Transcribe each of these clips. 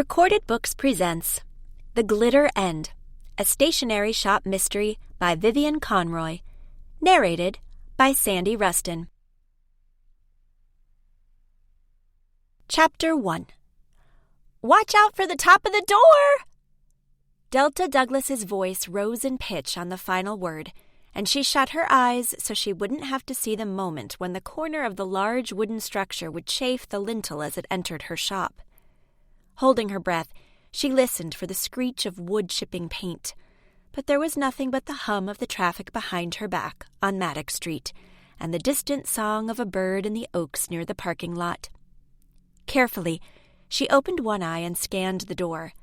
Recorded Books presents The Glitter End, a Stationery Shop Mystery by Vivian Conroy, narrated by Sandy Rustin. Chapter 1. Watch out for the top of the door! Delta Douglas's voice rose in pitch on the final word, and she shut her eyes so she wouldn't have to see the moment when the corner of the large wooden structure would chafe the lintel as it entered her shop. Holding her breath, she listened for the screech of wood chipping paint, but there was nothing but the hum of the traffic behind her back on Maddox Street and the distant song of a bird in the oaks near the parking lot. Carefully, she opened one eye and scanned the door.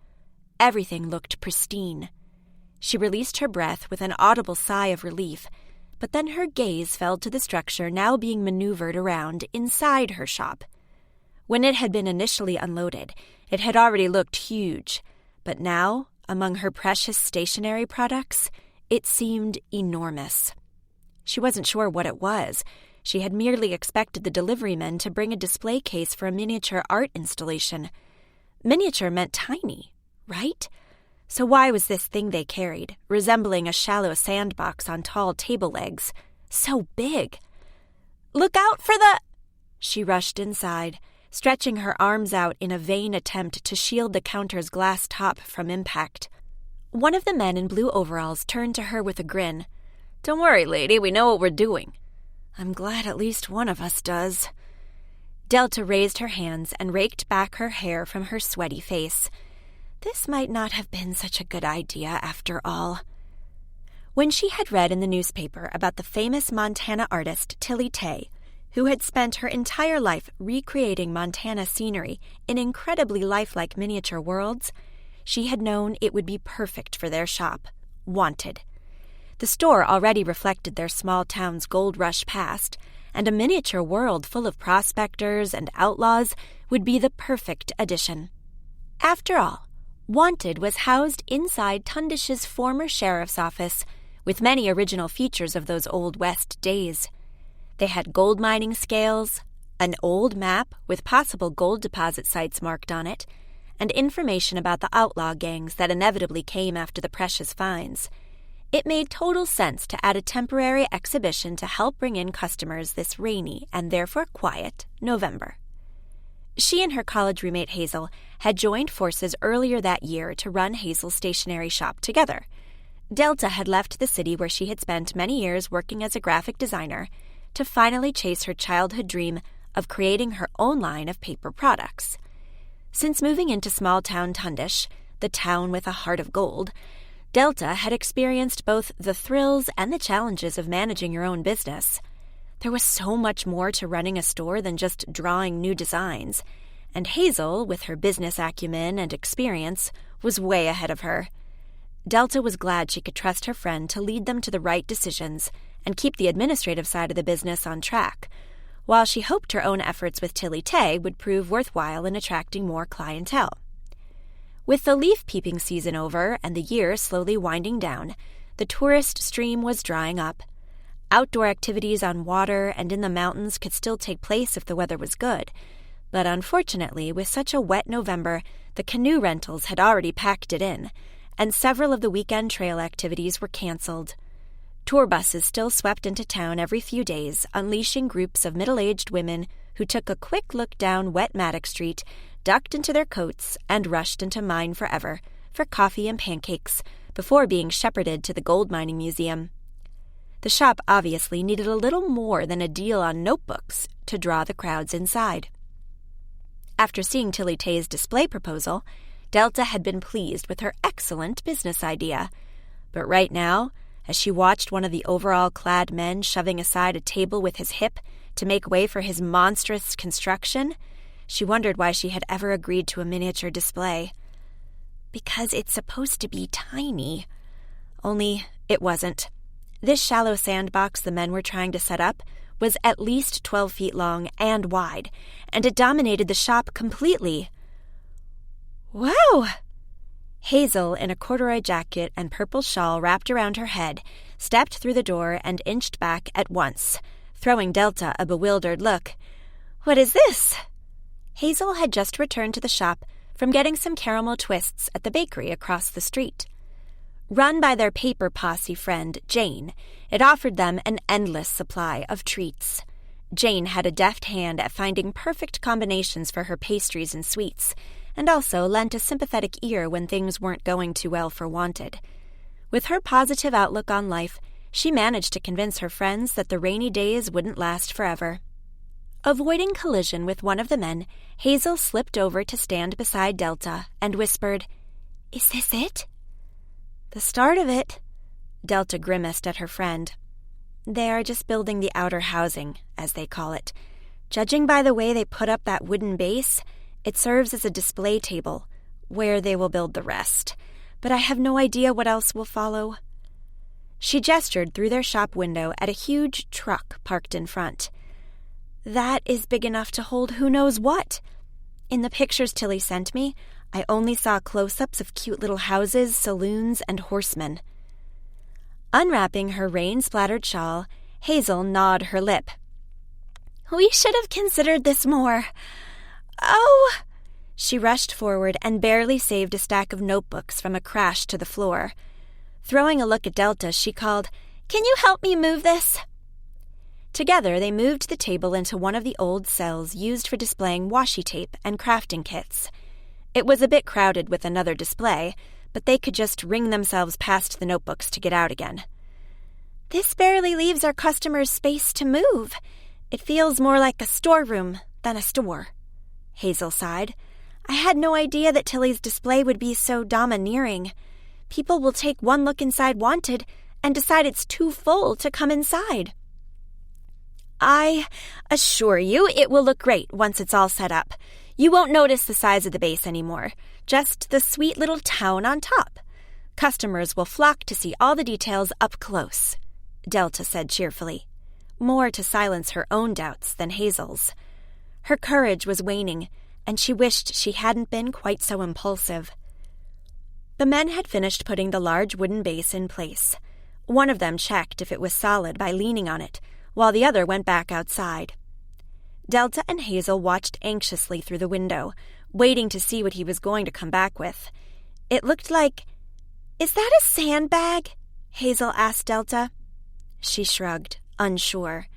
Everything looked pristine. She released her breath with an audible sigh of relief, but then her gaze fell to the structure now being maneuvered around inside her shop. When it had been initially unloaded, it had already looked huge, but now, among her precious stationery products, it seemed enormous. She wasn't sure what it was. She had merely expected the delivery men to bring a display case for a miniature art installation. Miniature meant tiny, right? So why was this thing they carried, resembling a shallow sandbox on tall table legs, so big? "Look out for the—" She rushed inside, stretching her arms out in a vain attempt to shield the counter's glass top from impact. One of the men in blue overalls turned to her with a grin. "Don't worry, lady, we know what we're doing." "I'm glad at least one of us does." Delta raised her hands and raked back her hair from her sweaty face. This might not have been such a good idea after all. When she had read in the newspaper about the famous Montana artist Tilly Tay, who had spent her entire life recreating Montana scenery in incredibly lifelike miniature worlds, she had known it would be perfect for their shop, Wanted. The store already reflected their small town's gold rush past, and a miniature world full of prospectors and outlaws would be the perfect addition. After all, Wanted was housed inside Tundish's former sheriff's office, with many original features of those Old West days. They had gold mining scales, an old map with possible gold deposit sites marked on it, and information about the outlaw gangs that inevitably came after the precious finds. It made total sense to add a temporary exhibition to help bring in customers this rainy and therefore quiet November. She and her college roommate Hazel had joined forces earlier that year to run Hazel's stationery shop together. Delta had left the city where she had spent many years working as a graphic designer to finally chase her childhood dream of creating her own line of paper products. Since moving into small-town Tundish, the town with a heart of gold, Delta had experienced both the thrills and the challenges of managing your own business. There was so much more to running a store than just drawing new designs, and Hazel, with her business acumen and experience, was way ahead of her. Delta was glad she could trust her friend to lead them to the right decisions and keep the administrative side of the business on track, while she hoped her own efforts with Tilly Tay would prove worthwhile in attracting more clientele. With the leaf peeping season over and the year slowly winding down, the tourist stream was drying up. Outdoor activities on water and in the mountains could still take place if the weather was good, but unfortunately, with such a wet November, the canoe rentals had already packed it in, and several of the weekend trail activities were canceled. Tour buses still swept into town every few days, unleashing groups of middle-aged women who took a quick look down wet Maddox Street, ducked into their coats, and rushed into Mine Forever for coffee and pancakes before being shepherded to the gold mining museum. The shop obviously needed a little more than a deal on notebooks to draw the crowds inside. After seeing Tilly Tay's display proposal, Delta had been pleased with her excellent business idea. But right now, as she watched one of the overall-clad men shoving aside a table with his hip to make way for his monstrous construction, she wondered why she had ever agreed to a miniature display. Because it's supposed to be tiny. Only it wasn't. This shallow sandbox the men were trying to set up was at least 12 feet long and wide, and it dominated the shop completely. "Wow!" Hazel, in a corduroy jacket and purple shawl wrapped around her head, stepped through the door and inched back at once, throwing Delta a bewildered look. "What is this?" Hazel had just returned to the shop from getting some caramel twists at the bakery across the street. Run by their Paper Posse friend, Jane, it offered them an endless supply of treats. Jane had a deft hand at finding perfect combinations for her pastries and sweets, and also lent a sympathetic ear when things weren't going too well for Wanted. With her positive outlook on life, she managed to convince her friends that the rainy days wouldn't last forever. Avoiding collision with one of the men, Hazel slipped over to stand beside Delta and whispered, "Is this it?" "The start of it." Delta grimaced at her friend. "They are just building the outer housing, as they call it. Judging by the way they put up that wooden base, it serves as a display table, where they will build the rest. But I have no idea what else will follow." She gestured through their shop window at a huge truck parked in front. "That is big enough to hold who knows what. In the pictures Tilly sent me, I only saw close-ups of cute little houses, saloons, and horsemen." Unwrapping her rain-splattered shawl, Hazel gnawed her lip. "We should have considered this more. Oh!" She rushed forward and barely saved a stack of notebooks from a crash to the floor. Throwing a look at Delta, she called, "Can you help me move this?" Together, they moved the table into one of the old cells used for displaying washi tape and crafting kits. It was a bit crowded with another display, but they could just wring themselves past the notebooks to get out again. "This barely leaves our customers space to move. It feels more like a storeroom than a store," Hazel sighed. "I had no idea that Tilly's display would be so domineering. People will take one look inside Wanted and decide it's too full to come inside." "I assure you it will look great once it's all set up. You won't notice the size of the base anymore, just the sweet little town on top. Customers will flock to see all the details up close," Delta said cheerfully, more to silence her own doubts than Hazel's. Her courage was waning, and she wished she hadn't been quite so impulsive. The men had finished putting the large wooden base in place. One of them checked if it was solid by leaning on it, while the other went back outside. Delta and Hazel watched anxiously through the window, waiting to see what he was going to come back with. It looked like... "Is that a sandbag?" Hazel asked Delta. She shrugged, unsure.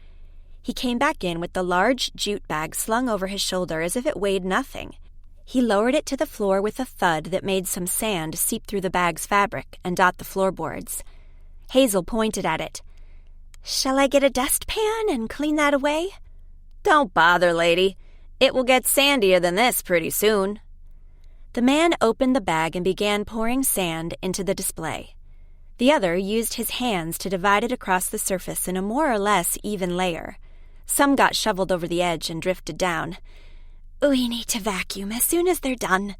He came back in with the large jute bag slung over his shoulder as if it weighed nothing. He lowered it to the floor with a thud that made some sand seep through the bag's fabric and dot the floorboards. Hazel pointed at it. "Shall I get a dustpan and clean that away?" "Don't bother, lady. It will get sandier than this pretty soon." The man opened the bag and began pouring sand into the display. The other used his hands to divide it across the surface in a more or less even layer. Some got shoveled over the edge and drifted down. "We need to vacuum as soon as they're done,"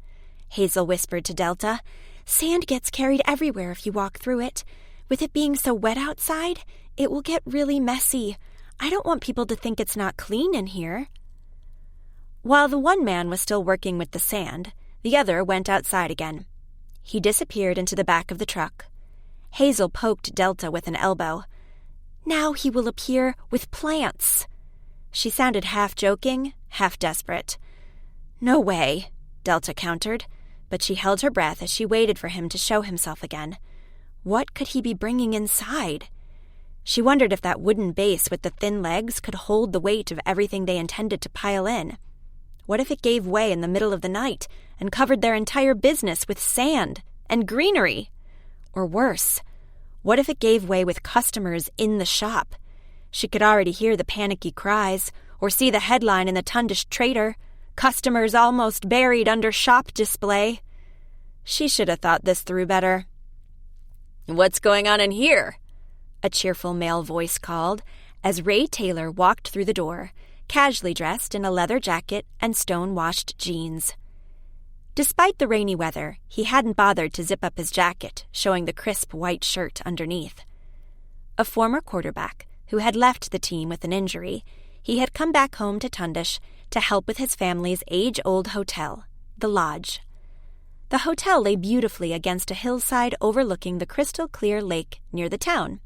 Hazel whispered to Delta. "Sand gets carried everywhere if you walk through it. With it being so wet outside, it will get really messy. I don't want people to think it's not clean in here." While the one man was still working with the sand, the other went outside again. He disappeared into the back of the truck. Hazel poked Delta with an elbow. "Now he will appear with plants." She sounded half joking, half desperate. "No way," Delta countered, but she held her breath as she waited for him to show himself again. What could he be bringing inside? She wondered if that wooden base with the thin legs could hold the weight of everything they intended to pile in. What if it gave way in the middle of the night and covered their entire business with sand and greenery? Or worse, what if it gave way with customers in the shop? She could already hear the panicky cries or see the headline in the Tundish Trader, "Customers almost buried under shop display." She should have thought this through better. "What's going on in here?" a cheerful male voice called, as Ray Taylor walked through the door, casually dressed in a leather jacket and stone-washed jeans. Despite the rainy weather, he hadn't bothered to zip up his jacket, showing the crisp white shirt underneath. A former quarterback who had left the team with an injury, he had come back home to Tundish to help with his family's age-old hotel, the Lodge. The hotel lay beautifully against a hillside overlooking the crystal-clear lake near the town.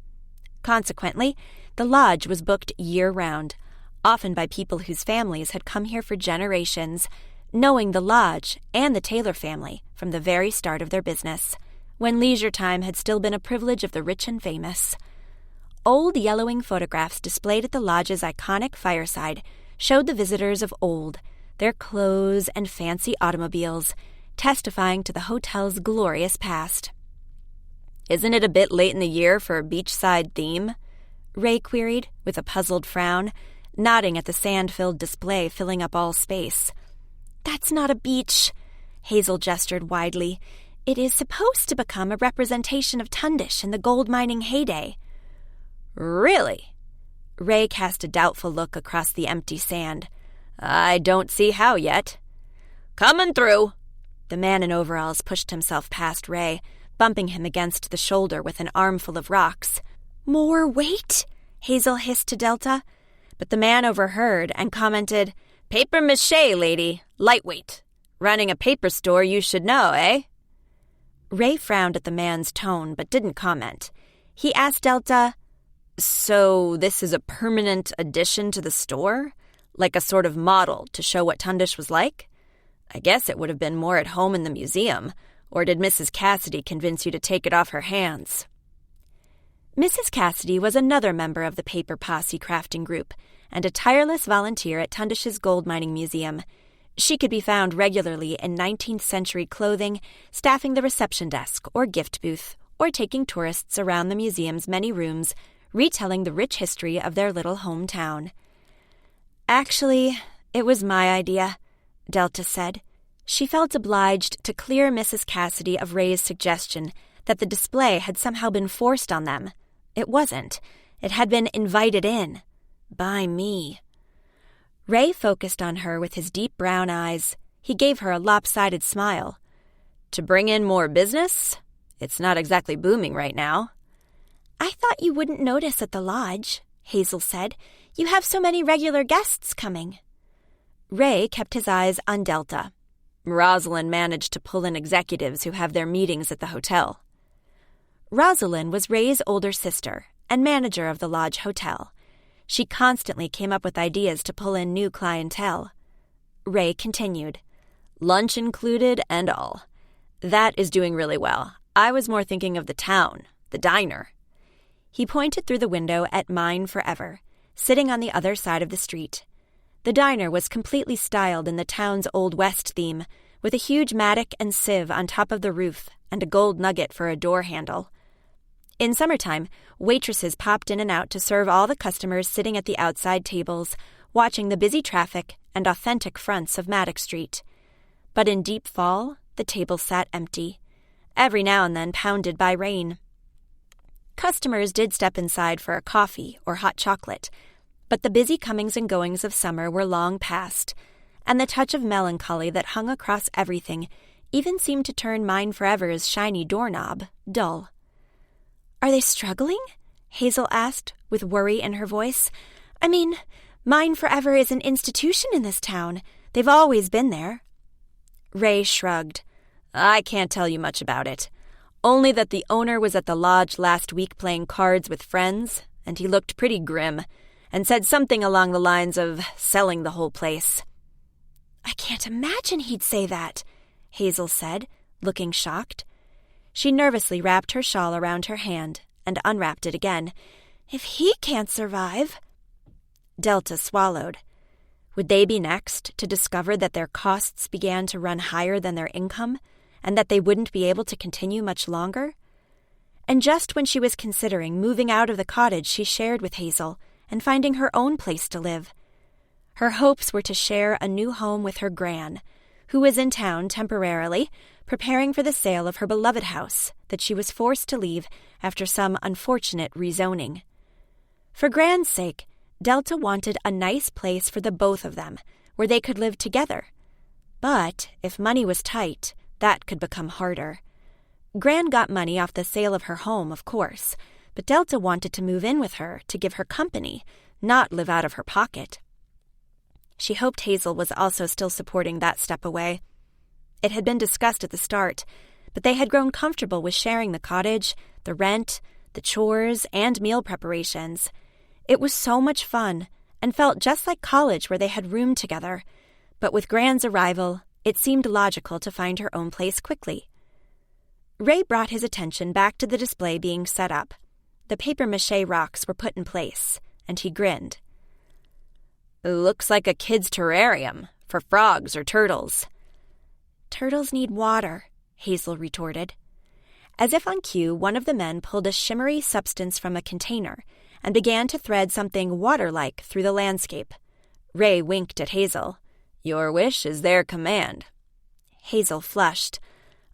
Consequently, the Lodge was booked year-round, often by people whose families had come here for generations, knowing the lodge and the Taylor family from the very start of their business, when leisure time had still been a privilege of the rich and famous. Old yellowing photographs displayed at the lodge's iconic fireside showed the visitors of old, their clothes and fancy automobiles, testifying to the hotel's glorious past. "Isn't it a bit late in the year for a beachside theme?" Ray queried, with a puzzled frown, nodding at the sand-filled display filling up all space. "That's not a beach," Hazel gestured widely. "It is supposed to become a representation of Tundish in the gold mining heyday." "Really?" Ray cast a doubtful look across the empty sand. "I don't see how yet." "Coming through." The man in overalls pushed himself past Ray, bumping him against the shoulder with an armful of rocks. "More weight?" Hazel hissed to Delta. But the man overheard and commented, "Paper mache, lady. Lightweight. Running a paper store, you should know, eh?" Ray frowned at the man's tone but didn't comment. He asked Delta, "So this is a permanent addition to the store? Like a sort of model to show what Tundish was like? I guess it would have been more at home in the museum. Or did Mrs. Cassidy convince you to take it off her hands?" Mrs. Cassidy was another member of the Paper Posse crafting group and a tireless volunteer at Tundish's gold mining museum. She could be found regularly in 19th century clothing, staffing the reception desk or gift booth, or taking tourists around the museum's many rooms, retelling the rich history of their little hometown. "Actually, it was my idea," Delta said. She felt obliged to clear Mrs. Cassidy of Ray's suggestion that the display had somehow been forced on them. It wasn't. It had been invited in. By me. Ray focused on her with his deep brown eyes. He gave her a lopsided smile. "To bring in more business? It's not exactly booming right now." "I thought you wouldn't notice at the lodge," Hazel said. "You have so many regular guests coming." Ray kept his eyes on Delta. "Rosalind managed to pull in executives who have their meetings at the hotel." Rosalind was Ray's older sister and manager of the lodge hotel. She constantly came up with ideas to pull in new clientele. Ray continued, "Lunch included and all. That is doing really well. I was more thinking of the town, the diner." He pointed through the window at Mine Forever, sitting on the other side of the street. The diner was completely styled in the town's Old West theme, with a huge mattock and sieve on top of the roof and a gold nugget for a door handle. In summertime, waitresses popped in and out to serve all the customers sitting at the outside tables, watching the busy traffic and authentic fronts of Maddox Street. But in deep fall, the tables sat empty, every now and then pounded by rain. Customers did step inside for a coffee or hot chocolate, but the busy comings and goings of summer were long past, and the touch of melancholy that hung across everything even seemed to turn Mine Forever's shiny doorknob dull. "Are they struggling?" Hazel asked, with worry in her voice. "I mean, Mine Forever is an institution in this town. They've always been there." Ray shrugged. "I can't tell you much about it. Only that the owner was at the lodge last week playing cards with friends, and he looked pretty grim, and said something along the lines of selling the whole place." "I can't imagine he'd say that," Hazel said, looking shocked. She nervously wrapped her shawl around her hand and unwrapped it again. "If he can't survive—" Delta swallowed. Would they be next to discover that their costs began to run higher than their income, and that they wouldn't be able to continue much longer? And just when she was considering moving out of the cottage she shared with Hazel and finding her own place to live, her hopes were to share a new home with her Gran, who was in town temporarily, preparing for the sale of her beloved house that she was forced to leave after some unfortunate rezoning. For Gran's sake, Delta wanted a nice place for the both of them, where they could live together. But if money was tight, that could become harder. Gran got money off the sale of her home, of course, but Delta wanted to move in with her to give her company, not live out of her pocket. She hoped Hazel was also still supporting that step away. It had been discussed at the start, but they had grown comfortable with sharing the cottage, the rent, the chores, and meal preparations. It was so much fun, and felt just like college where they had roomed together. but with Gran's arrival, it seemed logical to find her own place quickly. Ray brought his attention back to the display being set up. The papier-mâché rocks were put in place, and he grinned. "It looks like a kid's terrarium for frogs or turtles." "Turtles need water," Hazel retorted. As if on cue, one of the men pulled a shimmery substance from a container and began to thread something water-like through the landscape. Ray winked at Hazel. "Your wish is their command." Hazel flushed.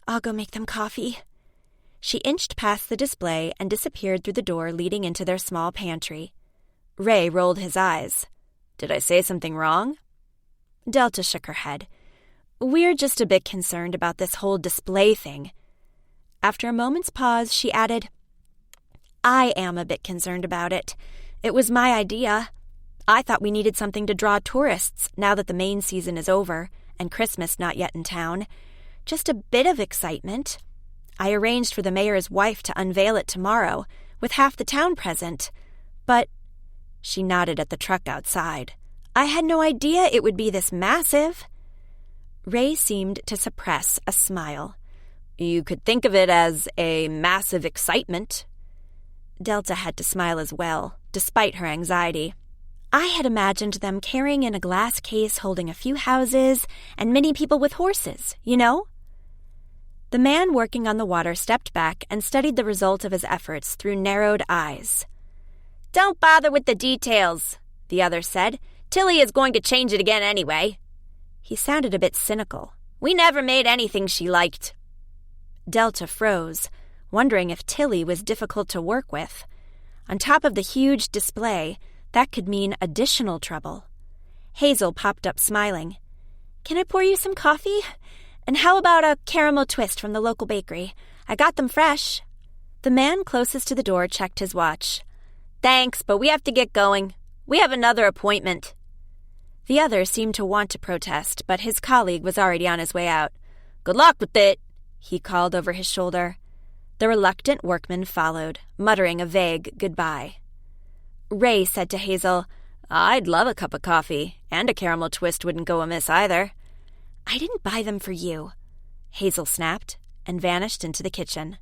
"I'll go make them coffee." She inched past the display and disappeared through the door leading into their small pantry. Ray rolled his eyes. "Did I say something wrong?" Delta shook her head. "We're just a bit concerned about this whole display thing." After a moment's pause, she added, "I am a bit concerned about it. It was my idea. I thought we needed something to draw tourists now that the main season is over and Christmas not yet in town. Just a bit of excitement. I arranged for the mayor's wife to unveil it tomorrow, with half the town present. But," she nodded at the truck outside, "I had no idea it would be this massive." Ray seemed to suppress a smile. "You could think of it as a massive excitement." Delta had to smile as well, despite her anxiety. "I had imagined them carrying in a glass case holding a few houses and many people with horses, you know?" The man working on the water stepped back and studied the result of his efforts through narrowed eyes. "Don't bother with the details," the other said. "Tilly is going to change it again anyway." He sounded a bit cynical. "We never made anything she liked." Delta froze, wondering if Tilly was difficult to work with. On top of the huge display, that could mean additional trouble. Hazel popped up smiling. "Can I pour you some coffee? And how about a caramel twist from the local bakery? I got them fresh." The man closest to the door checked his watch. "Thanks, but we have to get going. We have another appointment." The other seemed to want to protest, but his colleague was already on his way out. "Good luck with it," he called over his shoulder. The reluctant workman followed, muttering a vague goodbye. Ray said to Hazel, "I'd love a cup of coffee, and a caramel twist wouldn't go amiss either." "I didn't buy them for you," Hazel snapped, and vanished into the kitchen.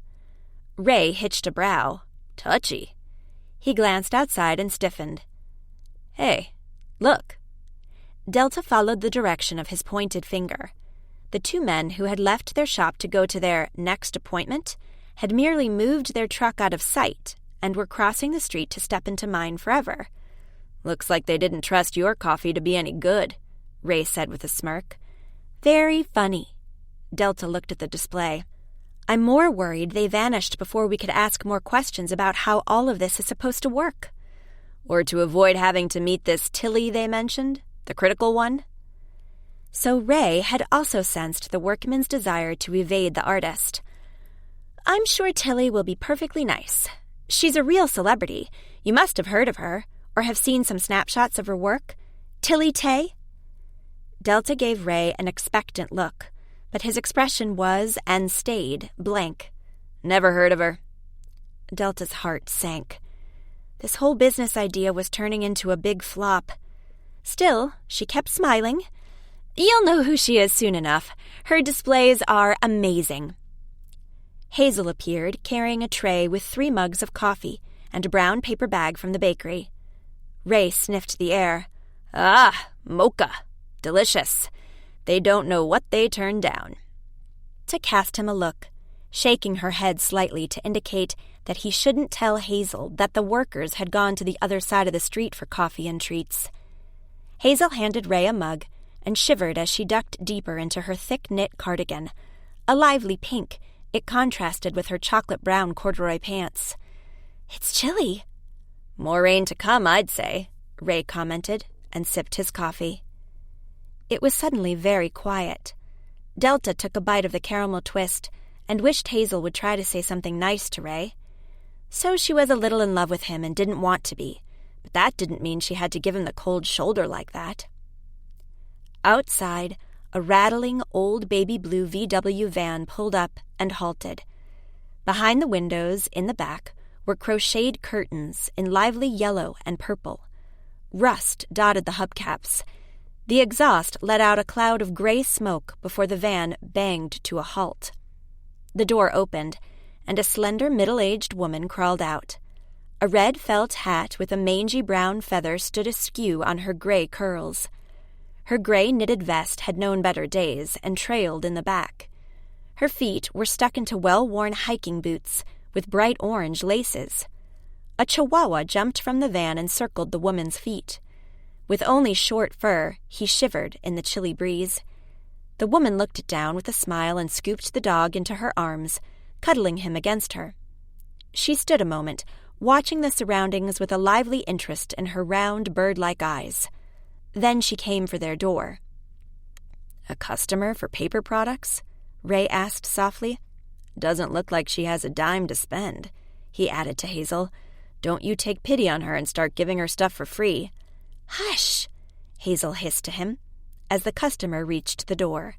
Ray hitched a brow. "Touchy." He glanced outside and stiffened. "Hey, look." Delta followed the direction of his pointed finger. The two men who had left their shop to go to their next appointment had merely moved their truck out of sight and were crossing the street to step into mine forever. "Looks like they didn't trust your coffee to be any good," Ray said with a smirk. "Very funny." Delta looked at the display. "I'm more worried they vanished before we could ask more questions about how all of this is supposed to work." "Or to avoid having to meet this Tilly they mentioned, the critical one?" So Ray had also sensed the workman's desire to evade the artist. "I'm sure Tilly will be perfectly nice. She's a real celebrity. You must have heard of her, or have seen some snapshots of her work. Tilly Tay?" Delta gave Ray an expectant look, but his expression was, and stayed, blank. "Never heard of her." Delta's heart sank. This whole business idea was turning into a big flop. Still, she kept smiling. "You'll know who she is soon enough. Her displays are amazing." Hazel appeared, carrying a tray with 3 mugs of coffee and a brown paper bag from the bakery. Ray sniffed the air. "Ah, mocha. Delicious. They don't know what they turned down." To cast him a look, shaking her head slightly to indicate that he shouldn't tell Hazel that the workers had gone to the other side of the street for coffee and treats. Hazel handed Ray a mug and shivered as she ducked deeper into her thick-knit cardigan. A lively pink, it contrasted with her chocolate-brown corduroy pants. "It's chilly." "More rain to come, I'd say," Ray commented, and sipped his coffee. It was suddenly very quiet. Delta took a bite of the caramel twist and wished Hazel would try to say something nice to Ray. So she was a little in love with him and didn't want to be, but that didn't mean she had to give him the cold shoulder like that. Outside, a rattling old baby blue VW van pulled up and halted. Behind the windows, in the back, were crocheted curtains in lively yellow and purple. Rust dotted the hubcaps. The exhaust let out a cloud of gray smoke before the van banged to a halt. The door opened, and a slender middle-aged woman crawled out. A red felt hat with a mangy brown feather stood askew on her gray curls. Her gray knitted vest had known better days and trailed in the back. Her feet were stuck into well-worn hiking boots with bright orange laces. A chihuahua jumped from the van and circled the woman's feet. With only short fur, he shivered in the chilly breeze. The woman looked down with a smile and scooped the dog into her arms, cuddling him against her. She stood a moment, watching the surroundings with a lively interest in her round, bird-like eyes. Then she came for their door. "A customer for paper products?" Ray asked softly. "Doesn't look like she has a dime to spend," he added to Hazel. "Don't you take pity on her and start giving her stuff for free." "Hush!" Hazel hissed to him, as the customer reached the door.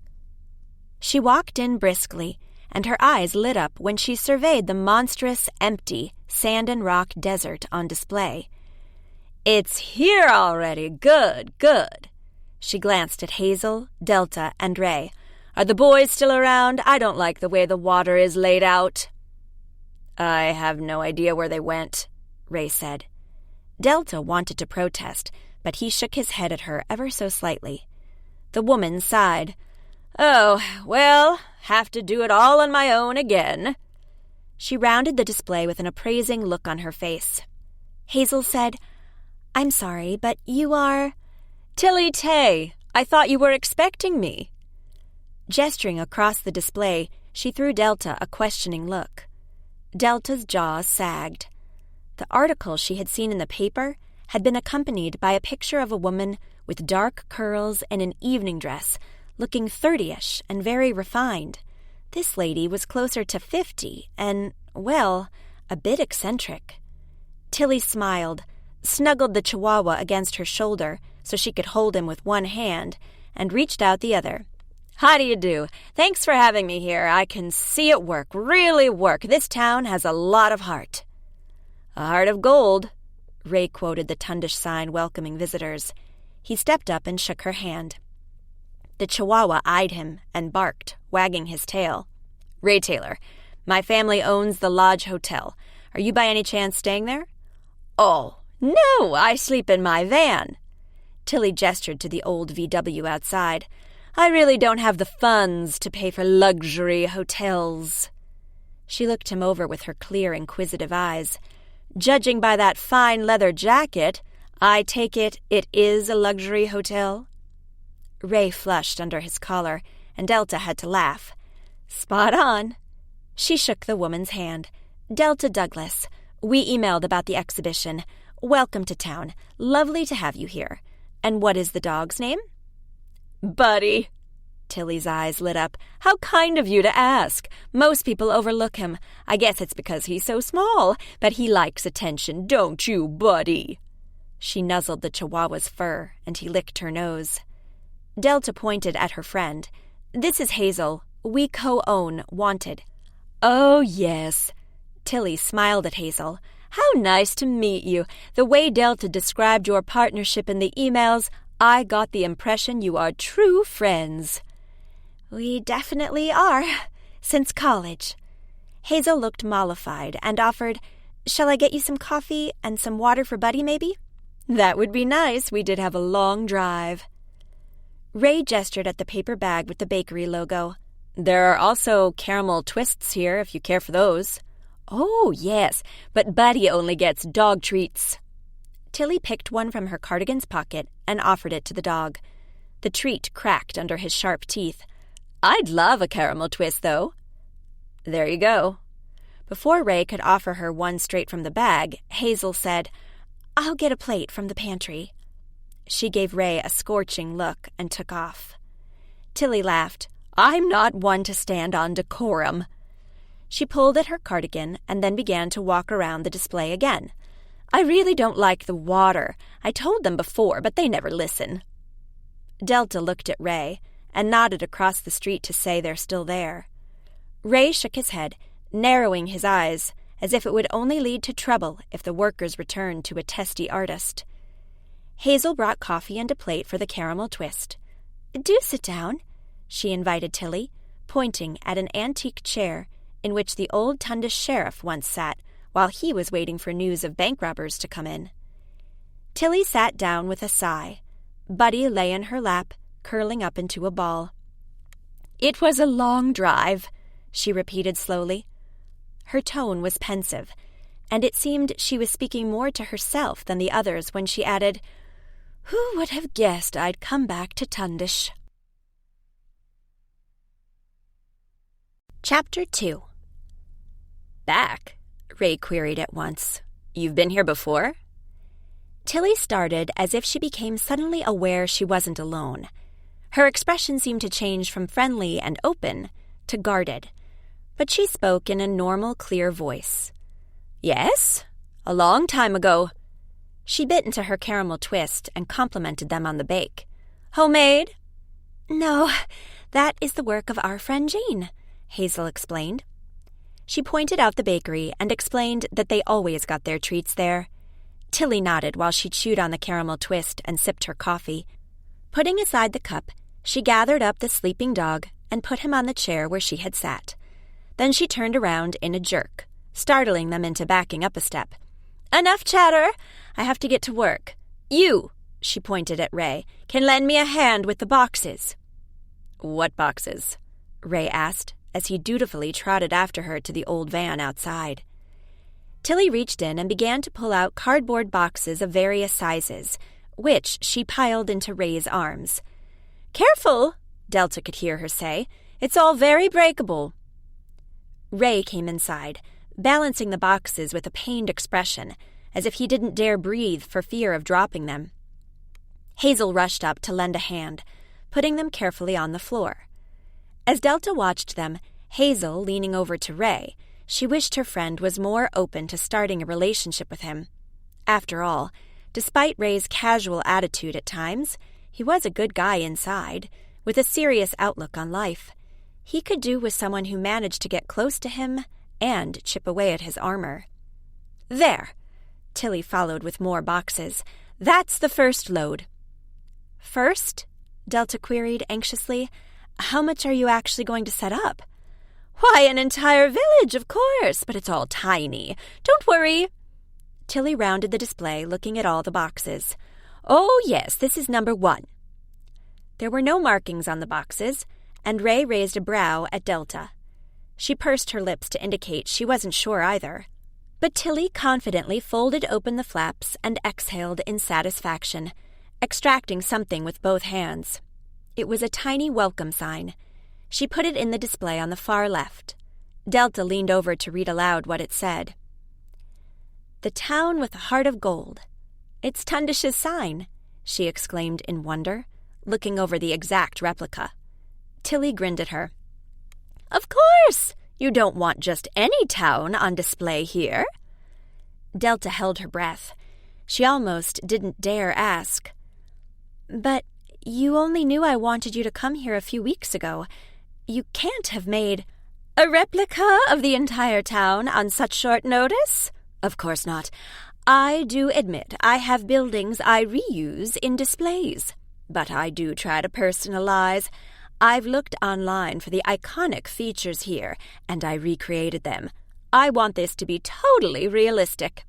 She walked in briskly, and her eyes lit up when she surveyed the monstrous, empty, sand and rock desert on display. "It's here already. Good, good." She glanced at Hazel, Delta, and Ray. "Are the boys still around? I don't like the way the water is laid out." "I have no idea where they went," Ray said. Delta wanted to protest, but he shook his head at her ever so slightly. The woman sighed. "Oh, well, have to do it all on my own again." She rounded the display with an appraising look on her face. Hazel said, "I'm sorry, but you are—" "Tilly Tay. I thought you were expecting me." Gesturing across the display, she threw Delta a questioning look. Delta's jaw sagged. The article she had seen in the paper had been accompanied by a picture of a woman with dark curls and an evening dress, looking 30-ish and very refined. This lady was closer to 50 and, well, a bit eccentric. Tilly smiled, snuggled the chihuahua against her shoulder so she could hold him with one hand, and reached out the other. "How do you do? Thanks for having me here. I can see it work, really work. This town has a lot of heart." "A heart of gold," Ray quoted the Tundish sign welcoming visitors. He stepped up and shook her hand. The chihuahua eyed him and barked, wagging his tail. "Ray Taylor. My family owns the Lodge Hotel. Are you by any chance staying there?" "Oh, no, I sleep in my van." Tilly gestured to the old VW outside. "I really don't have the funds to pay for luxury hotels." She looked him over with her clear, inquisitive eyes. "Judging by that fine leather jacket, I take it is a luxury hotel?" Ray flushed under his collar, and Delta had to laugh. "Spot on." She shook the woman's hand. "Delta Douglas. We emailed about the exhibition. Welcome to town. Lovely to have you here. And what is the dog's name?" "Buddy." Tilly's eyes lit up. "How kind of you to ask. Most people overlook him. I guess it's because he's so small, but he likes attention, don't you, Buddy?" She nuzzled the chihuahua's fur, and he licked her nose. Delta pointed at her friend. "This is Hazel. We co-own Wanted." "Oh, yes." Tilly smiled at Hazel. "How nice to meet you. The way Delta described your partnership in the emails, I got the impression you are true friends." "We definitely are, since college." Hazel looked mollified and offered, "Shall I get you some coffee and some water for Buddy, maybe?" "That would be nice. We did have a long drive." Ray gestured at the paper bag with the bakery logo. "There are also caramel twists here, if you care for those." "Oh, yes, but Buddy only gets dog treats." Tilly picked one from her cardigan's pocket and offered it to the dog. The treat cracked under his sharp teeth. "I'd love a caramel twist, though." "There you go." Before Ray could offer her one straight from the bag, Hazel said, "I'll get a plate from the pantry." She gave Ray a scorching look and took off. Tilly laughed. "I'm not one to stand on decorum." She pulled at her cardigan and then began to walk around the display again. "I really don't like the water. I told them before, but they never listen." Delta looked at Ray and nodded across the street to say they're still there. Ray shook his head, narrowing his eyes, as if it would only lead to trouble if the workers returned to a testy artist. Hazel brought coffee and a plate for the caramel twist. "Do sit down," she invited Tilly, pointing at an antique chair in which the old Tundish sheriff once sat while he was waiting for news of bank robbers to come in. Tilly sat down with a sigh. Buddy lay in her lap, curling up into a ball. "It was a long drive," she repeated slowly. Her tone was pensive, and it seemed she was speaking more to herself than the others when she added, "Who would have guessed I'd come back to Tundish?" Chapter 2. "Back?" Ray queried at once. "You've been here before?" Tilly started as if she became suddenly aware she wasn't alone. Her expression seemed to change from friendly and open to guarded, but she spoke in a normal, clear voice. "Yes, a long time ago." She bit into her caramel twist and complimented them on the bake. "Homemade?" "No, that is the work of our friend Jane," Hazel explained. She pointed out the bakery and explained that they always got their treats there. Tilly nodded while she chewed on the caramel twist and sipped her coffee. Putting aside the cup, she gathered up the sleeping dog and put him on the chair where she had sat. Then she turned around in a jerk, startling them into backing up a step. "Enough chatter! I have to get to work. You," she pointed at Ray, "can lend me a hand with the boxes." "What boxes?" Ray asked, as he dutifully trotted after her to the old van outside. Tilly reached in and began to pull out cardboard boxes of various sizes, which she piled into Ray's arms. "Careful," Delta could hear her say. "It's all very breakable." Ray came inside, balancing the boxes with a pained expression, as if he didn't dare breathe for fear of dropping them. Hazel rushed up to lend a hand, putting them carefully on the floor. As Delta watched them, Hazel leaning over to Ray, she wished her friend was more open to starting a relationship with him. After all, despite Ray's casual attitude at times, he was a good guy inside, with a serious outlook on life. He could do with someone who managed to get close to him and chip away at his armor. "There!" Tilly followed with more boxes. "That's the first load." "First?" Delta queried anxiously. "How much are you actually going to set up?" "Why, an entire village, of course, but it's all tiny. Don't worry." Tilly rounded the display, looking at all the boxes. "Oh, yes, this is number 1. There were no markings on the boxes, and Ray raised a brow at Delta. She pursed her lips to indicate she wasn't sure either. But Tilly confidently folded open the flaps and exhaled in satisfaction, extracting something with both hands. It was a tiny welcome sign. She put it in the display on the far left. Delta leaned over to read aloud what it said. "The town with a heart of gold. It's Tundish's sign," she exclaimed in wonder, looking over the exact replica. Tilly grinned at her. "Of course! You don't want just any town on display here." Delta held her breath. She almost didn't dare ask. "But you only knew I wanted you to come here a few weeks ago. You can't have made a replica of the entire town on such short notice?" "Of course not. I do admit I have buildings I reuse in displays, but I do try to personalize. I've looked online for the iconic features here, and I recreated them. I want this to be totally realistic."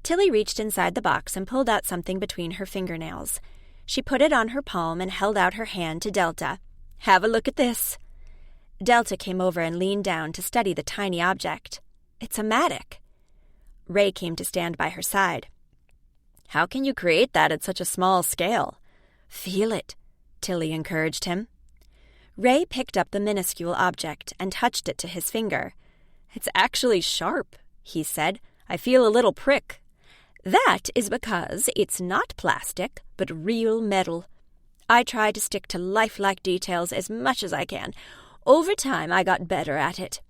Tilly reached inside the box and pulled out something between her fingernails. She put it on her palm and held out her hand to Delta. "Have a look at this." Delta came over and leaned down to study the tiny object. "It's a mattock." Ray came to stand by her side. "How can you create that at such a small scale?" "Feel it," Tilly encouraged him. Ray picked up the minuscule object and touched it to his finger. "It's actually sharp," he said. "I feel a little prick." "That is because it's not plastic, but real metal. I try to stick to lifelike details as much as I can. Over time, I got better at it."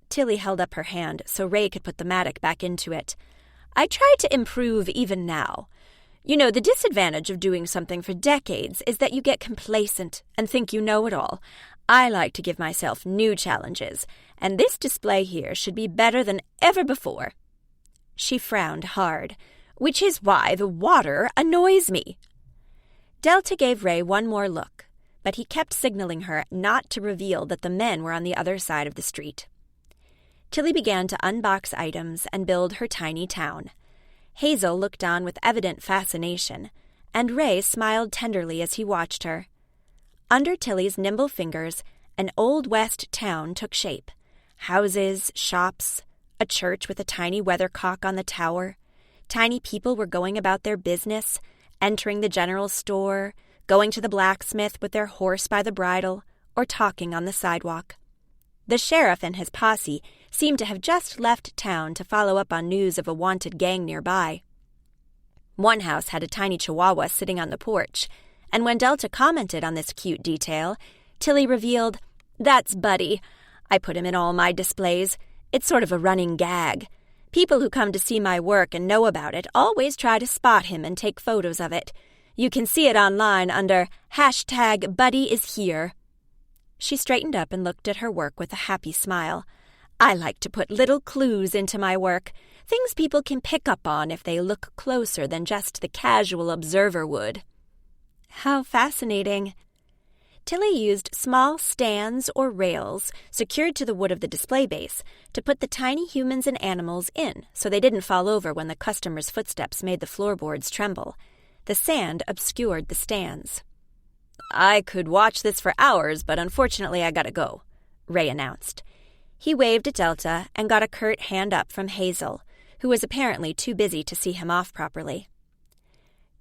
Tilly held up her hand so Ray could put the mattock back into it. "I try to improve even now. You know, the disadvantage of doing something for decades is that you get complacent and think you know it all. I like to give myself new challenges, and this display here should be better than ever before." She frowned hard. which is why the water annoys me." Delta gave Ray one more look, but he kept signaling her not to reveal that the men were on the other side of the street. Tilly began to unbox items and build her tiny town. Hazel looked on with evident fascination, and Ray smiled tenderly as he watched her. Under Tilly's nimble fingers, an Old West town took shape. Houses, shops, a church with a tiny weathercock on the tower. Tiny people were going about their business, entering the general store, going to the blacksmith with their horse by the bridle, or talking on the sidewalk. The sheriff and his posse seemed to have just left town to follow up on news of a wanted gang nearby. One house had a tiny chihuahua sitting on the porch, and when Delta commented on this cute detail, Tilly revealed, "That's Buddy. I put him in all my displays. It's sort of a running gag. People who come to see my work and know about it always try to spot him and take photos of it. You can see it online under #BuddyIsHere." She straightened up and looked at her work with a happy smile. "I like to put little clues into my work, things people can pick up on if they look closer than just the casual observer would." "How fascinating." Tilly used small stands or rails secured to the wood of the display base to put the tiny humans and animals in so they didn't fall over when the customers' footsteps made the floorboards tremble. The sand obscured the stands. "I could watch this for hours, but unfortunately I gotta go," Ray announced. He waved at Delta and got a curt hand up from Hazel, who was apparently too busy to see him off properly.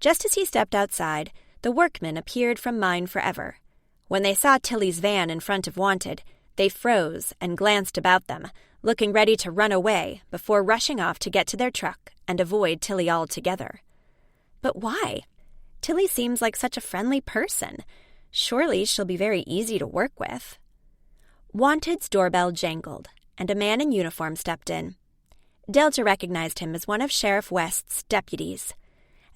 Just as he stepped outside, the workmen appeared from Mine Forever. When they saw Tilly's van in front of Wanted, they froze and glanced about them, looking ready to run away before rushing off to get to their truck and avoid Tilly altogether. But why? Tilly seems like such a friendly person. Surely she'll be very easy to work with. Wanted's doorbell jangled, and a man in uniform stepped in. Delta recognized him as one of Sheriff West's deputies.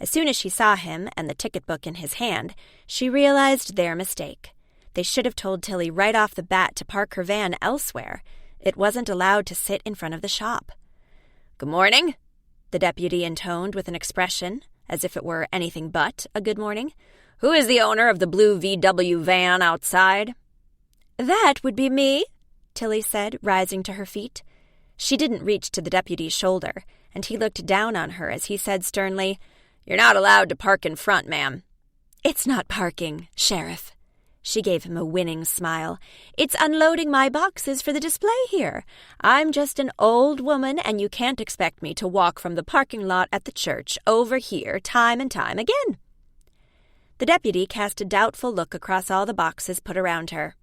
As soon as she saw him and the ticket book in his hand, she realized their mistake. They should have told Tilly right off the bat to park her van elsewhere. It wasn't allowed to sit in front of the shop. "Good morning," the deputy intoned with an expression as if it were anything but a good morning. "Who is the owner of the blue VW van outside?" "That would be me," Tilly said, rising to her feet. She didn't reach to the deputy's shoulder, and he looked down on her as he said sternly, "You're not allowed to park in front, ma'am." "It's not parking, Sheriff." She gave him a winning smile. "It's unloading my boxes for the display here. I'm just an old woman, and you can't expect me to walk from the parking lot at the church over here time and time again." The deputy cast a doubtful look across all the boxes put around her.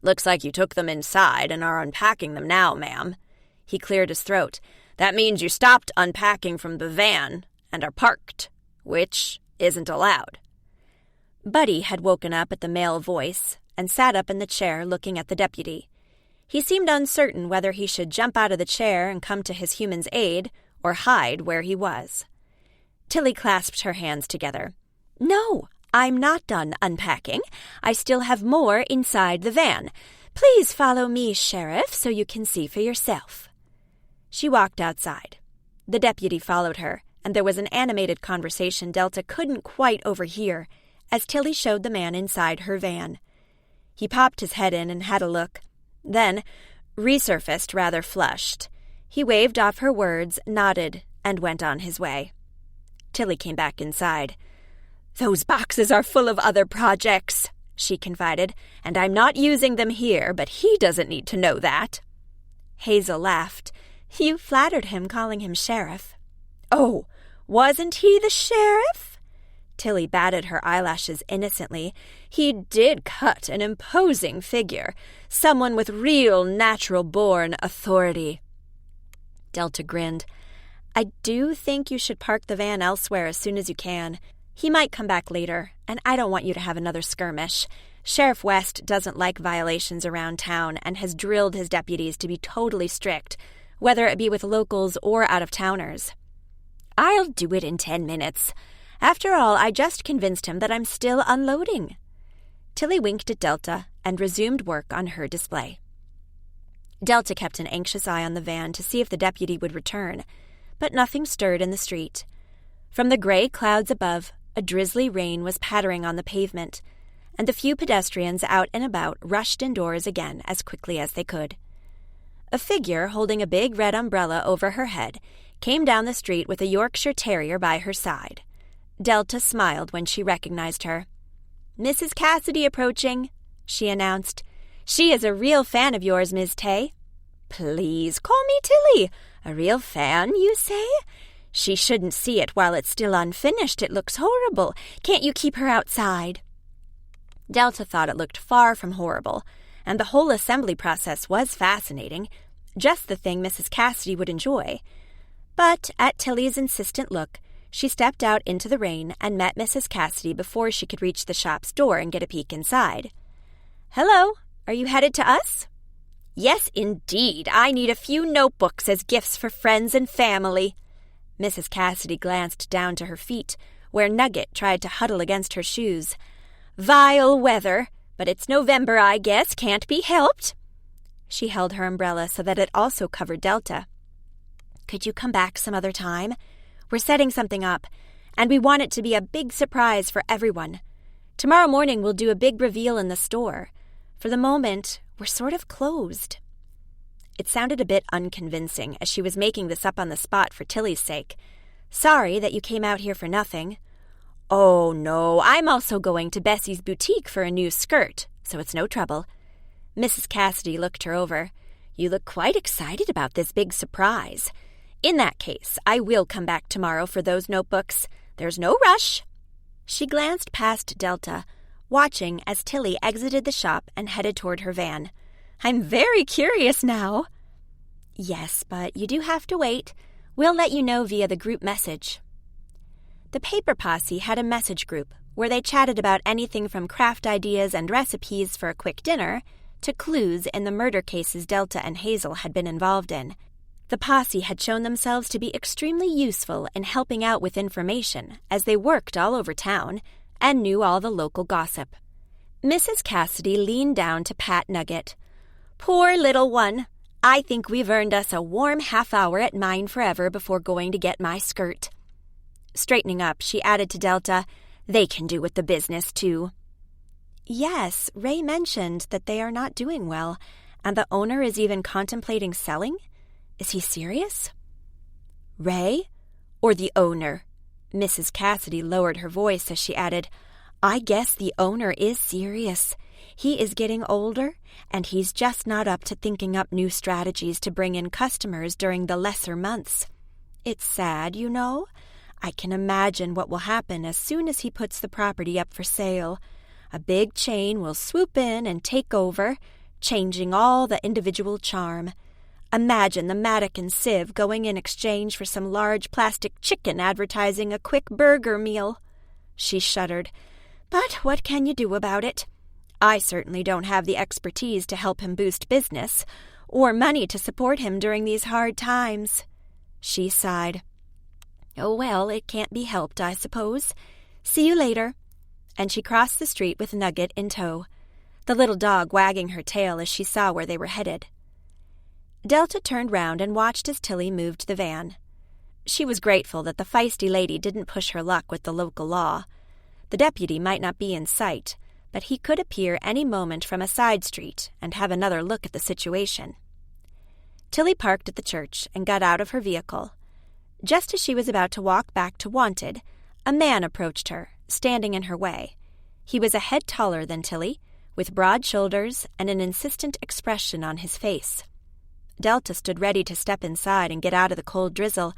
"Looks like you took them inside and are unpacking them now, ma'am." He cleared his throat. "That means you stopped unpacking from the van and are parked, which isn't allowed." Buddy had woken up at the male voice and sat up in the chair looking at the deputy. He seemed uncertain whether he should jump out of the chair and come to his human's aid or hide where he was. Tilly clasped her hands together. "No, I'm not done unpacking. I still have more inside the van. Please follow me, Sheriff, so you can see for yourself." She walked outside. The deputy followed her, and there was an animated conversation Delta couldn't quite overhear as Tilly showed the man inside her van. He popped his head in and had a look, then resurfaced rather flushed. He waved off her words, nodded, and went on his way. Tilly came back inside. "Those boxes are full of other projects," she confided, "and I'm not using them here, but he doesn't need to know that." Hazel laughed. "You flattered him calling him Sheriff." "Oh, wasn't he the sheriff?" Tilly batted her eyelashes innocently. "He did cut an imposing figure, someone with real natural-born authority." Delta grinned. "I do think you should park the van elsewhere as soon as you can. He might come back later, and I don't want you to have another skirmish. Sheriff West doesn't like violations around town and has drilled his deputies to be totally strict, whether it be with locals or out-of-towners." "I'll do it in 10 minutes. After all, I just convinced him that I'm still unloading." Tilly winked at Delta and resumed work on her display. Delta kept an anxious eye on the van to see if the deputy would return, but nothing stirred in the street. From the gray clouds above, a drizzly rain was pattering on the pavement, and the few pedestrians out and about rushed indoors again as quickly as they could. A figure holding a big red umbrella over her head came down the street with a Yorkshire Terrier by her side. Delta smiled when she recognized her. "Mrs. Cassidy approaching," she announced. "She is a real fan of yours, Miss Tay." "Please call me Tilly. A real fan, you say? She shouldn't see it while it's still unfinished. It looks horrible. Can't you keep her outside?" Delta thought it looked far from horrible, and the whole assembly process was fascinating, just the thing Mrs. Cassidy would enjoy. But at Tilly's insistent look, she stepped out into the rain and met Mrs. Cassidy before she could reach the shop's door and get a peek inside. "Hello, are you headed to us?" "Yes, indeed. I need a few notebooks as gifts for friends and family." Mrs. Cassidy glanced down to her feet, where Nugget tried to huddle against her shoes. "Vile weather, but it's November, I guess. Can't be helped." She held her umbrella so that it also covered Delta. "Could you come back some other time? We're setting something up, and we want it to be a big surprise for everyone. Tomorrow morning we'll do a big reveal in the store. For the moment, we're sort of closed." It sounded a bit unconvincing as she was making this up on the spot for Tilly's sake. "Sorry that you came out here for nothing." "Oh, no, I'm also going to Bessie's boutique for a new skirt, so it's no trouble." Mrs. Cassidy looked her over. "You look quite excited about this big surprise. In that case, I will come back tomorrow for those notebooks. There's no rush." She glanced past Delta, watching as Tilly exited the shop and headed toward her van. "I'm very curious now." "Yes, but you do have to wait. We'll let you know via the group message." The Paper Posse had a message group where they chatted about anything from craft ideas and recipes for a quick dinner to clues in the murder cases Delta and Hazel had been involved in. The posse had shown themselves to be extremely useful in helping out with information as they worked all over town and knew all the local gossip. Mrs. Cassidy leaned down to pat Nugget. "Poor little one. I think we've earned us a warm half-hour at mine forever before going to get my skirt." Straightening up, she added to Delta, "They can do with the business, too." "Yes, Ray mentioned that they are not doing well, and the owner is even contemplating selling. Is he serious?" "Ray? Or the owner?" Mrs. Cassidy lowered her voice as she added, "I guess the owner is serious. He is getting older, and he's just not up to thinking up new strategies to bring in customers during the lesser months. It's sad, you know. I can imagine what will happen as soon as he puts the property up for sale. A big chain will swoop in and take over, changing all the individual charm. Imagine the Maddock and Sieve going in exchange for some large plastic chicken advertising a quick burger meal." She shuddered. "But what can you do about it? I certainly don't have the expertise to help him boost business, or money to support him during these hard times." She sighed. "Oh, well, it can't be helped, I suppose. See you later." And she crossed the street with Nugget in tow, the little dog wagging her tail as she saw where they were headed. Delta turned round and watched as Tilly moved the van. She was grateful that the feisty lady didn't push her luck with the local law. The deputy might not be in sight, but he could appear any moment from a side street and have another look at the situation. Tilly parked at the church and got out of her vehicle. Just as she was about to walk back to Wanted, a man approached her, standing in her way. He was a head taller than Tilly, with broad shoulders and an insistent expression on his face. Delta stood ready to step inside and get out of the cold drizzle,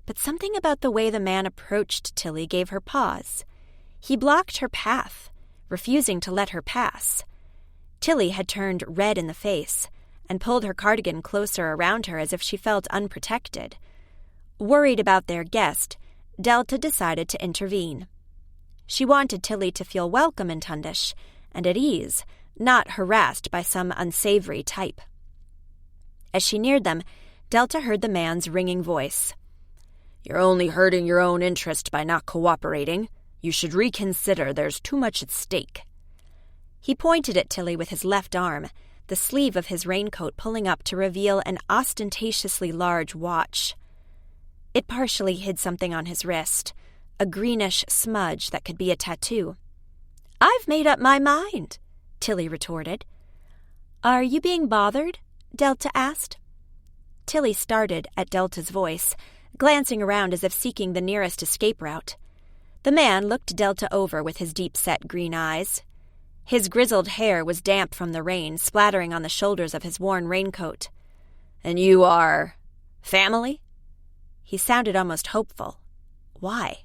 but something about the way the man approached Tilly gave her pause. He blocked her path, refusing to let her pass. Tilly had turned red in the face and pulled her cardigan closer around her as if she felt unprotected. Worried about their guest, Delta decided to intervene. She wanted Tilly to feel welcome in Tundish and at ease, not harassed by some unsavory type. As she neared them, Delta heard the man's ringing voice. "You're only hurting your own interest by not cooperating. You should reconsider. There's too much at stake." He pointed at Tilly with his left arm, the sleeve of his raincoat pulling up to reveal an ostentatiously large watch. It partially hid something on his wrist, a greenish smudge that could be a tattoo. "I've made up my mind," Tilly retorted. "Are you being bothered?" Delta asked. Tilly started at Delta's voice, glancing around as if seeking the nearest escape route. The man looked Delta over with his deep-set green eyes. His grizzled hair was damp from the rain, splattering on the shoulders of his worn raincoat. "And you are... family?" He sounded almost hopeful. "Why?"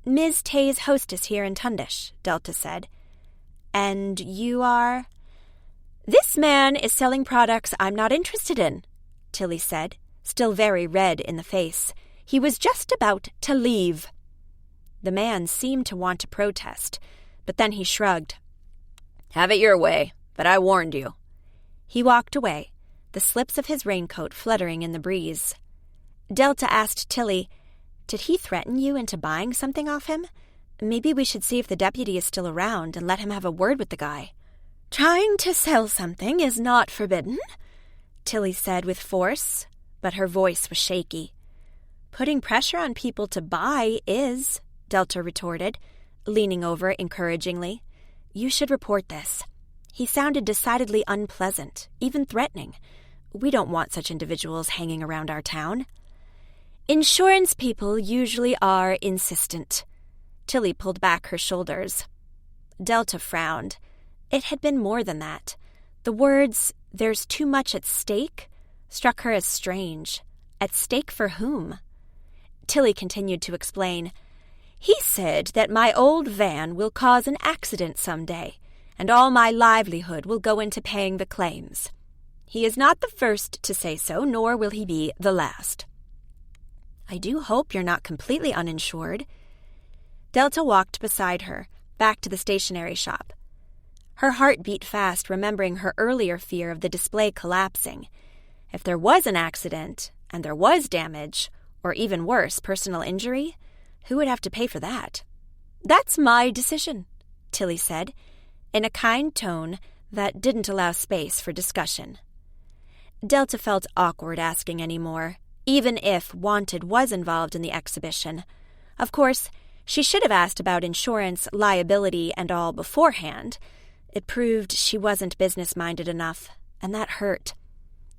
"Ms. Tay's hostess here in Tundish," Delta said. "And you are—" "This man is selling products I'm not interested in," Tilly said, still very red in the face. He was just about to leave. The man seemed to want to protest, but then he shrugged. "Have it your way, but I warned you." He walked away, the slips of his raincoat fluttering in the breeze. Delta asked Tilly, "Did he threaten you into buying something off him? Maybe we should see if the deputy is still around and let him have a word with the guy." "Trying to sell something is not forbidden," Tilly said with force, but her voice was shaky. "Putting pressure on people to buy is," Delta retorted, leaning over encouragingly. "You should report this." He sounded decidedly unpleasant, even threatening. We don't want such individuals hanging around our town. "Insurance people usually are insistent." Tilly pulled back her shoulders. Delta frowned. It had been more than that. The words, "there's too much at stake," struck her as strange. At stake for whom? Tilly continued to explain. "He said that my old van will cause an accident someday, and all my livelihood will go into paying the claims. He is not the first to say so, nor will he be the last." "I do hope you're not completely uninsured." Delta walked beside her, back to the stationery shop. Her heart beat fast, remembering her earlier fear of the display collapsing. If there was an accident, and there was damage, or even worse, personal injury, who would have to pay for that? "That's my decision," Tilly said, in a kind tone that didn't allow space for discussion. Delta felt awkward asking any more, even if Wanted was involved in the exhibition. Of course, she should have asked about insurance, liability, and all beforehand. It proved she wasn't business-minded enough, and that hurt.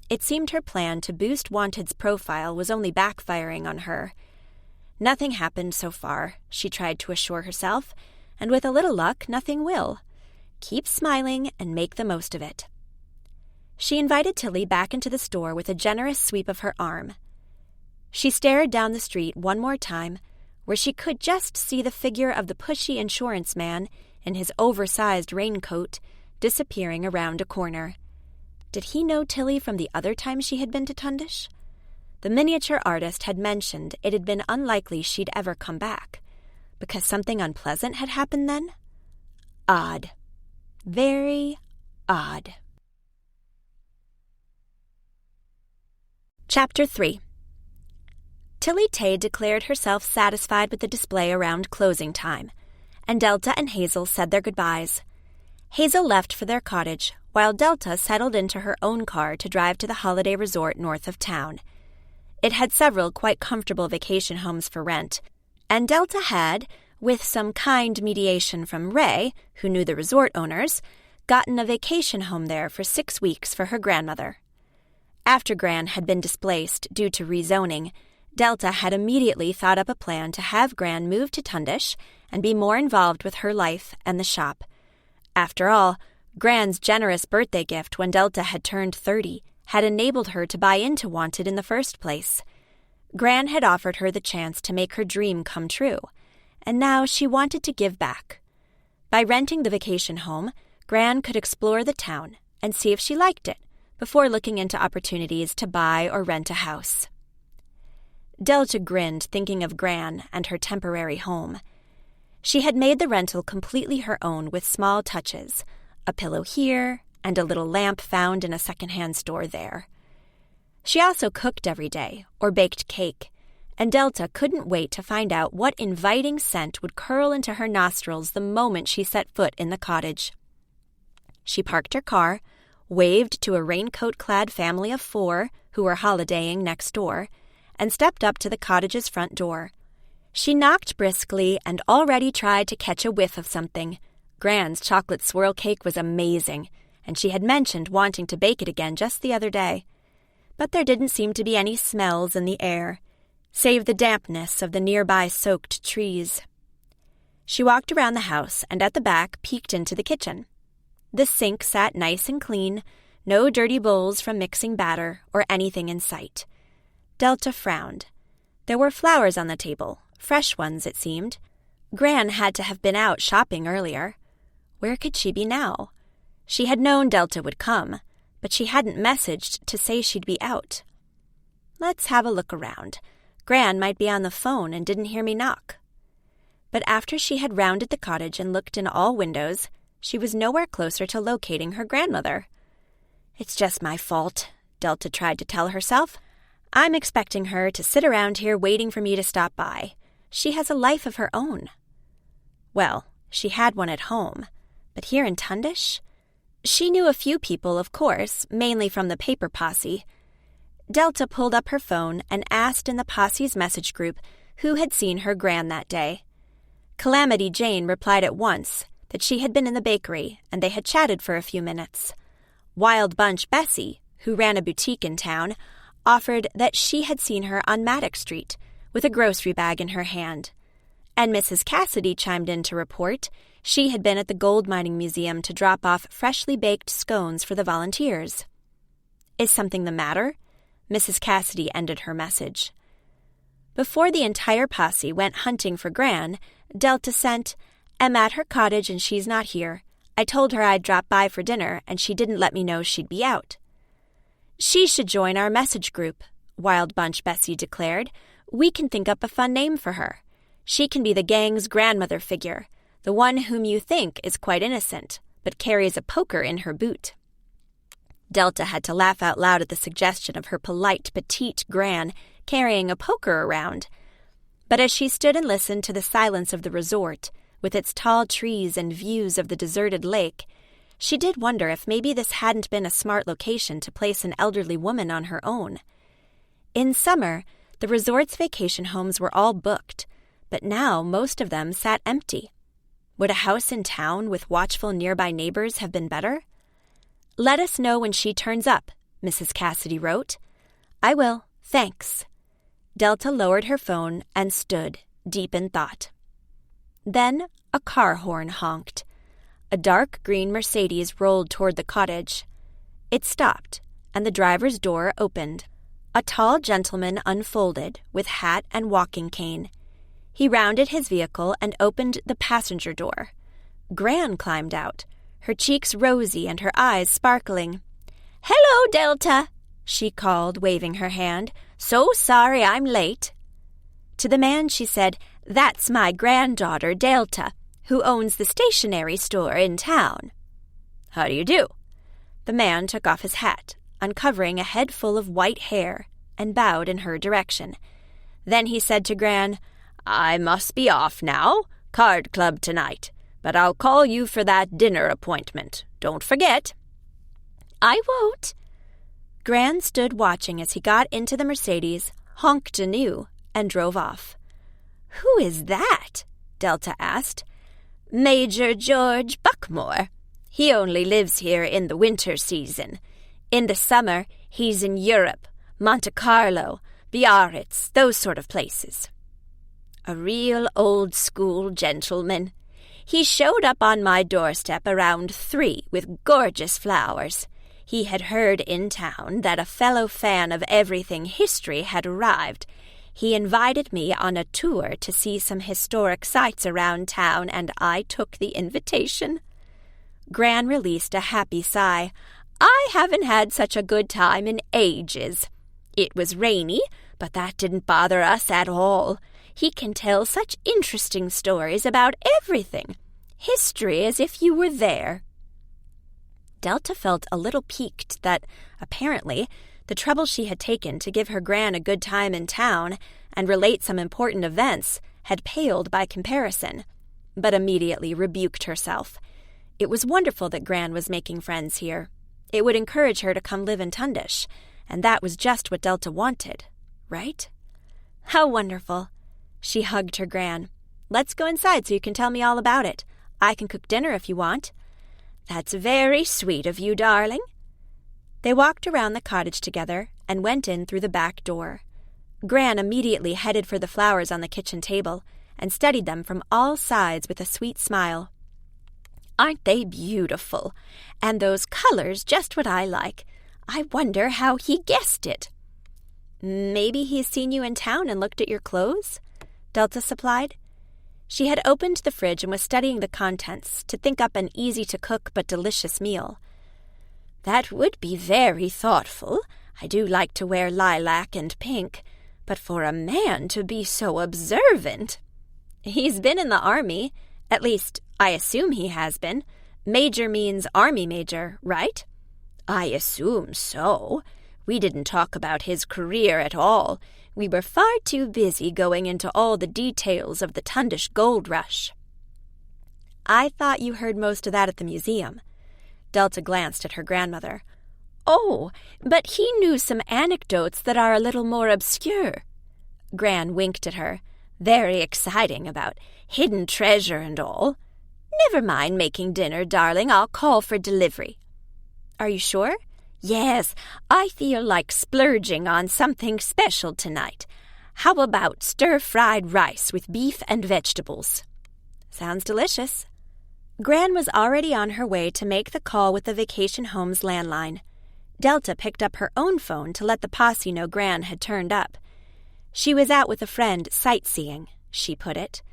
It seemed her plan to boost Wanted's profile was only backfiring on her. Nothing happened so far, she tried to assure herself, and with a little luck, nothing will. Keep smiling and make the most of it. She invited Tilly back into the store with a generous sweep of her arm. She stared down the street one more time, where she could just see the figure of the pushy insurance man in his oversized raincoat disappearing around a corner. Did he know Tilly from the other time she had been to Tundish? The miniature artist had mentioned it had been unlikely she'd ever come back, because something unpleasant had happened then? Odd. Very odd. Chapter 3. Tilly Tay declared herself satisfied with the display around closing time, and Delta and Hazel said their goodbyes. Hazel left for their cottage, while Delta settled into her own car to drive to the holiday resort north of town. It had several quite comfortable vacation homes for rent, and Delta had, with some kind mediation from Ray, who knew the resort owners, gotten a vacation home there for 6 weeks for her grandmother. After Gran had been displaced due to rezoning, Delta had immediately thought up a plan to have Gran move to Tundish and be more involved with her life and the shop. After all, Gran's generous birthday gift when Delta had turned 30 had enabled her to buy into Wanted in the first place. Gran had offered her the chance to make her dream come true, and now she wanted to give back. By renting the vacation home, Gran could explore the town and see if she liked it before looking into opportunities to buy or rent a house. Delta grinned, thinking of Gran and her temporary home. She had made the rental completely her own with small touches, a pillow here and a little lamp found in a secondhand store there. She also cooked every day, or baked cake, and Delta couldn't wait to find out what inviting scent would curl into her nostrils the moment she set foot in the cottage. She parked her car, waved to a raincoat-clad family of 4 who were holidaying next door, and stepped up to the cottage's front door. She knocked briskly and already tried to catch a whiff of something. Gran's chocolate swirl cake was amazing, and she had mentioned wanting to bake it again just the other day. But there didn't seem to be any smells in the air, save the dampness of the nearby soaked trees. She walked around the house and at the back peeked into the kitchen. The sink sat nice and clean, no dirty bowls from mixing batter or anything in sight. Delta frowned. There were flowers on the table, fresh ones it seemed. Gran had to have been out shopping earlier. Where could she be now? She had known Delta would come, but she hadn't messaged to say she'd be out. Let's have a look around. Gran might be on the phone and didn't hear me knock. But after she had rounded the cottage and looked in all windows, she was nowhere closer to locating her grandmother. It's just my fault, Delta tried to tell herself. I'm expecting her to sit around here waiting for me to stop by. She has a life of her own. Well, she had one at home, but here in Tundish? She knew a few people, of course, mainly from the Paper Posse. Delta pulled up her phone and asked in the posse's message group who had seen her Gran that day. Calamity Jane replied at once that she had been in the bakery and they had chatted for a few minutes. Wild Bunch Bessie, who ran a boutique in town, offered that she had seen her on Maddox Street with a grocery bag in her hand. And Mrs. Cassidy chimed in to report she had been at the Gold Mining Museum to drop off freshly baked scones for the volunteers. Is something the matter? Mrs. Cassidy ended her message. Before the entire posse went hunting for Gran, Delta sent, "Am at her cottage and she's not here. I told her I'd drop by for dinner and she didn't let me know she'd be out." "She should join our message group," Wild Bunch Bessie declared. "We can think up a fun name for her. She can be the gang's grandmother figure, the one whom you think is quite innocent, but carries a poker in her boot." Delta had to laugh out loud at the suggestion of her polite, petite Gran carrying a poker around. But as she stood and listened to the silence of the resort, with its tall trees and views of the deserted lake, she did wonder if maybe this hadn't been a smart location to place an elderly woman on her own. In summer, the resort's vacation homes were all booked, but now most of them sat empty. Would a house in town with watchful nearby neighbors have been better? "Let us know when she turns up," Mrs. Cassidy wrote. "I will, thanks." Delta lowered her phone and stood, deep in thought. Then a car horn honked. A dark green Mercedes rolled toward the cottage. It stopped, and the driver's door opened. A tall gentleman unfolded, with hat and walking cane. He rounded his vehicle and opened the passenger door. Gran climbed out, her cheeks rosy and her eyes sparkling. "Hello, Delta," she called, waving her hand. "So sorry I'm late." To the man she said, "That's my granddaughter, Delta, who owns the stationery store in town." "How do you do?" The man took off his hat, uncovering a head full of white hair, and bowed in her direction. Then he said to Gran, "I must be off now. Card club tonight. But I'll call you for that dinner appointment. Don't forget." "I won't." Gran stood watching as he got into the Mercedes, honked anew, and drove off. "Who is that?" Delta asked. "Major George Buckmore. He only lives here in the winter season. In the summer, he's in Europe, Monte Carlo, Biarritz, those sort of places. A real old-school gentleman. He showed up on my doorstep around 3 with gorgeous flowers. He had heard in town that a fellow fan of everything history had arrived. He invited me on a tour to see some historic sites around town, and I took the invitation." Gran released a happy sigh. "I haven't had such a good time in ages. It was rainy, but that didn't bother us at all. He can tell such interesting stories about everything. History as if you were there." Delta felt a little piqued that, apparently, the trouble she had taken to give her Gran a good time in town and relate some important events had paled by comparison, but immediately rebuked herself. It was wonderful that Gran was making friends here. It would encourage her to come live in Tundish, and that was just what Delta wanted, right? How wonderful. She hugged her Gran. "Let's go inside so you can tell me all about it. I can cook dinner if you want." "That's very sweet of you, darling." They walked around the cottage together and went in through the back door. Gran immediately headed for the flowers on the kitchen table and studied them from all sides with a sweet smile. "Aren't they beautiful? And those colors just what I like. I wonder how he guessed it." "Maybe he's seen you in town and looked at your clothes," Delta supplied. She had opened the fridge and was studying the contents to think up an easy-to-cook but delicious meal. "That would be very thoughtful. I do like to wear lilac and pink. But for a man to be so observant—" "He's been in the army. At least, I assume he has been. Major means army major, right?" "I assume so. We didn't talk about his career at all. We were far too busy going into all the details of the Tundish gold rush." "I thought you heard most of that at the museum." Delta glanced at her grandmother. "Oh, but he knew some anecdotes that are a little more obscure." Gran winked at her. "Very exciting about hidden treasure and all. Never mind making dinner, darling. I'll call for delivery." "Are you sure?" "Yes, I feel like splurging on something special tonight. How about stir-fried rice with beef and vegetables?" "Sounds delicious." Gran was already on her way to make the call with the vacation home's landline. Delta picked up her own phone to let the posse know Gran had turned up. She was out with a friend sightseeing, she put it.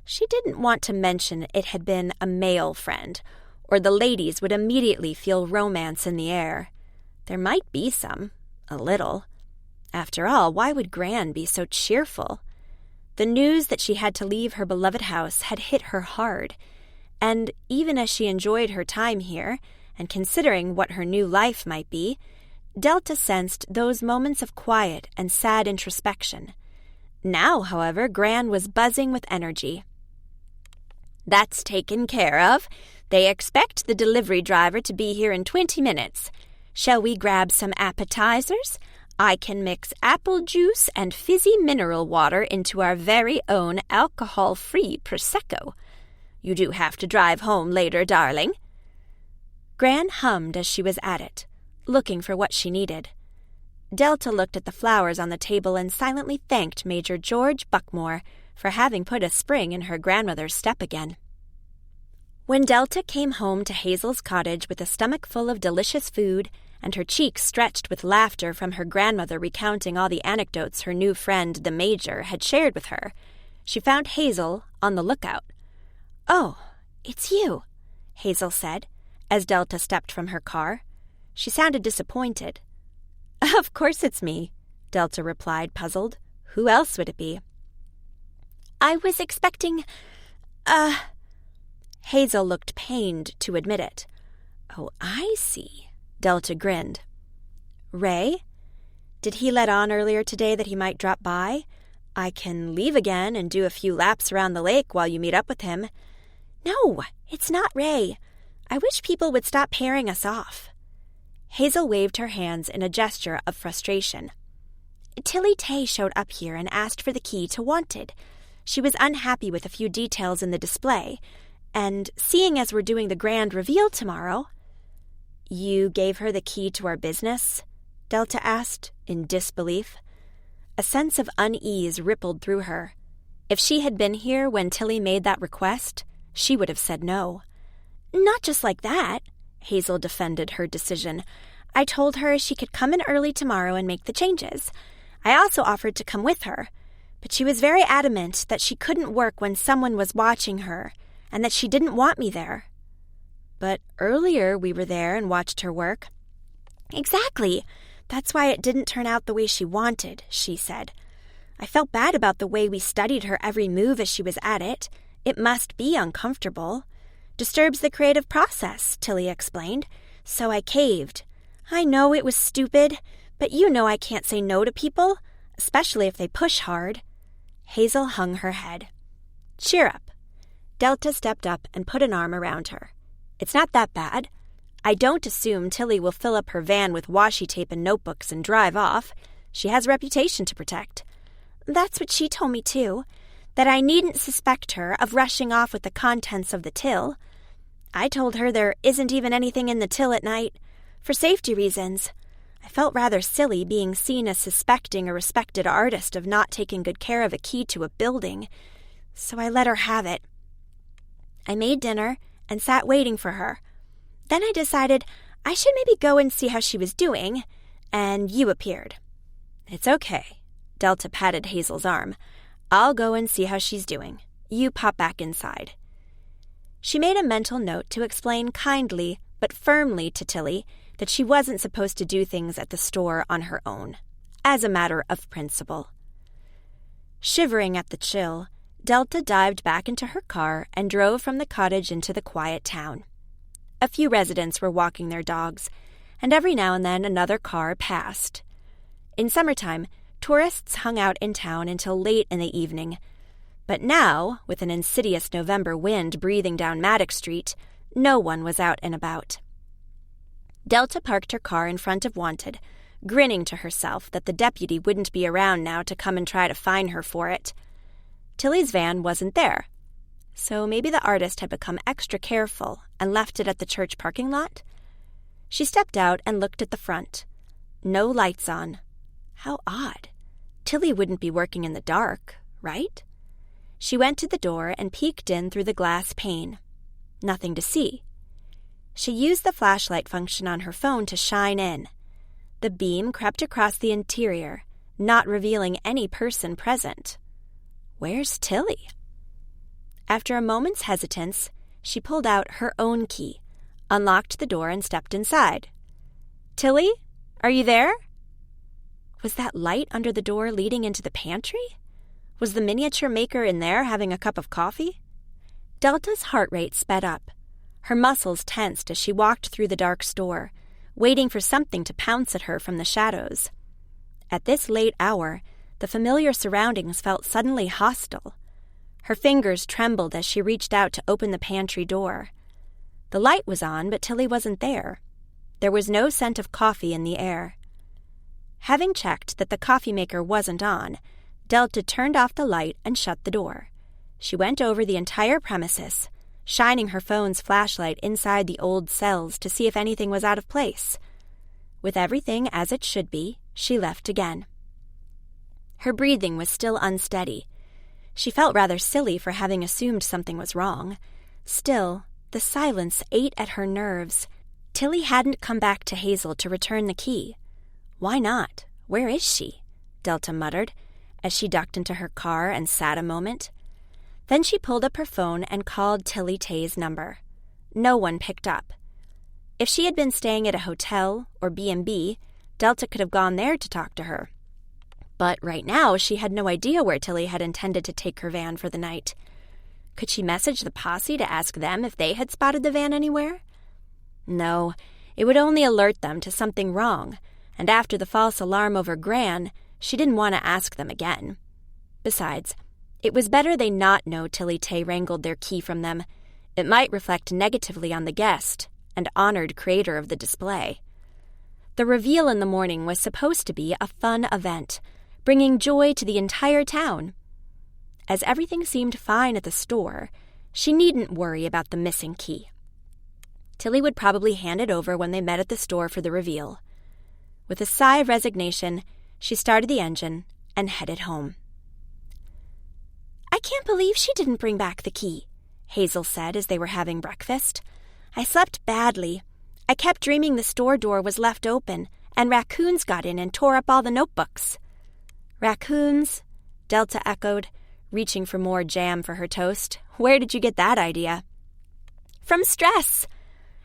She didn't want to mention it had been a male friend, or the ladies would immediately feel romance in the air. There might be some, a little. After all, why would Gran be so cheerful? The news that she had to leave her beloved house had hit her hard, and even as she enjoyed her time here, and considering what her new life might be, Delta sensed those moments of quiet and sad introspection. Now, however, Gran was buzzing with energy. "That's taken care of. They expect the delivery driver to be here in 20 minutes. Shall we grab some appetizers? I can mix apple juice and fizzy mineral water into our very own alcohol-free Prosecco. You do have to drive home later, darling." Gran hummed as she was at it, looking for what she needed. Delta looked at the flowers on the table and silently thanked Major George Buckmore for having put a spring in her grandmother's step again. When Delta came home to Hazel's cottage with a stomach full of delicious food and her cheeks stretched with laughter from her grandmother recounting all the anecdotes her new friend, the Major, had shared with her, she found Hazel on the lookout. "Oh, it's you," Hazel said, as Delta stepped from her car. She sounded disappointed. "Of course it's me," Delta replied, puzzled. "Who else would it be?" "I was expecting, Hazel looked pained to admit it. "Oh, I see," Delta grinned. "Ray? Did he let on earlier today that he might drop by? I can leave again and do a few laps around the lake while you meet up with him." "No, it's not Ray. I wish people would stop pairing us off." Hazel waved her hands in a gesture of frustration. "Tilly Tay showed up here and asked for the key to Wanted. She was unhappy with a few details in the display, and seeing as we're doing the grand reveal tomorrow—" "You gave her the key to our business?" Delta asked, in disbelief. A sense of unease rippled through her. If she had been here when Tilly made that request, she would have said no. "Not just like that," Hazel defended her decision. "I told her she could come in early tomorrow and make the changes. I also offered to come with her, but she was very adamant that she couldn't work when someone was watching her, and that she didn't want me there." "But earlier we were there and watched her work." "Exactly. That's why it didn't turn out the way she wanted," she said. "I felt bad about the way we studied her every move as she was at it. It must be uncomfortable. Disturbs the creative process," Tilly explained. "So I caved. I know it was stupid, but you know I can't say no to people, especially if they push hard." Hazel hung her head. "Cheer up." Delta stepped up and put an arm around her. "It's not that bad. I don't assume Tilly will fill up her van with washi tape and notebooks and drive off. She has a reputation to protect." "That's what she told me, too. that I needn't suspect her of rushing off with the contents of the till. I told her there isn't even anything in the till at night, for safety reasons. I felt rather silly being seen as suspecting a respected artist of not taking good care of a key to a building, so I let her have it. I made dinner and sat waiting for her. Then I decided I should maybe go and see how she was doing, and you appeared. It's okay. Delta patted Hazel's arm. I'll go and see how she's doing. You pop back inside. She made a mental note to explain kindly but firmly to Tilly that she wasn't supposed to do things at the store on her own, as a matter of principle. Shivering at the chill, Delta dived back into her car and drove from the cottage into the quiet town. A few residents were walking their dogs, and every now and then another car passed. In summertime, tourists hung out in town until late in the evening. But now, with an insidious November wind breathing down Maddox Street, no one was out and about. Delta parked her car in front of Wanted, grinning to herself that the deputy wouldn't be around now to come and try to fine her for it. Tilly's van wasn't there, so maybe the artist had become extra careful and left it at the church parking lot? She stepped out and looked at the front. No lights on. How odd. Tilly wouldn't be working in the dark, right? She went to the door and peeked in through the glass pane. Nothing to see. She used the flashlight function on her phone to shine in. The beam crept across the interior, not revealing any person present. Where's Tilly? After a moment's hesitance, she pulled out her own key, unlocked the door, and stepped inside. Tilly, are you there? Was that light under the door leading into the pantry? Was the miniature maker in there having a cup of coffee? Delta's heart rate sped up. Her muscles tensed as she walked through the dark store, waiting for something to pounce at her from the shadows. At this late hour, the familiar surroundings felt suddenly hostile. Her fingers trembled as she reached out to open the pantry door. The light was on, but Tilly wasn't there. There was no scent of coffee in the air. Having checked that the coffee maker wasn't on, Delta turned off the light and shut the door. She went over the entire premises, shining her phone's flashlight inside the old cells to see if anything was out of place. With everything as it should be, she left again. Her breathing was still unsteady. She felt rather silly for having assumed something was wrong. Still, the silence ate at her nerves. Tilly hadn't come back to Hazel to return the key. Why not? Where is she? Delta muttered, as she ducked into her car and sat a moment. Then she pulled up her phone and called Tilly Tay's number. No one picked up. If she had been staying at a hotel or B&B, Delta could have gone there to talk to her. But right now, she had no idea where Tilly had intended to take her van for the night. Could she message the posse to ask them if they had spotted the van anywhere? No, it would only alert them to something wrong, and after the false alarm over Gran, she didn't want to ask them again. Besides, it was better they not know Tilly Tay wrangled their key from them. It might reflect negatively on the guest and honored creator of the display. The reveal in the morning was supposed to be a fun event, bringing joy to the entire town. As everything seemed fine at the store, she needn't worry about the missing key. Tilly would probably hand it over when they met at the store for the reveal. With a sigh of resignation, she started the engine and headed home. I can't believe she didn't bring back the key, Hazel said as they were having breakfast. I slept badly. I kept dreaming the store door was left open, and raccoons got in and tore up all the notebooks. Raccoons? Delta echoed, reaching for more jam for her toast. Where did you get that idea? From stress.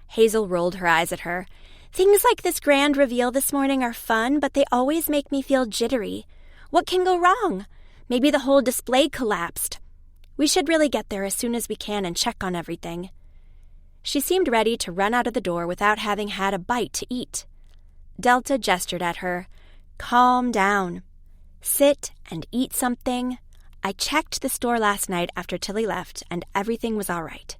Hazel rolled her eyes at her. Things like this grand reveal this morning are fun, but they always make me feel jittery. What can go wrong? Maybe the whole display collapsed. We should really get there as soon as we can and check on everything. She seemed ready to run out of the door without having had a bite to eat. Delta gestured at her. Calm down. Sit and eat something. I checked the store last night after Tilly left, and everything was all right.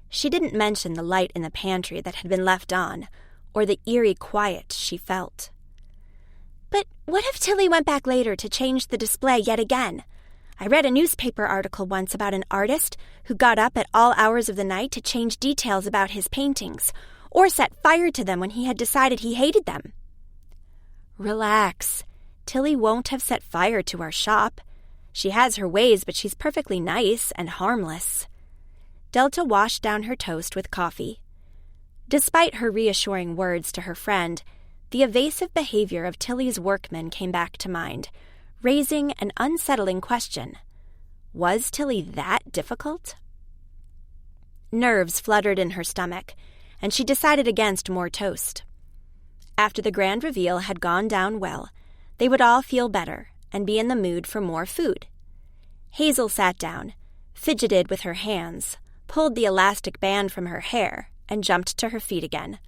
She didn't mention the light in the pantry that had been left on, or the eerie quiet she felt. But what if Tilly went back later to change the display yet again? I read a newspaper article once about an artist who got up at all hours of the night to change details about his paintings, or set fire to them when he had decided he hated them. Relax. Tilly won't have set fire to our shop. She has her ways, but she's perfectly nice and harmless. Delta washed down her toast with coffee. Despite her reassuring words to her friend, the evasive behavior of Tilly's workmen came back to mind, raising an unsettling question. Was Tilly that difficult? Nerves fluttered in her stomach, and she decided against more toast. After the grand reveal had gone down well, they would all feel better and be in the mood for more food. Hazel sat down, fidgeted with her hands, pulled the elastic band from her hair, and jumped to her feet again.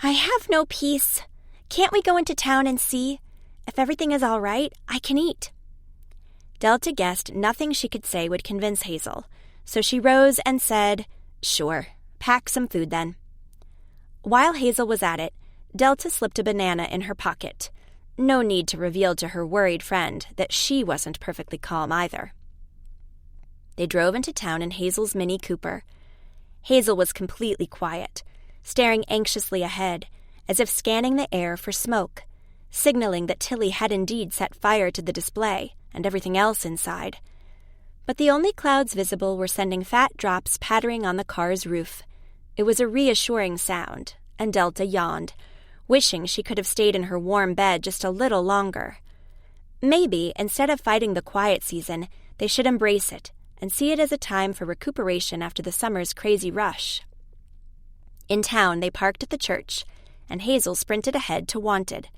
I have no peace. Can't we go into town and see? If everything is all right, I can eat. Delta guessed nothing she could say would convince Hazel, so she rose and said, Sure, pack some food then. While Hazel was at it, Delta slipped a banana in her pocket. No need to reveal to her worried friend that she wasn't perfectly calm either. They drove into town in Hazel's Mini Cooper. Hazel was completely quiet, staring anxiously ahead, as if scanning the air for smoke, signaling that Tilly had indeed set fire to the display and everything else inside. But the only clouds visible were sending fat drops pattering on the car's roof. It was a reassuring sound, and Delta yawned, wishing she could have stayed in her warm bed just a little longer. Maybe, instead of fighting the quiet season, they should embrace it and see it as a time for recuperation after the summer's crazy rush. In town, they parked at the church, and Hazel sprinted ahead to Wanted.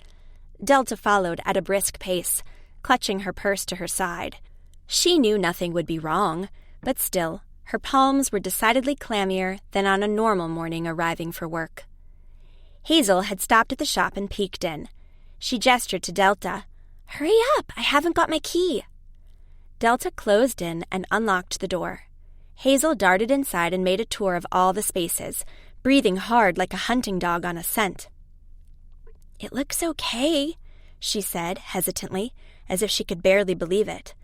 Delta followed at a brisk pace, clutching her purse to her side. She knew nothing would be wrong, but still, her palms were decidedly clammier than on a normal morning arriving for work. Hazel had stopped at the shop and peeked in. She gestured to Delta. Hurry up, I haven't got my key. Delta closed in and unlocked the door. Hazel darted inside and made a tour of all the spaces, breathing hard like a hunting dog on a scent. It looks okay, she said hesitantly, as if she could barely believe it.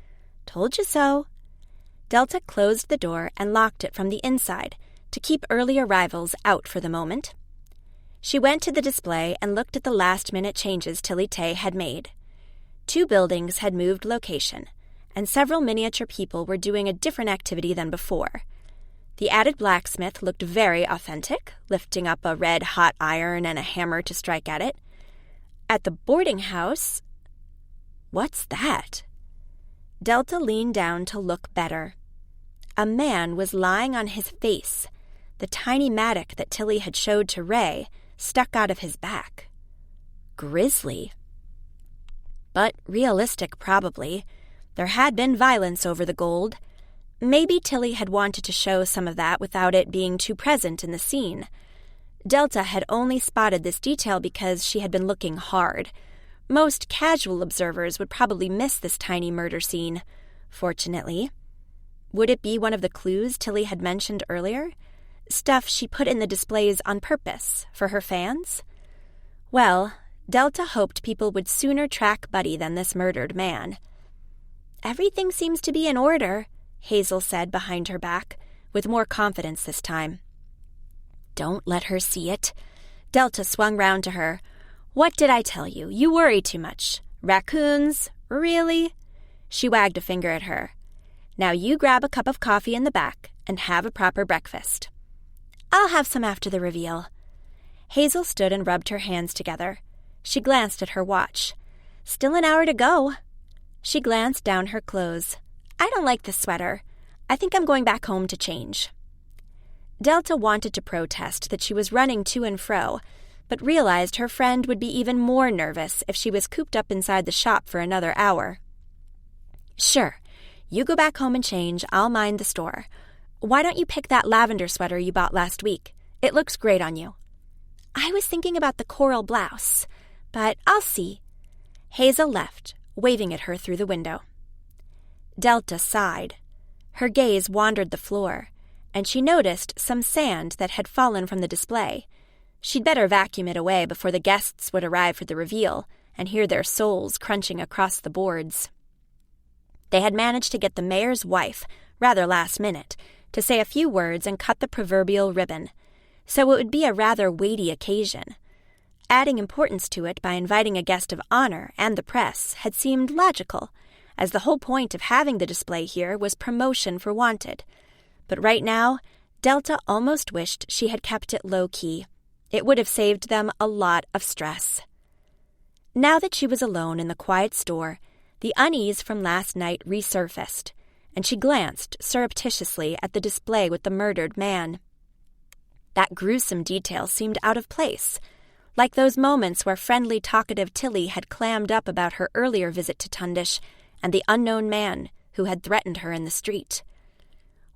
Told you so. Delta closed the door and locked it from the inside to keep early arrivals out for the moment. She went to the display and looked at the last-minute changes Tilly Tay had made. 2 buildings had moved location, and several miniature people were doing a different activity than before. The added blacksmith looked very authentic, lifting up a red hot iron and a hammer to strike at it. At the boarding house... What's that? Delta leaned down to look better. A man was lying on his face, the tiny mattock that Tilly had showed to Ray stuck out of his back. Grisly. But realistic, probably. There had been violence over the gold. Maybe Tilly had wanted to show some of that without it being too present in the scene. Delta had only spotted this detail because she had been looking hard. Most casual observers would probably miss this tiny murder scene, fortunately. Would it be one of the clues Tilly had mentioned earlier? Stuff she put in the displays on purpose, for her fans? Well, Delta hoped people would sooner track Buddy than this murdered man. Everything seems to be in order, Hazel said behind her back, with more confidence this time. Don't let her see it. Delta swung round to her. What did I tell you? You worry too much. Raccoons? Really? She wagged a finger at her. Now you grab a cup of coffee in the back and have a proper breakfast. I'll have some after the reveal. Hazel stood and rubbed her hands together. She glanced at her watch. Still an hour to go. She glanced down her clothes. I don't like this sweater. I think I'm going back home to change. Delta wanted to protest that she was running to and fro, but realized her friend would be even more nervous if she was cooped up inside the shop for another hour. Sure, you go back home and change. I'll mind the store. Why don't you pick that lavender sweater you bought last week? It looks great on you. I was thinking about the coral blouse, but I'll see. Hazel left, waving at her through the window. Delta sighed. Her gaze wandered the floor, and she noticed some sand that had fallen from the display. She'd better vacuum it away before the guests would arrive for the reveal and hear their soles crunching across the boards. They had managed to get the mayor's wife, rather last minute, to say a few words and cut the proverbial ribbon, so it would be a rather weighty occasion. Adding importance to it by inviting a guest of honor and the press had seemed logical, as the whole point of having the display here was promotion for Wanted. But right now, Delta almost wished she had kept it low-key. It would have saved them a lot of stress. Now that she was alone in the quiet store, the unease from last night resurfaced, and she glanced surreptitiously at the display with the murdered man. That gruesome detail seemed out of place, like those moments where friendly, talkative Tilly had clammed up about her earlier visit to Tundish and the unknown man who had threatened her in the street.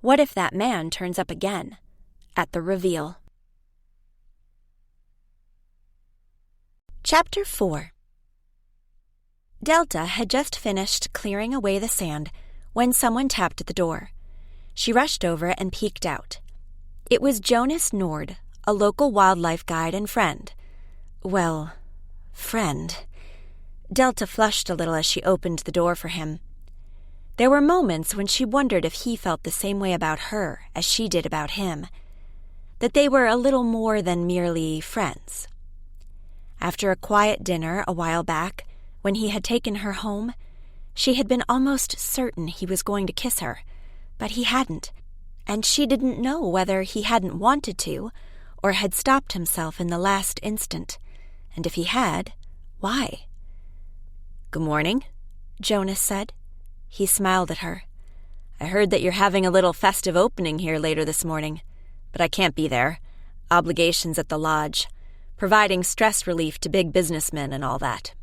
What if that man turns up again at the reveal? Chapter 4. Delta had just finished clearing away the sand when someone tapped at the door. She rushed over and peeked out. It was Jonas Nord, a local wildlife guide and friend. Well, friend. Delta flushed a little as she opened the door for him. There were moments when she wondered if he felt the same way about her as she did about him, that they were a little more than merely friends. After a quiet dinner a while back, when he had taken her home, she had been almost certain he was going to kiss her, but he hadn't, and she didn't know whether he hadn't wanted to or had stopped himself in the last instant, and if he had, why? "Good morning," Jonas said. He smiled at her. "I heard that you're having a little festive opening here later this morning, but I can't be there. Obligations at the lodge, providing stress relief to big businessmen and all that."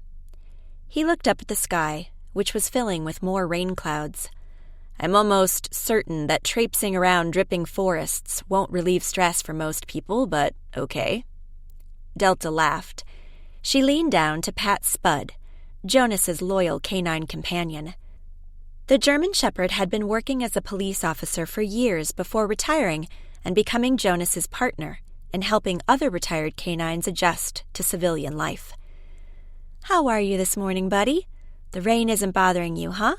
He looked up at the sky, which was filling with more rain clouds. "I'm almost certain that traipsing around dripping forests won't relieve stress for most people, but okay." Delta laughed. She leaned down to pat Spud, Jonas's loyal canine companion. The German Shepherd had been working as a police officer for years before retiring and becoming Jonas's partner and helping other retired canines adjust to civilian life. "How are you this morning, buddy? The rain isn't bothering you, huh?"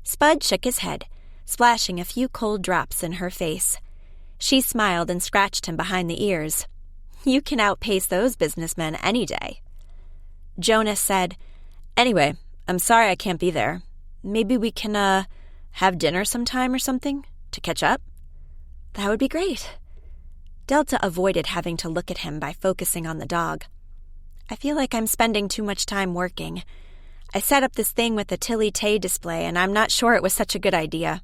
Spud shook his head, splashing a few cold drops in her face. She smiled and scratched him behind the ears. "You can outpace those businessmen any day." Jonas said, "Anyway, I'm sorry I can't be there. Maybe we can, have dinner sometime or something to catch up?" "That would be great." Delta avoided having to look at him by focusing on the dog. "I feel like I'm spending too much time working. I set up this thing with the Tilly Tay display, and I'm not sure it was such a good idea."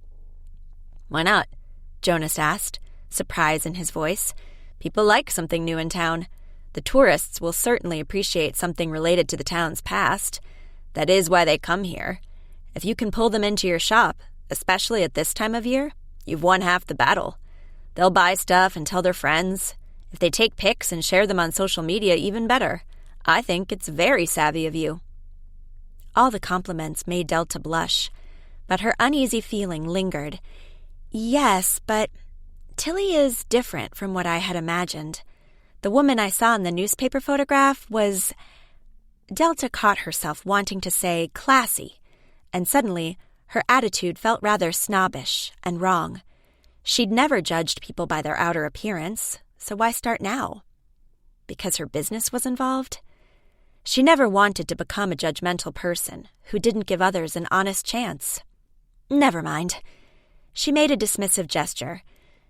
"Why not?" Jonas asked, surprise in his voice. "People like something new in town. The tourists will certainly appreciate something related to the town's past. That is why they come here. If you can pull them into your shop, especially at this time of year, you've won half the battle. They'll buy stuff and tell their friends. If they take pics and share them on social media, even better. I think it's very savvy of you." All the compliments made Delta blush, but her uneasy feeling lingered. "Yes, but Tilly is different from what I had imagined. The woman I saw in the newspaper photograph was—" Delta caught herself wanting to say classy, and suddenly her attitude felt rather snobbish and wrong. She'd never judged people by their outer appearance, so why start now? Because her business was involved? She never wanted to become a judgmental person who didn't give others an honest chance. Never mind. She made a dismissive gesture.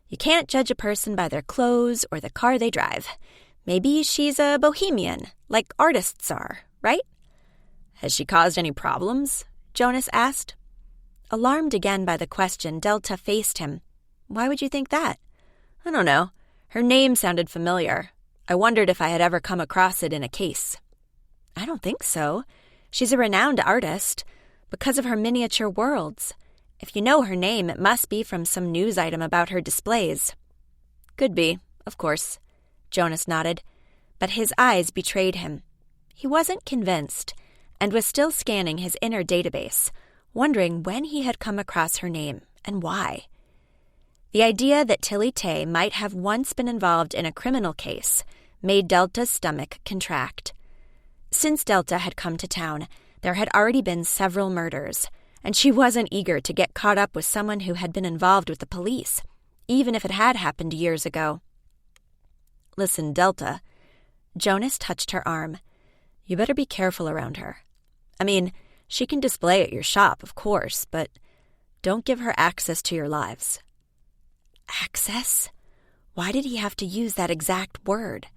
You can't judge a person by their clothes or the car they drive. Maybe she's a bohemian, like artists are, right? "Has she caused any problems?" Jonas asked. Alarmed again by the question, Delta faced him. "Why would you think that?" "I don't know. Her name sounded familiar. I wondered if I had ever come across it in a case." "I don't think so. She's a renowned artist, because of her miniature worlds. If you know her name, it must be from some news item about her displays." "Could be, of course," Jonas nodded, but his eyes betrayed him. He wasn't convinced, and was still scanning his inner database, wondering when he had come across her name and why. The idea that Tilly Tay might have once been involved in a criminal case made Delta's stomach contract. Since Delta had come to town, there had already been several murders, and she wasn't eager to get caught up with someone who had been involved with the police, even if it had happened years ago. "Listen, Delta." Jonas touched her arm. "You better be careful around her. I mean, she can display at your shop, of course, but don't give her access to your lives." Access? Why did he have to use that exact word?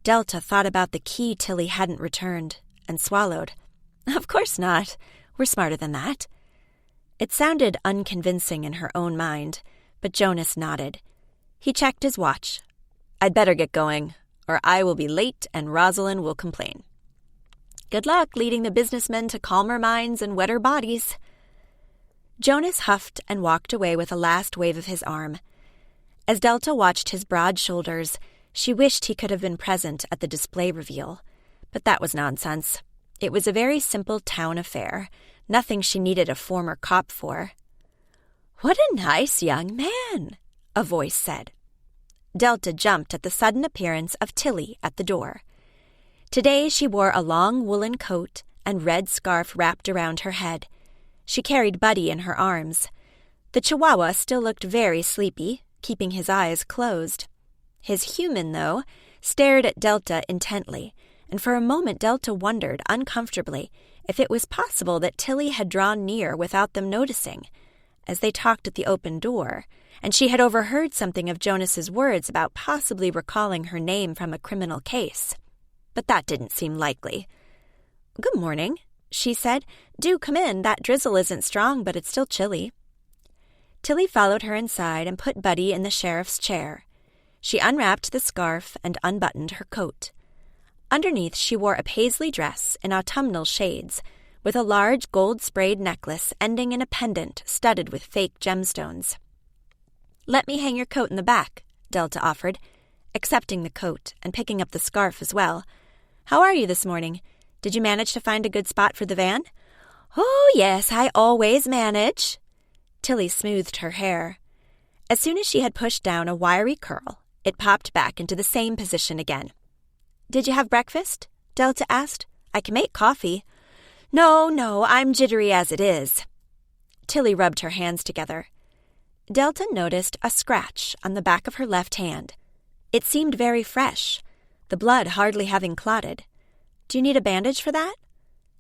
Delta thought about the key Tilly hadn't returned and swallowed. "Of course not. We're smarter than that." It sounded unconvincing in her own mind, but Jonas nodded. He checked his watch. "I'd better get going, or I will be late and Rosalind will complain." "Good luck leading the businessmen to calmer minds and wetter bodies." Jonas huffed and walked away with a last wave of his arm. As Delta watched his broad shoulders, she wished he could have been present at the display reveal. But that was nonsense. It was a very simple town affair, nothing she needed a former cop for. "What a nice young man," a voice said. Delta jumped at the sudden appearance of Tilly at the door. Today she wore a long woolen coat and red scarf wrapped around her head. She carried Buddy in her arms. The Chihuahua still looked very sleepy, keeping his eyes closed. His human, though, stared at Delta intently, and for a moment Delta wondered uncomfortably if it was possible that Tilly had drawn near without them noticing, as they talked at the open door, and she had overheard something of Jonas's words about possibly recalling her name from a criminal case. But that didn't seem likely. "Good morning," she said. "Do come in. That drizzle isn't strong, but it's still chilly." Tilly followed her inside and put Buddy in the sheriff's chair. She unwrapped the scarf and unbuttoned her coat. Underneath, she wore a paisley dress in autumnal shades, with a large gold-sprayed necklace ending in a pendant studded with fake gemstones. "Let me hang your coat in the back," Delta offered, accepting the coat and picking up the scarf as well. "How are you this morning? Did you manage to find a good spot for the van?" "Oh, yes, I always manage." Tilly smoothed her hair. As soon as she had pushed down a wiry curl, it popped back into the same position again. "Did you have breakfast?" Delta asked. "I can make coffee." No, I'm jittery as it is." Tilly rubbed her hands together. Delta noticed a scratch on the back of her left hand. It seemed very fresh, the blood hardly having clotted. "Do you need a bandage for that?"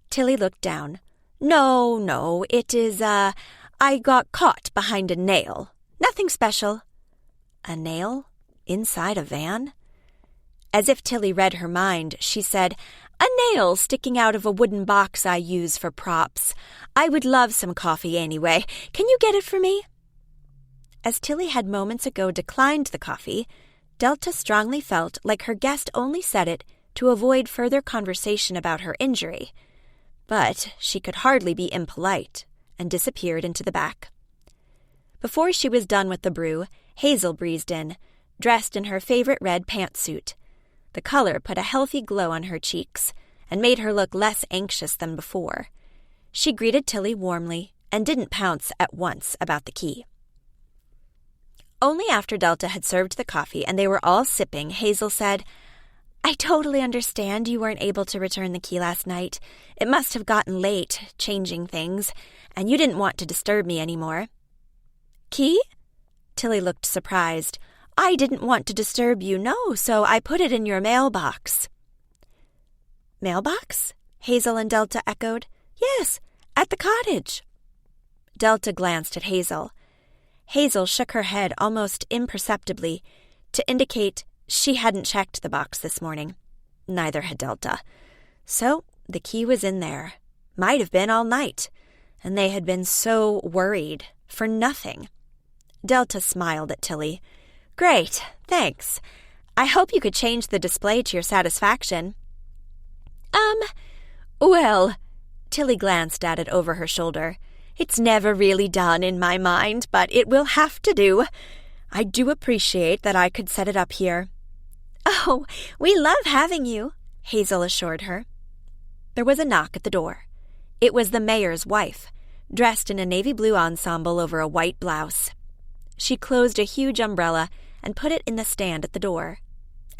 Tilly looked down. No, it is, I got caught behind a nail. Nothing special." "A nail? Inside a van?" As if Tilly read her mind, she said, "A nail sticking out of a wooden box I use for props. I would love some coffee anyway. Can you get it for me?" As Tilly had moments ago declined the coffee, Delta strongly felt like her guest only said it to avoid further conversation about her injury. But she could hardly be impolite, and disappeared into the back. Before she was done with the brew, Hazel breezed in, dressed in her favorite red pantsuit. The color put a healthy glow on her cheeks, and made her look less anxious than before. She greeted Tilly warmly, and didn't pounce at once about the key. Only after Delta had served the coffee and they were all sipping, Hazel said, "I totally understand you weren't able to return the key last night. It must have gotten late, changing things, and you didn't want to disturb me anymore." "Key?" Tilly looked surprised. "I didn't want to disturb you, no, so I put it in your mailbox." "Mailbox?" Hazel and Delta echoed. "Yes, at the cottage." Delta glanced at Hazel. Hazel shook her head almost imperceptibly to indicate she hadn't checked the box this morning. Neither had Delta. So the key was in there. Might have been all night. And they had been so worried. For nothing. Delta smiled at Tilly. "Great, thanks. I hope you could change the display to your satisfaction." Well," Tilly glanced at it over her shoulder. "It's never really done in my mind, but it will have to do. I do appreciate that I could set it up here." "Oh, we love having you," Hazel assured her. There was a knock at the door. It was the mayor's wife, dressed in a navy blue ensemble over a white blouse. She closed a huge umbrella and put it in the stand at the door.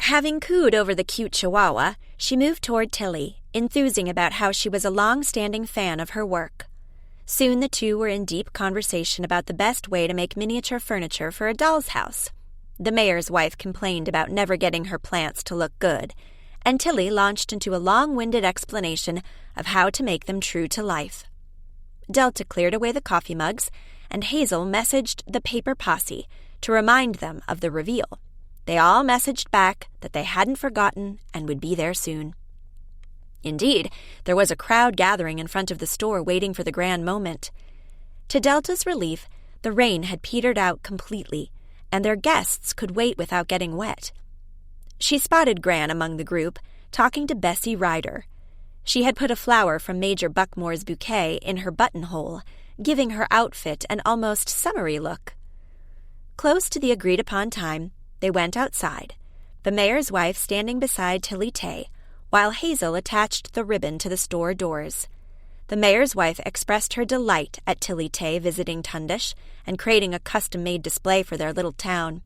Having cooed over the cute Chihuahua, she moved toward Tilly, enthusing about how she was a long-standing fan of her work. Soon the two were in deep conversation about the best way to make miniature furniture for a doll's house. The mayor's wife complained about never getting her plants to look good, and Tilly launched into a long-winded explanation of how to make them true to life. Delta cleared away the coffee mugs, and Hazel messaged the Paper Posse to remind them of the reveal. They all messaged back that they hadn't forgotten and would be there soon. Indeed, there was a crowd gathering in front of the store waiting for the grand moment. To Delta's relief, the rain had petered out completely, and their guests could wait without getting wet. She spotted Gran among the group, talking to Bessie Ryder. She had put a flower from Major Buckmore's bouquet in her buttonhole, giving her outfit an almost summery look. Close to the agreed-upon time, they went outside, the mayor's wife standing beside Tilly Tay, while Hazel attached the ribbon to the store doors. The mayor's wife expressed her delight at Tilly Tay visiting Tundish and creating a custom-made display for their little town.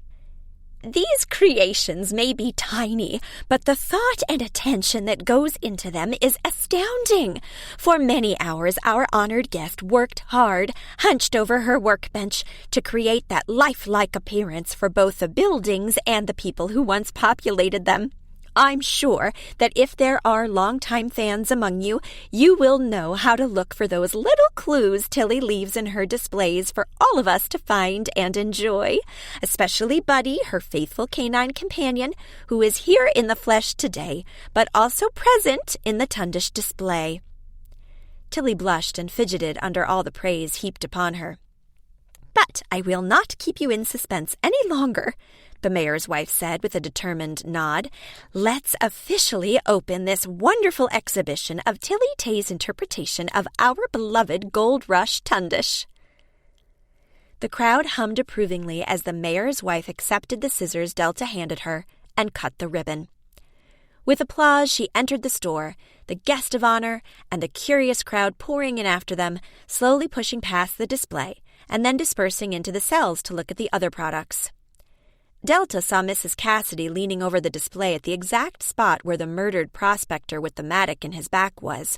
"These creations may be tiny, but the thought and attention that goes into them is astounding. For many hours, our honored guest worked hard, hunched over her workbench, to create that lifelike appearance for both the buildings and the people who once populated them. I'm sure that if there are longtime fans among you, you will know how to look for those little clues Tilly leaves in her displays for all of us to find and enjoy, especially Buddy, her faithful canine companion, who is here in the flesh today, but also present in the Tundish display." Tilly blushed and fidgeted under all the praise heaped upon her. "But I will not keep you in suspense any longer," the mayor's wife said with a determined nod. "Let's officially open this wonderful exhibition of Tilly Tay's interpretation of our beloved Gold Rush Tundish." The crowd hummed approvingly as the mayor's wife accepted the scissors Delta handed her and cut the ribbon. With applause, she entered the store, the guest of honor and the curious crowd pouring in after them, slowly pushing past the display and then dispersing into the cells to look at the other products. Delta saw Mrs. Cassidy leaning over the display at the exact spot where the murdered prospector with the mattock in his back was,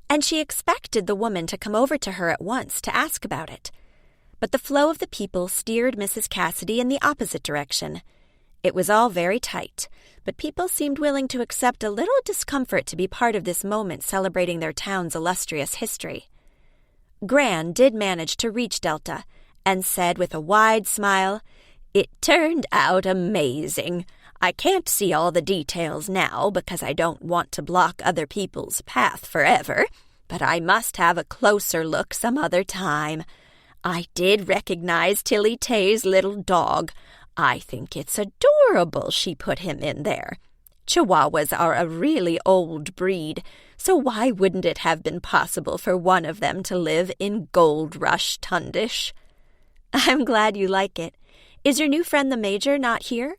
and she expected the woman to come over to her at once to ask about it. But the flow of the people steered Mrs. Cassidy in the opposite direction. It was all very tight, but people seemed willing to accept a little discomfort to be part of this moment celebrating their town's illustrious history. Gran did manage to reach Delta and said with a wide smile, "It turned out amazing. I can't see all the details now because I don't want to block other people's path forever, but I must have a closer look some other time. I did recognize Tilly Tay's little dog. I think it's adorable she put him in there. Chihuahuas are a really old breed, so why wouldn't it have been possible for one of them to live in Gold Rush Tundish?" "I'm glad you like it. Is your new friend the Major not here?"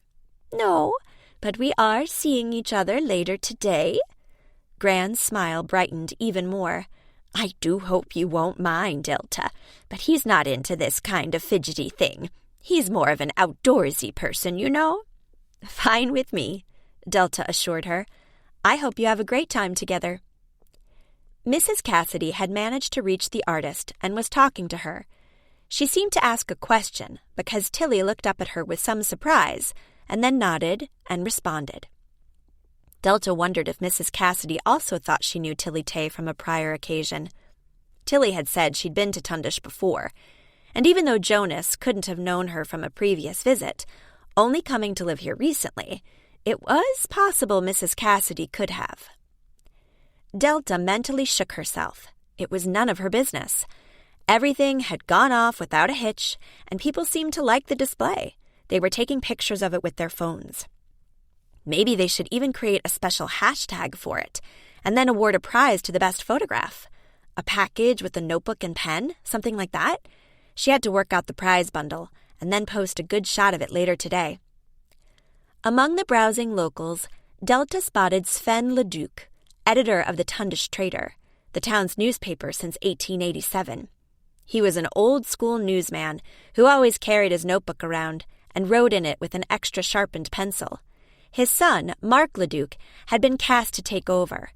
"No, but we are seeing each other later today." Gran's smile brightened even more. "I do hope you won't mind, Delta, but he's not into this kind of fidgety thing. He's more of an outdoorsy person, you know." "Fine with me," Delta assured her. "I hope you have a great time together." Mrs. Cassidy had managed to reach the artist and was talking to her. She seemed to ask a question because Tilly looked up at her with some surprise and then nodded and responded. Delta wondered if Mrs. Cassidy also thought she knew Tilly Tay from a prior occasion. Tilly had said she'd been to Tundish before, and even though Jonas couldn't have known her from a previous visit, only coming to live here recently, it was possible Mrs. Cassidy could have. Delta mentally shook herself. It was none of her business. Everything had gone off without a hitch, and people seemed to like the display. They were taking pictures of it with their phones. Maybe they should even create a special hashtag for it, and then award a prize to the best photograph. A package with a notebook and pen, something like that. She had to work out the prize bundle, and then post a good shot of it later today. Among the browsing locals, Delta spotted Sven Leduc, editor of the Tundish Trader, the town's newspaper since 1887. He was an old-school newsman who always carried his notebook around and wrote in it with an extra sharpened pencil. His son, Mark Leduc, had been cast to take over,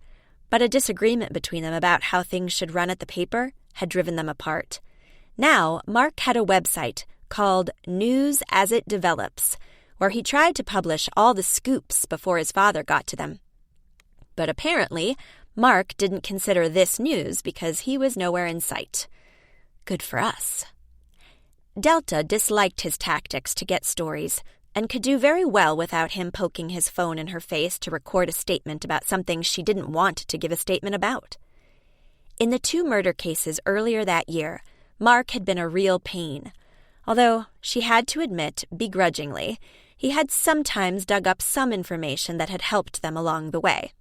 but a disagreement between them about how things should run at the paper had driven them apart. Now, Mark had a website called News as It Develops, where he tried to publish all the scoops before his father got to them. But apparently, Mark didn't consider this news because he was nowhere in sight. Good for us. Delta disliked his tactics to get stories and could do very well without him poking his phone in her face to record a statement about something she didn't want to give a statement about. In the 2 murder cases earlier that year, Mark had been a real pain, although she had to admit, begrudgingly, he had sometimes dug up some information that had helped them along the way.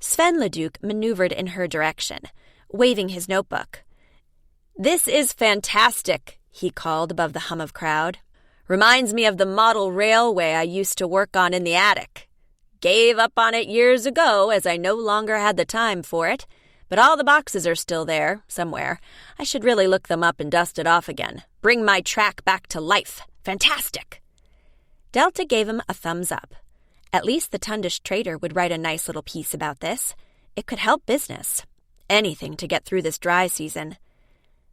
Sven Leduc maneuvered in her direction, waving his notebook. "This is fantastic," he called above the hum of crowd. "Reminds me of the model railway I used to work on in the attic. Gave up on it years ago as I no longer had the time for it, but all the boxes are still there, somewhere. I should really look them up and dust it off again. Bring my track back to life. Fantastic." Delta gave him a thumbs up. At least the Tundish trader would write a nice little piece about this. It could help business. Anything to get through this dry season.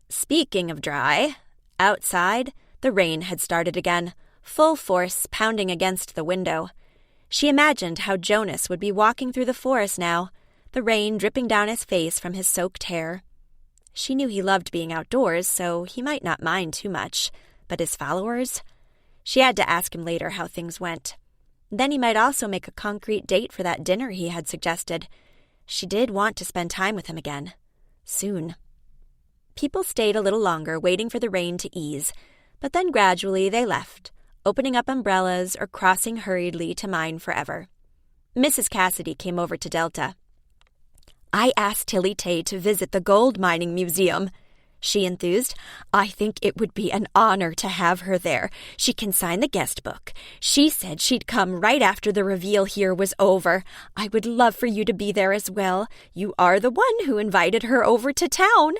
Speaking of dry, outside, the rain had started again, full force pounding against the window. She imagined how Jonas would be walking through the forest now, the rain dripping down his face from his soaked hair. She knew he loved being outdoors, so he might not mind too much. But his followers? She had to ask him later how things went. Then he might also make a concrete date for that dinner he had suggested. She did want to spend time with him again. Soon. People stayed a little longer, waiting for the rain to ease, but then gradually they left, opening up umbrellas or crossing hurriedly to mine forever. Mrs. Cassidy came over to Delta. "I asked Tilly Tay to visit the gold mining museum," she enthused. "I think it would be an honor to have her there. She can sign the guest book. She said she'd come right after the reveal here was over. I would love for you to be there as well. You are the one who invited her over to town."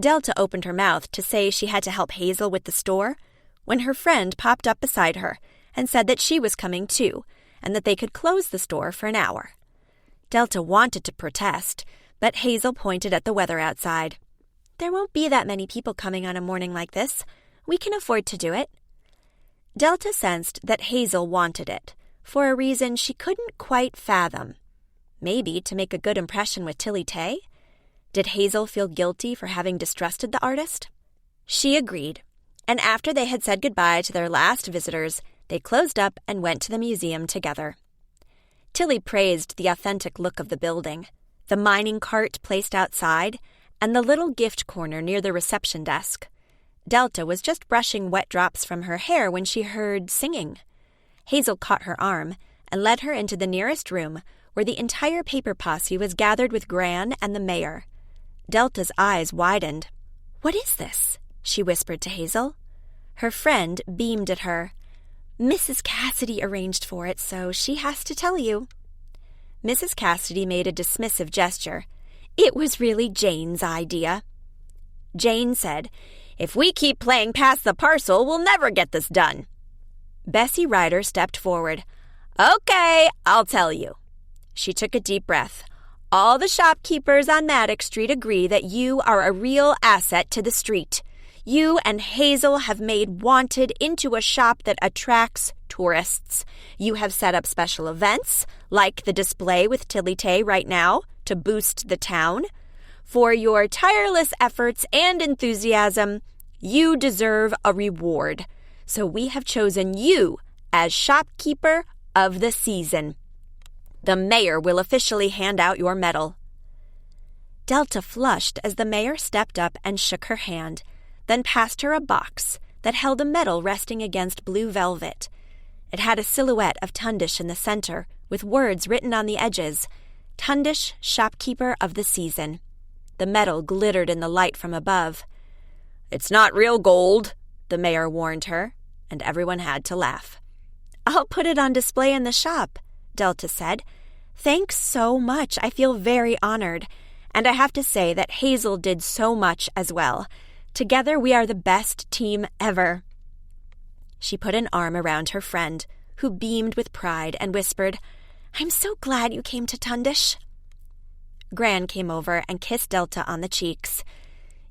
Delta opened her mouth to say she had to help Hazel with the store, when her friend popped up beside her and said that she was coming too, and that they could close the store for an hour. Delta wanted to protest, but Hazel pointed at the weather outside. "There won't be that many people coming on a morning like this. We can afford to do it." Delta sensed that Hazel wanted it, for a reason she couldn't quite fathom. Maybe to make a good impression with Tilly Tay? Did Hazel feel guilty for having distrusted the artist? She agreed, and after they had said goodbye to their last visitors, they closed up and went to the museum together. Tilly praised the authentic look of the building, the mining cart placed outside, and the little gift corner near the reception desk. Delta was just brushing wet drops from her hair when she heard singing. Hazel caught her arm and led her into the nearest room, where the entire Paper Posse was gathered with Gran and the mayor. Delta's eyes widened. "What is this?" she whispered to Hazel. Her friend beamed at her. "Mrs. Cassidy arranged for it, so she has to tell you." Mrs. Cassidy made a dismissive gesture. "It was really Jane's idea." Jane said, "If we keep playing pass the parcel, we'll never get this done." Bessie Ryder stepped forward. "Okay, I'll tell you." She took a deep breath. "All the shopkeepers on Maddox Street agree that you are a real asset to the street. You and Hazel have made Wanted into a shop that attracts tourists. You have set up special events, like the display with Tilly Tay right now, to boost the town. For your tireless efforts and enthusiasm, you deserve a reward. So we have chosen you as shopkeeper of the season. The mayor will officially hand out your medal." Delta flushed as the mayor stepped up and shook her hand, then passed her a box that held a medal resting against blue velvet. It had a silhouette of Tundish in the center, with words written on the edges, "Tundish, Shopkeeper of the Season." The medal glittered in the light from above. "It's not real gold," the mayor warned her, and everyone had to laugh. "I'll put it on display in the shop," Delta said. "Thanks so much. I feel very honored. And I have to say that Hazel did so much as well. Together we are the best team ever." She put an arm around her friend, who beamed with pride and whispered, "I'm so glad you came to Tundish." Gran came over and kissed Delta on the cheeks.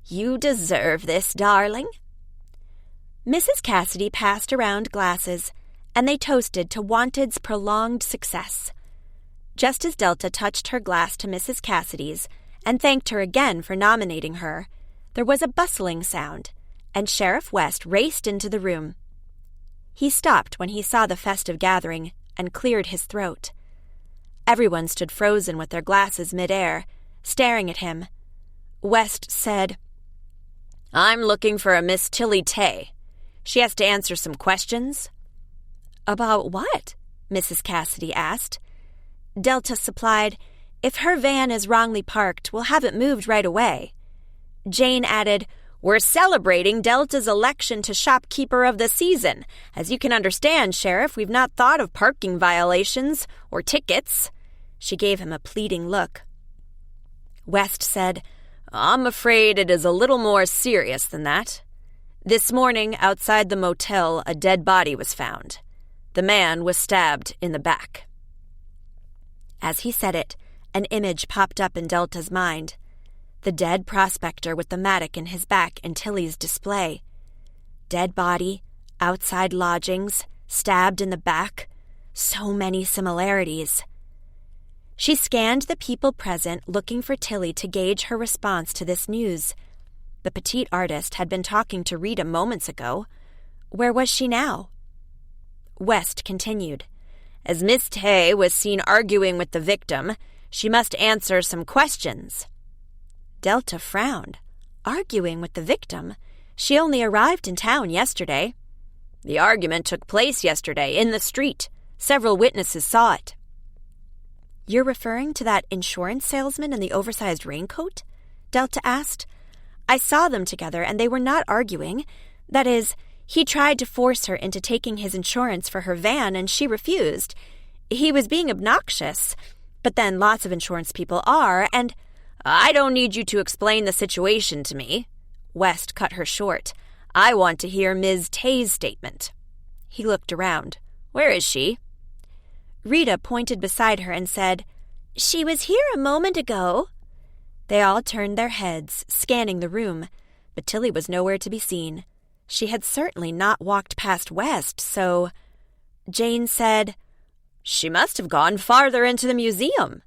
"You deserve this, darling." Mrs. Cassidy passed around glasses, and they toasted to Wanted's prolonged success. Just as Delta touched her glass to Mrs. Cassidy's and thanked her again for nominating her, there was a bustling sound, and Sheriff West raced into the room. He stopped when he saw the festive gathering and cleared his throat. Everyone stood frozen with their glasses midair, staring at him. West said, "I'm looking for a Miss Tilly Tay. She has to answer some questions." "About what?" Mrs. Cassidy asked. Delta supplied, "If her van is wrongly parked, we'll have it moved right away." Jane added, "We're celebrating Delta's election to shopkeeper of the season. As you can understand, Sheriff, we've not thought of parking violations or tickets." She gave him a pleading look. West said, "I'm afraid it is a little more serious than that. This morning, outside the motel, a dead body was found. The man was stabbed in the back." As he said it, an image popped up in Delta's mind. The dead prospector with the mattock in his back in Tilly's display. Dead body, outside lodgings, stabbed in the back. So many similarities. She scanned the people present, looking for Tilly to gauge her response to this news. The petite artist had been talking to Rita moments ago. Where was she now? West continued. "As Miss Tay was seen arguing with the victim, she must answer some questions." Delta frowned. Arguing with the victim? She only arrived in town yesterday. "The argument took place yesterday in the street. Several witnesses saw it." "You're referring to that insurance salesman in the oversized raincoat?" Delta asked. "I saw them together, and they were not arguing. That is, he tried to force her into taking his insurance for her van, and she refused. He was being obnoxious, but then lots of insurance people are, and—" "I don't need you to explain the situation to me." West cut her short. "I want to hear Ms. Tay's statement." He looked around. "Where is she?" Rita pointed beside her and said, "She was here a moment ago." They all turned their heads, scanning the room, but Tilly was nowhere to be seen. She had certainly not walked past West, so... Jane said, "She must have gone farther into the museum."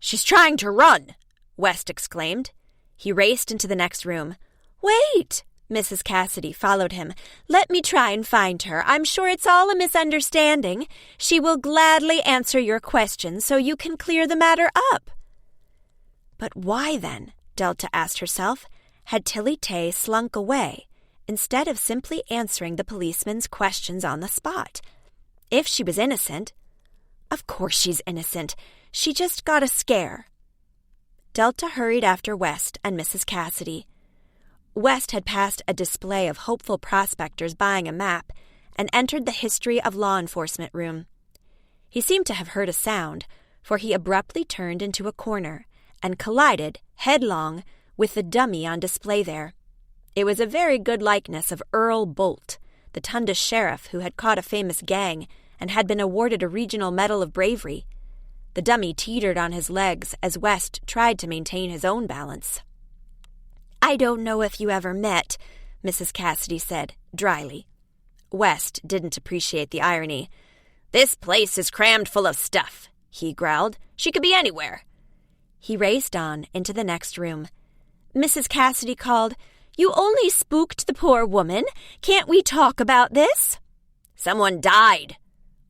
"She's trying to run!" West exclaimed. He raced into the next room. "Wait!" Mrs. Cassidy followed him. "Let me try and find her. I'm sure it's all a misunderstanding. She will gladly answer your questions so you can clear the matter up." But why then, Delta asked herself, had Tilly Tay slunk away instead of simply answering the policeman's questions on the spot? If she was innocent— Of course she's innocent. She just got a scare. Delta hurried after West and Mrs. Cassidy. West had passed a display of hopeful prospectors buying a map and entered the history of law enforcement room. He seemed to have heard a sound, for he abruptly turned into a corner and collided, headlong, with the dummy on display there. It was a very good likeness of Earl Bolt, the Tundish sheriff who had caught a famous gang and had been awarded a regional medal of bravery. The dummy teetered on his legs as West tried to maintain his own balance. "I don't know if you ever met," Mrs. Cassidy said, dryly. West didn't appreciate the irony. "This place is crammed full of stuff," he growled. "She could be anywhere." He raced on into the next room. Mrs. Cassidy called, "You only spooked the poor woman. Can't we talk about this?" "Someone died."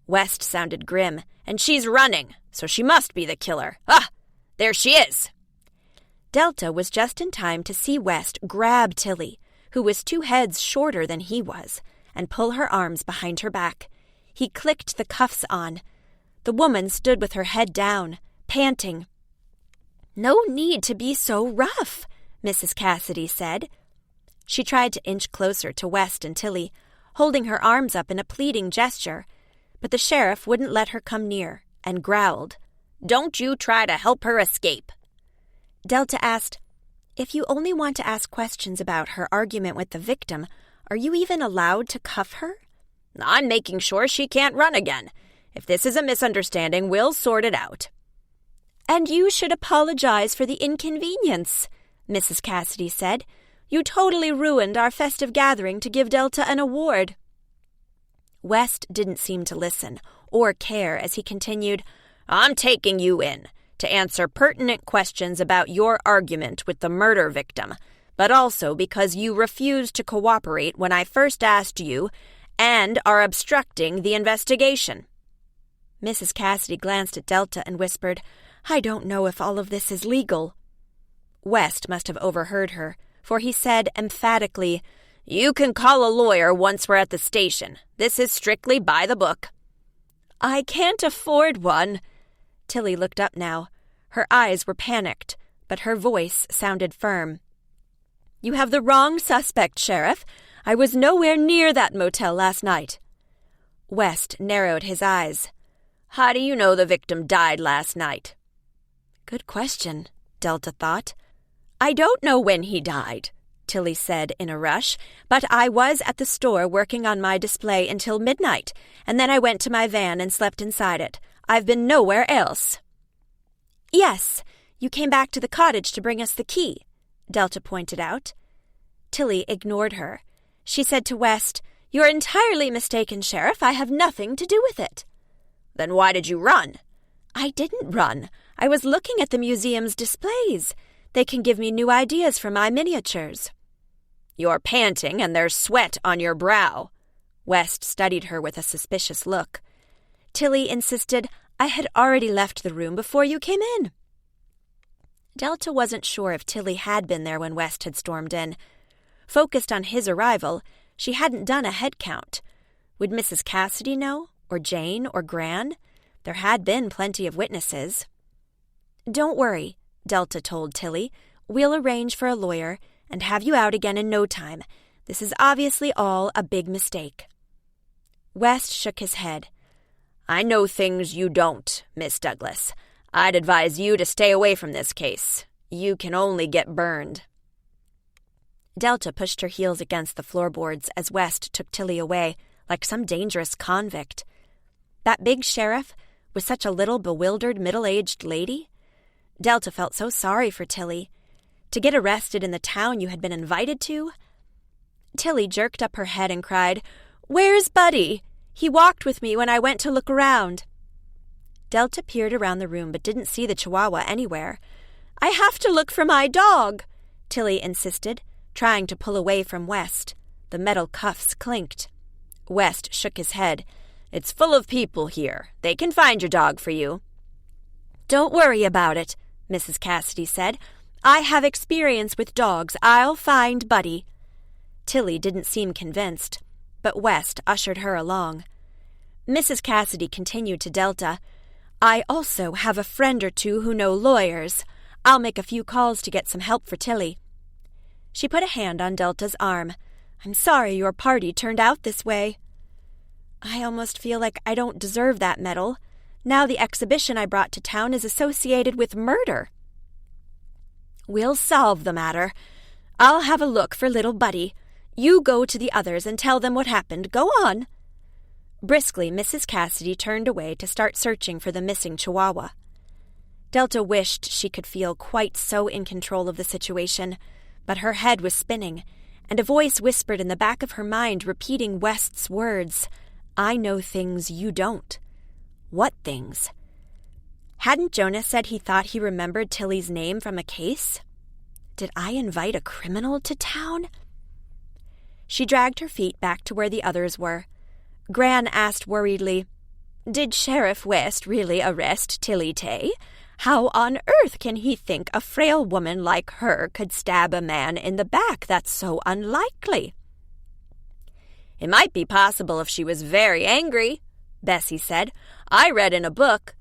West sounded grim. "And she's running, so she must be the killer. Ah, there she is." Delta was just in time to see West grab Tilly, who was 2 heads shorter than he was, and pull her arms behind her back. He clicked the cuffs on. The woman stood with her head down, panting. "No need to be so rough," Mrs. Cassidy said. She tried to inch closer to West and Tilly, holding her arms up in a pleading gesture, but the sheriff wouldn't let her come near and growled, "Don't you try to help her escape." Delta asked, "If you only want to ask questions about her argument with the victim, are you even allowed to cuff her?" "I'm making sure she can't run again. If this is a misunderstanding, we'll sort it out." "And you should apologize for the inconvenience," Mrs. Cassidy said. "You totally ruined our festive gathering to give Delta an award." West didn't seem to listen or care as he continued, "I'm taking you in to answer pertinent questions about your argument with the murder victim, but also because you refused to cooperate when I first asked you and are obstructing the investigation." Mrs. Cassidy glanced at Delta and whispered, "I don't know if all of this is legal." West must have overheard her, for he said emphatically, "You can call a lawyer once we're at the station. This is strictly by the book." "I can't afford one." Tilly looked up now. Her eyes were panicked, but her voice sounded firm. "You have the wrong suspect, Sheriff. I was nowhere near that motel last night." West narrowed his eyes. "How do you know the victim died last night?" Good question, Delta thought. "I don't know when he died," Tilly said in a rush, "but I was at the store working on my display until midnight, and then I went to my van and slept inside it. I've been nowhere else." "Yes, you came back to the cottage to bring us the key," Delta pointed out. Tilly ignored her. She said to West, "You're entirely mistaken, Sheriff. I have nothing to do with it." "Then why did you run?" "I didn't run. I was looking at the museum's displays. They can give me new ideas for my miniatures." "You're panting and there's sweat on your brow." West studied her with a suspicious look. Tilly insisted, "I had already left the room before you came in." Delta wasn't sure if Tilly had been there when West had stormed in. Focused on his arrival, she hadn't done a head count. Would Mrs. Cassidy know? Or Jane? Or Gran? There had been plenty of witnesses. "Don't worry," Delta told Tilly. "We'll arrange for a lawyer and have you out again in no time. This is obviously all a big mistake." West shook his head. "I know things you don't, Miss Douglas. I'd advise you to stay away from this case. You can only get burned." Delta pushed her heels against the floorboards as West took Tilly away, like some dangerous convict. That big sheriff was such a little bewildered middle-aged lady. Delta felt so sorry for Tilly. To get arrested in the town you had been invited to? Tilly jerked up her head and cried, "Where's Buddy? He walked with me when I went to look around." Delta peered around the room but didn't see the Chihuahua anywhere. "I have to look for my dog," Tilly insisted, trying to pull away from West. The metal cuffs clinked. West shook his head. "It's full of people here. They can find your dog for you." "Don't worry about it," Mrs. Cassidy said. "I have experience with dogs. I'll find Buddy." Tilly didn't seem convinced, but West ushered her along. Mrs. Cassidy continued to Delta, "I also have a friend or two who know lawyers. I'll make a few calls to get some help for Tilly." She put a hand on Delta's arm. "I'm sorry your party turned out this way." "I almost feel like I don't deserve that medal. Now the exhibition I brought to town is associated with murder." "We'll solve the matter. I'll have a look for little Buddy. You go to the others and tell them what happened. Go on." Briskly, Mrs. Cassidy turned away to start searching for the missing Chihuahua. Delta wished she could feel quite so in control of the situation, but her head was spinning, and a voice whispered in the back of her mind, repeating West's words, "I know things you don't." What things? Hadn't Jonas said he thought he remembered Tilly's name from a case? Did I invite a criminal to town? She dragged her feet back to where the others were. Gran asked worriedly, "Did Sheriff West really arrest Tilly Tay? How on earth can he think a frail woman like her could stab a man in the back? That's so unlikely." "It might be possible if she was very angry," Bessie said. "I read in a book."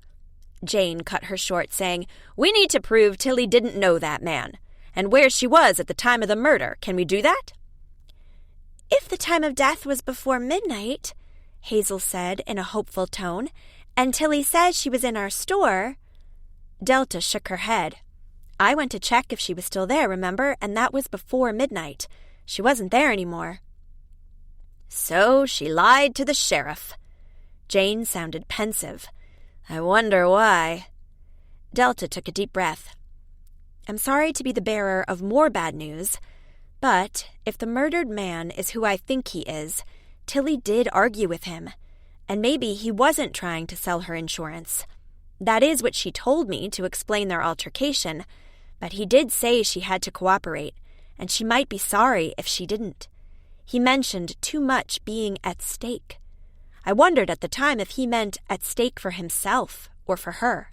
Jane cut her short, saying, "We need to prove Tilly didn't know that man, and where she was at the time of the murder. Can we do that?" "If the time of death was before midnight," Hazel said in a hopeful tone, "and Tilly says she was in our store." Delta shook her head. "I went to check if she was still there, remember? And that was before midnight. She wasn't there anymore." "So she lied to the sheriff." Jane sounded pensive. "I wonder why." Delta took a deep breath. I'm sorry to be the bearer of more bad news, but if the murdered man is who I think he is, Tilly did argue with him, and maybe he wasn't trying to sell her insurance. That is what she told me to explain their altercation, but he did say she had to cooperate, and she might be sorry if she didn't. He mentioned too much being at stake. I wondered at the time if he meant at stake for himself or for her.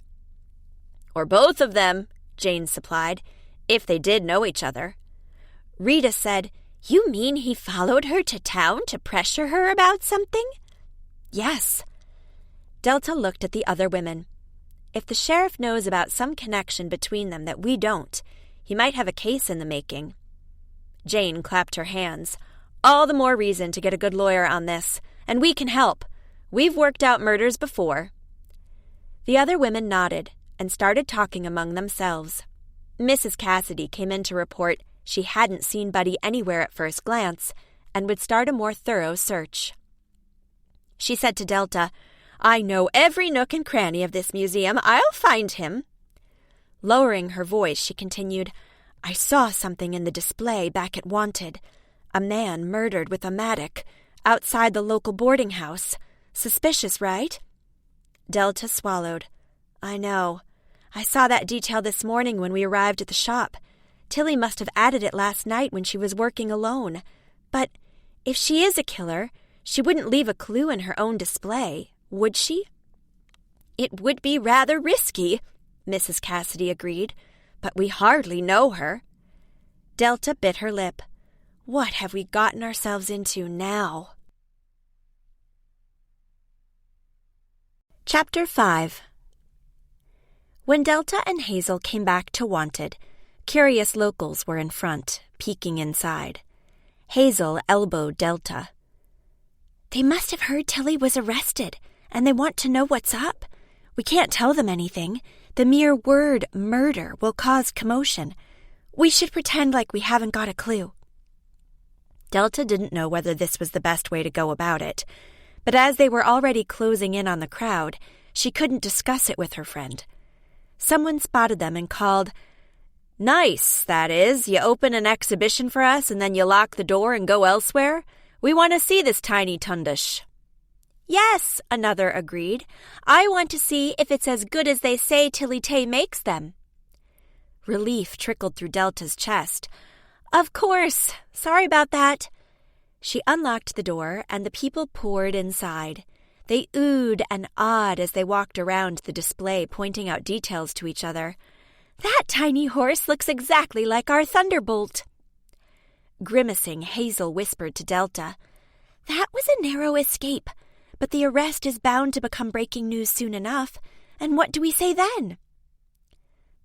Or both of them, Jane supplied, if they did know each other. Rita said, You mean he followed her to town to pressure her about something? Yes. Delta looked at the other women. If the sheriff knows about some connection between them that we don't, he might have a case in the making. Jane clapped her hands. All the more reason to get a good lawyer on this, and we can help. We've worked out murders before. The other women nodded and started talking among themselves. Mrs. Cassidy came in to report she hadn't seen Buddy anywhere at first glance and would start a more thorough search. She said to Delta, I know every nook and cranny of this museum. I'll find him. Lowering her voice, she continued, I saw something in the display back at Wanted. A man murdered with a mattock outside the local boarding house. Suspicious, right? Delta swallowed. I know. I saw that detail this morning when we arrived at the shop. Tilly must have added it last night when she was working alone. But if she is a killer, she wouldn't leave a clue in her own display, would she? It would be rather risky, Mrs. Cassidy agreed, but we hardly know her. Delta bit her lip. What have we gotten ourselves into now? Chapter 5. When Delta and Hazel came back to Wanted, curious locals were in front, peeking inside. Hazel elbowed Delta. They must have heard Tilly was arrested, and they want to know what's up. We can't tell them anything. The mere word murder will cause commotion. We should pretend like we haven't got a clue. Delta didn't know whether this was the best way to go about it, but as they were already closing in on the crowd, she couldn't discuss it with her friend. Someone spotted them and called, Nice, that is. You open an exhibition for us and then you lock the door and go elsewhere? We want to see this tiny Tundish. Yes, another agreed. I want to see if it's as good as they say Tilly Tay makes them. Relief trickled through Delta's chest. Of course. Sorry about that. She unlocked the door, and the people poured inside. They oohed and awed as they walked around the display, pointing out details to each other. That tiny horse looks exactly like our Thunderbolt. Grimacing, Hazel whispered to Delta, That was a narrow escape, but the arrest is bound to become breaking news soon enough. And what do we say then?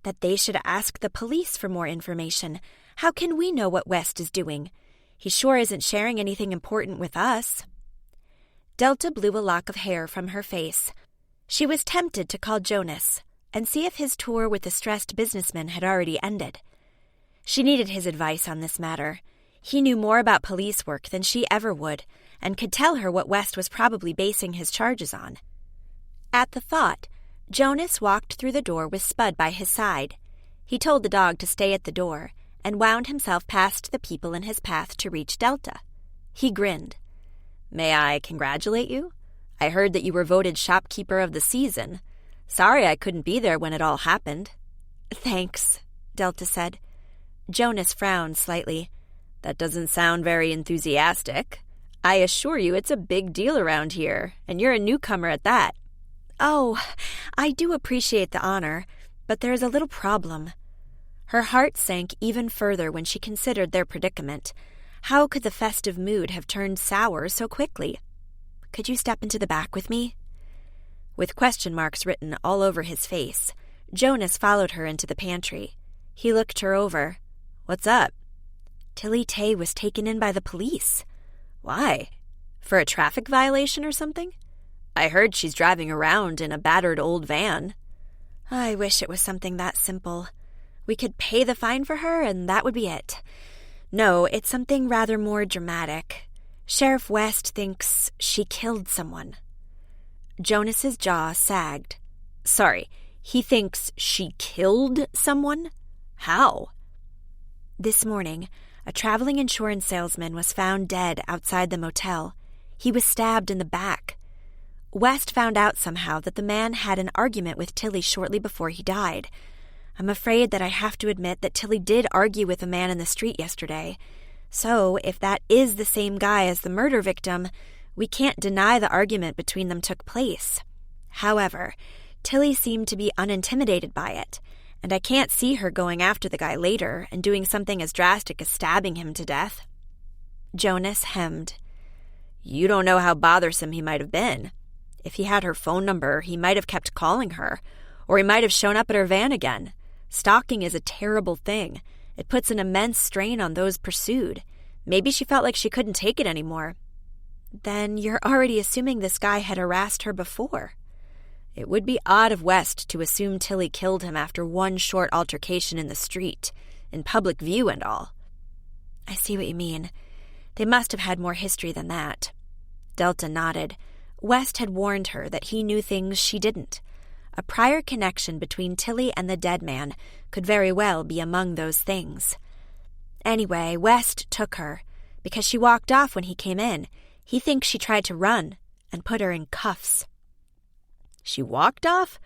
That they should ask the police for more information. How can we know what West is doing? He sure isn't sharing anything important with us. Delta blew a lock of hair from her face. She was tempted to call Jonas and see if his tour with the stressed businessman had already ended. She needed his advice on this matter. He knew more about police work than she ever would, and could tell her what West was probably basing his charges on. At the thought, Jonas walked through the door with Spud by his side. He told the dog to stay at the door, and wound himself past the people in his path to reach Delta. He grinned. May I congratulate you? I heard that you were voted shopkeeper of the season. Sorry I couldn't be there when it all happened. Thanks, Delta said. Jonas frowned slightly. That doesn't sound very enthusiastic. I assure you it's a big deal around here, and you're a newcomer at that. Oh, I do appreciate the honor, but there's a little problem. Her heart sank even further when she considered their predicament. How could the festive mood have turned sour so quickly? Could you step into the back with me? With question marks written all over his face, Jonas followed her into the pantry. He looked her over. What's up? Tilly Tay was taken in by the police. Why? For a traffic violation or something? I heard she's driving around in a battered old van. I wish it was something that simple. We could pay the fine for her, and that would be it. No, it's something rather more dramatic. Sheriff West thinks she killed someone. Jonas's jaw sagged. Sorry, He thinks she killed someone? How? This morning, a traveling insurance salesman was found dead outside the motel. He was stabbed in the back. West found out somehow that the man had an argument with Tilly shortly before he died. I'm afraid that I have to admit that Tilly did argue with a man in the street yesterday. So, if that is the same guy as the murder victim, we can't deny the argument between them took place. However, Tilly seemed to be unintimidated by it, and I can't see her going after the guy later and doing something as drastic as stabbing him to death. Jonas hemmed. You don't know how bothersome he might have been. If he had her phone number, he might have kept calling her, or he might have shown up at her van again. Stalking is a terrible thing. It puts an immense strain on those pursued. Maybe she felt like she couldn't take it anymore. Then you're already assuming this guy had harassed her before. It would be odd of West to assume Tilly killed him after one short altercation in the street, in public view and all. I see what you mean. They must have had more history than that. Delta nodded. West had warned her that he knew things she didn't. A prior connection between Tilly and the dead man could very well be among those things. Anyway, West took her. Because she walked off when he came in, he thinks she tried to run and put her in cuffs. She walked off?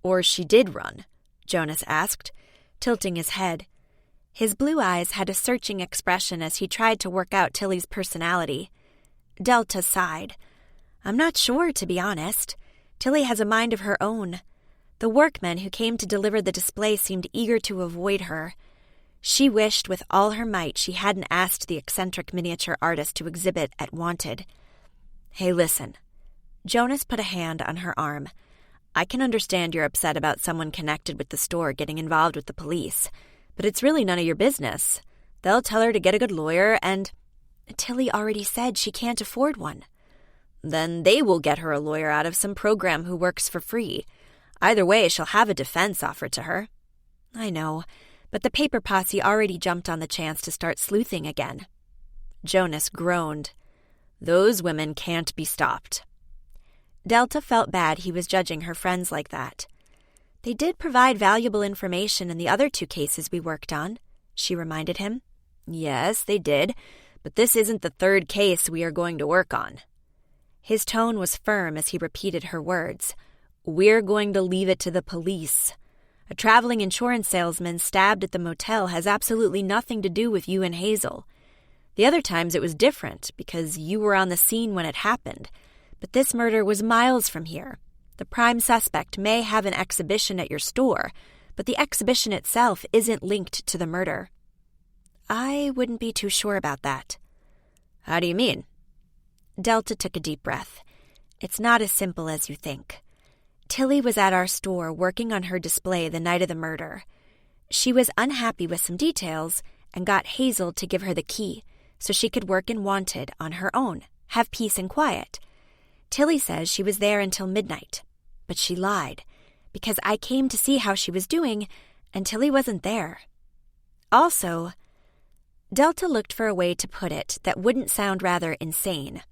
Or she did run? Jonas asked, tilting his head. His blue eyes had a searching expression as he tried to work out Tilly's personality. Delta sighed. I'm not sure, to be honest. Tilly has a mind of her own. The workmen who came to deliver the display seemed eager to avoid her. She wished with all her might she hadn't asked the eccentric miniature artist to exhibit at Wanted. Hey, listen. Jonas put a hand on her arm. I can understand you're upset about someone connected with the store getting involved with the police, but it's really none of your business. They'll tell her to get a good lawyer and... Tilly already said she can't afford one. Then they will get her a lawyer out of some program who works for free. Either way, she'll have a defense offered to her. I know, but the Paper Posse already jumped on the chance to start sleuthing again. Jonas groaned. Those women can't be stopped. Delta felt bad he was judging her friends like that. They did provide valuable information in the other 2 cases we worked on, she reminded him. Yes, they did, but this isn't the 3rd case we are going to work on. His tone was firm as he repeated her words. We're going to leave it to the police. A traveling insurance salesman stabbed at the motel has absolutely nothing to do with you and Hazel. The other times it was different because you were on the scene when it happened. But this murder was miles from here. The prime suspect may have an exhibition at your store, but the exhibition itself isn't linked to the murder. I wouldn't be too sure about that. How do you mean? Delta took a deep breath. It's not as simple as you think. Tilly was at our store working on her display the night of the murder. She was unhappy with some details and got Hazel to give her the key so she could work in Wanted on her own, have peace and quiet. Tilly says she was there until midnight, but she lied because I came to see how she was doing and Tilly wasn't there. Also, Delta looked for a way to put it that wouldn't sound rather insane.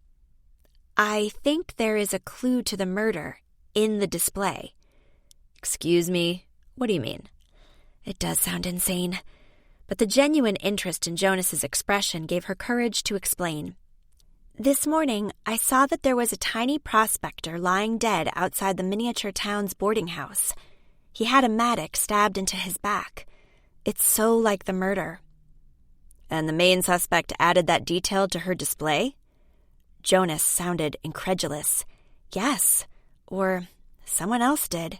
I think there is a clue to the murder in the display. Excuse me, what do you mean? It does sound insane, but the genuine interest in Jonas's expression gave her courage to explain. This morning, I saw that there was a tiny prospector lying dead outside the miniature town's boarding house. He had a mattock stabbed into his back. It's so like the murder. And the main suspect added that detail to her display? Jonas sounded incredulous. Yes, or someone else did.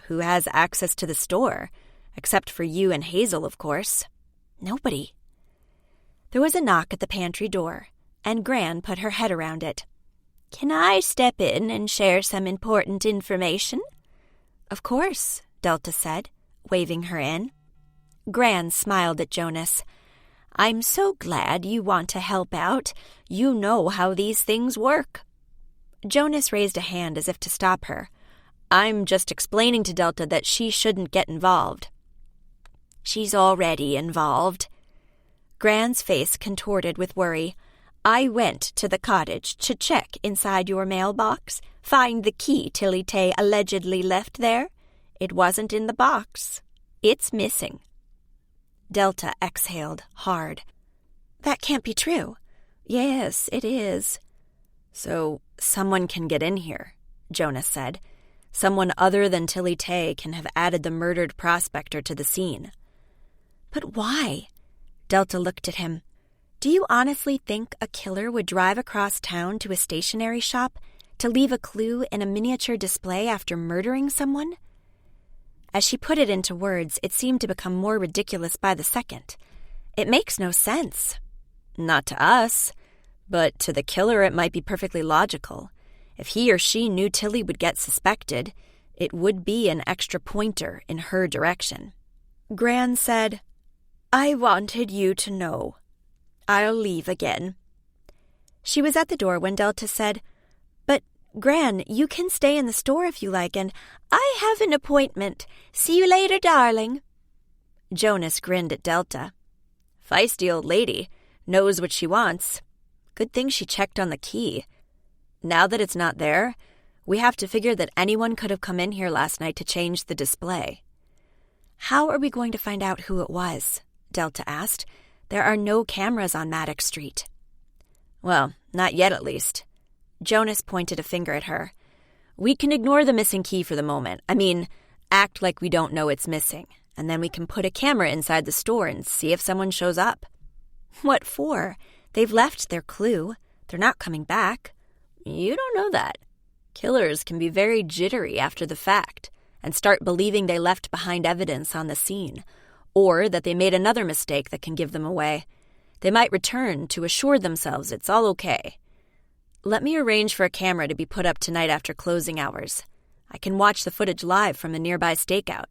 Who has access to the store? Except for you and Hazel, of course. Nobody. There was a knock at the pantry door, and Gran put her head around it. Can I step in and share some important information? Of course, Delta said, waving her in. Gran smiled at Jonas. I'm so glad you want to help out. You know how these things work. Jonas raised a hand as if to stop her. I'm just explaining to Delta that she shouldn't get involved. She's already involved. Gran's face contorted with worry. I went to the cottage to check inside your mailbox, find the key Tilly Tay allegedly left there. It wasn't in the box. It's missing. Delta exhaled hard. That can't be true. Yes, it is. So someone can get in here, Jonas said. Someone other than Tilly Tay can have added the murdered prospector to the scene. But why? Delta looked at him. Do you honestly think a killer would drive across town to a stationery shop to leave a clue in a miniature display after murdering someone? As she put it into words, it seemed to become more ridiculous by the second. It makes no sense. Not to us, but to the killer it might be perfectly logical. If he or she knew Tilly would get suspected, it would be an extra pointer in her direction. Gran said, I wanted you to know. I'll leave again. She was at the door when Delta said, But, Gran, you can stay in the store if you like, and I have an appointment. See you later, darling. Jonas grinned at Delta. Feisty old lady. Knows what she wants. Good thing she checked on the key. Now that it's not there, we have to figure that anyone could have come in here last night to change the display. How are we going to find out who it was? Delta asked. There are no cameras on Maddox Street. Well, not yet at least. Jonas pointed a finger at her. We can ignore the missing key for the moment. Act like we don't know it's missing, and then we can put a camera inside the store and see if someone shows up. What for? They've left their clue. They're not coming back. You don't know that. Killers can be very jittery after the fact and start believing they left behind evidence on the scene, or that they made another mistake that can give them away. They might return to assure themselves it's all okay. Let me arrange for a camera to be put up tonight after closing hours. I can watch the footage live from a nearby stakeout.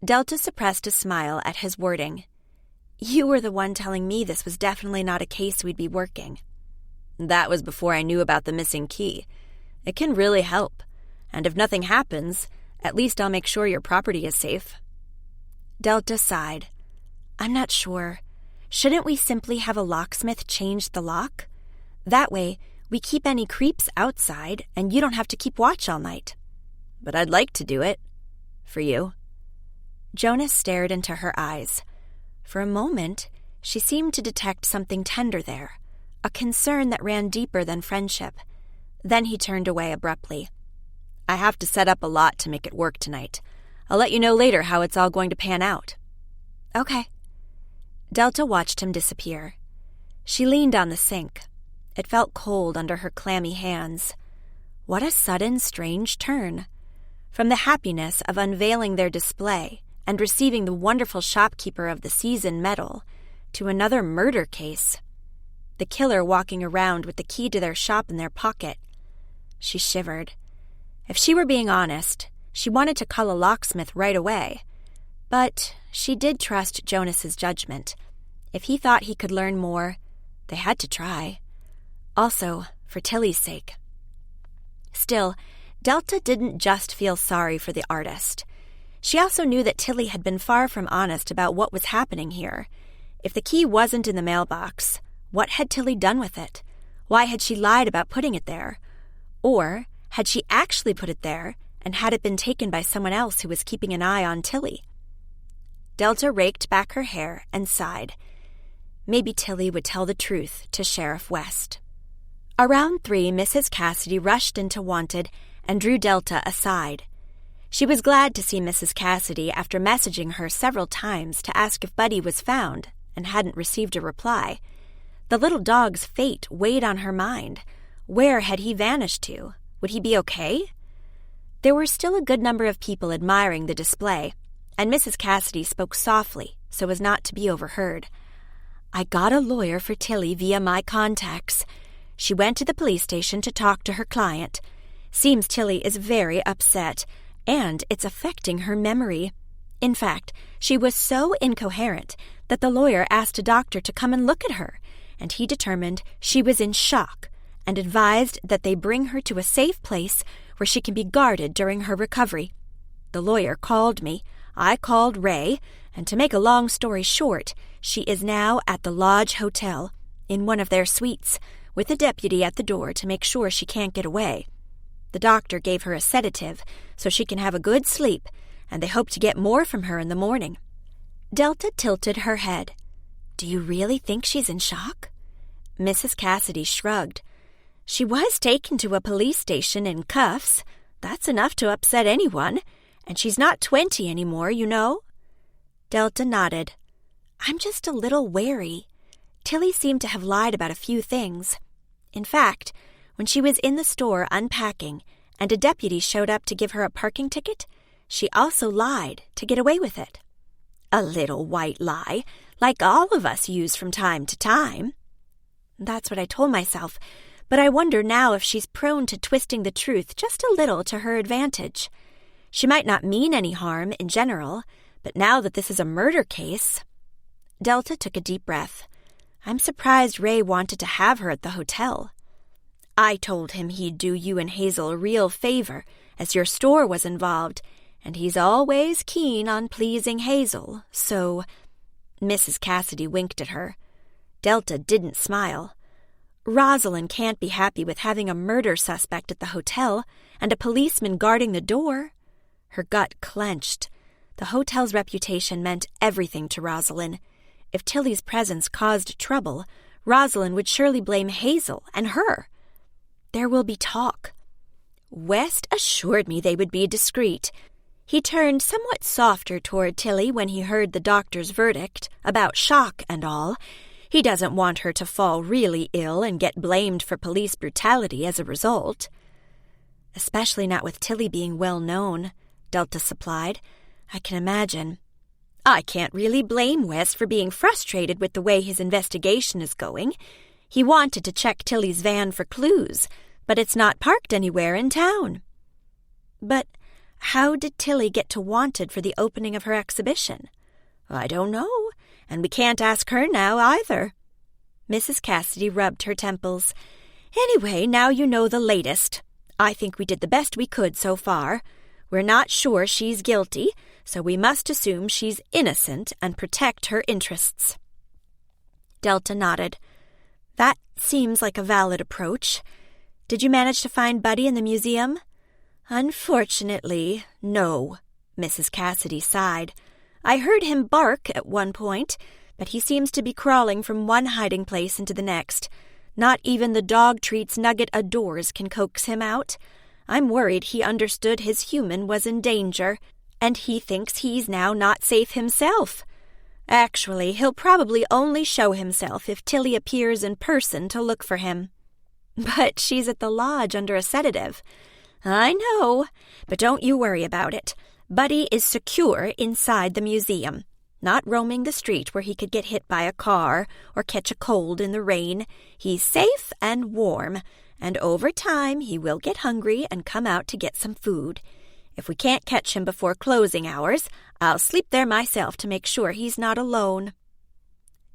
Delta suppressed a smile at his wording. You were the one telling me this was definitely not a case we'd be working. That was before I knew about the missing key. It can really help. And if nothing happens, at least I'll make sure your property is safe. Delta sighed. I'm not sure. Shouldn't we simply have a locksmith change the lock? That way, we keep any creeps outside, and you don't have to keep watch all night. But I'd like to do it. For you. Jonas stared into her eyes. For a moment, she seemed to detect something tender there, a concern that ran deeper than friendship. Then he turned away abruptly. I have to set up a lot to make it work tonight. I'll let you know later how it's all going to pan out. Okay. Delta watched him disappear. She leaned on the sink. It felt cold under her clammy hands. What a sudden, strange turn. From the happiness of unveiling their display and receiving the wonderful shopkeeper of the season medal to another murder case. The killer walking around with the key to their shop in their pocket. She shivered. If she were being honest, she wanted to call a locksmith right away. But she did trust Jonas's judgment. If he thought he could learn more, they had to try. Also, for Tilly's sake. Still, Delta didn't just feel sorry for the artist. She also knew that Tilly had been far from honest about what was happening here. If the key wasn't in the mailbox, what had Tilly done with it? Why had she lied about putting it there? Or had she actually put it there and had it been taken by someone else who was keeping an eye on Tilly? Delta raked back her hair and sighed. Maybe Tilly would tell the truth to Sheriff West. Around 3, Mrs. Cassidy rushed into Wanted and drew Delta aside. She was glad to see Mrs. Cassidy after messaging her several times to ask if Buddy was found and hadn't received a reply. The little dog's fate weighed on her mind. Where had he vanished to? Would he be okay? There were still a good number of people admiring the display, and Mrs. Cassidy spoke softly so as not to be overheard. I got a lawyer for Tilly via my contacts. She went to the police station to talk to her client. Seems Tilly is very upset, and it's affecting her memory. In fact, she was so incoherent that the lawyer asked a doctor to come and look at her, and he determined she was in shock and advised that they bring her to a safe place where she can be guarded during her recovery. The lawyer called me. I called Ray, and to make a long story short, she is now at the Lodge Hotel, in one of their suites, with a deputy at the door to make sure she can't get away. The doctor gave her a sedative so she can have a good sleep, and they hope to get more from her in the morning. Delta tilted her head. Do you really think she's in shock? Mrs. Cassidy shrugged. She was taken to a police station in cuffs. That's enough to upset anyone. And she's not 20 anymore, you know. Delta nodded. I'm just a little wary. Tilly seemed to have lied about a few things. In fact, when she was in the store unpacking and a deputy showed up to give her a parking ticket, she also lied to get away with it. A little white lie, like all of us use from time to time. That's what I told myself, but I wonder now if she's prone to twisting the truth just a little to her advantage. She might not mean any harm in general, but now that this is a murder case... Delta took a deep breath. I'm surprised Ray wanted to have her at the hotel. I told him he'd do you and Hazel a real favor, as your store was involved, and he's always keen on pleasing Hazel, so... Mrs. Cassidy winked at her. Delta didn't smile. Rosalind can't be happy with having a murder suspect at the hotel and a policeman guarding the door. Her gut clenched. The hotel's reputation meant everything to Rosalind. If Tilly's presence caused trouble, Rosalind would surely blame Hazel and her. There will be talk. West assured me they would be discreet. He turned somewhat softer toward Tilly when he heard the doctor's verdict, about shock and all. He doesn't want her to fall really ill and get blamed for police brutality as a result. Especially not with Tilly being well known, Delta supplied. I can imagine. I can't really blame West for being frustrated with the way his investigation is going. He wanted to check Tilly's van for clues, but it's not parked anywhere in town. But how did Tilly get to Wanted for the opening of her exhibition? I don't know, and we can't ask her now either. Mrs. Cassidy rubbed her temples. Anyway, now you know the latest. I think we did the best we could so far. We're not sure she's guilty, so we must assume she's innocent and protect her interests. Delta nodded. That seems like a valid approach. Did you manage to find Buddy in the museum? Unfortunately, no, Mrs. Cassidy sighed. I heard him bark at one point, but he seems to be crawling from one hiding place into the next. Not even the dog treats Nugget adores can coax him out. I'm worried he understood his human was in danger, and he thinks he's now not safe himself. Actually, he'll probably only show himself if Tilly appears in person to look for him. But she's at the lodge under a sedative. I know, but don't you worry about it. Buddy is secure inside the museum, not roaming the street where he could get hit by a car or catch a cold in the rain. He's safe and warm, and over time he will get hungry and come out to get some food. If we can't catch him before closing hours, I'll sleep there myself to make sure he's not alone.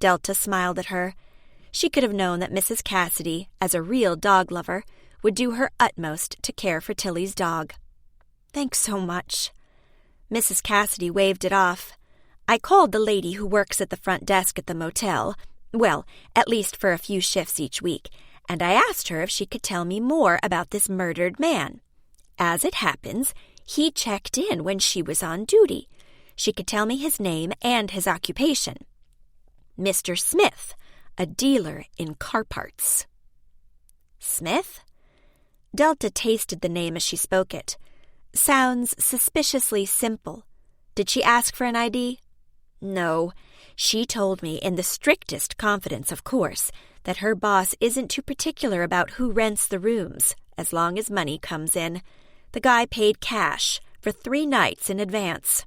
Delta smiled at her. She could have known that Mrs. Cassidy, as a real dog lover, would do her utmost to care for Tilly's dog. Thanks so much. Mrs. Cassidy waved it off. I called the lady who works at the front desk at the motel, well, at least for a few shifts each week, and I asked her if she could tell me more about this murdered man. As it happens, he checked in when she was on duty. She could tell me his name and his occupation. Mr. Smith, a dealer in car parts. Smith? Delta tasted the name as she spoke it. Sounds suspiciously simple. Did she ask for an ID? No. She told me, in the strictest confidence, of course, that her boss isn't too particular about who rents the rooms, as long as money comes in. The guy paid cash for 3 nights in advance.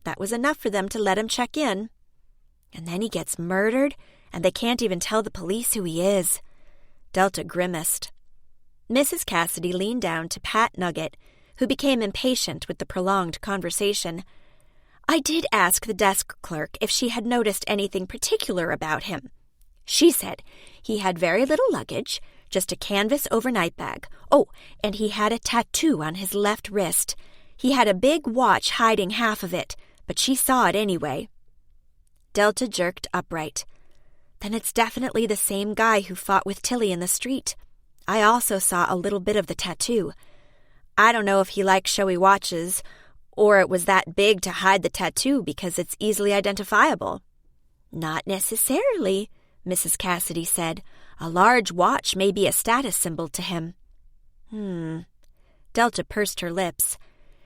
That was enough for them to let him check in. And then he gets murdered, and they can't even tell the police who he is. Delta grimaced. Mrs. Cassidy leaned down to pat Nugget, who became impatient with the prolonged conversation. I did ask the desk clerk if she had noticed anything particular about him. She said he had very little luggage, just a canvas overnight bag. Oh, and he had a tattoo on his left wrist. He had a big watch hiding half of it, but she saw it anyway. Delta jerked upright. Then it's definitely the same guy who fought with Tilly in the street. I also saw a little bit of the tattoo. I don't know if he likes showy watches, or it was that big to hide the tattoo because it's easily identifiable." "Not necessarily," Mrs. Cassidy said. "A large watch may be a status symbol to him." Delta pursed her lips.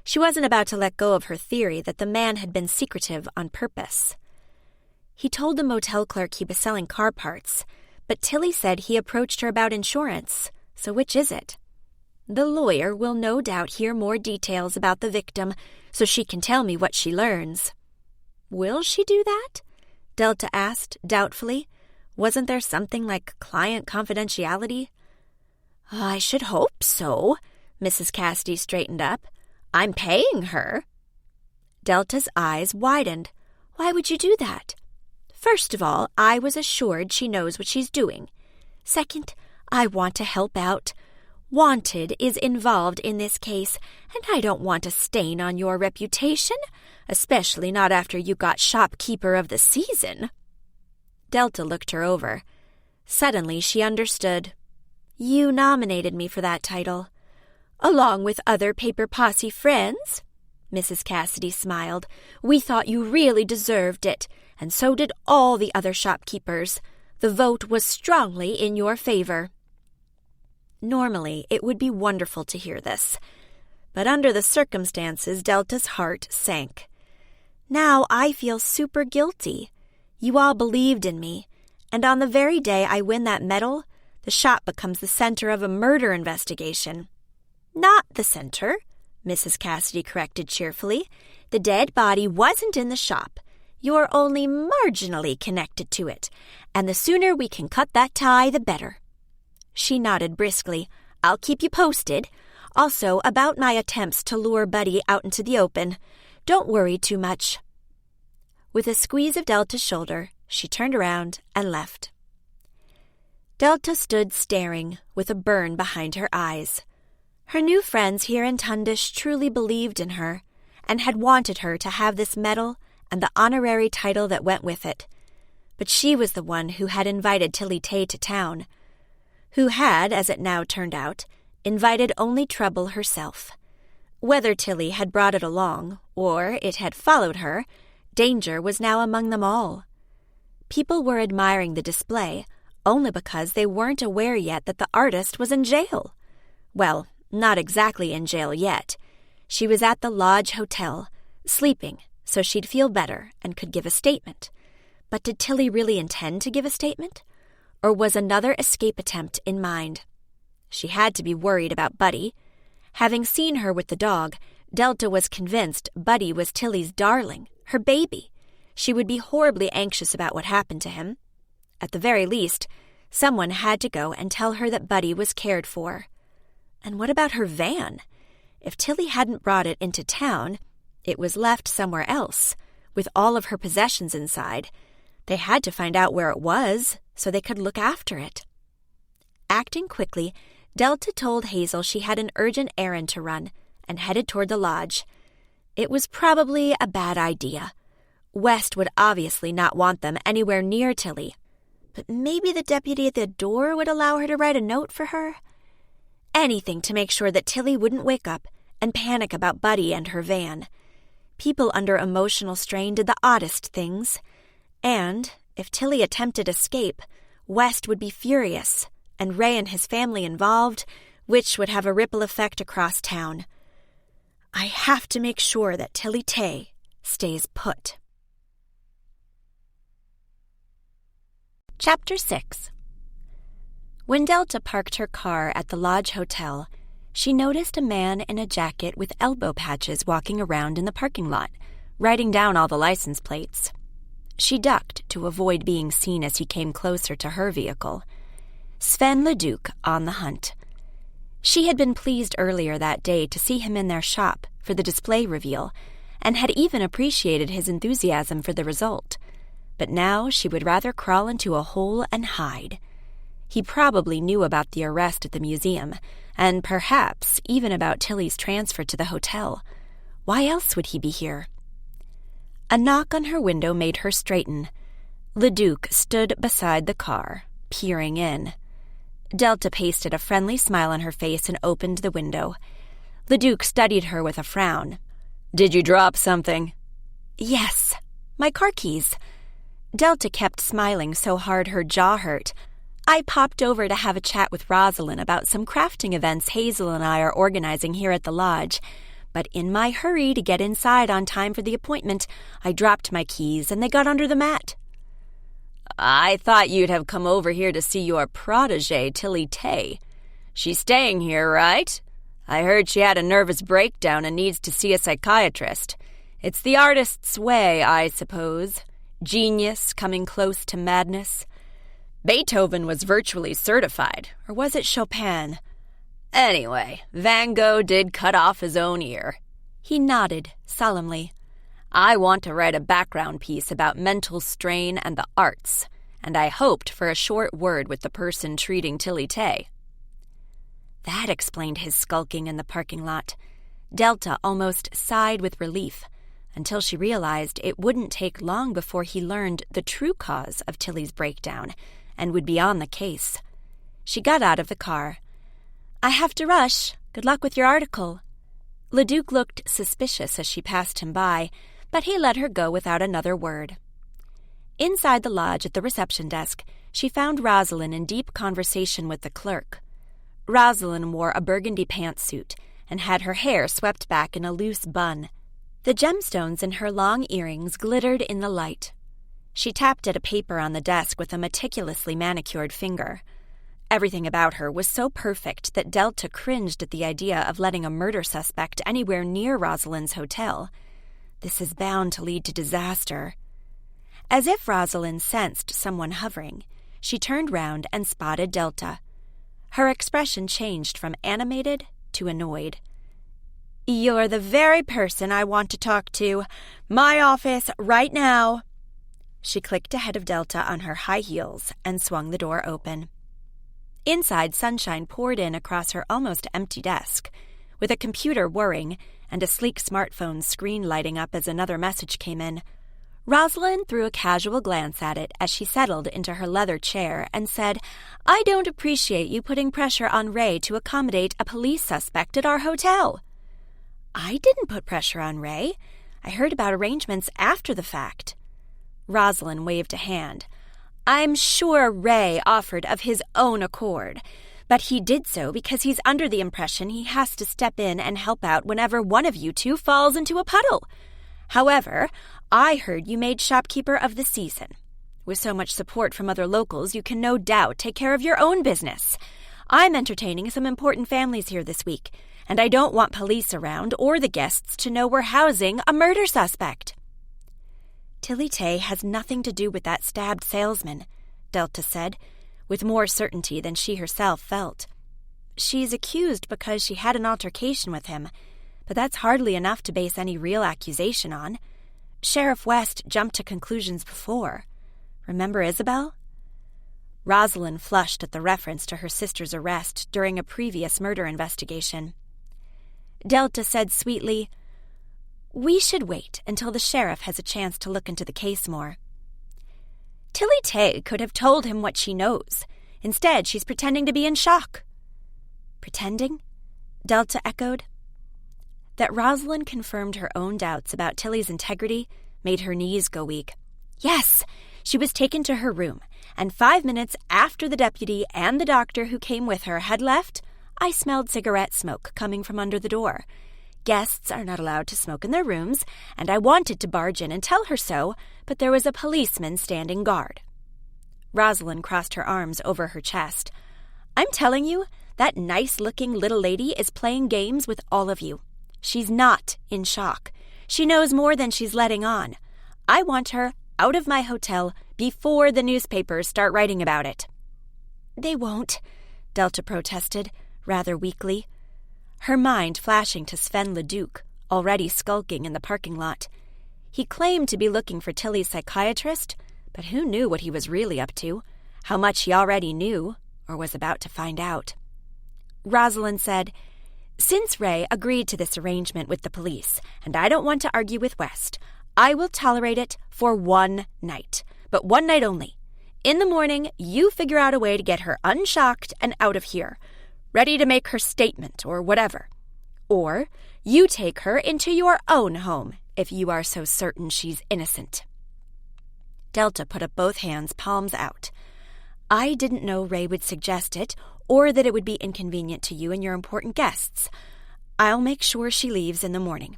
She wasn't about to let go of her theory that the man had been secretive on purpose. He told the motel clerk he was selling car parts, but Tilly said he approached her about insurance, so which is it? The lawyer will no doubt hear more details about the victim, so she can tell me what she learns. "Will she do that?" Delta asked, doubtfully. Wasn't there something like client confidentiality? "I should hope so." Mrs. Cassidy straightened up. "I'm paying her." Delta's eyes widened. "Why would you do that?" "First of all, I was assured she knows what she's doing. Second, I want to help out. Wanted is involved in this case, and I don't want a stain on your reputation, especially not after you got shopkeeper of the season." Delta looked her over. Suddenly she understood. "You nominated me for that title." "Along with other Paper Posse friends?" Mrs. Cassidy smiled. "We thought you really deserved it, and so did all the other shopkeepers. The vote was strongly in your favor." Normally, it would be wonderful to hear this, but under the circumstances, Delta's heart sank. "Now I feel super guilty. You all believed in me, and on the very day I win that medal, the shop becomes the center of a murder investigation." "Not the center," Mrs. Cassidy corrected cheerfully. "The dead body wasn't in the shop. You're only marginally connected to it, and the sooner we can cut that tie, the better." She nodded briskly. "I'll keep you posted. Also, about my attempts to lure Buddy out into the open. Don't worry too much." With a squeeze of Delta's shoulder, she turned around and left. Delta stood staring, with a burn behind her eyes. Her new friends here in Tundish truly believed in her, and had wanted her to have this medal and the honorary title that went with it. But she was the one who had invited Tilly Tay to town, who had, as it now turned out, invited only trouble herself. Whether Tilly had brought it along, or it had followed her, danger was now among them all. People were admiring the display only because they weren't aware yet that the artist was in jail. Well, not exactly in jail yet. She was at the Lodge Hotel, sleeping, so she'd feel better and could give a statement. But did Tilly really intend to give a statement? Or was another escape attempt in mind? She had to be worried about Buddy. Having seen her with the dog, Delta was convinced Buddy was Tilly's darling, her baby. She would be horribly anxious about what happened to him. At the very least, someone had to go and tell her that Buddy was cared for. And what about her van? If Tilly hadn't brought it into town, it was left somewhere else, with all of her possessions inside. They had to find out where it was, so they could look after it. Acting quickly, Delta told Hazel she had an urgent errand to run and headed toward the lodge. It was probably a bad idea. West would obviously not want them anywhere near Tilly. But maybe the deputy at the door would allow her to write a note for her? Anything to make sure that Tilly wouldn't wake up and panic about Buddy and her van. People under emotional strain did the oddest things. And if Tilly attempted escape, West would be furious, and Ray and his family involved, which would have a ripple effect across town. I have to make sure that Tilly Tay stays put. Chapter 6. When Delta parked her car at the Lodge Hotel, she noticed a man in a jacket with elbow patches walking around in the parking lot, writing down all the license plates. She ducked to avoid being seen as he came closer to her vehicle. Sven Leduc on the hunt. She had been pleased earlier that day to see him in their shop for the display reveal, and had even appreciated his enthusiasm for the result. But now she would rather crawl into a hole and hide. He probably knew about the arrest at the museum, and perhaps even about Tilly's transfer to the hotel. Why else would he be here? A knock on her window made her straighten. Leduc stood beside the car, peering in. Delta pasted a friendly smile on her face and opened the window. Leduc studied her with a frown. "Did you drop something?" "Yes, my car keys." Delta kept smiling so hard her jaw hurt. "I popped over to have a chat with Rosalind about some crafting events Hazel and I are organizing here at the lodge. But in my hurry to get inside on time for the appointment, I dropped my keys and they got under the mat." "I thought you'd have come over here to see your protégée, Tilly Tay. She's staying here, right? I heard she had a nervous breakdown and needs to see a psychiatrist. It's the artist's way, I suppose. Genius coming close to madness. Beethoven was virtually certified, or was it Chopin? Anyway, Van Gogh did cut off his own ear." He nodded solemnly. "I want to write a background piece about mental strain and the arts, and I hoped for a short word with the person treating Tilly Tay." That explained his skulking in the parking lot. Delta almost sighed with relief, until she realized it wouldn't take long before he learned the true cause of Tilly's breakdown and would be on the case. She got out of the car. "I have to rush. Good luck with your article." Leduc looked suspicious as she passed him by, but he let her go without another word. Inside the lodge at the reception desk, she found Rosalind in deep conversation with the clerk. Rosalind wore a burgundy pantsuit and had her hair swept back in a loose bun. The gemstones in her long earrings glittered in the light. She tapped at a paper on the desk with a meticulously manicured finger. Everything about her was so perfect that Delta cringed at the idea of letting a murder suspect anywhere near Rosalind's hotel. This is bound to lead to disaster. As if Rosalind sensed someone hovering, she turned round and spotted Delta. Her expression changed from animated to annoyed. "You're the very person I want to talk to. My office right now." She clicked ahead of Delta on her high heels and swung the door open. Inside, sunshine poured in across her almost empty desk, with a computer whirring and a sleek smartphone screen lighting up as another message came in. Rosalind threw a casual glance at it as she settled into her leather chair and said, "I don't appreciate you putting pressure on Ray to accommodate a police suspect at our hotel." "I didn't put pressure on Ray. I heard about arrangements after the fact." Rosalind waved a hand. "I'm sure Ray offered of his own accord, but he did so because he's under the impression he has to step in and help out whenever one of you two falls into a puddle. However, I heard you made shopkeeper of the season. With so much support from other locals, you can no doubt take care of your own business. I'm entertaining some important families here this week, and I don't want police around or the guests to know we're housing a murder suspect." "Tilly Tay has nothing to do with that stabbed salesman," Delta said, with more certainty than she herself felt. "She's accused because she had an altercation with him, but that's hardly enough to base any real accusation on. Sheriff West jumped to conclusions before. Remember Isabel?" Rosalind flushed at the reference to her sister's arrest during a previous murder investigation. Delta said sweetly, "We should wait until the sheriff has a chance to look into the case more." "Tilly Tay could have told him what she knows. Instead, she's pretending to be in shock." "Pretending?" Delta echoed. That Rosalind confirmed her own doubts about Tilly's integrity made her knees go weak. Yes, she was taken to her room, and 5 minutes after the deputy and the doctor who came with her had left, I smelled cigarette smoke coming from under the door. Guests are not allowed to smoke in their rooms, and I wanted to barge in and tell her so, but there was a policeman standing guard. Rosalind crossed her arms over her chest. "I'm telling you, that nice-looking little lady is playing games with all of you. She's not in shock. She knows more than she's letting on. I want her out of my hotel before the newspapers start writing about it." "They won't," Delta protested, rather weakly. Her mind flashing to Sven Leduc, already skulking in the parking lot. He claimed to be looking for Tilly's psychiatrist, but who knew what he was really up to, how much he already knew, or was about to find out. Rosalind said, "Since Ray agreed to this arrangement with the police, and I don't want to argue with West, I will tolerate it for 1 night, but 1 night only. In the morning, you figure out a way to get her unshocked and out of here, ready to make her statement or whatever. Or you take her into your own home if you are so certain she's innocent." Delta put up both hands, palms out. "I didn't know Ray would suggest it, or that it would be inconvenient to you and your important guests. I'll make sure she leaves in the morning."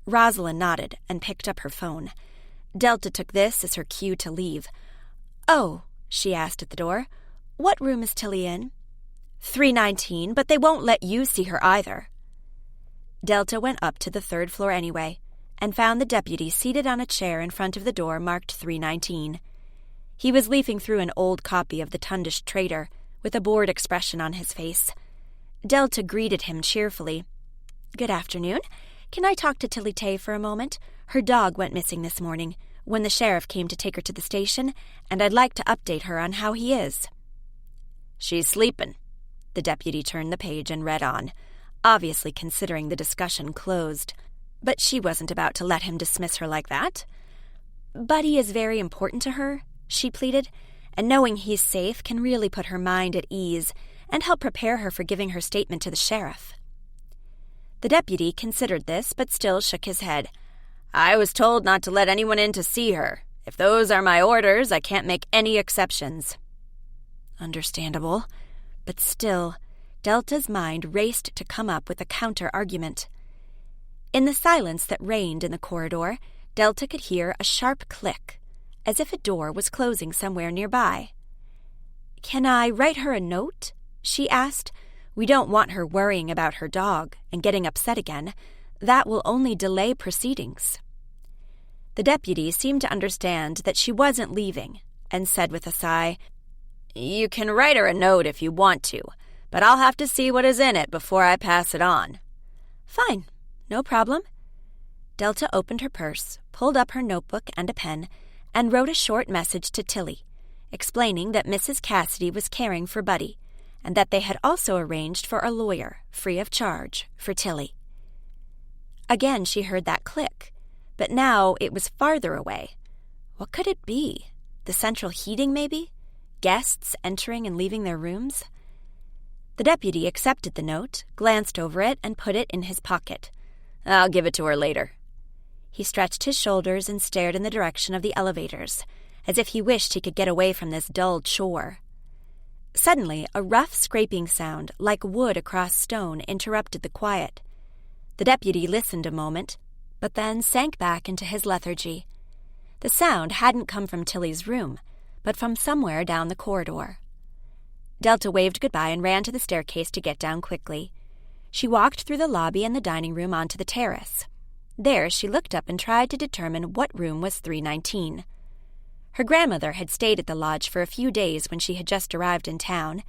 Rosalind nodded and picked up her phone. Delta took this as her cue to leave. "Oh," she asked at the door, "what room is Tilly in?" 319, but they won't let you see her either." Delta went up to the third floor anyway, and found the deputy seated on a chair in front of the door marked 319. He was leafing through an old copy of the Tundish Trader, with a bored expression on his face. Delta greeted him cheerfully. "Good afternoon. Can I talk to Tilly Tay for a moment? Her dog went missing this morning, when the sheriff came to take her to the station, and I'd like to update her on how he is." "She's sleepin'." The deputy turned the page and read on, obviously considering the discussion closed. But she wasn't about to let him dismiss her like that. "Buddy is very important to her," she pleaded, "and knowing he's safe can really put her mind at ease and help prepare her for giving her statement to the sheriff." The deputy considered this, but still shook his head. "I was told not to let anyone in to see her. If those are my orders, I can't make any exceptions." Understandable, but still, Delta's mind raced to come up with a counter-argument. In the silence that reigned in the corridor, Delta could hear a sharp click, as if a door was closing somewhere nearby. "Can I write her a note?" she asked. "We don't want her worrying about her dog and getting upset again. That will only delay proceedings." The deputy seemed to understand that she wasn't leaving, and said with a sigh, "You can write her a note if you want to, but I'll have to see what is in it before I pass it on." "Fine, no problem." Delta opened her purse, pulled up her notebook and a pen, and wrote a short message to Tilly, explaining that Mrs. Cassidy was caring for Buddy, and that they had also arranged for a lawyer, free of charge, for Tilly. Again she heard that click, but now it was farther away. What could it be? The central heating, maybe? Guests entering and leaving their rooms? The deputy accepted the note, glanced over it, and put it in his pocket. "I'll give it to her later." He stretched his shoulders and stared in the direction of the elevators, as if he wished he could get away from this dull chore. Suddenly, a rough scraping sound, like wood across stone, interrupted the quiet. The deputy listened a moment, but then sank back into his lethargy. The sound hadn't come from Tilly's room, but from somewhere down the corridor. Delta waved goodbye and ran to the staircase to get down quickly. She walked through the lobby and the dining room onto the terrace. There she looked up and tried to determine what room was 319. Her grandmother had stayed at the lodge for a few days when she had just arrived in town,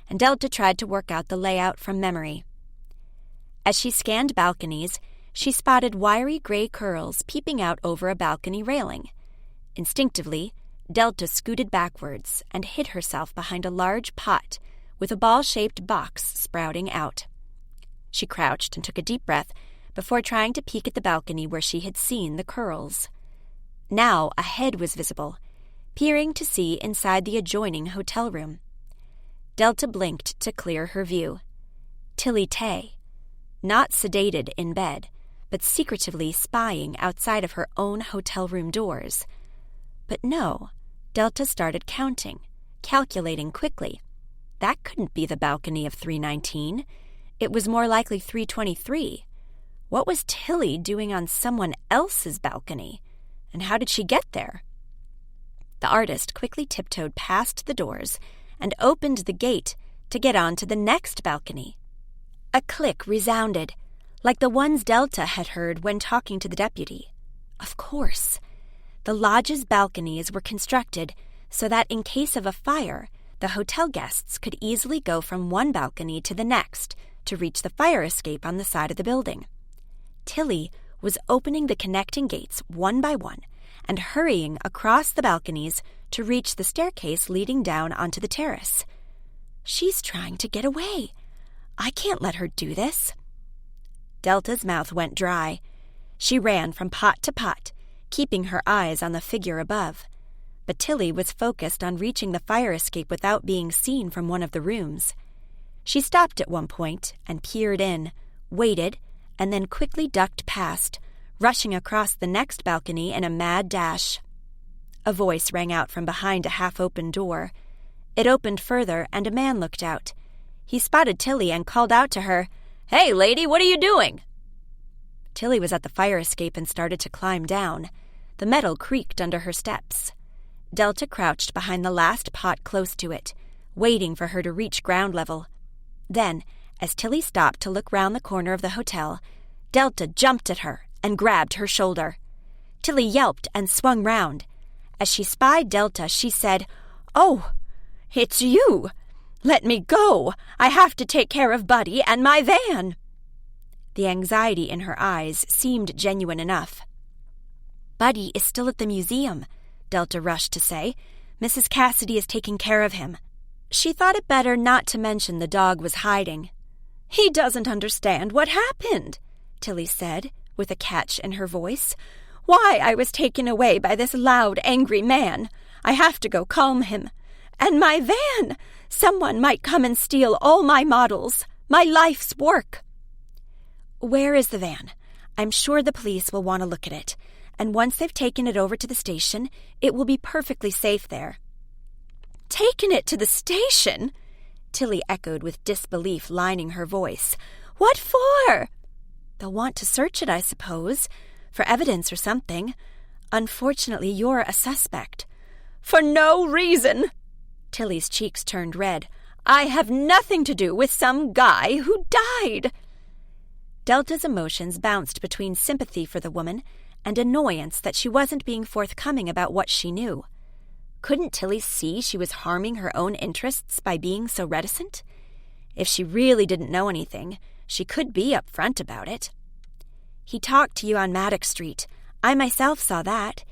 and Delta tried to work out the layout from memory. As she scanned balconies, she spotted wiry gray curls peeping out over a balcony railing. Instinctively, Delta scooted backwards and hid herself behind a large pot with a ball-shaped box sprouting out. She crouched and took a deep breath before trying to peek at the balcony where she had seen the curls. Now a head was visible, peering to see inside the adjoining hotel room. Delta blinked to clear her view. Tilly Tay, not sedated in bed, but secretively spying outside of her own hotel room doors. But no, Delta started counting, calculating quickly. That couldn't be the balcony of 319. It was more likely 323. What was Tilly doing on someone else's balcony? And how did she get there? The artist quickly tiptoed past the doors and opened the gate to get on to the next balcony. A click resounded, like the ones Delta had heard when talking to the deputy. Of course. The lodge's balconies were constructed so that in case of a fire, the hotel guests could easily go from one balcony to the next to reach the fire escape on the side of the building. Tilly was opening the connecting gates one by one and hurrying across the balconies to reach the staircase leading down onto the terrace. She's trying to get away. I can't let her do this. Delta's mouth went dry. She ran from pot to pot, keeping her eyes on the figure above. But Tilly was focused on reaching the fire escape without being seen from one of the rooms. She stopped at one point and peered in, waited, and then quickly ducked past, rushing across the next balcony in a mad dash. A voice rang out from behind a half-open door. It opened further, and a man looked out. He spotted Tilly and called out to her, "Hey, lady, what are you doing?" Tilly was at the fire escape and started to climb down. The metal creaked under her steps. Delta crouched behind the last pot close to it, waiting for her to reach ground level. Then, as Tilly stopped to look round the corner of the hotel, Delta jumped at her and grabbed her shoulder. Tilly yelped and swung round. As she spied Delta, she said, "Oh, it's you! Let me go! I have to take care of Buddy and my van!" The anxiety in her eyes seemed genuine enough. "Buddy is still at the museum," Delta rushed to say. "Mrs. Cassidy is taking care of him." She thought it better not to mention the dog was hiding. "He doesn't understand what happened," Tilly said, with a catch in her voice. "Why I was taken away by this loud, angry man. I have to go calm him. And my van! Someone might come and steal all my models, my life's work." "Where is the van? I'm sure the police will want to look at it, and once they've taken it over to the station, it will be perfectly safe there." "Taken it to the station?" Tilly echoed with disbelief lining her voice. "What for?" "They'll want to search it, I suppose, for evidence or something. Unfortunately, you're a suspect." "For no reason!" Tilly's cheeks turned red. "I have nothing to do with some guy who died." Delta's emotions bounced between sympathy for the woman and annoyance that she wasn't being forthcoming about what she knew. Couldn't Tilly see she was harming her own interests by being so reticent? If she really didn't know anything, she could be upfront about it. "He talked to you on Maddox Street. I myself saw that.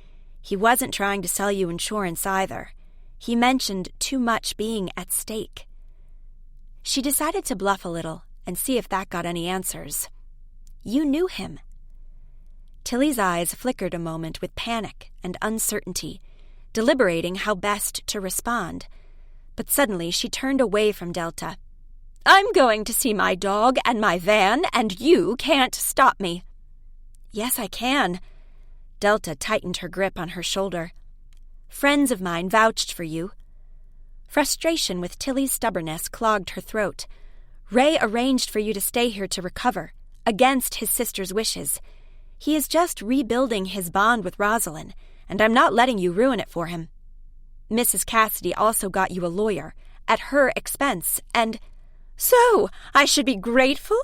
He wasn't trying to sell you insurance either. He mentioned too much being at stake." She decided to bluff a little and see if that got any answers. "You knew him." Tilly's eyes flickered a moment with panic and uncertainty, deliberating how best to respond. But suddenly she turned away from Delta. "I'm going to see my dog and my van, and you can't stop me." "Yes, I can." Delta tightened her grip on her shoulder. "Friends of mine vouched for you." Frustration with Tilly's stubbornness clogged her throat. "Ray arranged for you to stay here to recover, against his sister's wishes. He is just rebuilding his bond with Rosalind, and I'm not letting you ruin it for him. Mrs. Cassidy also got you a lawyer, at her expense, and—" "So I should be grateful?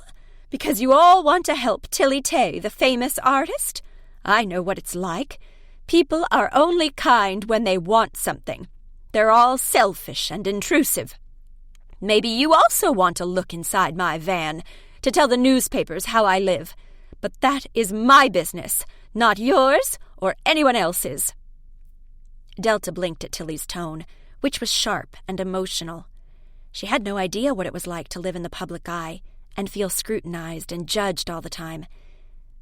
Because you all want to help Tilly Tay, the famous artist? I know what it's like. People are only kind when they want something. They're all selfish and intrusive. Maybe you also want to look inside my van, to tell the newspapers how I live. But that is my business, not yours or anyone else's." Delta blinked at Tilly's tone, which was sharp and emotional. She had no idea what it was like to live in the public eye and feel scrutinized and judged all the time.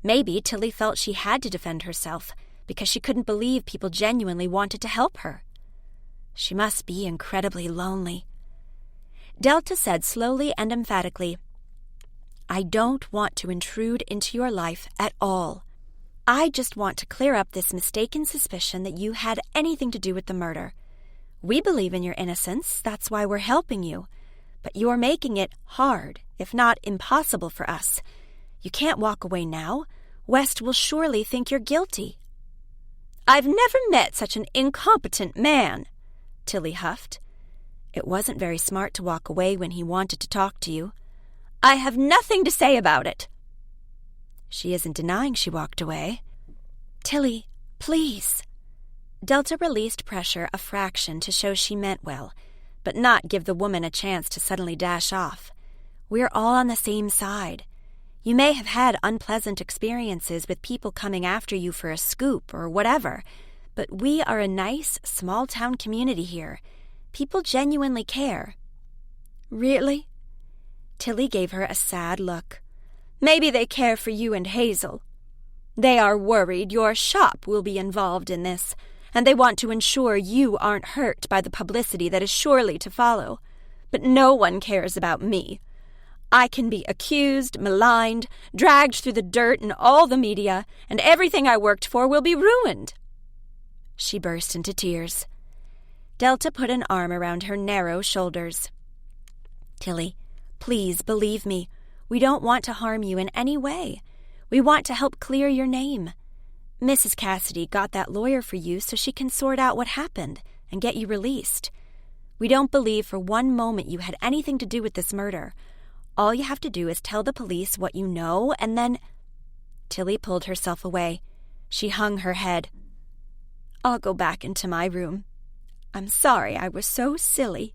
Maybe Tilly felt she had to defend herself because she couldn't believe people genuinely wanted to help her. She must be incredibly lonely. Delta said slowly and emphatically, "I don't want to intrude into your life at all. I just want to clear up this mistaken suspicion that you had anything to do with the murder. We believe in your innocence, that's why we're helping you. But you're making it hard, if not impossible for us. You can't walk away now. West will surely think you're guilty." "I've never met such an incompetent man," Tilly huffed. "It wasn't very smart to walk away when he wanted to talk to you." "I have nothing to say about it." She isn't denying she walked away. "Tilly, please." Delta released pressure a fraction to show she meant well, but not give the woman a chance to suddenly dash off. "We're all on the same side. You may have had unpleasant experiences with people coming after you for a scoop or whatever, but we are a nice, small-town community here. People genuinely care." "Really?" Tilly gave her a sad look. "Maybe they care for you and Hazel. They are worried your shop will be involved in this, and they want to ensure you aren't hurt by the publicity that is surely to follow. But no one cares about me. I can be accused, maligned, dragged through the dirt in all the media, and everything I worked for will be ruined." She burst into tears. Delta put an arm around her narrow shoulders. "Tilly, please believe me. We don't want to harm you in any way. We want to help clear your name. Mrs. Cassidy got that lawyer for you so she can sort out what happened and get you released. We don't believe for one moment you had anything to do with this murder. All you have to do is tell the police what you know, and then—" Tilly pulled herself away. She hung her head. "I'll go back into my room. I'm sorry I was so silly."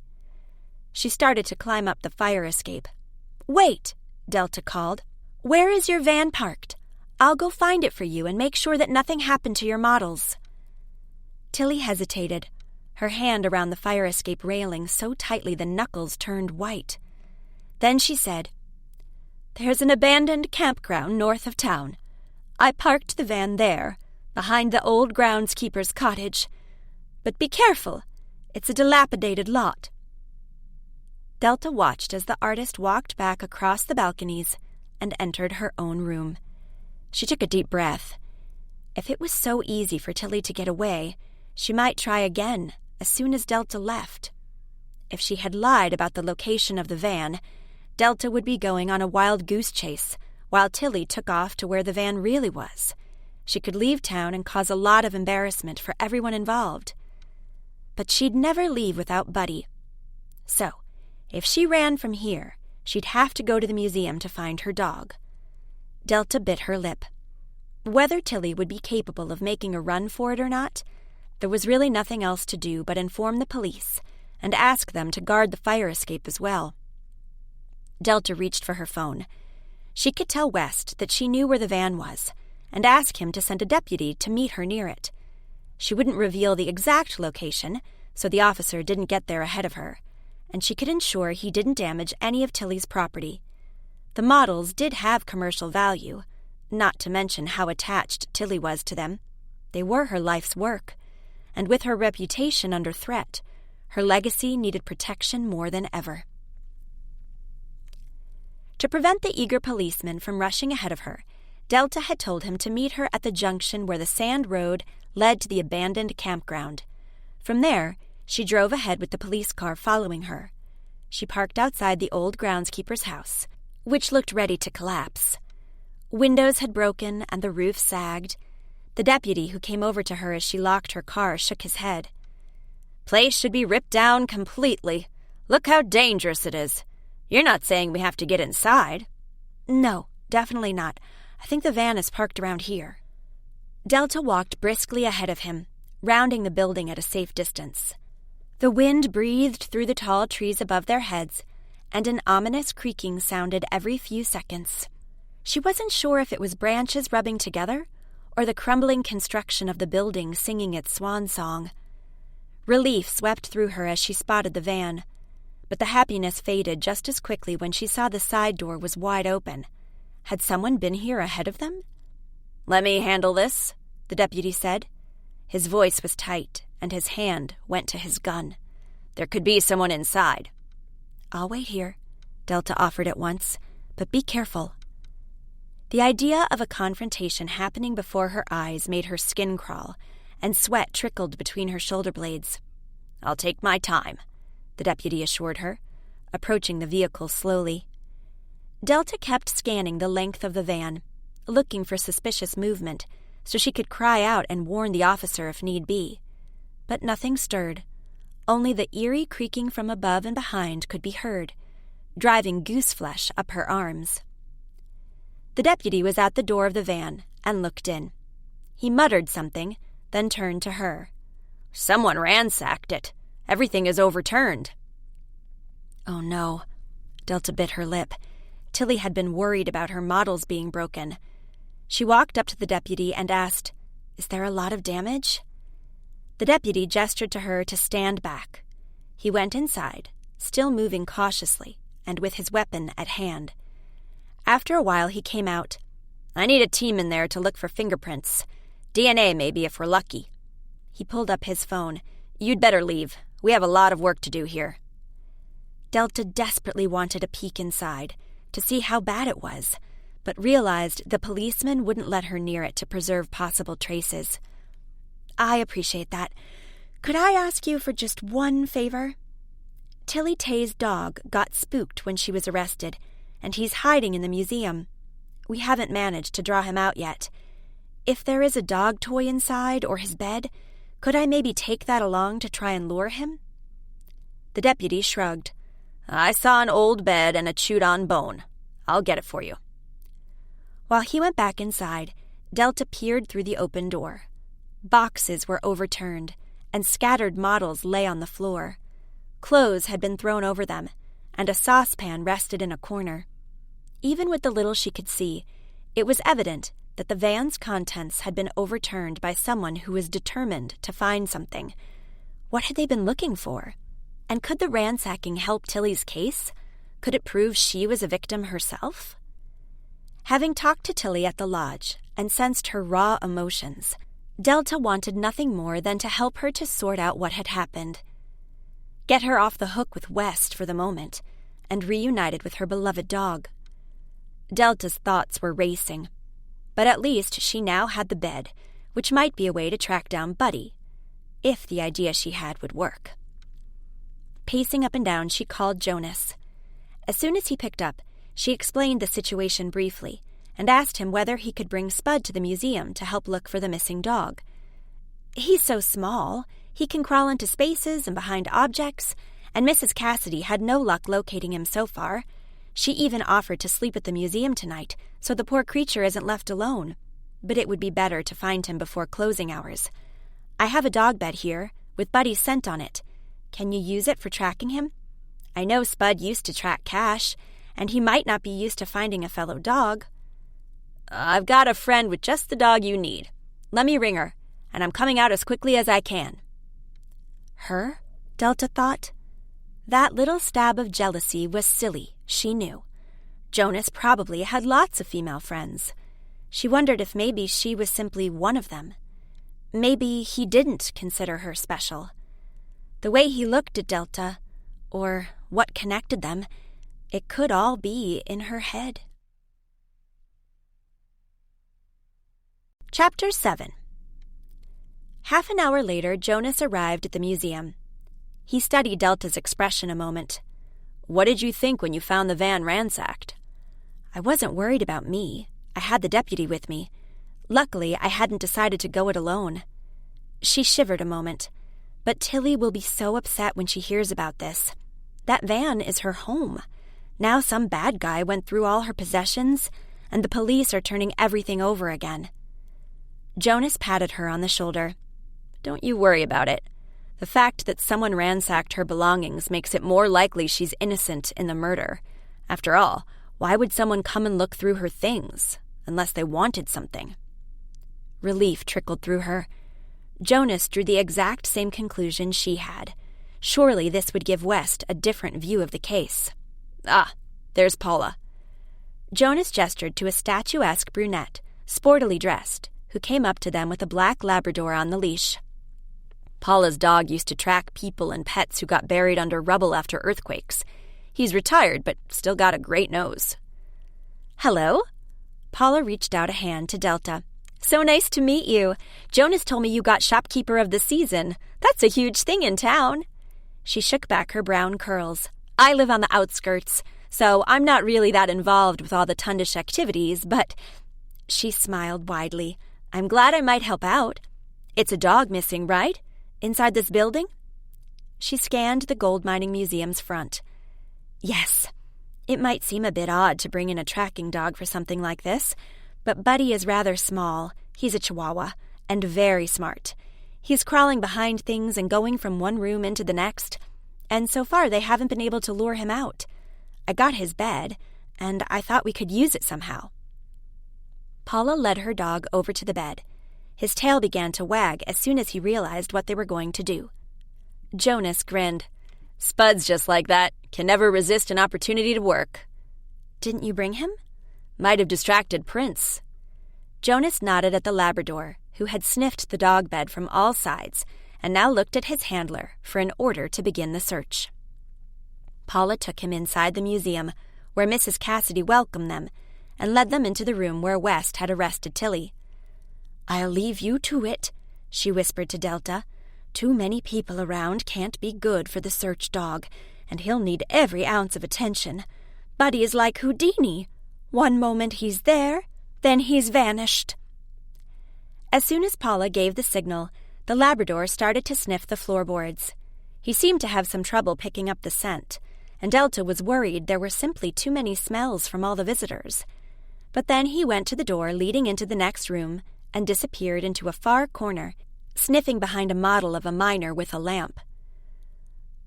She started to climb up the fire escape. "Wait!" Delta called. "Where is your van parked? I'll go find it for you and make sure that nothing happened to your models." Tilly hesitated, her hand around the fire escape railing so tightly the knuckles turned white. Then she said, "There's an abandoned campground north of town. I parked the van there, behind the old groundskeeper's cottage. But be careful, it's a dilapidated lot." Delta watched as the artist walked back across the balconies and entered her own room. She took a deep breath. If it was so easy for Tilly to get away, she might try again as soon as Delta left. If she had lied about the location of the van, Delta would be going on a wild goose chase while Tilly took off to where the van really was. She could leave town and cause a lot of embarrassment for everyone involved. But she'd never leave without Buddy. So, if she ran from here, she'd have to go to the museum to find her dog. Delta bit her lip. Whether Tilly would be capable of making a run for it or not, there was really nothing else to do but inform the police and ask them to guard the fire escape as well. Delta reached for her phone. She could tell West that she knew where the van was and ask him to send a deputy to meet her near it. She wouldn't reveal the exact location, so the officer didn't get there ahead of her, and she could ensure he didn't damage any of Tilly's property. The models did have commercial value, not to mention how attached Tilly was to them. They were her life's work, and with her reputation under threat, her legacy needed protection more than ever. To prevent the eager policeman from rushing ahead of her, Delta had told him to meet her at the junction where the sand road led to the abandoned campground. From there, she drove ahead with the police car following her. She parked outside the old groundskeeper's house, which looked ready to collapse. Windows had broken and the roof sagged. The deputy who came over to her as she locked her car shook his head. "Place should be ripped down completely. Look how dangerous it is. You're not saying we have to get inside?" "No, definitely not. I think the van is parked around here." Delta walked briskly ahead of him, rounding the building at a safe distance. The wind breathed through the tall trees above their heads, and an ominous creaking sounded every few seconds. She wasn't sure if it was branches rubbing together or the crumbling construction of the building singing its swan song. Relief swept through her as she spotted the van, but the happiness faded just as quickly when she saw the side door was wide open. Had someone been here ahead of them? "Let me handle this," the deputy said. His voice was tight, and his hand went to his gun. "There could be someone inside." "I'll wait here," Delta offered at once, "but be careful." The idea of a confrontation happening before her eyes made her skin crawl, and sweat trickled between her shoulder blades. "I'll take my time," the deputy assured her, approaching the vehicle slowly. Delta kept scanning the length of the van, looking for suspicious movement, so she could cry out and warn the officer if need be. But nothing stirred. Only the eerie creaking from above and behind could be heard, driving gooseflesh up her arms. The deputy was at the door of the van and looked in. He muttered something, then turned to her. "Someone ransacked it. Everything is overturned." Oh no, Delta bit her lip. Tilly had been worried about her models being broken. She walked up to the deputy and asked, "Is there a lot of damage?" The deputy gestured to her to stand back. He went inside, still moving cautiously and with his weapon at hand. After a while he came out. "I need a team in there to look for fingerprints. DNA maybe if we're lucky." He pulled up his phone. "You'd better leave. We have a lot of work to do here." Delta desperately wanted a peek inside, to see how bad it was, but realized the policeman wouldn't let her near it to preserve possible traces. "I appreciate that. Could I ask you for just one favor?" Tilly Tay's dog got spooked when she was arrested, and he's hiding in the museum. We haven't managed to draw him out yet. If there is a dog toy inside or his bed, could I maybe take that along to try and lure him? The deputy shrugged. "I saw an old bed and a chewed-on bone. I'll get it for you." While he went back inside, Delta peered through the open door. Boxes were overturned, and scattered models lay on the floor. Clothes had been thrown over them, and a saucepan rested in a corner. Even with the little she could see, it was evident that the van's contents had been overturned by someone who was determined to find something. What had they been looking for? And could the ransacking help Tilly's case? Could it prove she was a victim herself? Having talked to Tilly at the lodge and sensed her raw emotions, Delta wanted nothing more than to help her to sort out what had happened. Get her off the hook with West for the moment, and reunited with her beloved dog. Delta's thoughts were racing, but at least she now had the bed, which might be a way to track down Buddy, if the idea she had would work. Pacing up and down, she called Jonas. As soon as he picked up, she explained the situation briefly and asked him whether he could bring Spud to the museum to help look for the missing dog. "He's so small, he can crawl into spaces and behind objects, and Mrs. Cassidy had no luck locating him so far. She even offered to sleep at the museum tonight, so the poor creature isn't left alone. But it would be better to find him before closing hours. I have a dog bed here, with Buddy's scent on it. Can you use it for tracking him? I know Spud used to track Cash, and he might not be used to finding a fellow dog." "I've got a friend with just the dog you need. Let me ring her, and I'm coming out as quickly as I can." Her? Delta thought. That little stab of jealousy was silly, she knew. Jonas probably had lots of female friends. She wondered if maybe she was simply one of them. Maybe he didn't consider her special. The way he looked at Delta, or what connected them, it could all be in her head. Chapter 7. Half an hour later, Jonas arrived at the museum. He studied Delta's expression a moment. "What did you think when you found the van ransacked?" "I wasn't worried about me. I had the deputy with me. Luckily, I hadn't decided to go it alone." She shivered a moment. "But Tilly will be so upset when she hears about this. That van is her home. Now some bad guy went through all her possessions, and the police are turning everything over again." Jonas patted her on the shoulder. "Don't you worry about it. The fact that someone ransacked her belongings makes it more likely she's innocent in the murder. After all, why would someone come and look through her things, unless they wanted something?" Relief trickled through her. Jonas drew the exact same conclusion she had. Surely this would give West a different view of the case. "Ah, there's Paula." Jonas gestured to a statuesque brunette, sportily dressed, who came up to them with a black Labrador on the leash. "Paula's dog used to track people and pets who got buried under rubble after earthquakes. He's retired, but still got a great nose." "Hello?" Paula reached out a hand to Delta. "So nice to meet you. Jonas told me you got Shopkeeper of the Season. That's a huge thing in town." She shook back her brown curls. "I live on the outskirts, so I'm not really that involved with all the Tundish activities, but—" She smiled widely. "I'm glad I might help out. It's a dog missing, right? Inside this building?" She scanned the gold mining museum's front. "Yes. It might seem a bit odd to bring in a tracking dog for something like this, but Buddy is rather small. He's a Chihuahua, and very smart. He's crawling behind things and going from one room into the next, and so far they haven't been able to lure him out. I got his bed, and I thought we could use it somehow." Paula led her dog over to the bed. His tail began to wag as soon as he realized what they were going to do. Jonas grinned. "Spud's just like that. Can never resist an opportunity to work." "Didn't you bring him?" "Might have distracted Prince." Jonas nodded at the Labrador, who had sniffed the dog bed from all sides and now looked at his handler for an order to begin the search. Paula took him inside the museum, where Mrs. Cassidy welcomed them and led them into the room where West had arrested Tilly. "I'll leave you to it," she whispered to Delta. "Too many people around can't be good for the search dog, and he'll need every ounce of attention. Buddy is like Houdini. One moment he's there, then he's vanished." As soon as Paula gave the signal, the Labrador started to sniff the floorboards. He seemed to have some trouble picking up the scent, and Delta was worried there were simply too many smells from all the visitors. But then he went to the door leading into the next room and disappeared into a far corner, sniffing behind a model of a miner with a lamp.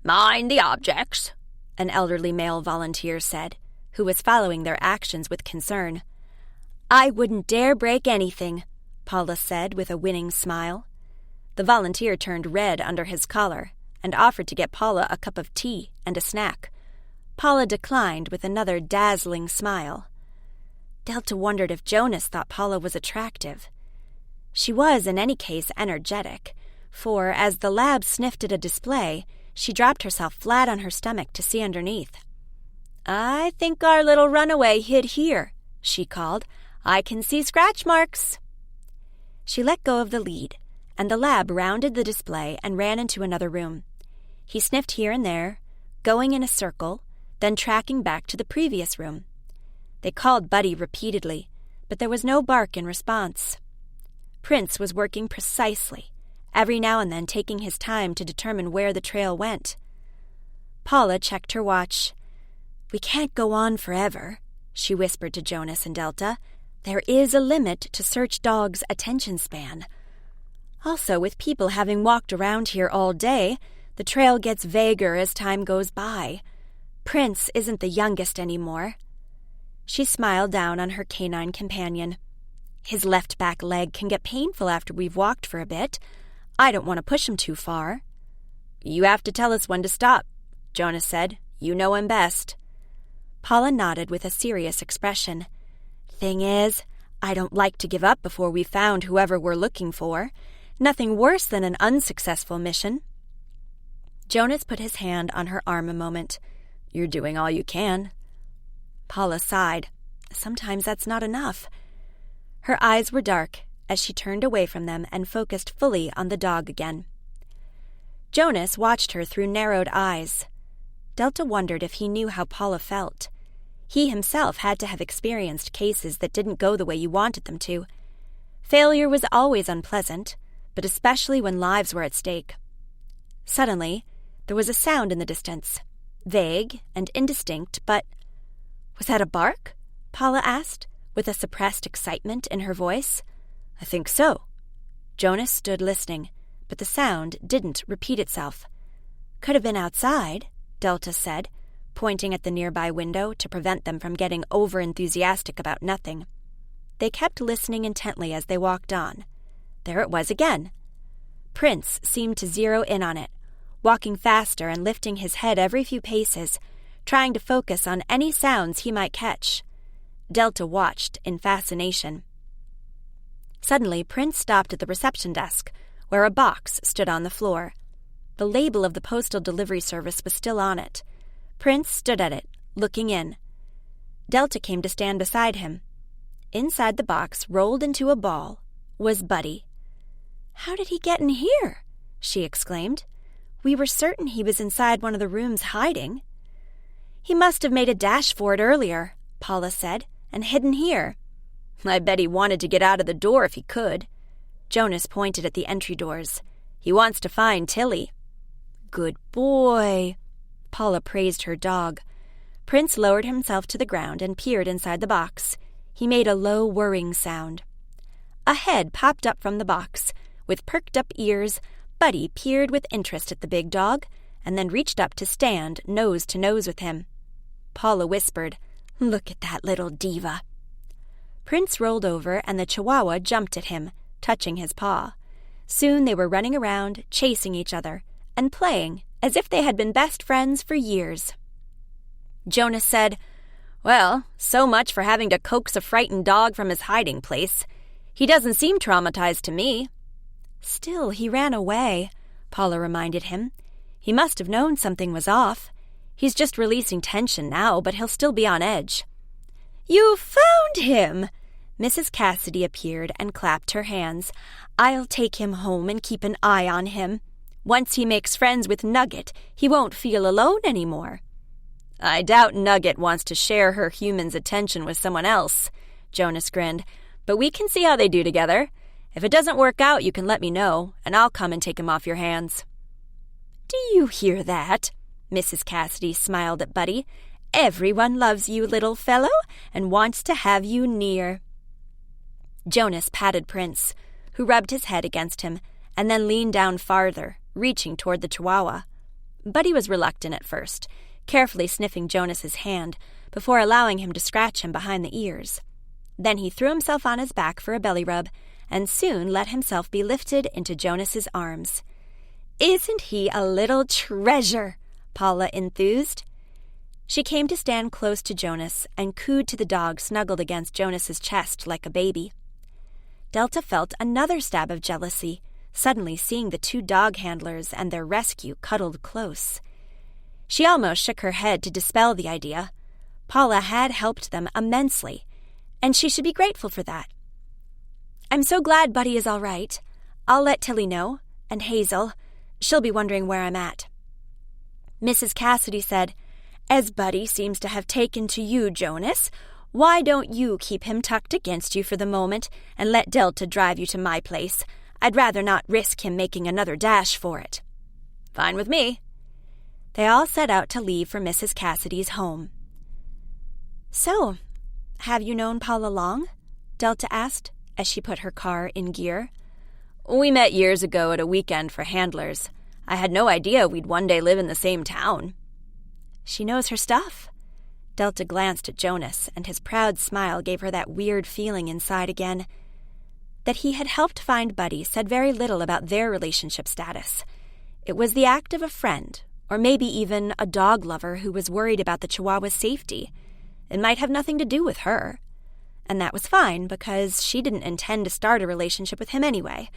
"Mind the objects," an elderly male volunteer said, who was following their actions with concern. "I wouldn't dare break anything," Paula said with a winning smile. The volunteer turned red under his collar and offered to get Paula a cup of tea and a snack. Paula declined with another dazzling smile. Delta wondered if Jonas thought Paula was attractive. She was, in any case, energetic, for as the lab sniffed at a display, she dropped herself flat on her stomach to see underneath. "I think our little runaway hid here," she called. "I can see scratch marks." She let go of the lead, and the lab rounded the display and ran into another room. He sniffed here and there, going in a circle, then tracking back to the previous room. They called Buddy repeatedly, but there was no bark in response. Prince was working precisely, every now and then taking his time to determine where the trail went. Paula checked her watch. "We can't go on forever," she whispered to Jonas and Delta. "There is a limit to search dogs' attention span. Also, with people having walked around here all day, the trail gets vaguer as time goes by. Prince isn't the youngest anymore." She smiled down on her canine companion. "His left back leg can get painful after we've walked for a bit. I don't want to push him too far." "You have to tell us when to stop," Jonas said. "You know him best." Paula nodded with a serious expression. "Thing is, I don't like to give up before we've found whoever we're looking for. Nothing worse than an unsuccessful mission." Jonas put his hand on her arm a moment. "You're doing all you can." Paula sighed. Sometimes that's not enough. Her eyes were dark as she turned away from them and focused fully on the dog again. Jonas watched her through narrowed eyes. Delta wondered if he knew how Paula felt. He himself had to have experienced cases that didn't go the way you wanted them to. Failure was always unpleasant, but especially when lives were at stake. Suddenly, there was a sound in the distance, vague and indistinct, but... "Was that a bark?" Paula asked, with a suppressed excitement in her voice. "I think so." Jonas stood listening, but the sound didn't repeat itself. "Could have been outside," Delta said, pointing at the nearby window to prevent them from getting over-enthusiastic about nothing. They kept listening intently as they walked on. There it was again. Prince seemed to zero in on it, walking faster and lifting his head every few paces, trying to focus on any sounds he might catch. Delta watched in fascination. Suddenly, Prince stopped at the reception desk, where a box stood on the floor. The label of the postal delivery service was still on it. Prince stood at it, looking in. Delta came to stand beside him. Inside the box, rolled into a ball, was Buddy. "How did he get in here?" she exclaimed. "We were certain he was inside one of the rooms hiding." "He must have made a dash for it earlier," Paula said, "and hidden here." "I bet he wanted to get out of the door if he could." Jonas pointed at the entry doors. "He wants to find Tilly." "Good boy." Paula praised her dog. Prince lowered himself to the ground and peered inside the box. He made a low whirring sound. A head popped up from the box. With perked-up ears, Buddy peered with interest at the big dog and then reached up to stand nose to nose with him. Paula whispered, "Look at that little diva." Prince rolled over and the Chihuahua jumped at him, touching his paw. Soon they were running around, chasing each other, and playing as if they had been best friends for years. Jonas said, "Well, so much for having to coax a frightened dog from his hiding place. He doesn't seem traumatized to me." "Still, he ran away," Paula reminded him. "He must have known something was off. He's just releasing tension now, but he'll still be on edge. You found him! Mrs. Cassidy appeared and clapped her hands. I'll take him home and keep an eye on him. Once he makes friends with Nugget, he won't feel alone anymore. I doubt Nugget wants to share her human's attention with someone else, Jonas grinned, but we can see how they do together. If it doesn't work out, you can let me know, and I'll come and take him off your hands. Do you hear that? Mrs. Cassidy smiled at Buddy. Everyone loves you, little fellow, and wants to have you near. Jonas patted Prince, who rubbed his head against him, and then leaned down farther, reaching toward the Chihuahua. Buddy was reluctant at first, carefully sniffing Jonas's hand before allowing him to scratch him behind the ears. Then he threw himself on his back for a belly rub, and soon let himself be lifted into Jonas's arms. Isn't he a little treasure? Paula enthused. She came to stand close to Jonas and cooed to the dog snuggled against Jonas's chest like a baby. Delta felt another stab of jealousy, suddenly seeing the two dog handlers and their rescue cuddled close. She almost shook her head to dispel the idea. Paula had helped them immensely, and she should be grateful for that. I'm so glad Buddy is all right. I'll let Tilly know, and Hazel. She'll be wondering where I'm at. Mrs. Cassidy said, As Buddy seems to have taken to you, Jonas, why don't you keep him tucked against you for the moment and let Delta drive you to my place? I'd rather not risk him making another dash for it. Fine with me. They all set out to leave for Mrs. Cassidy's home. So, have you known Paula long? Delta asked as she put her car in gear. We met years ago at a weekend for handlers. I had no idea we'd one day live in the same town. She knows her stuff. Delta glanced at Jonas, and his proud smile gave her that weird feeling inside again. That he had helped find Buddy said very little about their relationship status. It was the act of a friend, or maybe even a dog lover who was worried about the Chihuahua's safety. It might have nothing to do with her. And that was fine, because she didn't intend to start a relationship with him anyway.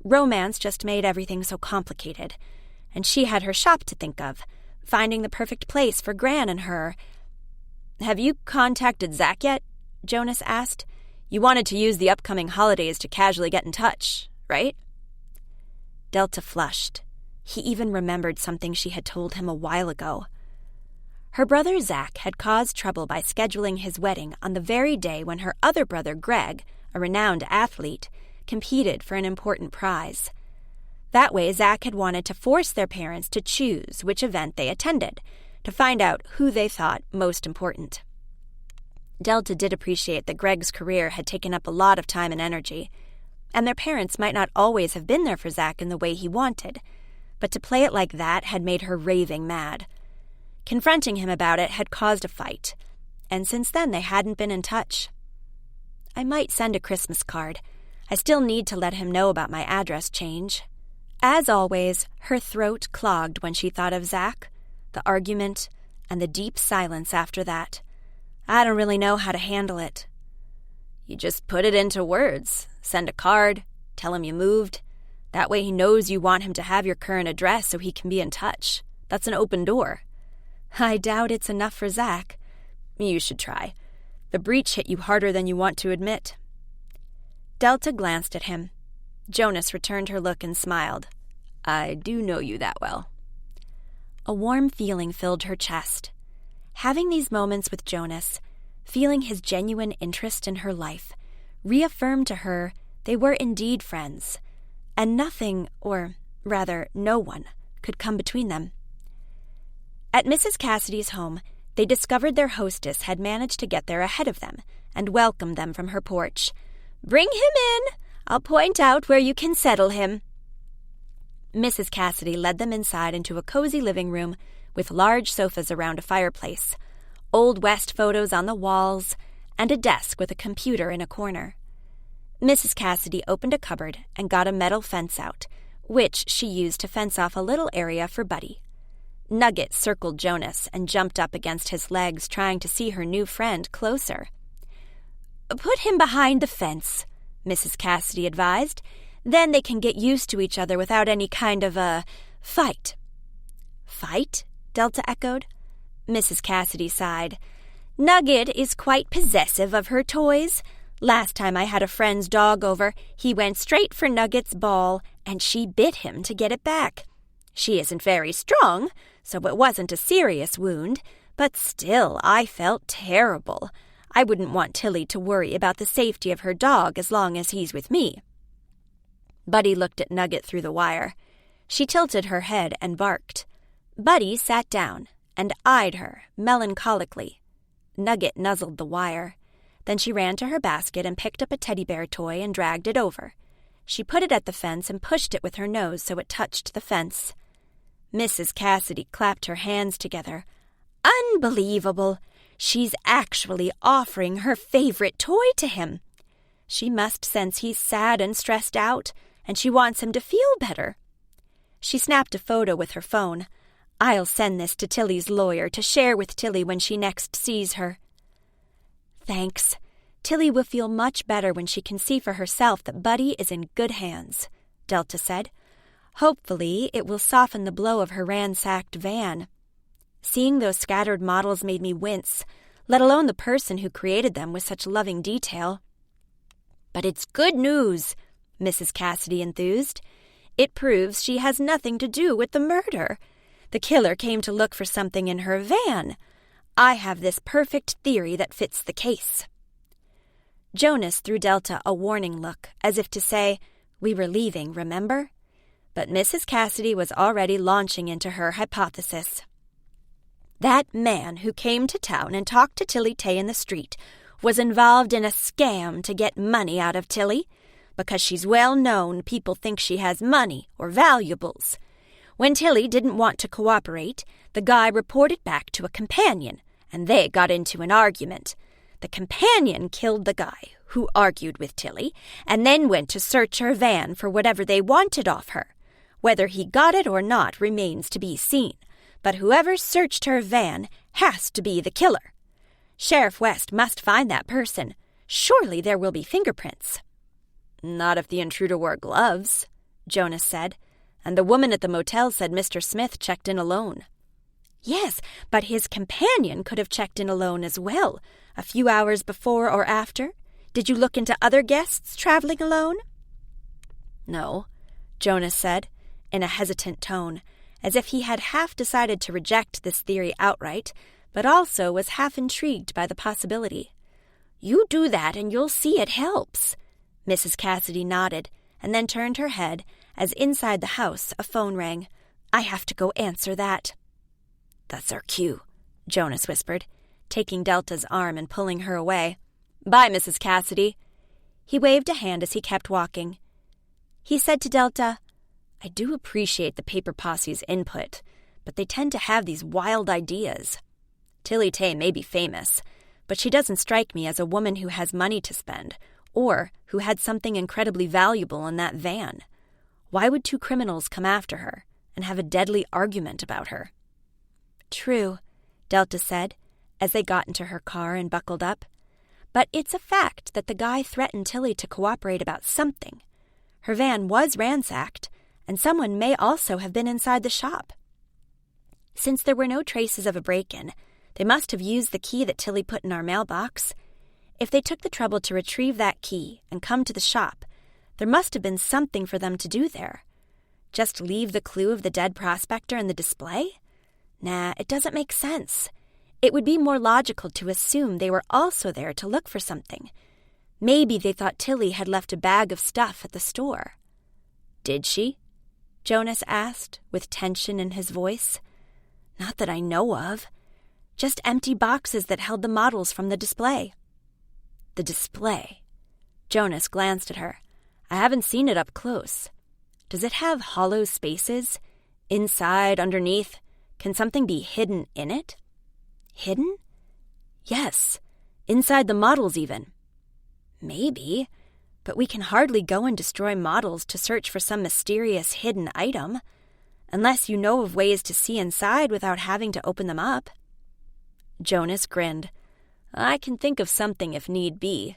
Romance just made everything so complicated. And she had her shop to think of, finding the perfect place for Gran and her. Have you contacted Zach yet? Jonas asked. You wanted to use the upcoming holidays to casually get in touch, right? Delta flushed. He even remembered something she had told him a while ago. Her brother Zach had caused trouble by scheduling his wedding on the very day when her other brother Greg, a renowned athlete, competed for an important prize. That way, Zach had wanted to force their parents to choose which event they attended, to find out who they thought most important. Delta did appreciate that Greg's career had taken up a lot of time and energy, and their parents might not always have been there for Zach in the way he wanted, but to play it like that had made her raving mad. Confronting him about it had caused a fight, and since then they hadn't been in touch. I might send a Christmas card. I still need to let him know about my address change. As always, her throat clogged when she thought of Zach, the argument, and the deep silence after that. I don't really know how to handle it. You just put it into words. Send a card. Tell him you moved. That way he knows you want him to have your current address so he can be in touch. That's an open door. I doubt it's enough for Zach. You should try. The breach hit you harder than you want to admit. Delta glanced at him. Jonas returned her look and smiled. I do know you that well. A warm feeling filled her chest. Having these moments with Jonas, feeling his genuine interest in her life, reaffirmed to her they were indeed friends, and nothing, or rather no one, could come between them. At Mrs. Cassidy's home, they discovered their hostess had managed to get there ahead of them and welcomed them from her porch. Bring him in. I'll point out where you can settle him. Mrs. Cassidy led them inside into a cozy living room with large sofas around a fireplace, Old West photos on the walls, and a desk with a computer in a corner. Mrs. Cassidy opened a cupboard and got a metal fence out, which she used to fence off a little area for Buddy. Nugget circled Jonas and jumped up against his legs, trying to see her new friend closer. Put him behind the fence, Mrs. Cassidy advised. Then they can get used to each other without any kind of fight. Fight? Delta echoed. Mrs. Cassidy sighed. "Nugget is quite possessive of her toys. Last time I had a friend's dog over, he went straight for Nugget's ball, and she bit him to get it back. She isn't very strong, so it wasn't a serious wound, but still I felt terrible. I wouldn't want Tilly to worry about the safety of her dog as long as he's with me." Buddy looked at Nugget through the wire. She tilted her head and barked. Buddy sat down and eyed her melancholically. Nugget nuzzled the wire. Then she ran to her basket and picked up a teddy bear toy and dragged it over. She put it at the fence and pushed it with her nose so it touched the fence. Mrs. Cassidy clapped her hands together. "Unbelievable! She's actually offering her favorite toy to him. She must sense he's sad and stressed out, and she wants him to feel better." She snapped a photo with her phone. "I'll send this to Tilly's lawyer to share with Tilly when she next sees her." "Thanks. Tilly will feel much better when she can see for herself that Buddy is in good hands," Delta said. "Hopefully it will soften the blow of her ransacked van. Seeing those scattered models made me wince, let alone the person who created them with such loving detail." "But it's good news," Mrs. Cassidy enthused. "It proves she has nothing to do with the murder. The killer came to look for something in her van. I have this perfect theory that fits the case." Jonas threw Delta a warning look, as if to say, "We were leaving, remember?" But Mrs. Cassidy was already launching into her hypothesis. "That man who came to town and talked to Tilly Tay in the street was involved in a scam to get money out of Tilly. Because she's well known, people think she has money or valuables. When Tilly didn't want to cooperate, the guy reported back to a companion, and they got into an argument. The companion killed the guy, who argued with Tilly, and then went to search her van for whatever they wanted off her. Whether he got it or not remains to be seen, but whoever searched her van has to be the killer. Sheriff West must find that person. Surely there will be fingerprints." "Not if the intruder wore gloves," Jonas said. "And the woman at the motel said Mr. Smith checked in alone." "Yes, but his companion could have checked in alone as well, a few hours before or after. Did you look into other guests traveling alone?" "No," Jonas said, in a hesitant tone, as if he had half decided to reject this theory outright, but also was half intrigued by the possibility. "You do that and you'll see it helps." Mrs. Cassidy nodded, and then turned her head as inside the house a phone rang. "I have to go answer that." "That's our cue," Jonas whispered, taking Delta's arm and pulling her away. "Bye, Mrs. Cassidy." He waved a hand as he kept walking. He said to Delta, "I do appreciate the Paper Posse's input, but they tend to have these wild ideas. Tilly Tay may be famous, but she doesn't strike me as a woman who has money to spend, or who had something incredibly valuable in that van. Why would two criminals come after her and have a deadly argument about her?" "True," Delta said, as they got into her car and buckled up. "But it's a fact that the guy threatened Tilly to cooperate about something. Her van was ransacked, and someone may also have been inside the shop. Since there were no traces of a break-in, they must have used the key that Tilly put in our mailbox. If they took the trouble to retrieve that key and come to the shop, there must have been something for them to do there. Just leave the clue of the dead prospector in the display? Nah, it doesn't make sense. It would be more logical to assume they were also there to look for something. Maybe they thought Tilly had left a bag of stuff at the store." "Did she?" Jonas asked, with tension in his voice. "Not that I know of. Just empty boxes that held the models from the display." "The display?" Jonas glanced at her. "I haven't seen it up close. Does it have hollow spaces? Inside, underneath? Can something be hidden in it?" "Hidden?" "Yes. Inside the models, even." "Maybe. But we can hardly go and destroy models to search for some mysterious hidden item, unless you know of ways to see inside without having to open them up." Jonas grinned. "I can think of something if need be.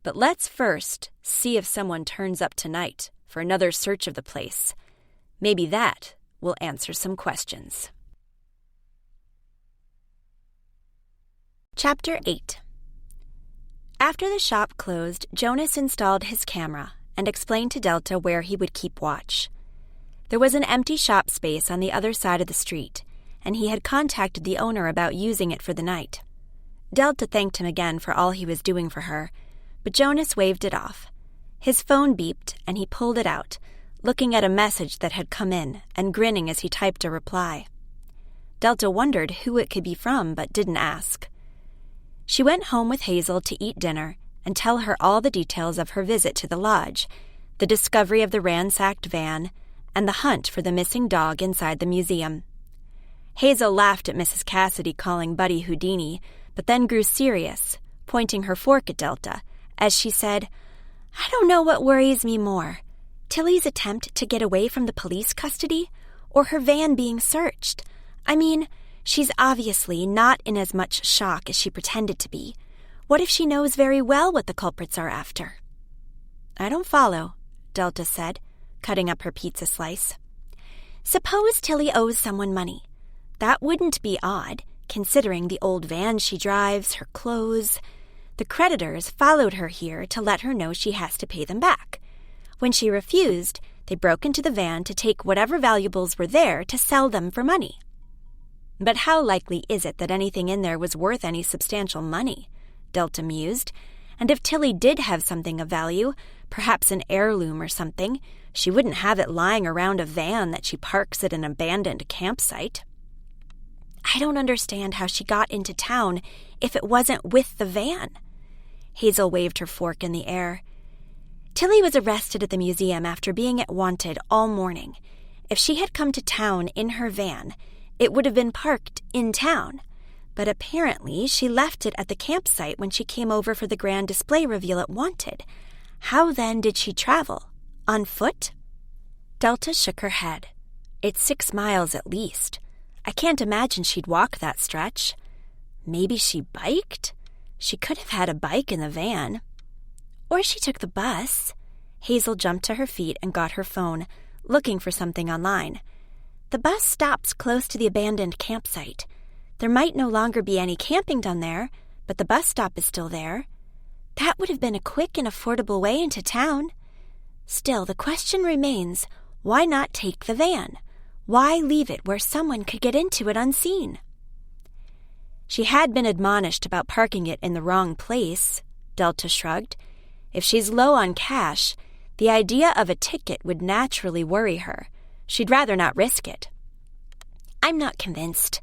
But let's first see if someone turns up tonight for another search of the place. Maybe that will answer some questions." Chapter 8. After the shop closed, Jonas installed his camera and explained to Delta where he would keep watch. There was an empty shop space on the other side of the street, and he had contacted the owner about using it for the night. Delta thanked him again for all he was doing for her, but Jonas waved it off. His phone beeped, and he pulled it out, looking at a message that had come in and grinning as he typed a reply. Delta wondered who it could be from, but didn't ask. She went home with Hazel to eat dinner and tell her all the details of her visit to the lodge, the discovery of the ransacked van, and the hunt for the missing dog inside the museum. Hazel laughed at Mrs. Cassidy calling Buddy Houdini, but then grew serious, pointing her fork at Delta, as she said, "I don't know what worries me more, Tilly's attempt to get away from the police custody, or her van being searched. I mean, she's obviously not in as much shock as she pretended to be. What if she knows very well what the culprits are after?" "I don't follow," Delta said, cutting up her pizza slice. "Suppose Tilly owes someone money. That wouldn't be odd, considering the old van she drives, her clothes. The creditors followed her here to let her know she has to pay them back. When she refused, they broke into the van to take whatever valuables were there to sell them for money. But how likely is it that anything in there was worth any substantial money?" Delta mused. "And if Tilly did have something of value, perhaps an heirloom or something, she wouldn't have it lying around a van that she parks at an abandoned campsite. I don't understand how she got into town if it wasn't with the van." Hazel waved her fork in the air. "Tilly was arrested at the museum after being at Wanted all morning. If she had come to town in her van, it would have been parked in town. But apparently she left it at the campsite when she came over for the grand display reveal at Wanted. How then did she travel? On foot?" Delta shook her head. "It's 6 miles at least. I can't imagine she'd walk that stretch. Maybe she biked? She could have had a bike in the van. Or she took the bus." Hazel jumped to her feet and got her phone, looking for something online. "The bus stops close to the abandoned campsite. There might no longer be any camping done there, but the bus stop is still there. That would have been a quick and affordable way into town. Still, the question remains, why not take the van? Why leave it where someone could get into it unseen?" "She had been admonished about parking it in the wrong place," Delta shrugged. "If she's low on cash, the idea of a ticket would naturally worry her. She'd rather not risk it." "I'm not convinced."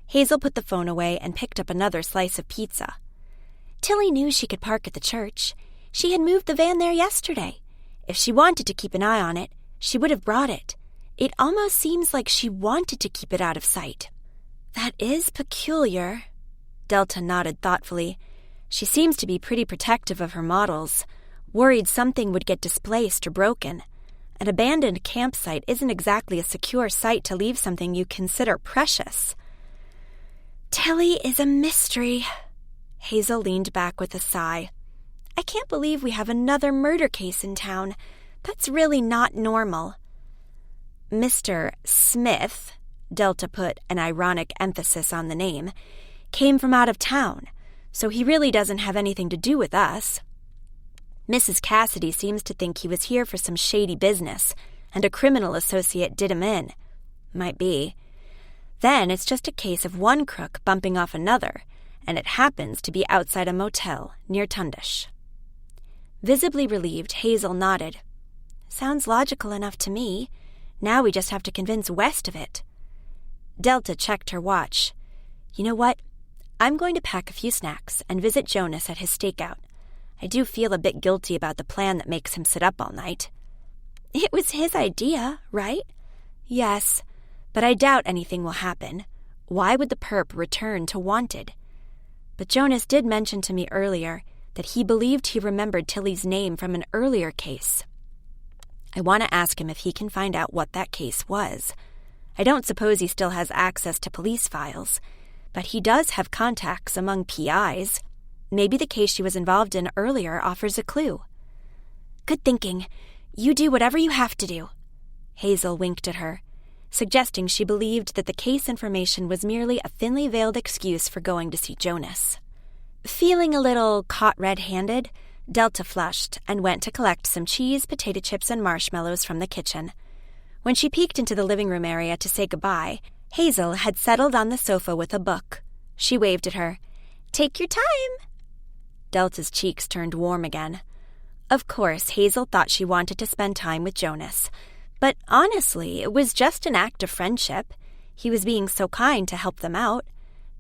Hazel put the phone away and picked up another slice of pizza. "Tilly knew she could park at the church. She had moved the van there yesterday. If she wanted to keep an eye on it, she would have brought it. It almost seems like she wanted to keep it out of sight." "That is peculiar." Delta nodded thoughtfully. "She seems to be pretty protective of her models, worried something would get displaced or broken. An abandoned campsite isn't exactly a secure site to leave something you consider precious." "Tilly is a mystery." Hazel leaned back with a sigh. "I can't believe we have another murder case in town. That's really not normal." "Mr. Smith," Delta put an ironic emphasis on the name, "came from out of town, so he really doesn't have anything to do with us. Mrs. Cassidy seems to think he was here for some shady business, and a criminal associate did him in. Might be. Then it's just a case of one crook bumping off another, and it happens to be outside a motel near Tundish." Visibly relieved, Hazel nodded. "Sounds logical enough to me. Now we just have to convince West of it." Delta checked her watch. "You know what? I'm going to pack a few snacks and visit Jonas at his stakeout. I do feel a bit guilty about the plan that makes him sit up all night." "It was his idea, right?" "Yes, but I doubt anything will happen. Why would the perp return to Wanted? But Jonas did mention to me earlier that he believed he remembered Tilly's name from an earlier case. I want to ask him if he can find out what that case was. I don't suppose he still has access to police files, but he does have contacts among PIs. Maybe the case she was involved in earlier offers a clue." "Good thinking. You do whatever you have to do." Hazel winked at her, suggesting she believed that the case information was merely a thinly veiled excuse for going to see Jonas. Feeling a little caught red-handed, Delta flushed and went to collect some cheese, potato chips, and marshmallows from the kitchen. When she peeked into the living room area to say goodbye, Hazel had settled on the sofa with a book. She waved at her. "Take your time." Delta's cheeks turned warm again. Of course, Hazel thought she wanted to spend time with Jonas. But honestly, it was just an act of friendship. He was being so kind to help them out.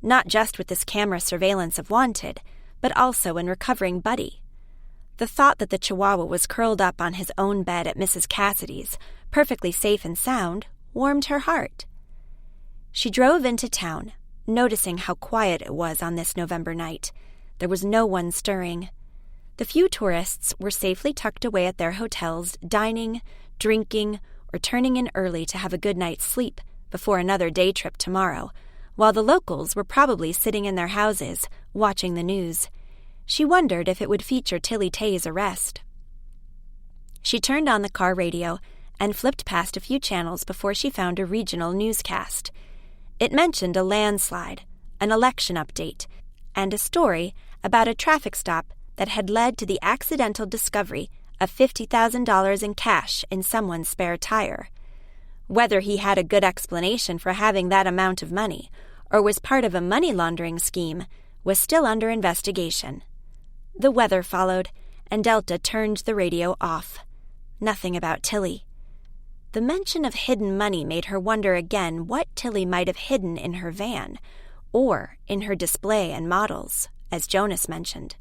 Not just with this camera surveillance of Wanted, but also in recovering Buddy. The thought that the Chihuahua was curled up on his own bed at Mrs. Cassidy's, perfectly safe and sound, warmed her heart. She drove into town, noticing how quiet it was on this November night. There was no one stirring. The few tourists were safely tucked away at their hotels, dining, drinking, or turning in early to have a good night's sleep before another day trip tomorrow, while the locals were probably sitting in their houses, watching the news. She wondered if it would feature Tilly Tay's arrest. She turned on the car radio and flipped past a few channels before she found a regional newscast. It mentioned a landslide, an election update, and a story about a traffic stop that had led to the accidental discovery of $50,000 in cash in someone's spare tire. Whether he had a good explanation for having that amount of money, or was part of a money laundering scheme, was still under investigation. The weather followed, and Delta turned the radio off. Nothing about Tilly. The mention of hidden money made her wonder again what Tilly might have hidden in her van, or in her display and models, as Jonas mentioned.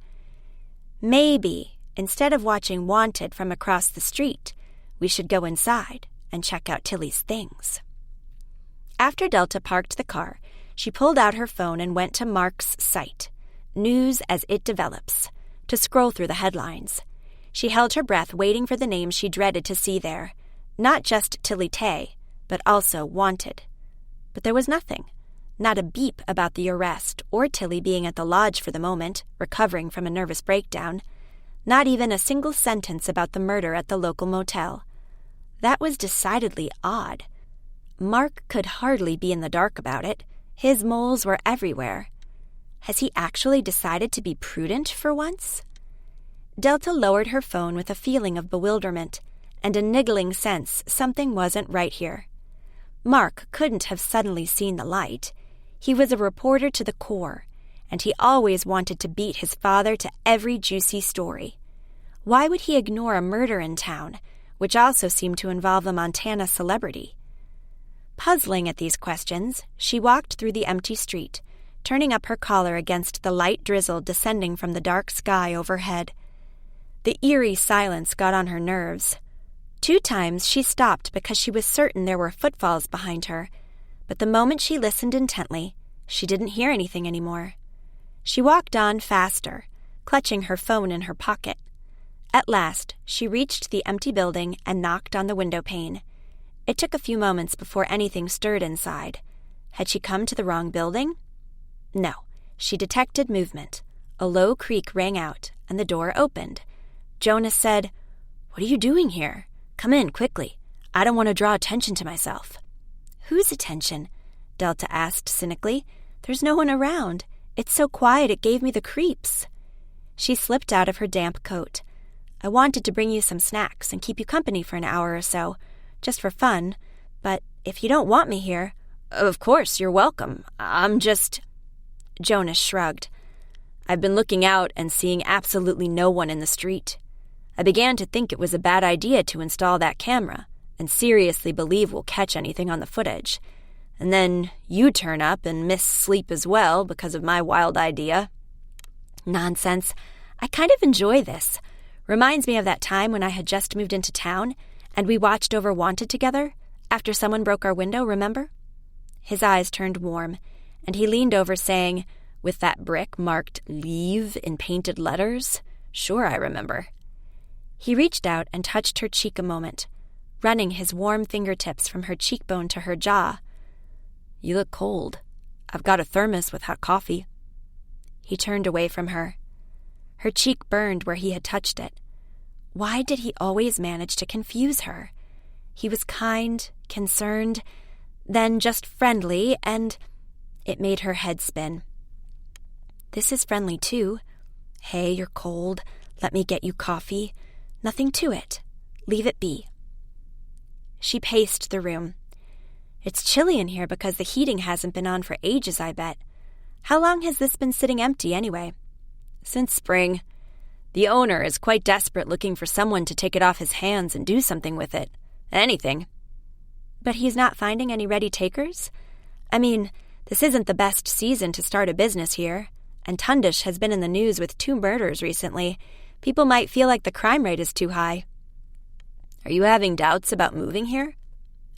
Maybe, instead of watching Wanted from across the street, we should go inside and check out Tilly's things. After Delta parked the car, she pulled out her phone and went to Mark's site, News as It Develops, to scroll through the headlines. She held her breath, waiting for the names she dreaded to see there. Not just Tilly Tay, but also Wanted. But there was nothing. Not a beep about the arrest or Tilly being at the lodge for the moment, recovering from a nervous breakdown. Not even a single sentence about the murder at the local motel. That was decidedly odd. Mark could hardly be in the dark about it. His moles were everywhere. Has he actually decided to be prudent for once? Delta lowered her phone with a feeling of bewilderment and a niggling sense something wasn't right here. Mark couldn't have suddenly seen the light. He was a reporter to the core, and he always wanted to beat his father to every juicy story. Why would he ignore a murder in town, which also seemed to involve a Montana celebrity? Puzzling at these questions, she walked through the empty street, turning up her collar against the light drizzle descending from the dark sky overhead. The eerie silence got on her nerves. 2 times she stopped because she was certain there were footfalls behind her, but the moment she listened intently, she didn't hear anything anymore. She walked on faster, clutching her phone in her pocket. At last, she reached the empty building and knocked on the window pane. It took a few moments before anything stirred inside. Had she come to the wrong building? No, she detected movement. A low creak rang out, and the door opened. Jonas said, "What are you doing here? Come in, quickly. I don't want to draw attention to myself." "Whose attention?" Delta asked cynically. "There's no one around. It's so quiet it gave me the creeps." She slipped out of her damp coat. "I wanted to bring you some snacks and keep you company for an hour or so, just for fun, but if you don't want me here—" "Of course, you're welcome. I'm just—" Jonas shrugged. "I've been looking out and seeing absolutely no one in the street. I began to think it was a bad idea to install that camera and seriously believe we'll catch anything on the footage. And then you turn up and miss sleep as well because of my wild idea." "Nonsense. I kind of enjoy this. Reminds me of that time when I had just moved into town and we watched over Wanted together after someone broke our window, remember?" His eyes turned warm, and he leaned over saying, with that brick marked "Leave" in painted letters, "Sure, I remember." He reached out and touched her cheek a moment, running his warm fingertips from her cheekbone to her jaw. "You look cold. I've got a thermos with hot coffee." He turned away from her. Her cheek burned where he had touched it. Why did he always manage to confuse her? He was kind, concerned, then just friendly, and it made her head spin. This is friendly, too. Hey, you're cold. Let me get you coffee. Nothing to it. Leave it be. She paced the room. It's chilly in here because the heating hasn't been on for ages, I bet. How long has this been sitting empty, anyway? Since spring. The owner is quite desperate, looking for someone to take it off his hands and do something with it. Anything. But he's not finding any ready takers? I mean, this isn't the best season to start a business here, and Tundish has been in the news with 2 murders recently. People might feel like the crime rate is too high. Are you having doubts about moving here?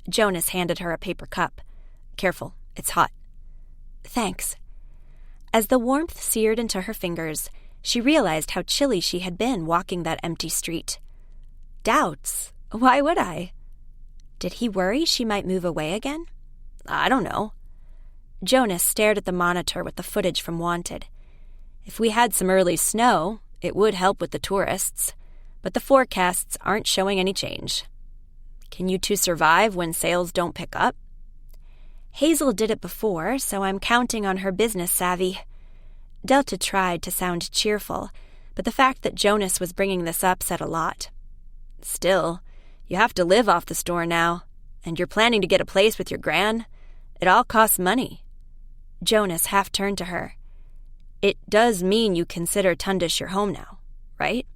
Jonas handed her a paper cup. Careful, it's hot. Thanks. As the warmth seared into her fingers, she realized how chilly she had been walking that empty street. Doubts? Why would I? Did he worry she might move away again? I don't know. Jonas stared at the monitor with the footage from Wanted. If we had some early snow, it would help with the tourists, but the forecasts aren't showing any change. Can you two survive when sales don't pick up? Hazel did it before, so I'm counting on her business savvy. Delta tried to sound cheerful, but the fact that Jonas was bringing this up said a lot. Still, you have to live off the store now, and you're planning to get a place with your gran. It all costs money. Jonas half turned to her. It does mean you consider Tundish your home now, right?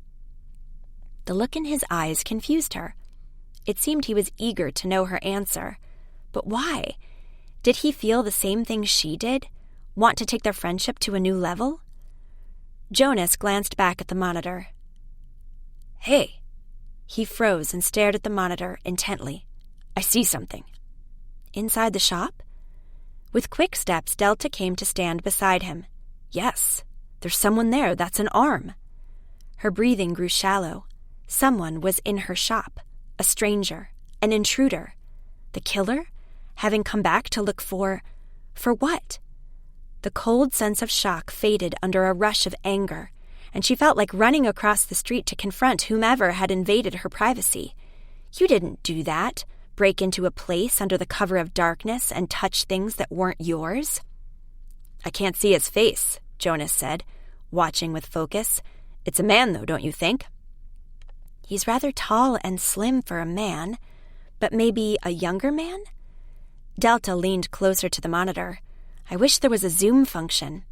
The look in his eyes confused her. It seemed he was eager to know her answer. But why? Did he feel the same thing she did? Want to take their friendship to a new level? Jonas glanced back at the monitor. Hey. He froze and stared at the monitor intently. I see something. Inside the shop? With quick steps, Delta came to stand beside him. Yes, there's someone there. That's an arm. Her breathing grew shallow. Someone was in her shop. A stranger. An intruder. The killer? Having come back to look for what? The cold sense of shock faded under a rush of anger, and she felt like running across the street to confront whomever had invaded her privacy. You didn't do that. Break into a place under the cover of darkness and touch things that weren't yours? I can't see his face, Jonas said, watching with focus. It's a man, though, don't you think? He's rather tall and slim for a man, but maybe a younger man? Delta leaned closer to the monitor. I wish there was a zoom function.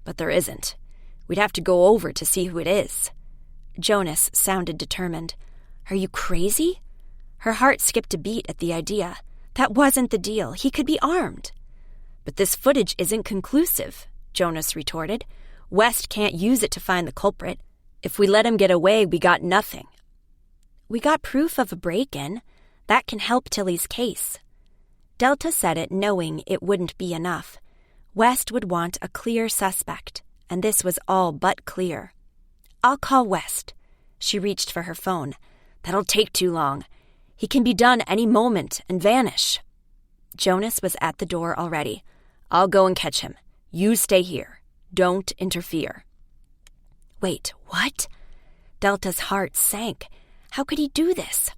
But there isn't. We'd have to go over to see who it is. Jonas sounded determined. Are you crazy? Her heart skipped a beat at the idea. That wasn't the deal. He could be armed. But this footage isn't conclusive, Jonas retorted. West can't use it to find the culprit. If we let him get away, we got nothing. We got proof of a break-in. That can help Tilly's case. Delta said it knowing it wouldn't be enough. West would want a clear suspect, and this was all but clear. I'll call West. She reached for her phone. That'll take too long. He can be done any moment and vanish. Jonas was at the door already. I'll go and catch him. You stay here. Don't interfere. Wait, what? Delta's heart sank. How could he do this?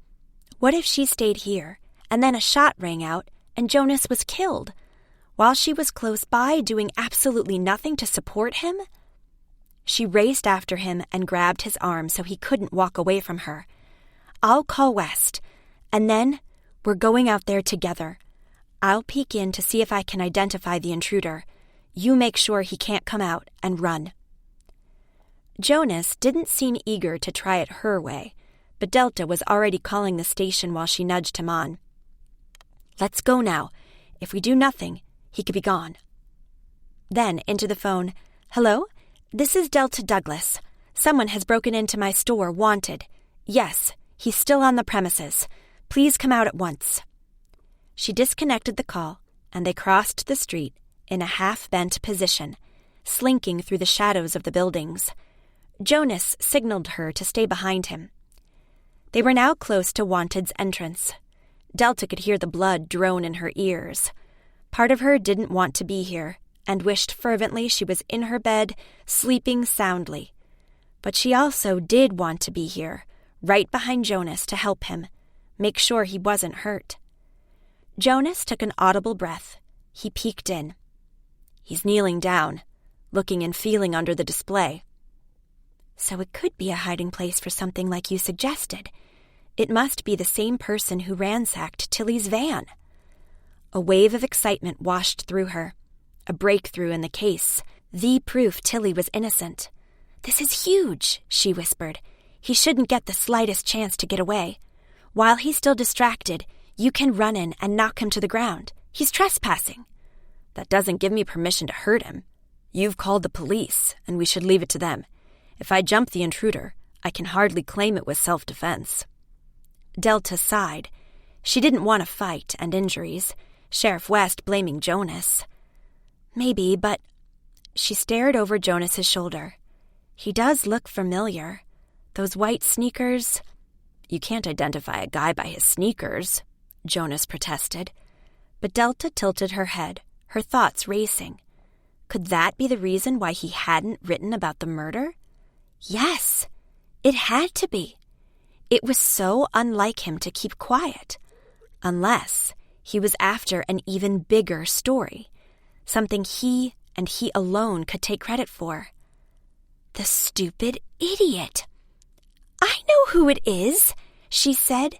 What if she stayed here, and then a shot rang out, and Jonas was killed, while she was close by doing absolutely nothing to support him? She raced after him and grabbed his arm so he couldn't walk away from her. I'll call West, and then we're going out there together. I'll peek in to see if I can identify the intruder. You make sure he can't come out and run. Jonas didn't seem eager to try it her way, but Delta was already calling the station while she nudged him on. Let's go now. If we do nothing, he could be gone. Then into the phone. Hello? This is Delta Douglas. Someone has broken into my store, wanted. Yes, he's still on the premises. Please come out at once. She disconnected the call, and they crossed the street in a half-bent position, slinking through the shadows of the buildings. Jonas signaled her to stay behind him. They were now close to Wanted's entrance. Delta could hear the blood drone in her ears. Part of her didn't want to be here, and wished fervently she was in her bed, sleeping soundly. But she also did want to be here, right behind Jonas to help him, make sure he wasn't hurt. Jonas took an audible breath. He peeked in. He's kneeling down. looking and feeling under the display. So it could be a hiding place for something like you suggested. It must be the same person who ransacked Tilly's van. A wave of excitement washed through her. A breakthrough in the case. The proof Tilly was innocent. "This is huge," she whispered. "He shouldn't get the slightest chance to get away. While he's still distracted, you can run in and knock him to the ground. He's trespassing." "That doesn't give me permission to hurt him. You've called the police, and we should leave it to them. If I jump the intruder, I can hardly claim it was self-defense." Delta sighed. She didn't want a fight and injuries. Sheriff West blaming Jonas. Maybe, but... She stared over Jonas's shoulder. He does look familiar. Those white sneakers... "You can't identify a guy by his sneakers," Jonas protested. But Delta tilted her head, her thoughts racing. Could that be the reason why he hadn't written about the murder? Yes, it had to be. It was so unlike him to keep quiet. Unless he was after an even bigger story, something he and he alone could take credit for. The stupid idiot! "I know who it is," she said,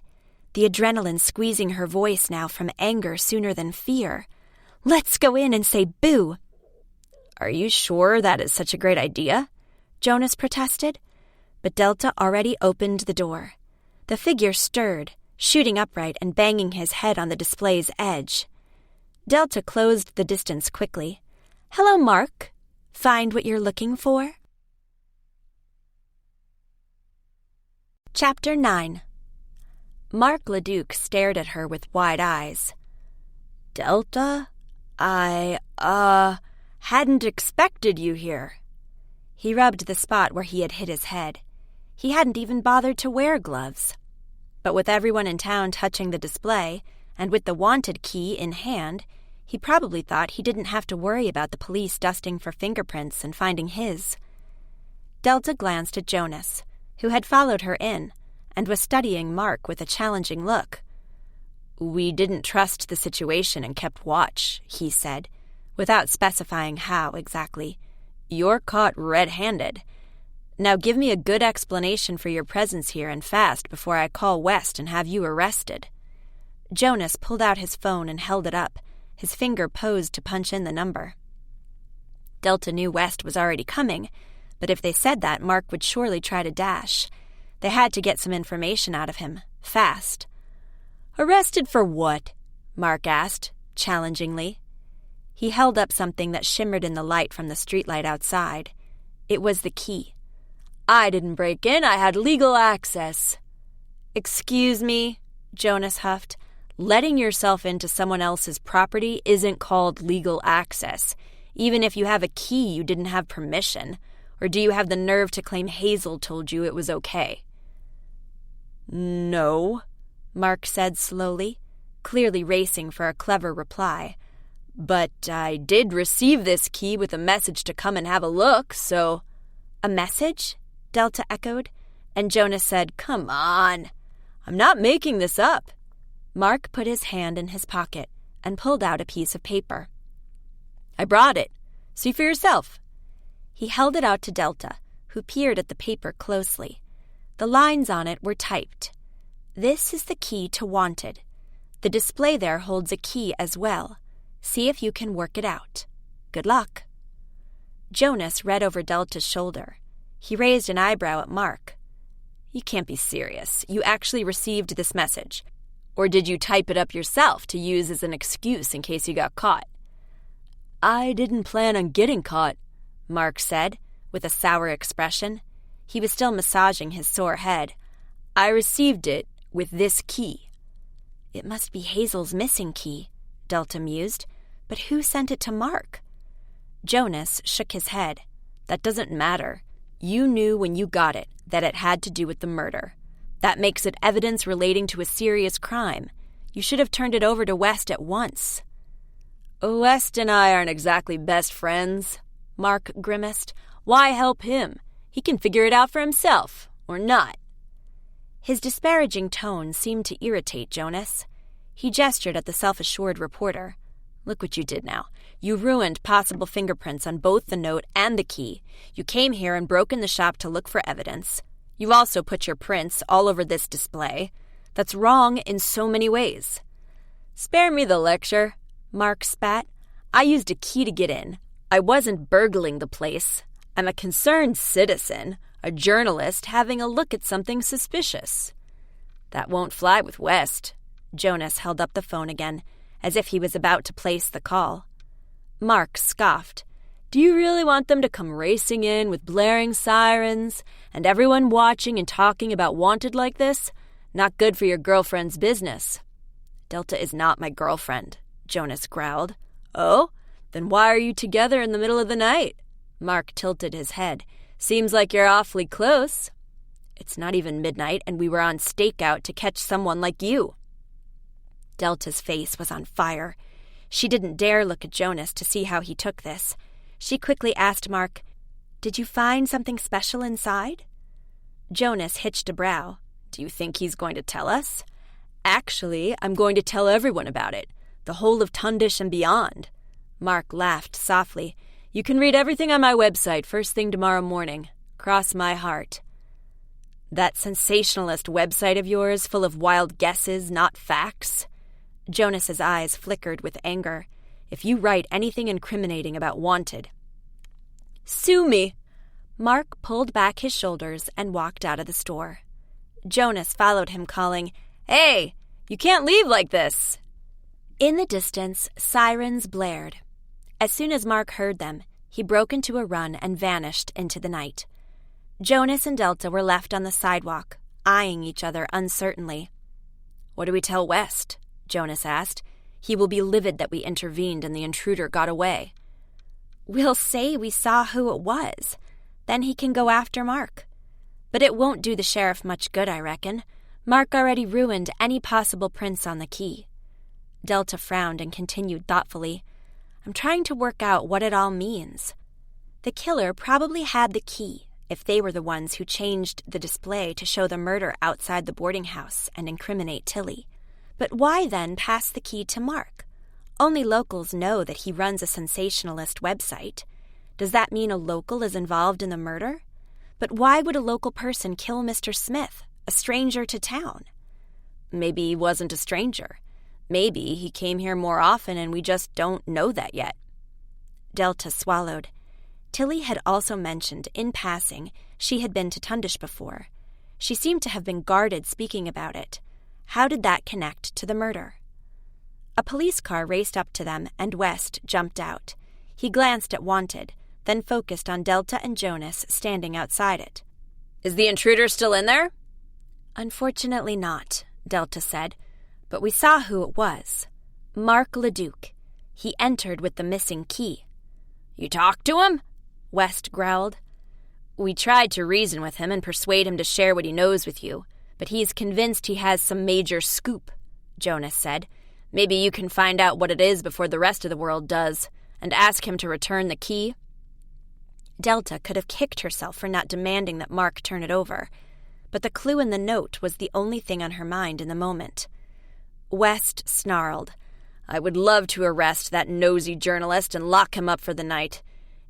the adrenaline squeezing her voice now from anger sooner than fear. "Let's go in and say boo." "Are you sure that is such a great idea?" Jonas protested. But Delta already opened the door. The figure stirred, shooting upright and banging his head on the display's edge. Delta closed the distance quickly. "Hello, Mark. Find what you're looking for?" Chapter 9. Mark Leduc stared at her with wide eyes. "Delta? I hadn't expected you here." He rubbed the spot where he had hit his head. He hadn't even bothered to wear gloves. But with everyone in town touching the display, and with the wanted key in hand, he probably thought he didn't have to worry about the police dusting for fingerprints and finding his. Delta glanced at Jonas, who had followed her in, and was studying Mark with a challenging look. "We didn't trust the situation and kept watch," he said, without specifying how exactly. "You're caught red-handed. Now give me a good explanation for your presence here and fast before I call West and have you arrested." Jonas pulled out his phone and held it up, his finger posed to punch in the number. Delta knew West was already coming, but if they said that, Mark would surely try to dash. They had to get some information out of him, fast. "Arrested for what?" Mark asked, challengingly. He held up something that shimmered in the light from the streetlight outside. It was the key. "I didn't break in. I had legal access." "Excuse me," Jonas huffed. "Letting yourself into someone else's property isn't called legal access. Even if you have a key, you didn't have permission. Or do you have the nerve to claim Hazel told you it was okay?" "No," Mark said slowly, clearly racing for a clever reply. "But I did receive this key with a message to come and have a look, so—" "A message?" Delta echoed, and Jonas said, "Come on. I'm not making this up." Mark put his hand in his pocket and pulled out a piece of paper. "I brought it. See for yourself." He held it out to Delta, who peered at the paper closely. The lines on it were typed. "This is the key to Wanted. The display there holds a key as well. See if you can work it out. Good luck." Jonas read over Delta's shoulder. He raised an eyebrow at Mark. "You can't be serious. You actually received this message. Or did you type it up yourself to use as an excuse in case you got caught?" "I didn't plan on getting caught," Mark said, with a sour expression. He was still massaging his sore head. "I received it with this key." "It must be Hazel's missing key," Delta mused. "But who sent it to Mark?" Jonas shook his head. "That doesn't matter. You knew when you got it that it had to do with the murder. That makes it evidence relating to a serious crime. You should have turned it over to West at once." "West and I aren't exactly best friends," Mark grimaced. "Why help him? He can figure it out for himself, or not." His disparaging tone seemed to irritate Jonas. He gestured at the self-assured reporter. "Look what you did now. You ruined possible fingerprints on both the note and the key. You came here and broke in the shop to look for evidence. You've also put your prints all over this display. That's wrong in so many ways." "Spare me the lecture," Mark spat. "I used a key to get in. I wasn't burgling the place. I'm a concerned citizen, a journalist having a look at something suspicious." "That won't fly with West." Jonas held up the phone again, as if he was about to place the call. Mark scoffed. "Do you really want them to come racing in with blaring sirens and everyone watching and talking about Wanted like this? Not good for your girlfriend's business." "Delta is not my girlfriend," Jonas growled. "Oh? Then why are you together in the middle of the night?" Mark tilted his head. "Seems like you're awfully close." "It's not even midnight, and we were on stakeout to catch someone like you." Delta's face was on fire. She didn't dare look at Jonas to see how he took this. She quickly asked Mark, "Did you find something special inside?" Jonas hitched a brow. "Do you think he's going to tell us?" "Actually, I'm going to tell everyone about it. The whole of Tundish and beyond." Mark laughed softly. "You can read everything on my website first thing tomorrow morning. Cross my heart." "That sensationalist website of yours full of wild guesses, not facts?" Jonas's eyes flickered with anger. "If you write anything incriminating about Wanted—" "Sue me!" Mark pulled back his shoulders and walked out of the store. Jonas followed him, calling, "Hey, you can't leave like this!" In the distance, sirens blared. As soon as Mark heard them, he broke into a run and vanished into the night. Jonas and Delta were left on the sidewalk, eyeing each other uncertainly. "What do we tell West?" Jonas asked. "He will be livid that we intervened and the intruder got away." "We'll say we saw who it was. Then he can go after Mark. But it won't do the sheriff much good, I reckon. Mark already ruined any possible prints on the key." Delta frowned and continued thoughtfully, "I'm trying to work out what it all means. The killer probably had the key if they were the ones who changed the display to show the murder outside the boarding house and incriminate Tilly. But why then pass the key to Mark? Only locals know that he runs a sensationalist website. Does that mean a local is involved in the murder? But why would a local person kill Mr. Smith, a stranger to town?" "Maybe he wasn't a stranger. Maybe he came here more often and we just don't know that yet." Delta swallowed. Tilly had also mentioned, in passing, she had been to Tundish before. She seemed to have been guarded speaking about it. How did that connect to the murder? A police car raced up to them, and West jumped out. He glanced at Wanted, then focused on Delta and Jonas standing outside it. "Is the intruder still in there?" "Unfortunately not," Delta said. "But we saw who it was. Mark LeDuc. He entered with the missing key." "You talked to him?" West growled. "We tried to reason with him and persuade him to share what he knows with you, but he's convinced he has some major scoop," Jonas said. "Maybe you can find out what it is before the rest of the world does, and ask him to return the key." Delta could have kicked herself for not demanding that Mark turn it over, but the clue in the note was the only thing on her mind in the moment. West snarled, "I would love to arrest that nosy journalist and lock him up for the night.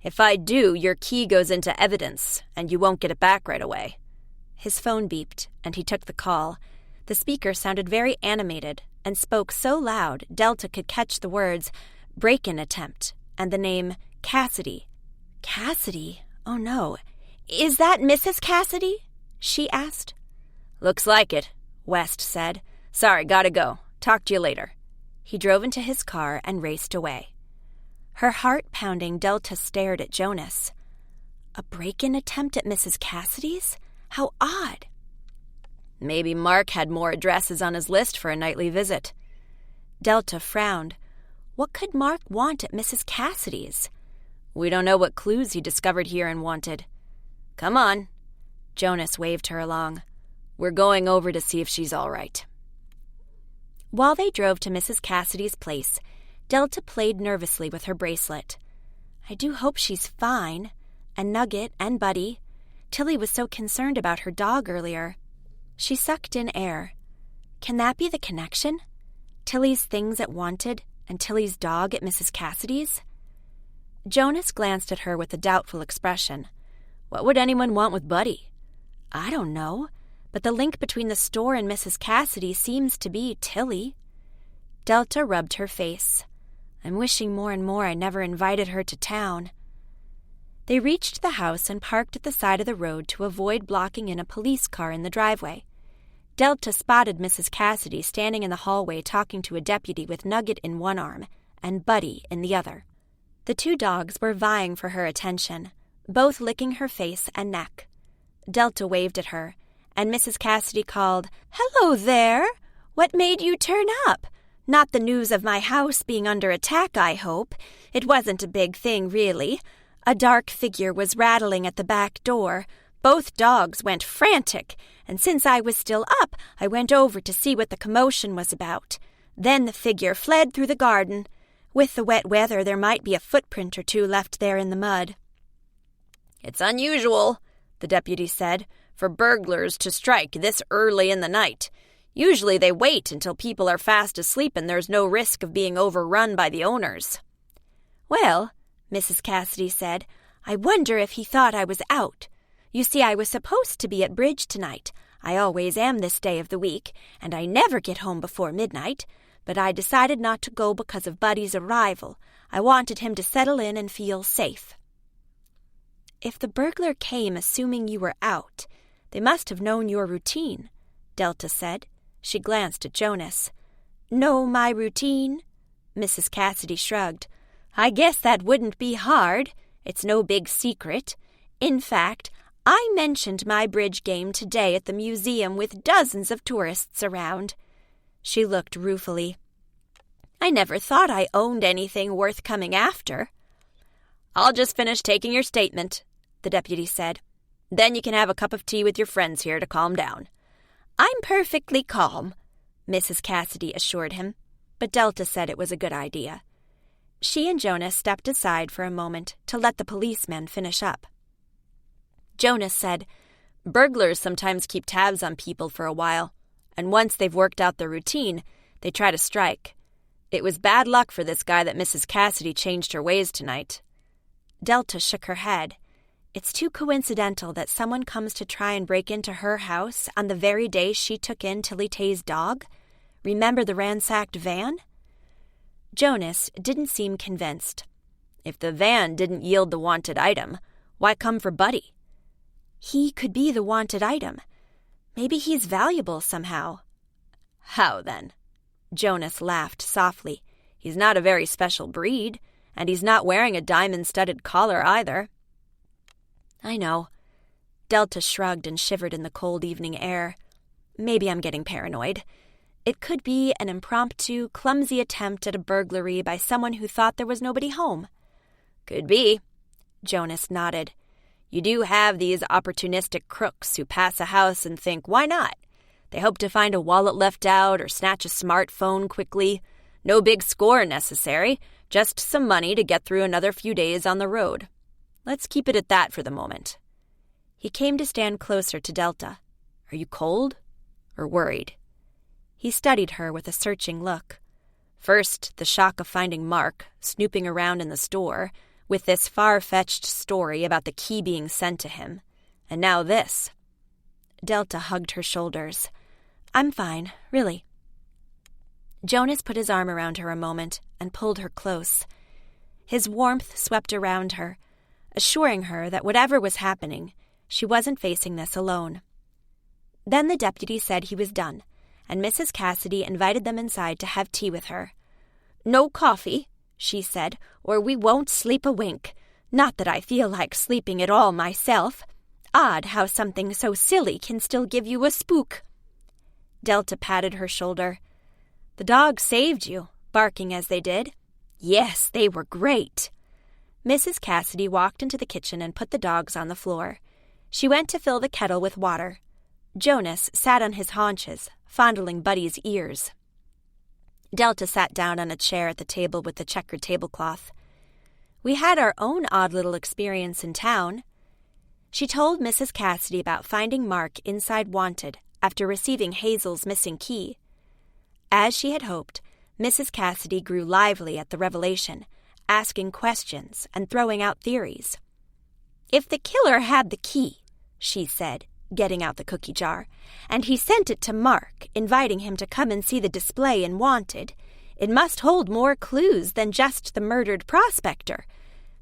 If I do, your key goes into evidence, and you won't get it back right away." His phone beeped, and he took the call. The speaker sounded very animated and spoke so loud Delta could catch the words, "break-in attempt," and the name Cassidy. "Cassidy? Oh no. Is that Mrs. Cassidy?" she asked. "Looks like it," West said. "Sorry, gotta go. Talk to you later." He drove into his car and raced away. Her heart pounding, Delta stared at Jonas. A break-in attempt at Mrs. Cassidy's? How odd. Maybe Mark had more addresses on his list for a nightly visit. Delta frowned. What could Mark want at Mrs. Cassidy's? We don't know what clues he discovered here and wanted. Come on. Jonas waved her along. We're going over to see if she's all right. While they drove to Mrs. Cassidy's place, Delta played nervously with her bracelet. I do hope she's fine. And Nugget and Buddy. Tilly was so concerned about her dog earlier. She sucked in air. Can that be the connection? Tilly's things at Wanted and Tilly's dog at Mrs. Cassidy's? Jonas glanced at her with a doubtful expression. What would anyone want with Buddy? I don't know, but the link between the store and Mrs. Cassidy seems to be Tilly. Delta rubbed her face. I'm wishing more and more I never invited her to town. They reached the house and parked at the side of the road to avoid blocking in a police car in the driveway. Delta spotted Mrs. Cassidy standing in the hallway talking to a deputy with Nugget in one arm and Buddy in the other. The two dogs were vying for her attention, both licking her face and neck. Delta waved at her, and Mrs. Cassidy called, "Hello there! What made you turn up? Not the news of my house being under attack, I hope. It wasn't a big thing, really. A dark figure was rattling at the back door. Both dogs went frantic, and since I was still up, I went over to see what the commotion was about. Then the figure fled through the garden. With the wet weather, there might be a footprint or two left there in the mud." It's unusual, the deputy said, for burglars to strike this early in the night. Usually they wait until people are fast asleep and there's no risk of being overrun by the owners. "Well," Mrs. Cassidy said, "I wonder if he thought I was out. You see, I was supposed to be at bridge tonight. I always am this day of the week, and I never get home before midnight. But I decided not to go because of Buddy's arrival. I wanted him to settle in and feel safe." "If the burglar came assuming you were out, they must have known your routine," Delta said. She glanced at Jonas. "Know my routine?" Mrs. Cassidy shrugged. "I guess that wouldn't be hard. It's no big secret. In fact, I mentioned my bridge game today at the museum with dozens of tourists around." She looked ruefully. "I never thought I owned anything worth coming after." "I'll just finish taking your statement," the deputy said. "Then you can have a cup of tea with your friends here to calm down." "I'm perfectly calm," Mrs. Cassidy assured him, but Delta said it was a good idea. She and Jonas stepped aside for a moment to let the policemen finish up. Jonas said, "Burglars sometimes keep tabs on people for a while, and once they've worked out their routine, they try to strike. It was bad luck for this guy that Mrs. Cassidy changed her ways tonight." Delta shook her head. It's too coincidental that someone comes to try and break into her house on the very day she took in Tilly Tay's dog. Remember the ransacked van? Jonas didn't seem convinced. If the van didn't yield the wanted item, why come for Buddy? He could be the wanted item. Maybe he's valuable somehow. How then? Jonas laughed softly. He's not a very special breed, and he's not wearing a diamond-studded collar either. I know. Delta shrugged and shivered in the cold evening air. Maybe I'm getting paranoid. It could be an impromptu, clumsy attempt at a burglary by someone who thought there was nobody home. Could be. Jonas nodded. You do have these opportunistic crooks who pass a house and think, why not? They hope to find a wallet left out or snatch a smartphone quickly. No big score necessary, just some money to get through another few days on the road. Let's keep it at that for the moment. He came to stand closer to Delta. Are you cold or worried? He studied her with a searching look. First, the shock of finding Mark snooping around in the store with this far-fetched story about the key being sent to him. And now this. Delta hugged her shoulders. I'm fine, really. Jonas put his arm around her a moment and pulled her close. His warmth swept around her, assuring her that whatever was happening, she wasn't facing this alone. Then the deputy said he was done, and Mrs. Cassidy invited them inside to have tea with her. No coffee, she said, or we won't sleep a wink. Not that I feel like sleeping at all myself. Odd how something so silly can still give you a spook. Delta patted her shoulder. The dogs saved you, barking as they did. Yes, they were great. Mrs. Cassidy walked into the kitchen and put the dogs on the floor. She went to fill the kettle with water. Jonas sat on his haunches, fondling Buddy's ears. Delta sat down on a chair at the table with the checkered tablecloth. We had our own odd little experience in town. She told Mrs. Cassidy about finding Mark inside Wanted after receiving Hazel's missing key. As she had hoped, Mrs. Cassidy grew lively at the revelation, asking questions and throwing out theories. "If the killer had the key," she said, getting out the cookie jar, "and he sent it to Mark, inviting him to come and see the display in Wanted, it must hold more clues than just the murdered prospector.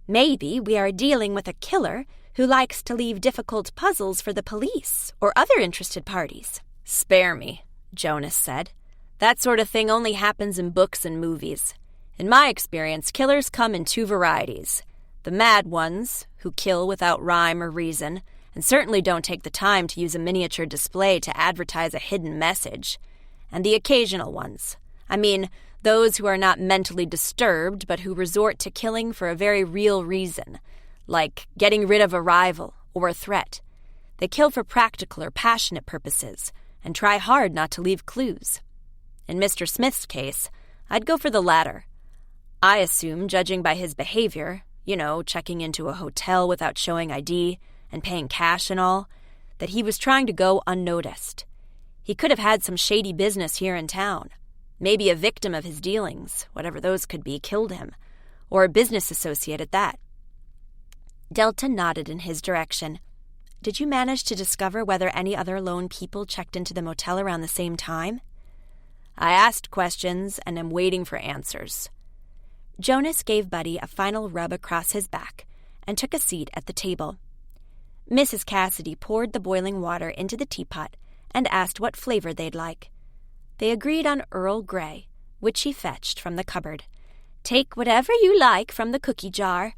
Maybe we are dealing with a killer who likes to leave difficult puzzles for the police or other interested parties." "Spare me," Jonas said. "That sort of thing only happens in books and movies. In my experience, killers come in two varieties. The mad ones, who kill without rhyme or reason, and certainly don't take the time to use a miniature display to advertise a hidden message. And the occasional ones. I mean, those who are not mentally disturbed, but who resort to killing for a very real reason, like getting rid of a rival or a threat. They kill for practical or passionate purposes, and try hard not to leave clues. In Mr. Smith's case, I'd go for the latter. I assume, judging by his behavior, checking into a hotel without showing ID and paying cash and all, that he was trying to go unnoticed. He could have had some shady business here in town. Maybe a victim of his dealings, whatever those could be, killed him, or a business associate at that." Delta nodded in his direction. "Did you manage to discover whether any other lone people checked into the motel around the same time?" "I asked questions and am waiting for answers." Jonas gave Buddy a final rub across his back and took a seat at the table. Mrs. Cassidy poured the boiling water into the teapot and asked what flavor they'd like. They agreed on Earl Grey, which she fetched from the cupboard. "Take whatever you like from the cookie jar."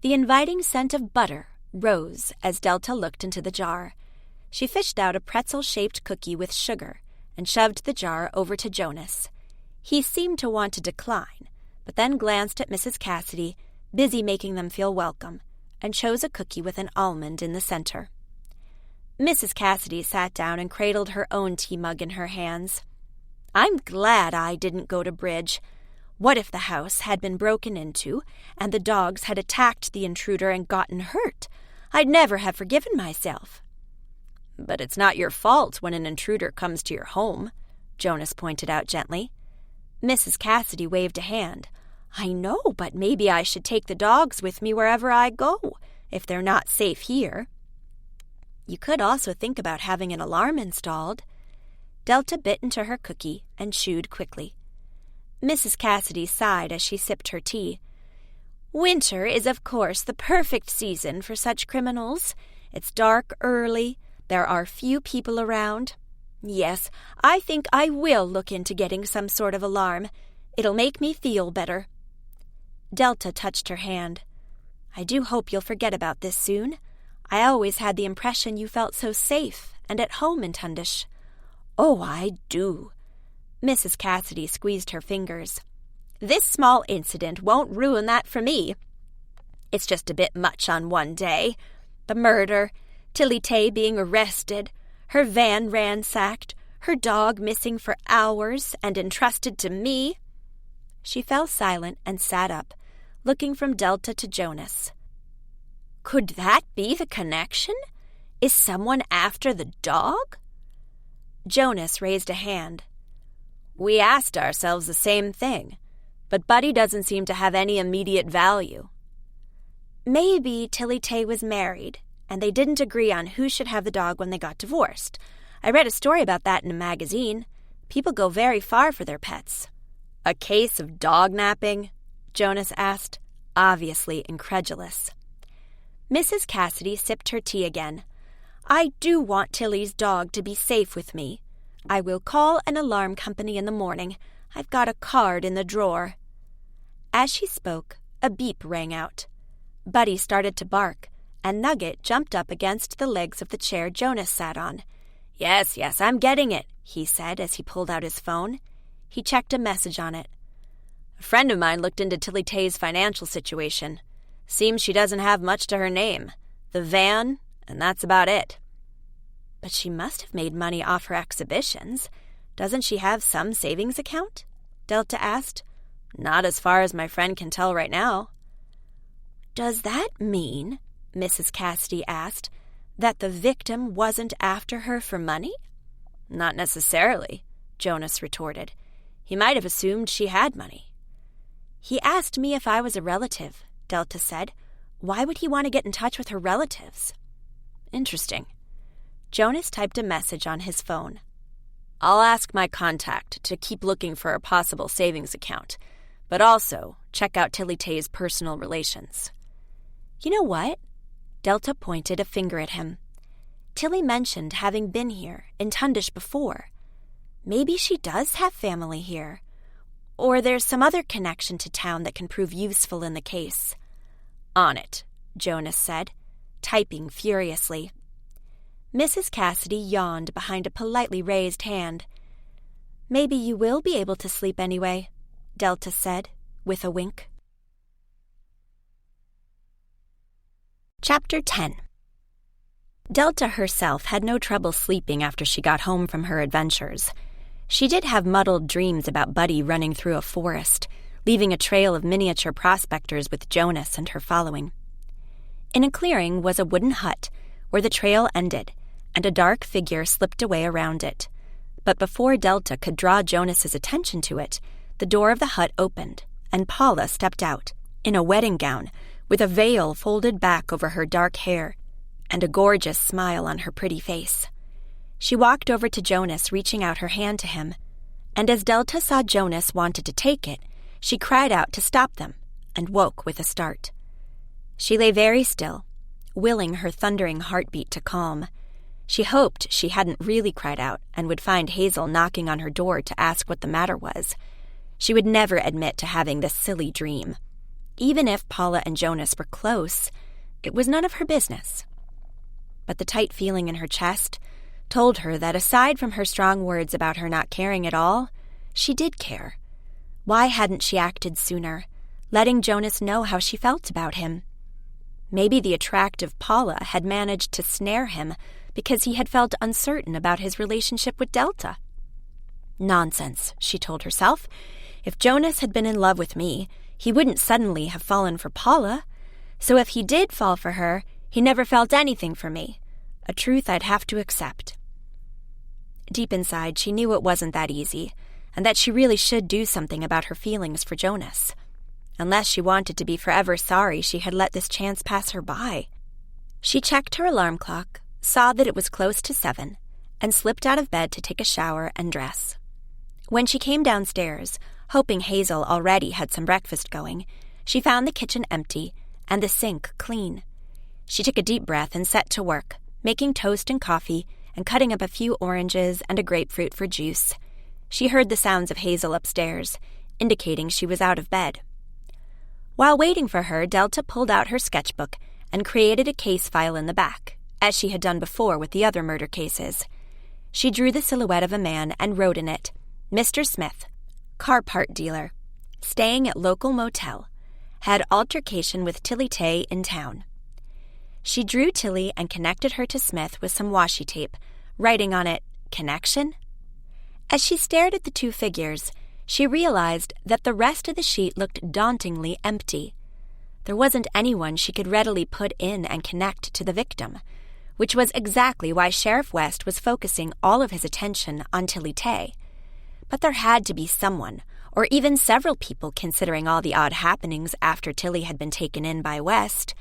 The inviting scent of butter rose as Delta looked into the jar. She fished out a pretzel-shaped cookie with sugar and shoved the jar over to Jonas. He seemed to want to decline, but then glanced at Mrs. Cassidy, busy making them feel welcome, and chose a cookie with an almond in the center. Mrs. Cassidy sat down and cradled her own tea mug in her hands. "I'm glad I didn't go to bridge. What if the house had been broken into and the dogs had attacked the intruder and gotten hurt? I'd never have forgiven myself." "But it's not your fault when an intruder comes to your home," Jonas pointed out gently. Mrs. Cassidy waved a hand. "I know, but maybe I should take the dogs with me wherever I go, if they're not safe here." "You could also think about having an alarm installed." Delta bit into her cookie and chewed quickly. Mrs. Cassidy sighed as she sipped her tea. "Winter is, of course, the perfect season for such criminals. It's dark early. There are few people around. Yes, I think I will look into getting some sort of alarm. It'll make me feel better." Delta touched her hand. "I do hope you'll forget about this soon. I always had the impression you felt so safe and at home in Tundish." "Oh, I do." Mrs. Cassidy squeezed her fingers. "This small incident won't ruin that for me. It's just a bit much on one day. The murder, Tilly Tay being arrested, her van ransacked, her dog missing for hours and entrusted to me." She fell silent and sat up, looking from Delta to Jonas. "Could that be the connection? Is someone after the dog?" Jonas raised a hand. "We asked ourselves the same thing, but Buddy doesn't seem to have any immediate value." "Maybe Tilly Tay was married, and they didn't agree on who should have the dog when they got divorced. I read a story about that in a magazine. People go very far for their pets." "A case of dog napping?" Jonas asked, obviously incredulous. Mrs. Cassidy sipped her tea again. "I do want Tilly's dog to be safe with me. I will call an alarm company in the morning. I've got a card in the drawer." As she spoke, a beep rang out. Buddy started to bark, and Nugget jumped up against the legs of the chair Jonas sat on. Yes, I'm getting it," he said as he pulled out his phone. He checked a message on it. "A friend of mine looked into Tilly Tay's financial situation. Seems she doesn't have much to her name. The van, and that's about it." "But she must have made money off her exhibitions. Doesn't she have some savings account?" Delta asked. "Not as far as my friend can tell right now." "Does that mean," Mrs. Cassidy asked, "that the victim wasn't after her for money?" "Not necessarily," Jonas retorted. "He might have assumed she had money." He asked me if I was a relative, Delta said. Why would he want to get in touch with her relatives? Interesting. Jonas typed a message on his phone. I'll ask my contact to keep looking for a possible savings account, but also check out Tilly Tay's personal relations. You know what? Delta pointed a finger at him. Tilly mentioned having been here in Tundish before. Maybe she does have family here. Or there's some other connection to town that can prove useful in the case. On it, Jonas said, typing furiously. Mrs. Cassidy yawned behind a politely raised hand. Maybe you will be able to sleep anyway, Delta said, with a wink. Chapter 10. Delta herself had no trouble sleeping after she got home from her adventures. She did have muddled dreams about Buddy running through a forest, leaving a trail of miniature prospectors with Jonas and her following. In a clearing was a wooden hut where the trail ended, and a dark figure slipped away around it. But before Delta could draw Jonas's attention to it, the door of the hut opened, and Paula stepped out, in a wedding gown, with a veil folded back over her dark hair, and a gorgeous smile on her pretty face. She walked over to Jonas, reaching out her hand to him, and as Delta saw Jonas wanted to take it, she cried out to stop them, and woke with a start. She lay very still, willing her thundering heartbeat to calm. She hoped she hadn't really cried out and would find Hazel knocking on her door to ask what the matter was. She would never admit to having this silly dream. Even if Paula and Jonas were close, it was none of her business. But the tight feeling in her chest told her that aside from her strong words about her not caring at all, she did care. Why hadn't she acted sooner, letting Jonas know how she felt about him? Maybe the attractive Paula had managed to snare him because he had felt uncertain about his relationship with Delta. Nonsense, she told herself. If Jonas had been in love with me, he wouldn't suddenly have fallen for Paula. So if he did fall for her, he never felt anything for me, a truth I'd have to accept. Deep inside, she knew it wasn't that easy, and that she really should do something about her feelings for Jonas. Unless she wanted to be forever sorry she had let this chance pass her by. She checked her alarm clock, saw that it was close to 7, and slipped out of bed to take a shower and dress. When she came downstairs, hoping Hazel already had some breakfast going, she found the kitchen empty and the sink clean. She took a deep breath and set to work, making toast and coffee and cutting up a few oranges and a grapefruit for juice. She heard the sounds of Hazel upstairs, indicating she was out of bed. While waiting for her, Delta pulled out her sketchbook and created a case file in the back, as she had done before with the other murder cases. She drew the silhouette of a man and wrote in it, Mr. Smith, car part dealer, staying at local motel, had altercation with Tilly Tay in town. She drew Tilly and connected her to Smith with some washi tape, writing on it, connection? As she stared at the two figures, she realized that the rest of the sheet looked dauntingly empty. There wasn't anyone she could readily put in and connect to the victim, which was exactly why Sheriff West was focusing all of his attention on Tilly Tay. But there had to be someone, or even several people considering all the odd happenings after Tilly had been taken in by West,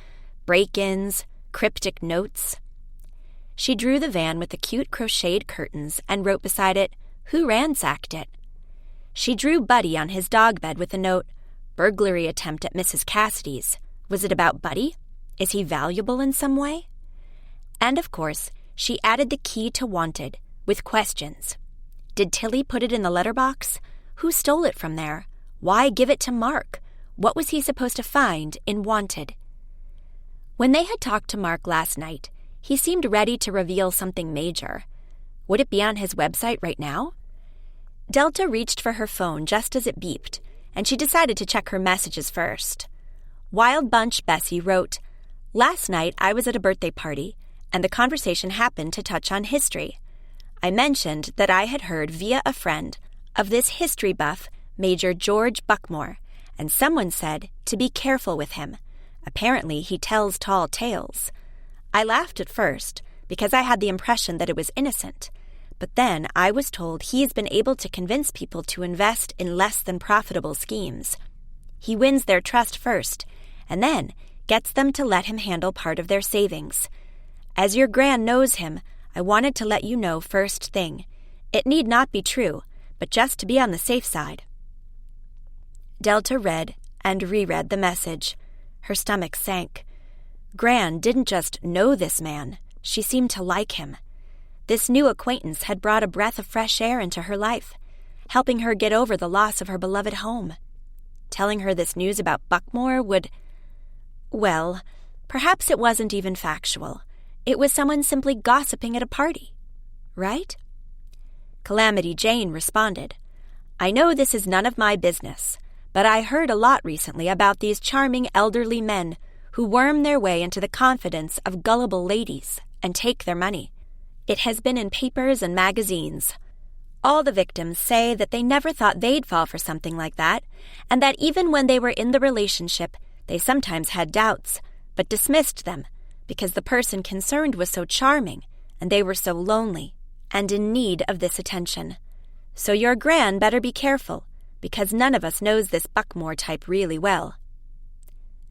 break-ins, cryptic notes. She drew the van with the cute crocheted curtains and wrote beside it, who ransacked it? She drew Buddy on his dog bed with the note, burglary attempt at Mrs. Cassidy's. Was it about Buddy? Is he valuable in some way? And of course, she added the key to Wanted, with questions. Did Tilly put it in the letterbox? Who stole it from there? Why give it to Mark? What was he supposed to find in Wanted? When they had talked to Mark last night, he seemed ready to reveal something major. Would it be on his website right now? Delta reached for her phone just as it beeped, and she decided to check her messages first. Wild Bunch Bessie wrote, Last night I was at a birthday party, and the conversation happened to touch on history. I mentioned that I had heard via a friend of this history buff, Major George Buckmore, and someone said to be careful with him. Apparently he tells tall tales. I laughed at first, because I had the impression that it was innocent. But then I was told he's been able to convince people to invest in less than profitable schemes. He wins their trust first, and then gets them to let him handle part of their savings. As your Gran knows him, I wanted to let you know first thing. It need not be true, but just to be on the safe side." Delta read and reread the message. Her stomach sank. Gran didn't just know this man, she seemed to like him. This new acquaintance had brought a breath of fresh air into her life, helping her get over the loss of her beloved home. Telling her this news about Buckmore would... Well, perhaps it wasn't even factual. It was someone simply gossiping at a party, right? Calamity Jane responded, "I know this is none of my business, but I heard a lot recently about these charming elderly men who worm their way into the confidence of gullible ladies and take their money. It has been in papers and magazines. All the victims say that they never thought they'd fall for something like that, and that even when they were in the relationship, they sometimes had doubts, but dismissed them, because the person concerned was so charming, and they were so lonely, and in need of this attention. So your Gran better be careful, because none of us knows this Buckmore type really well."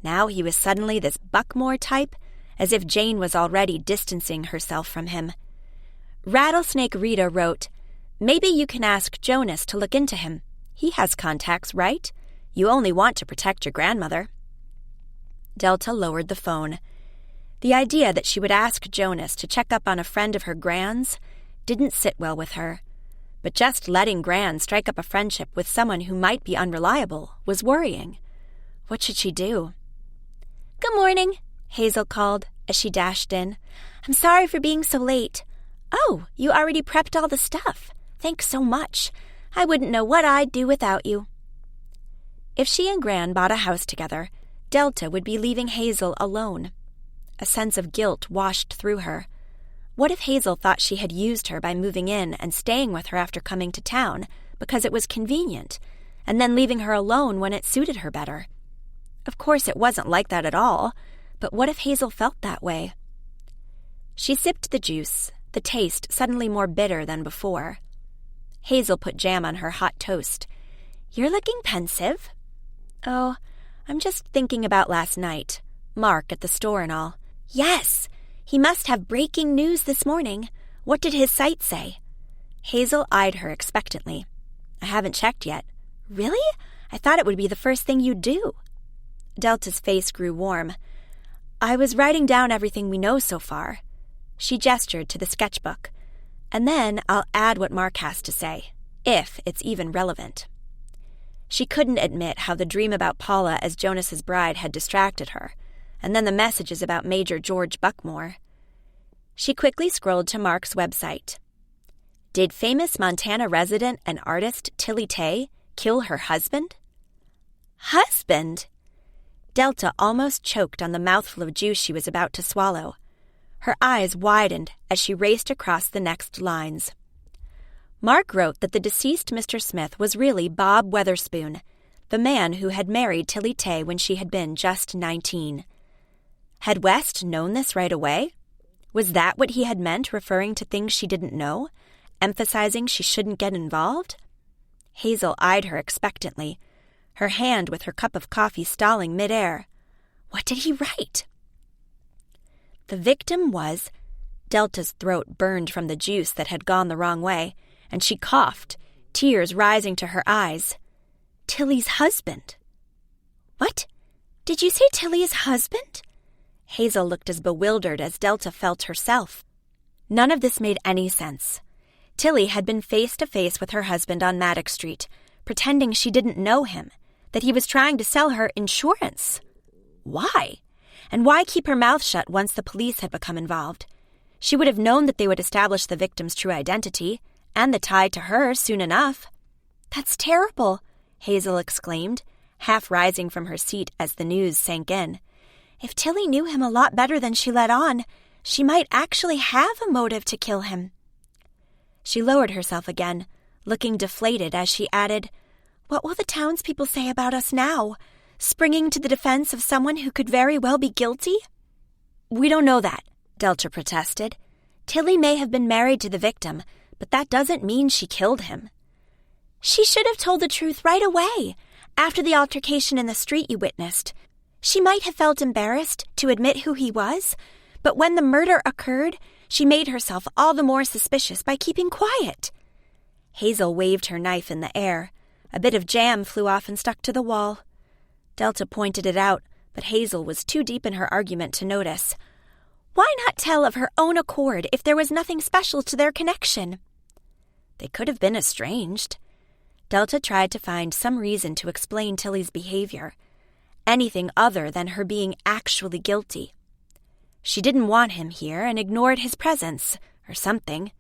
Now he was suddenly this Buckmore type, as if Jane was already distancing herself from him. Rattlesnake Rita wrote, "Maybe you can ask Jonas to look into him. He has contacts, right? You only want to protect your grandmother." Delta lowered the phone. The idea that she would ask Jonas to check up on a friend of her Gran's didn't sit well with her. But just letting Gran strike up a friendship with someone who might be unreliable was worrying. What should she do? "Good morning," Hazel called as she dashed in. "I'm sorry for being so late." "Oh, you already prepped all the stuff. Thanks so much. I wouldn't know what I'd do without you." If she and Gran bought a house together, Delta would be leaving Hazel alone. A sense of guilt washed through her. What if Hazel thought she had used her by moving in and staying with her after coming to town because it was convenient, and then leaving her alone when it suited her better? Of course, it wasn't like that at all, but what if Hazel felt that way? She sipped the juice, the taste suddenly more bitter than before. Hazel put jam on her hot toast. "You're looking pensive." "Oh, I'm just thinking about last night. Mark at the store and all." "Yes! He must have breaking news this morning. What did his site say?" Hazel eyed her expectantly. "I haven't checked yet." "Really? I thought it would be the first thing you'd do." Delta's face grew warm. "I was writing down everything we know so far." She gestured to the sketchbook. "And then I'll add what Mark has to say, if it's even relevant." She couldn't admit how the dream about Paula as Jonas's bride had distracted her, and then the messages about Major George Buckmore. She quickly scrolled to Mark's website. Did famous Montana resident and artist Tilly Tay kill her husband? Husband? Delta almost choked on the mouthful of juice she was about to swallow. Her eyes widened as she raced across the next lines. Mark wrote that the deceased Mr. Smith was really Bob Weatherspoon, the man who had married Tilly Tay when she had been just 19. Had West known this right away? Was that what he had meant, referring to things she didn't know, emphasizing she shouldn't get involved? Hazel eyed her expectantly, her hand with her cup of coffee stalling midair. What did he write? The victim was... Delta's throat burned from the juice that had gone the wrong way, and she coughed, tears rising to her eyes. Tilly's husband. What? Did you say Tilly's husband? Hazel looked as bewildered as Delta felt herself. None of this made any sense. Tilly had been face to face with her husband on Maddox Street, pretending she didn't know him, that he was trying to sell her insurance. Why? And why keep her mouth shut once the police had become involved? She would have known that they would establish the victim's true identity, and the tie to her soon enough. That's terrible, Hazel exclaimed, half rising from her seat as the news sank in. If Tilly knew him a lot better than she let on, she might actually have a motive to kill him. She lowered herself again, looking deflated as she added, What will the townspeople say about us now? Springing to the defense of someone who could very well be guilty? We don't know that, Delta protested. Tilly may have been married to the victim, but that doesn't mean she killed him. She should have told the truth right away. after the altercation in the street you witnessed. She might have felt embarrassed to admit who he was, but when the murder occurred, she made herself all the more suspicious by keeping quiet." Hazel waved her knife in the air. A bit of jam flew off and stuck to the wall. Delta pointed it out, but Hazel was too deep in her argument to notice. Why not tell of her own accord if there was nothing special to their connection? They could have been estranged. Delta tried to find some reason to explain Tilly's behavior, anything other than her being actually guilty. She didn't want him here and ignored his presence, or something.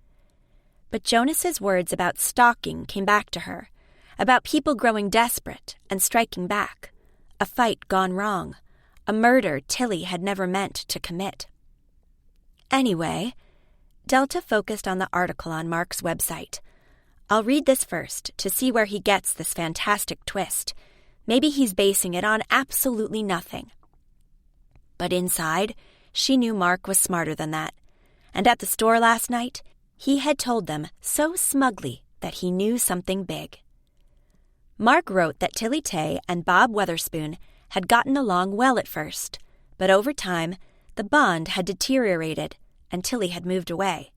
But Jonas's words about stalking came back to her, about people growing desperate and striking back, a fight gone wrong, a murder Tilly had never meant to commit. Anyway, Delta focused on the article on Mark's website. I'll read this first to see where he gets this fantastic twist. Maybe he's basing it on absolutely nothing. But inside, she knew Mark was smarter than that. And at the store last night, he had told them so smugly that he knew something big. Mark wrote that Tilly Tay and Bob Weatherspoon had gotten along well at first, but over time, the bond had deteriorated and Tilly had moved away.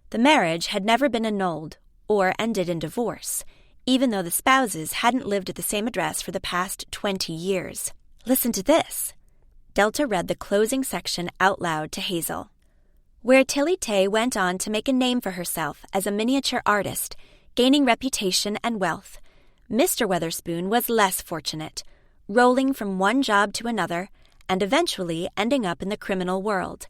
The marriage had never been annulled or ended in divorce, even though the spouses hadn't lived at the same address for the past 20 years. Listen to this. Delta read the closing section out loud to Hazel. Where Tilly Tay went on to make a name for herself as a miniature artist, gaining reputation and wealth, Mr. Weatherspoon was less fortunate, rolling from one job to another and eventually ending up in the criminal world.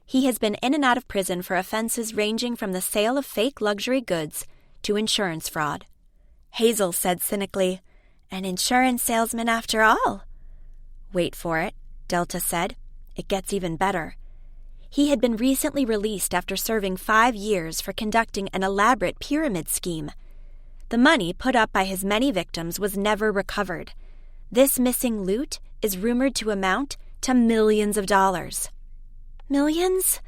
He has been in and out of prison for offenses ranging from the sale of fake luxury goods to insurance fraud. Hazel said cynically, "An insurance salesman after all." "Wait for it," Delta said. "It gets even better." He had been recently released after serving 5 years for conducting an elaborate pyramid scheme. The money put up by his many victims was never recovered. This missing loot is rumored to amount to millions of dollars. Millions?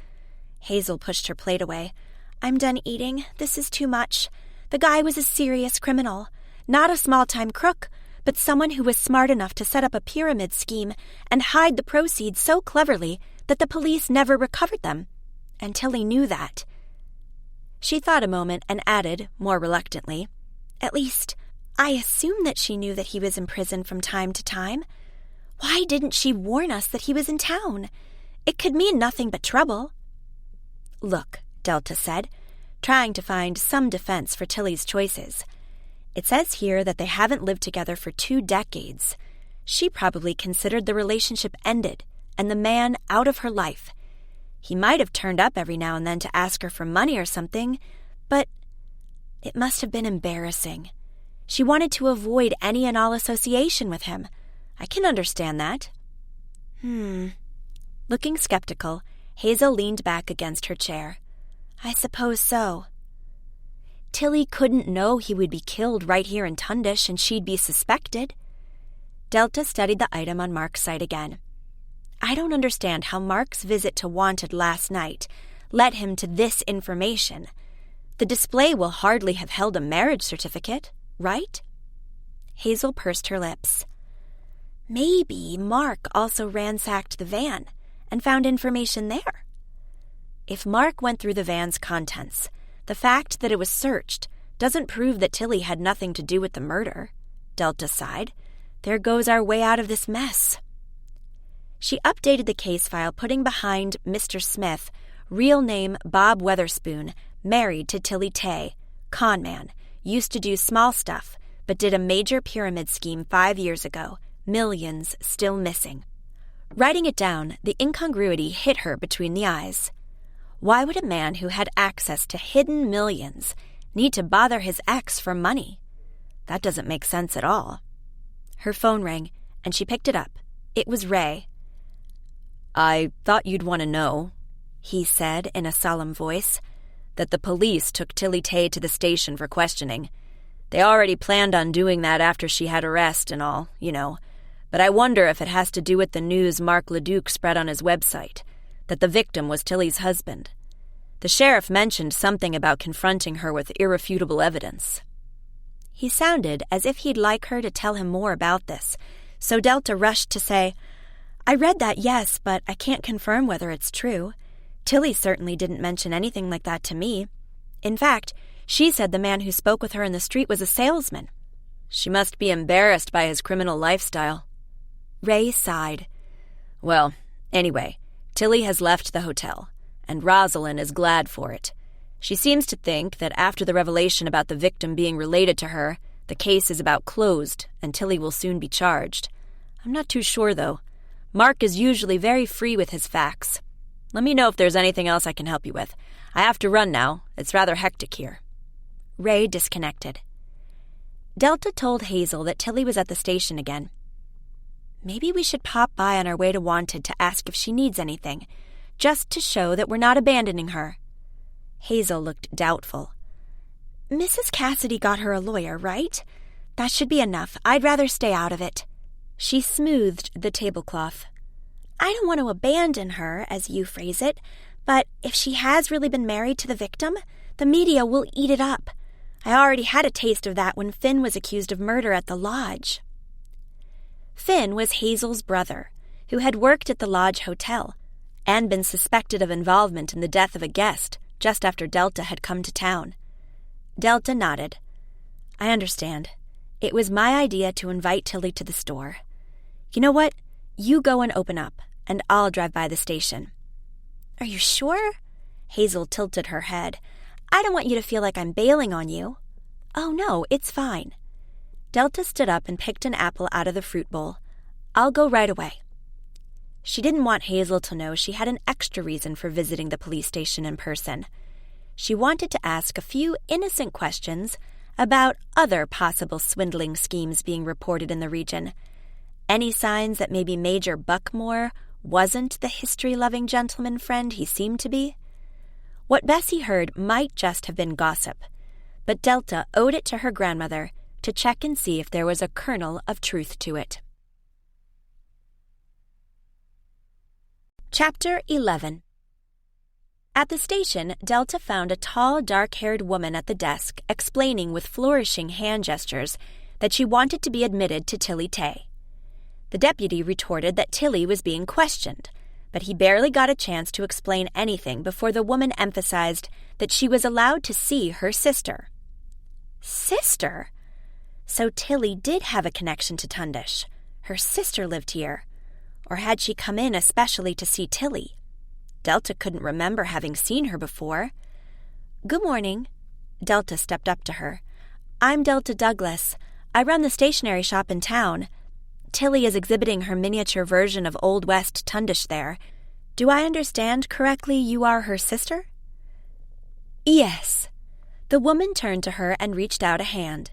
Hazel pushed her plate away. "I'm done eating. This is too much. The guy was a serious criminal, not a small-time crook, but someone who was smart enough to set up a pyramid scheme and hide the proceeds so cleverly that the police never recovered them. And Tilly knew that." She thought a moment and added, more reluctantly, "At least, I assume that she knew that he was in prison from time to time. Why didn't she warn us that he was in town? It could mean nothing but trouble." "Look," Delta said, trying to find some defense for Tilly's choices. "It says here that they haven't lived together for 2 decades. She probably considered the relationship ended and the man out of her life. He might have turned up every now and then to ask her for money or something, but it must have been embarrassing. She wanted to avoid any and all association with him. I can understand that." Looking skeptical, Hazel leaned back against her chair. "I suppose so." Tilly couldn't know he would be killed right here in Tundish and she'd be suspected. Delta studied the item on Mark's site again. "I don't understand how Mark's visit to Wanted last night led him to this information. The display will hardly have held a marriage certificate, right?" Hazel pursed her lips. "Maybe Mark also ransacked the van and found information there." If Mark went through the van's contents, the fact that it was searched doesn't prove that Tilly had nothing to do with the murder. Delta sighed. "There goes our way out of this mess." She updated the case file, putting behind Mr. Smith, real name Bob Weatherspoon, married to Tilly Tay, con man, used to do small stuff, but did a major pyramid scheme 5 years ago, millions still missing. Writing it down, the incongruity hit her between the eyes. Why would a man who had access to hidden millions need to bother his ex for money? That doesn't make sense at all. Her phone rang, and she picked it up. It was Ray. "I thought you'd want to know," he said in a solemn voice, "that the police took Tilly Tay to the station for questioning. They already planned on doing that after she had arrest and all, you know. But I wonder if it has to do with the news Mark Leduc spread on his website, that the victim was Tilly's husband. The sheriff mentioned something about confronting her with irrefutable evidence." He sounded as if he'd like her to tell him more about this, so Delta rushed to say, "I read that, yes, but I can't confirm whether it's true. Tilly certainly didn't mention anything like that to me. In fact, she said the man who spoke with her in the street was a salesman." "She must be embarrassed by his criminal lifestyle." Ray sighed. "Well, anyway, Tilly has left the hotel, and Rosalind is glad for it. She seems to think that after the revelation about the victim being related to her, the case is about closed, and Tilly will soon be charged. I'm not too sure, though. Mark is usually very free with his facts. Let me know if there's anything else I can help you with. I have to run now. It's rather hectic here." Ray disconnected. Delta told Hazel that Tilly was at the station again. "Maybe we should pop by on our way to Wanted to ask if she needs anything, just to show that we're not abandoning her." Hazel looked doubtful. "Mrs. Cassidy got her a lawyer, right? That should be enough. I'd rather stay out of it." She smoothed the tablecloth. "I don't want to abandon her, as you phrase it, but if she has really been married to the victim, the media will eat it up. I already had a taste of that when Finn was accused of murder at the lodge." Finn was Hazel's brother, who had worked at the lodge hotel and been suspected of involvement in the death of a guest just after Delta had come to town. Delta nodded. "I understand. It was my idea to invite Tilly to the store. You know what? You go and open up, and I'll drive by the station." "Are you sure?" Hazel tilted her head. "I don't want you to feel like I'm bailing on you." "Oh, no, it's fine." Delta stood up and picked an apple out of the fruit bowl. "I'll go right away." She didn't want Hazel to know she had an extra reason for visiting the police station in person. She wanted to ask a few innocent questions about other possible swindling schemes being reported in the region. Any signs that maybe Major Buckmore wasn't the history-loving gentleman friend he seemed to be? What Bessie heard might just have been gossip, but Delta owed it to her grandmother to check and see if there was a kernel of truth to it. Chapter 11. At the station, Delta found a tall, dark-haired woman at the desk explaining with flourishing hand gestures that she wanted to be admitted to Tilly Tay. The deputy retorted that Tilly was being questioned, but he barely got a chance to explain anything before the woman emphasized that she was allowed to see her sister. Sister? So Tilly did have a connection to Tundish. Her sister lived here. Or had she come in especially to see Tilly? Delta couldn't remember having seen her before. "Good morning." Delta stepped up to her. "I'm Delta Douglas. I run the stationery shop in town. Tilly is exhibiting her miniature version of Old West Tundish there. Do I understand correctly you are her sister?" "Yes." The woman turned to her and reached out a hand.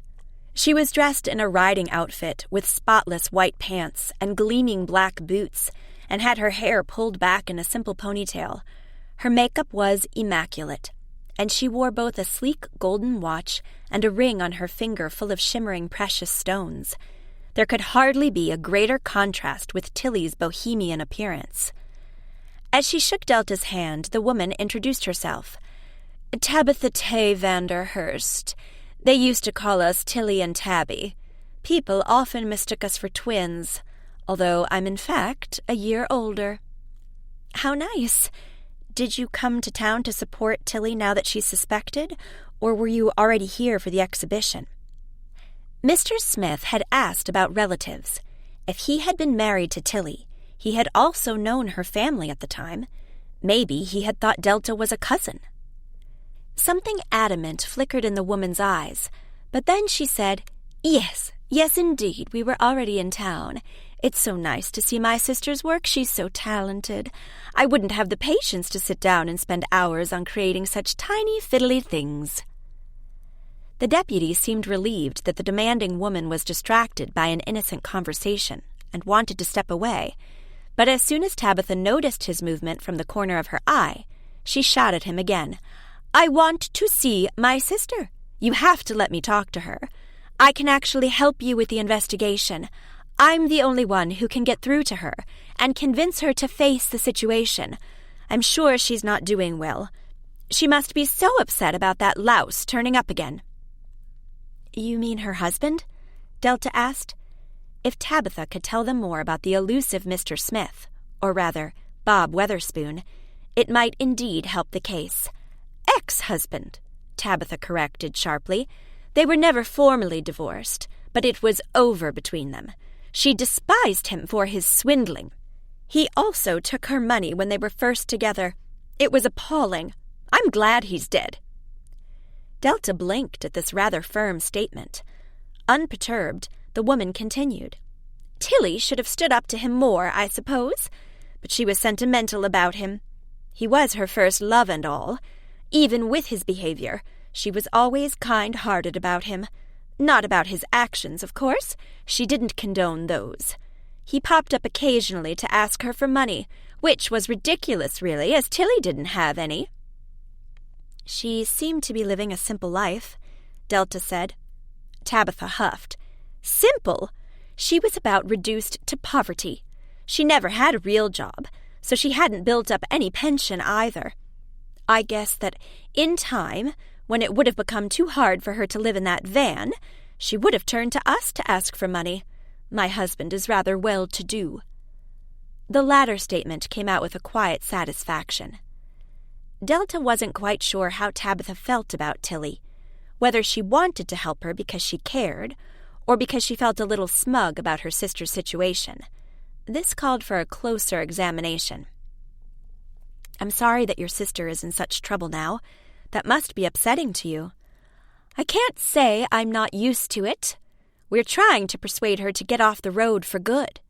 She was dressed in a riding outfit with spotless white pants and gleaming black boots, and had her hair pulled back in a simple ponytail. Her makeup was immaculate, and she wore both a sleek golden watch and a ring on her finger full of shimmering precious stones. There could hardly be a greater contrast with Tilly's bohemian appearance. As she shook Delta's hand, the woman introduced herself. "Tabitha Tay Vanderhurst. They used to call us Tilly and Tabby. People often mistook us for twins, although I'm in fact a year older." "How nice. Did you come to town to support Tilly now that she's suspected, or were you already here for the exhibition?" Mr. Smith had asked about relatives. If he had been married to Tilly, he had also known her family at the time. Maybe he had thought Delta was a cousin. Something adamant flickered in the woman's eyes, but then she said, Yes indeed, we were already in town. It's so nice to see my sister's work. She's so talented. I wouldn't have the patience to sit down and spend hours on creating such tiny fiddly things." The deputy seemed relieved that the demanding woman was distracted by an innocent conversation and wanted to step away, but as soon as Tabitha noticed his movement from the corner of her eye, she shot at him again. "I want to see my sister. You have to let me talk to her. I can actually help you with the investigation. I'm the only one who can get through to her and convince her to face the situation. I'm sure she's not doing well. She must be so upset about that louse turning up again." You mean her husband? Delta asked. If Tabitha could tell them more about the elusive Mr. Smith, or rather, Bob Weatherspoon, it might indeed help the case. Ex-husband, Tabitha corrected sharply. They were never formally divorced, but it was over between them. She despised him for his swindling. He also took her money when they were first together. It was appalling. I'm glad he's dead. Delta blinked at this rather firm statement. Unperturbed, the woman continued. Tilly should have stood up to him more, I suppose, but she was sentimental about him. He was her first love and all. Even with his behavior, she was always kind-hearted about him. Not about his actions, of course. She didn't condone those. He popped up occasionally to ask her for money, which was ridiculous, really, as Tilly didn't have any. She seemed to be living a simple life, Delta said. Tabitha huffed. Simple? She was about reduced to poverty. She never had a real job, so she hadn't built up any pension either. I guess that in time, when it would have become too hard for her to live in that van, she would have turned to us to ask for money. My husband is rather well-to-do. The latter statement came out with a quiet satisfaction. Delta wasn't quite sure how Tabitha felt about Tilly, whether she wanted to help her because she cared, or because she felt a little smug about her sister's situation. This called for a closer examination. I'm sorry that your sister is in such trouble now. That must be upsetting to you. I can't say I'm not used to it. We're trying to persuade her to get off the road for good.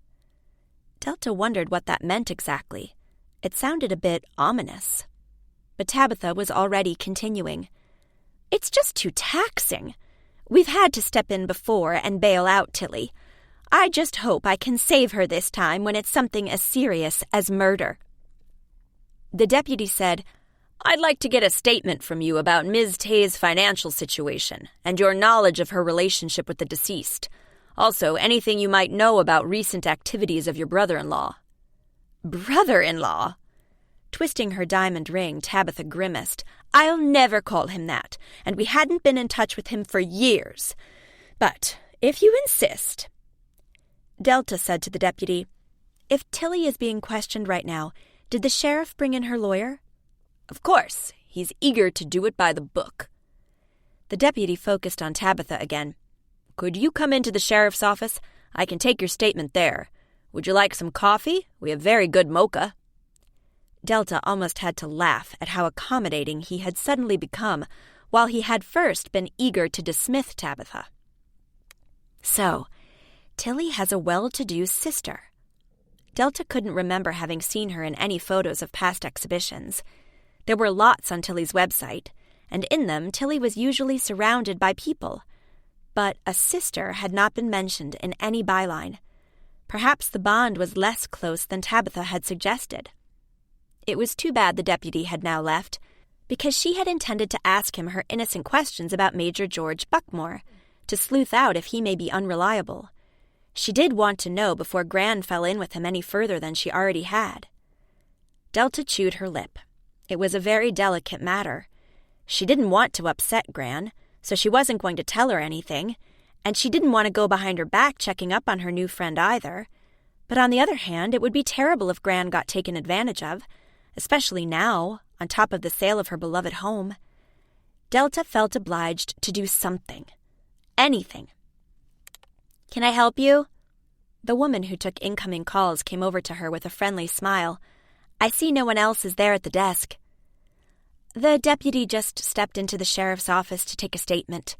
Delta wondered what that meant exactly. It sounded a bit ominous. But Tabitha was already continuing. It's just too taxing. We've had to step in before and bail out Tilly. I just hope I can save her this time when it's something as serious as murder. The deputy said, I'd like to get a statement from you about Ms. Tay's financial situation and your knowledge of her relationship with the deceased. Also, anything you might know about recent activities of your brother-in-law. Brother-in-law? Twisting her diamond ring, Tabitha grimaced. I'll never call him that, and we hadn't been in touch with him for years. But if you insist... Delta said to the deputy, If Tilly is being questioned right now, did the sheriff bring in her lawyer? Of course. He's eager to do it by the book. The deputy focused on Tabitha again. Could you come into the sheriff's office? I can take your statement there. Would you like some coffee? We have very good mocha. Delta almost had to laugh at how accommodating he had suddenly become, while he had first been eager to dismiss Tabitha. So, Tilly has a well-to-do sister. Delta couldn't remember having seen her in any photos of past exhibitions. There were lots on Tilly's website, and in them Tilly was usually surrounded by people. But a sister had not been mentioned in any byline. Perhaps the bond was less close than Tabitha had suggested. It was too bad the deputy had now left, because she had intended to ask him her innocent questions about Major George Buckmore, to sleuth out if he may be unreliable. She did want to know before Gran fell in with him any further than she already had. Delta chewed her lip. It was a very delicate matter. She didn't want to upset Gran, so she wasn't going to tell her anything, and she didn't want to go behind her back checking up on her new friend either. But on the other hand, it would be terrible if Gran got taken advantage of, especially now, on top of the sale of her beloved home. Delta felt obliged to do something. Anything. Can I help you? The woman who took incoming calls came over to her with a friendly smile. I see no one else is there at the desk. The deputy just stepped into the sheriff's office to take a statement.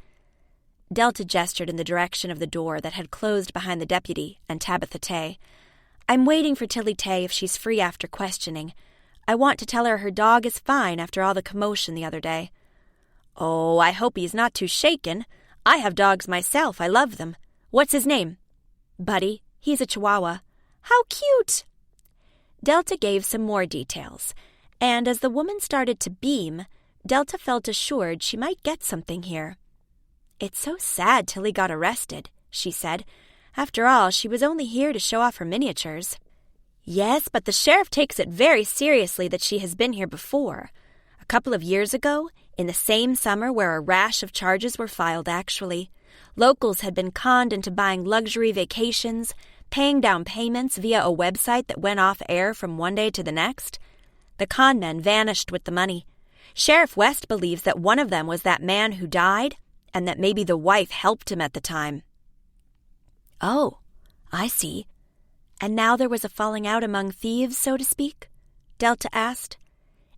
Delta gestured in the direction of the door that had closed behind the deputy and Tabitha Tay. I'm waiting for Tilly Tay if she's free after questioning. I want to tell her dog is fine after all the commotion the other day. Oh, I hope he's not too shaken. I have dogs myself. I love them. What's his name? Buddy. He's a Chihuahua. How cute! Delta gave some more details, and as the woman started to beam, Delta felt assured she might get something here. It's so sad Tilly got arrested, she said. After all, she was only here to show off her miniatures. Yes, but the sheriff takes it very seriously that she has been here before. A couple of years ago, in the same summer where a rash of charges were filed, actually. Locals had been conned into buying luxury vacations, paying down payments via a website that went off air from one day to the next. The con men vanished with the money. Sheriff West believes that one of them was that man who died, and that maybe the wife helped him at the time. Oh, I see. And now there was a falling out among thieves, so to speak? Delta asked.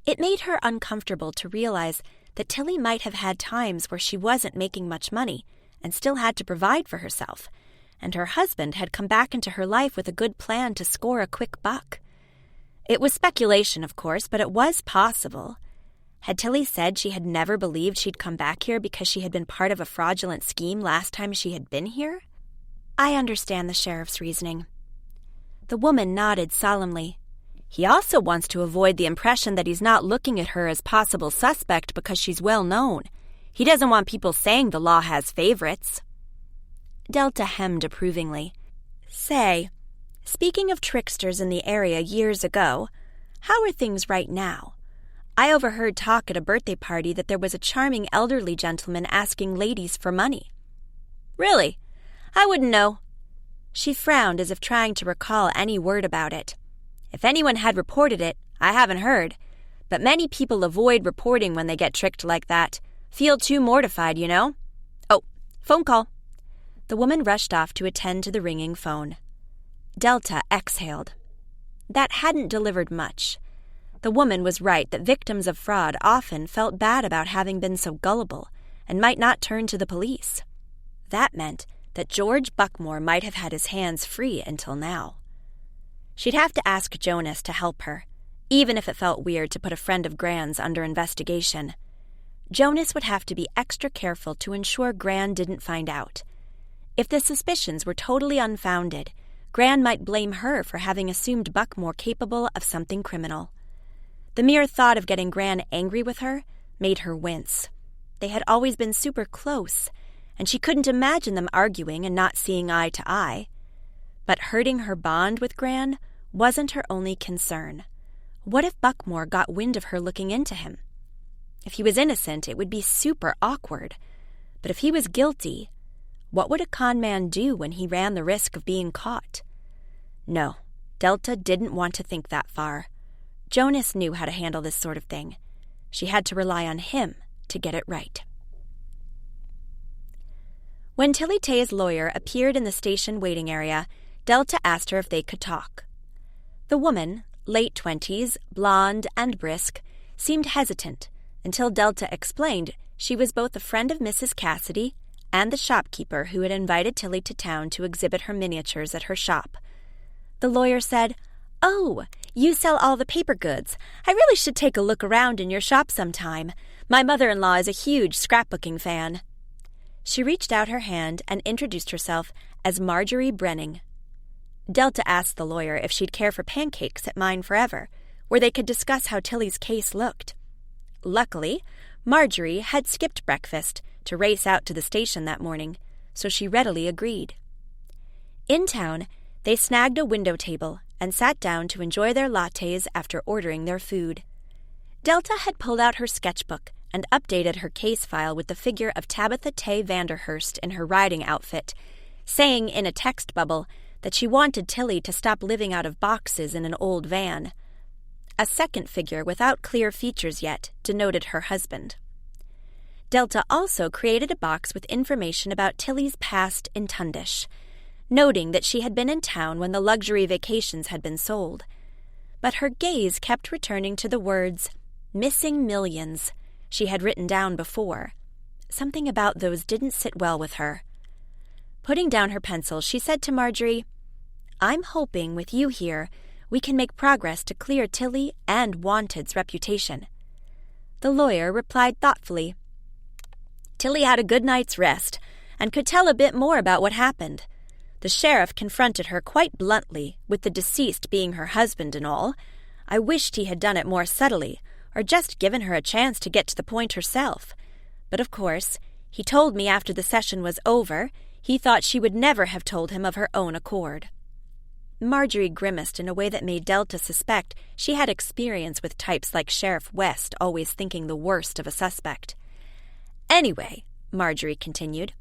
It made her uncomfortable to realize that Tilly might have had times where she wasn't making much money and still had to provide for herself, and her husband had come back into her life with a good plan to score a quick buck. It was speculation, of course, but it was possible. Had Tilly said she had never believed she'd come back here because she had been part of a fraudulent scheme last time she had been here? I understand the sheriff's reasoning. The woman nodded solemnly. He also wants to avoid the impression that he's not looking at her as possible suspect because she's well known. He doesn't want people saying the law has favorites. Delta hemmed approvingly. Say, speaking of tricksters in the area years ago, how are things right now? I overheard talk at a birthday party that there was a charming elderly gentleman asking ladies for money. Really? I wouldn't know. She frowned as if trying to recall any word about it. If anyone had reported it, I haven't heard. But many people avoid reporting when they get tricked like that. Feel too mortified, you know? Oh, phone call. The woman rushed off to attend to the ringing phone. Delta exhaled. That hadn't delivered much. The woman was right that victims of fraud often felt bad about having been so gullible and might not turn to the police. That meant that George Buckmore might have had his hands free until now. She'd have to ask Jonas to help her, even if it felt weird to put a friend of Gran's under investigation. Jonas would have to be extra careful to ensure Gran didn't find out. If the suspicions were totally unfounded, Gran might blame her for having assumed Buckmore capable of something criminal. The mere thought of getting Gran angry with her made her wince. They had always been super close, and she couldn't imagine them arguing and not seeing eye to eye. But hurting her bond with Gran wasn't her only concern. What if Buckmore got wind of her looking into him? If he was innocent, it would be super awkward. But if he was guilty, what would a con man do when he ran the risk of being caught? No, Delta didn't want to think that far. Jonas knew how to handle this sort of thing. She had to rely on him to get it right. When Tilly Tay's lawyer appeared in the station waiting area, Delta asked her if they could talk. The woman, late 20s, blonde and brisk, seemed hesitant until Delta explained she was both a friend of Mrs. Cassidy and the shopkeeper who had invited Tilly to town to exhibit her miniatures at her shop. The lawyer said, "Oh, you sell all the paper goods. I really should take a look around in your shop sometime. My mother-in-law is a huge scrapbooking fan." She reached out her hand and introduced herself as Marjorie Brenning. Delta asked the lawyer if she'd care for pancakes at Mine Forever, where they could discuss how Tilly's case looked. Luckily, Marjorie had skipped breakfast to race out to the station that morning, so she readily agreed. In town, they snagged a window table and sat down to enjoy their lattes after ordering their food. Delta had pulled out her sketchbook and updated her case file with the figure of Tabitha Tay Vanderhurst in her riding outfit, saying in a text bubble that she wanted Tilly to stop living out of boxes in an old van. A second figure without clear features yet denoted her husband. Delta also created a box with information about Tilly's past in Tundish, noting that she had been in town when the luxury vacations had been sold. But her gaze kept returning to the words, "missing millions," she had written down before. Something about those didn't sit well with her. Putting down her pencil, she said to Marjorie, "I'm hoping with you here we can make progress to clear Tilly and Wanted's reputation." The lawyer replied thoughtfully, "Tilly had a good night's rest and could tell a bit more about what happened. The sheriff confronted her quite bluntly, with the deceased being her husband and all. I wished he had done it more subtly, or just given her a chance to get to the point herself. But of course, he told me after the session was over, he thought she would never have told him of her own accord." Marjorie grimaced in a way that made Delta suspect she had experience with types like Sheriff West always thinking the worst of a suspect. "Anyway," Marjorie continued,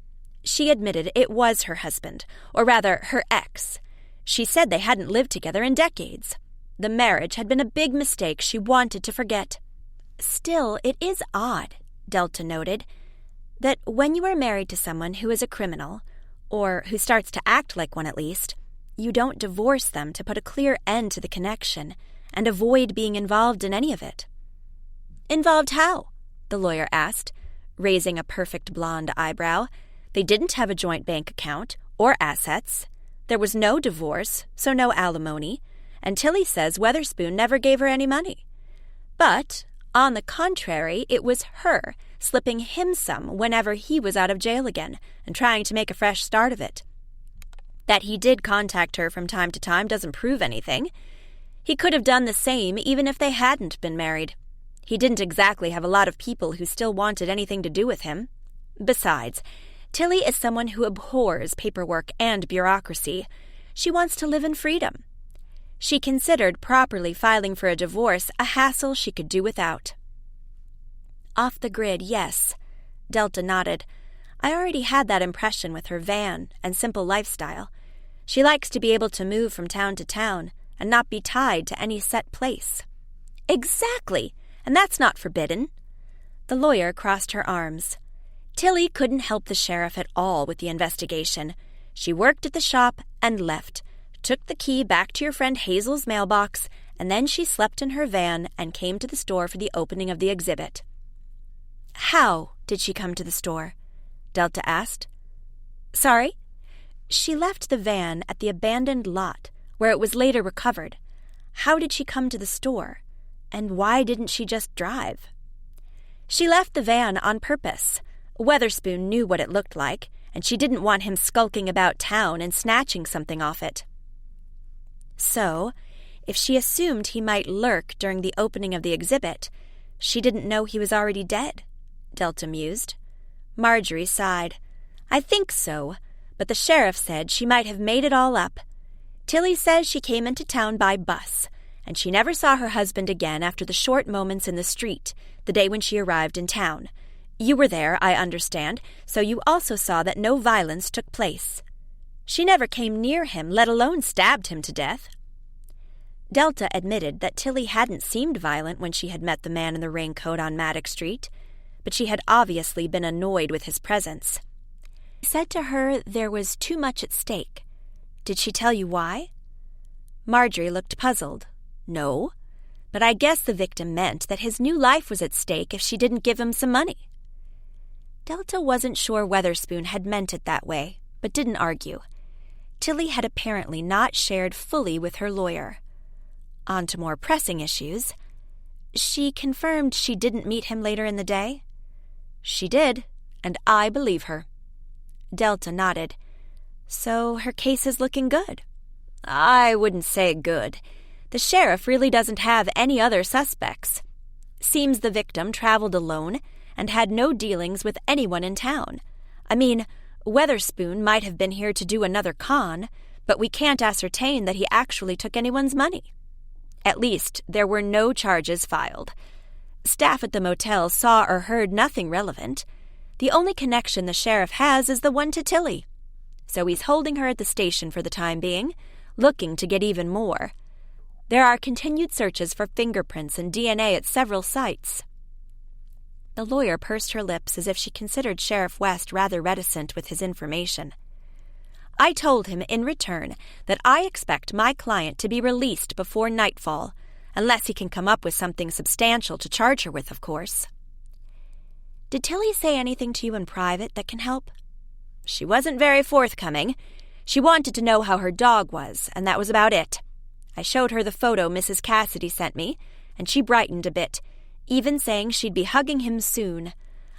She admitted it was her husband, or rather, her ex. She said they hadn't lived together in decades. The marriage had been a big mistake she wanted to forget. Still, it is odd, Delta noted, that when you are married to someone who is a criminal, or who starts to act like one at least, you don't divorce them to put a clear end to the connection and avoid being involved in any of it. Involved how? The lawyer asked, raising a perfect blonde eyebrow. They didn't have a joint bank account or assets. There was no divorce, so no alimony, and Tilly says Weatherspoon never gave her any money. But, on the contrary, it was her slipping him some whenever he was out of jail again and trying to make a fresh start of it. That he did contact her from time to time doesn't prove anything. He could have done the same even if they hadn't been married. He didn't exactly have a lot of people who still wanted anything to do with him. Besides, Tilly is someone who abhors paperwork and bureaucracy. She wants to live in freedom. She considered properly filing for a divorce a hassle she could do without. Off the grid, yes. Delta nodded. I already had that impression with her van and simple lifestyle. She likes to be able to move from town to town and not be tied to any set place. Exactly, and that's not forbidden. The lawyer crossed her arms. Tilly couldn't help the sheriff at all with the investigation. She worked at the shop and left, took the key back to your friend Hazel's mailbox, and then she slept in her van and came to the store for the opening of the exhibit. How did she come to the store? Delta asked. Sorry? She left the van at the abandoned lot, where it was later recovered. How did she come to the store? And why didn't she just drive? She left the van on purpose. Weatherspoon knew what it looked like, and she didn't want him skulking about town and snatching something off it. So, if she assumed he might lurk during the opening of the exhibit, she didn't know he was already dead, Delta mused. Marjorie sighed. I think so, but the sheriff said she might have made it all up. Tilly says she came into town by bus, and she never saw her husband again after the short moments in the street, the day when she arrived in town. You were there, I understand, so you also saw that no violence took place. She never came near him, let alone stabbed him to death. Delta admitted that Tilly hadn't seemed violent when she had met the man in the raincoat on Maddox Street, but she had obviously been annoyed with his presence. He said to her there was too much at stake. Did she tell you why? Marjorie looked puzzled. No, but I guess the victim meant that his new life was at stake if she didn't give him some money. Delta wasn't sure Weatherspoon had meant it that way, but didn't argue. Tilly had apparently not shared fully with her lawyer. On to more pressing issues. She confirmed she didn't meet him later in the day? She did, and I believe her. Delta nodded. So her case is looking good. I wouldn't say good. The sheriff really doesn't have any other suspects. Seems the victim traveled alone and had no dealings with anyone in town. I mean, Weatherspoon might have been here to do another con, but we can't ascertain that he actually took anyone's money. At least, there were no charges filed. Staff at the motel saw or heard nothing relevant. The only connection the sheriff has is the one to Tilly. So he's holding her at the station for the time being, looking to get even more. There are continued searches for fingerprints and DNA at several sites. The lawyer pursed her lips as if she considered Sheriff West rather reticent with his information. I told him in return that I expect my client to be released before nightfall, unless he can come up with something substantial to charge her with, of course. Did Tilly say anything to you in private that can help? She wasn't very forthcoming. She wanted to know how her dog was, and that was about it. I showed her the photo Mrs. Cassidy sent me, and she brightened a bit, even saying she'd be hugging him soon.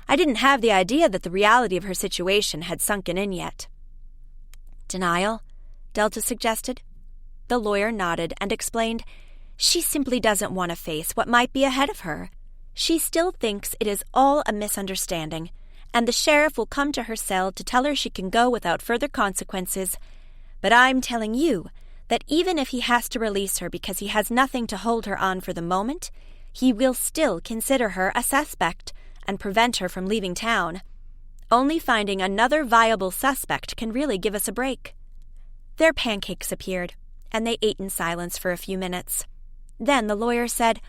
I didn't have the idea that the reality of her situation had sunken in yet. Denial? Delta suggested. The lawyer nodded and explained, she simply doesn't want to face what might be ahead of her. She still thinks it is all a misunderstanding, and the sheriff will come to her cell to tell her she can go without further consequences. But I'm telling you that even if he has to release her because he has nothing to hold her on for the moment, he will still consider her a suspect and prevent her from leaving town. Only finding another viable suspect can really give us a break." Their pancakes appeared, and they ate in silence for a few minutes. Then the lawyer said,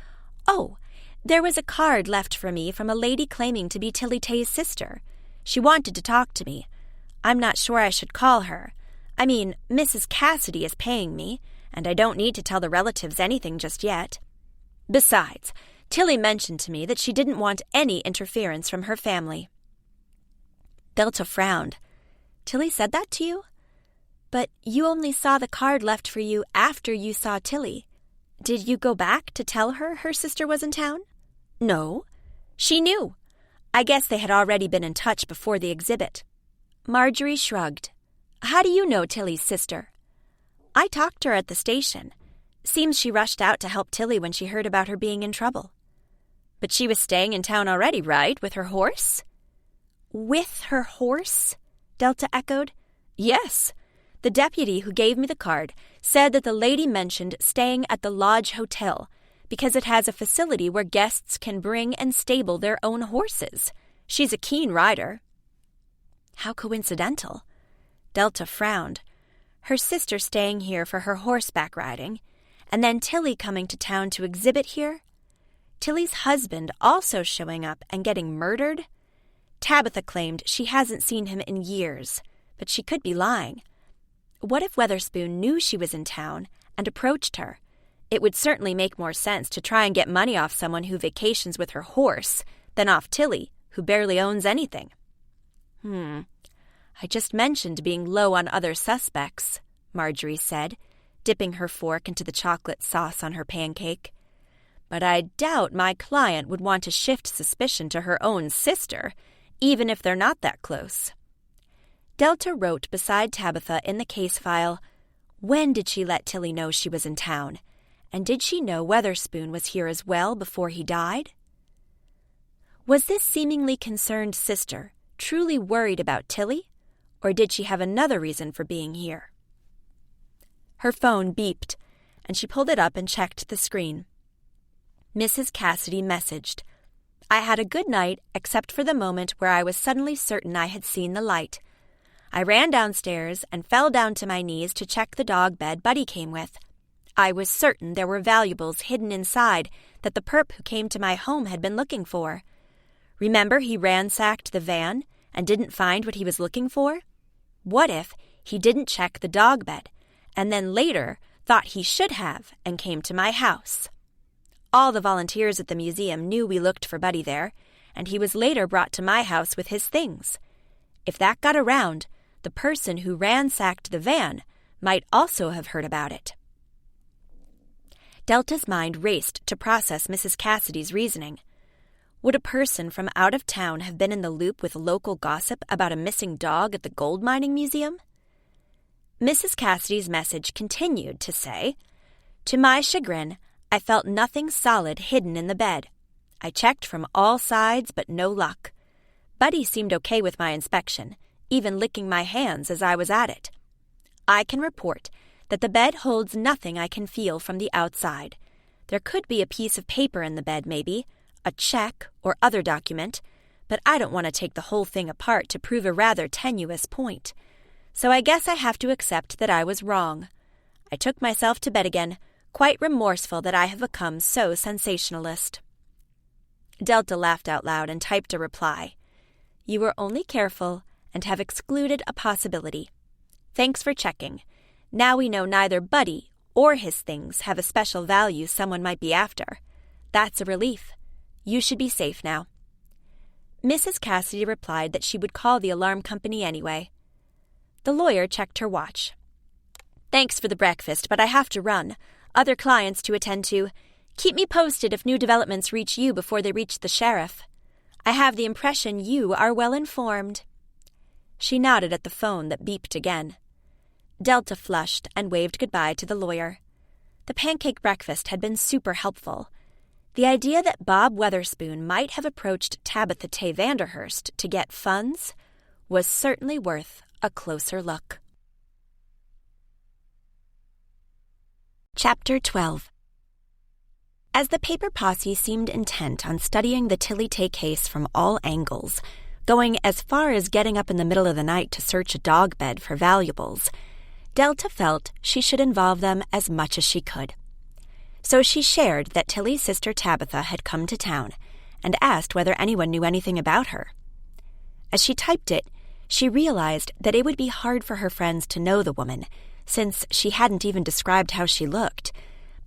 "Oh, there was a card left for me from a lady claiming to be Tilly Tay's sister. She wanted to talk to me. I'm not sure I should call her. I mean, Mrs. Cassidy is paying me, and I don't need to tell the relatives anything just yet. Besides, Tilly mentioned to me that she didn't want any interference from her family." Delta frowned. "Tilly said that to you? But you only saw the card left for you after you saw Tilly. Did you go back to tell her her sister was in town?" "No. She knew. I guess they had already been in touch before the exhibit." Marjorie shrugged. "How do you know Tilly's sister?" "I talked to her at the station. Seems she rushed out to help Tilly when she heard about her being in trouble." "But she was staying in town already, right, with her horse?" "With her horse?" Delta echoed. "Yes. The deputy who gave me the card said that the lady mentioned staying at the Lodge Hotel because it has a facility where guests can bring and stable their own horses. She's a keen rider." "How coincidental." Delta frowned. Her sister staying here for her horseback riding, and then Tilly coming to town to exhibit here? Tilly's husband also showing up and getting murdered? Tabitha claimed she hasn't seen him in years, but she could be lying. What if Weatherspoon knew she was in town and approached her? It would certainly make more sense to try and get money off someone who vacations with her horse than off Tilly, who barely owns anything. "I just mentioned being low on other suspects," Marjorie said, dipping her fork into the chocolate sauce on her pancake. "But I doubt my client would want to shift suspicion to her own sister, even if they're not that close." Delta wrote beside Tabitha in the case file, "When did she let Tilly know she was in town? And did she know Weatherspoon was here as well before he died?" Was this seemingly concerned sister truly worried about Tilly, or did she have another reason for being here? Her phone beeped, and she pulled it up and checked the screen. Mrs. Cassidy messaged, "I had a good night except for the moment where I was suddenly certain I had seen the light. I ran downstairs and fell down to my knees to check the dog bed Buddy came with. I was certain there were valuables hidden inside that the perp who came to my home had been looking for. Remember he ransacked the van and didn't find what he was looking for? What if he didn't check the dog bed and then later thought he should have and came to my house? All the volunteers at the museum knew we looked for Buddy there, and he was later brought to my house with his things. If that got around, the person who ransacked the van might also have heard about it." Delta's mind raced to process Mrs. Cassidy's reasoning. Would a person from out of town have been in the loop with local gossip about a missing dog at the gold mining museum? Mrs. Cassidy's message continued to say, "To my chagrin, I felt nothing solid hidden in the bed. I checked from all sides, but no luck. Buddy seemed okay with my inspection, even licking my hands as I was at it. I can report that the bed holds nothing I can feel from the outside. There could be a piece of paper in the bed, maybe, a check or other document, but I don't want to take the whole thing apart to prove a rather tenuous point. So I guess I have to accept that I was wrong. I took myself to bed again, quite remorseful that I have become so sensationalist." Delta laughed out loud and typed a reply. "You were only careful and have excluded a possibility. Thanks for checking. Now we know neither Buddy or his things have a special value someone might be after. That's a relief. You should be safe now." Mrs. Cassidy replied that she would call the alarm company anyway. The lawyer checked her watch. "Thanks for the breakfast, but I have to run. Other clients to attend to. Keep me posted if new developments reach you before they reach the sheriff. I have the impression you are well informed." She nodded at the phone that beeped again. Delta flushed and waved goodbye to the lawyer. The pancake breakfast had been super helpful. The idea that Bob Weatherspoon might have approached Tabitha Tay Vanderhurst to get funds was certainly worth a closer look. Chapter 12. As the Paper Posse seemed intent on studying the Tilly Tay case from all angles, going as far as getting up in the middle of the night to search a dog bed for valuables. Delta felt she should involve them as much as she could. So she shared that Tilly's sister Tabitha had come to town and asked whether anyone knew anything about her. As she typed it, she realized that it would be hard for her friends to know the woman, since she hadn't even described how she looked.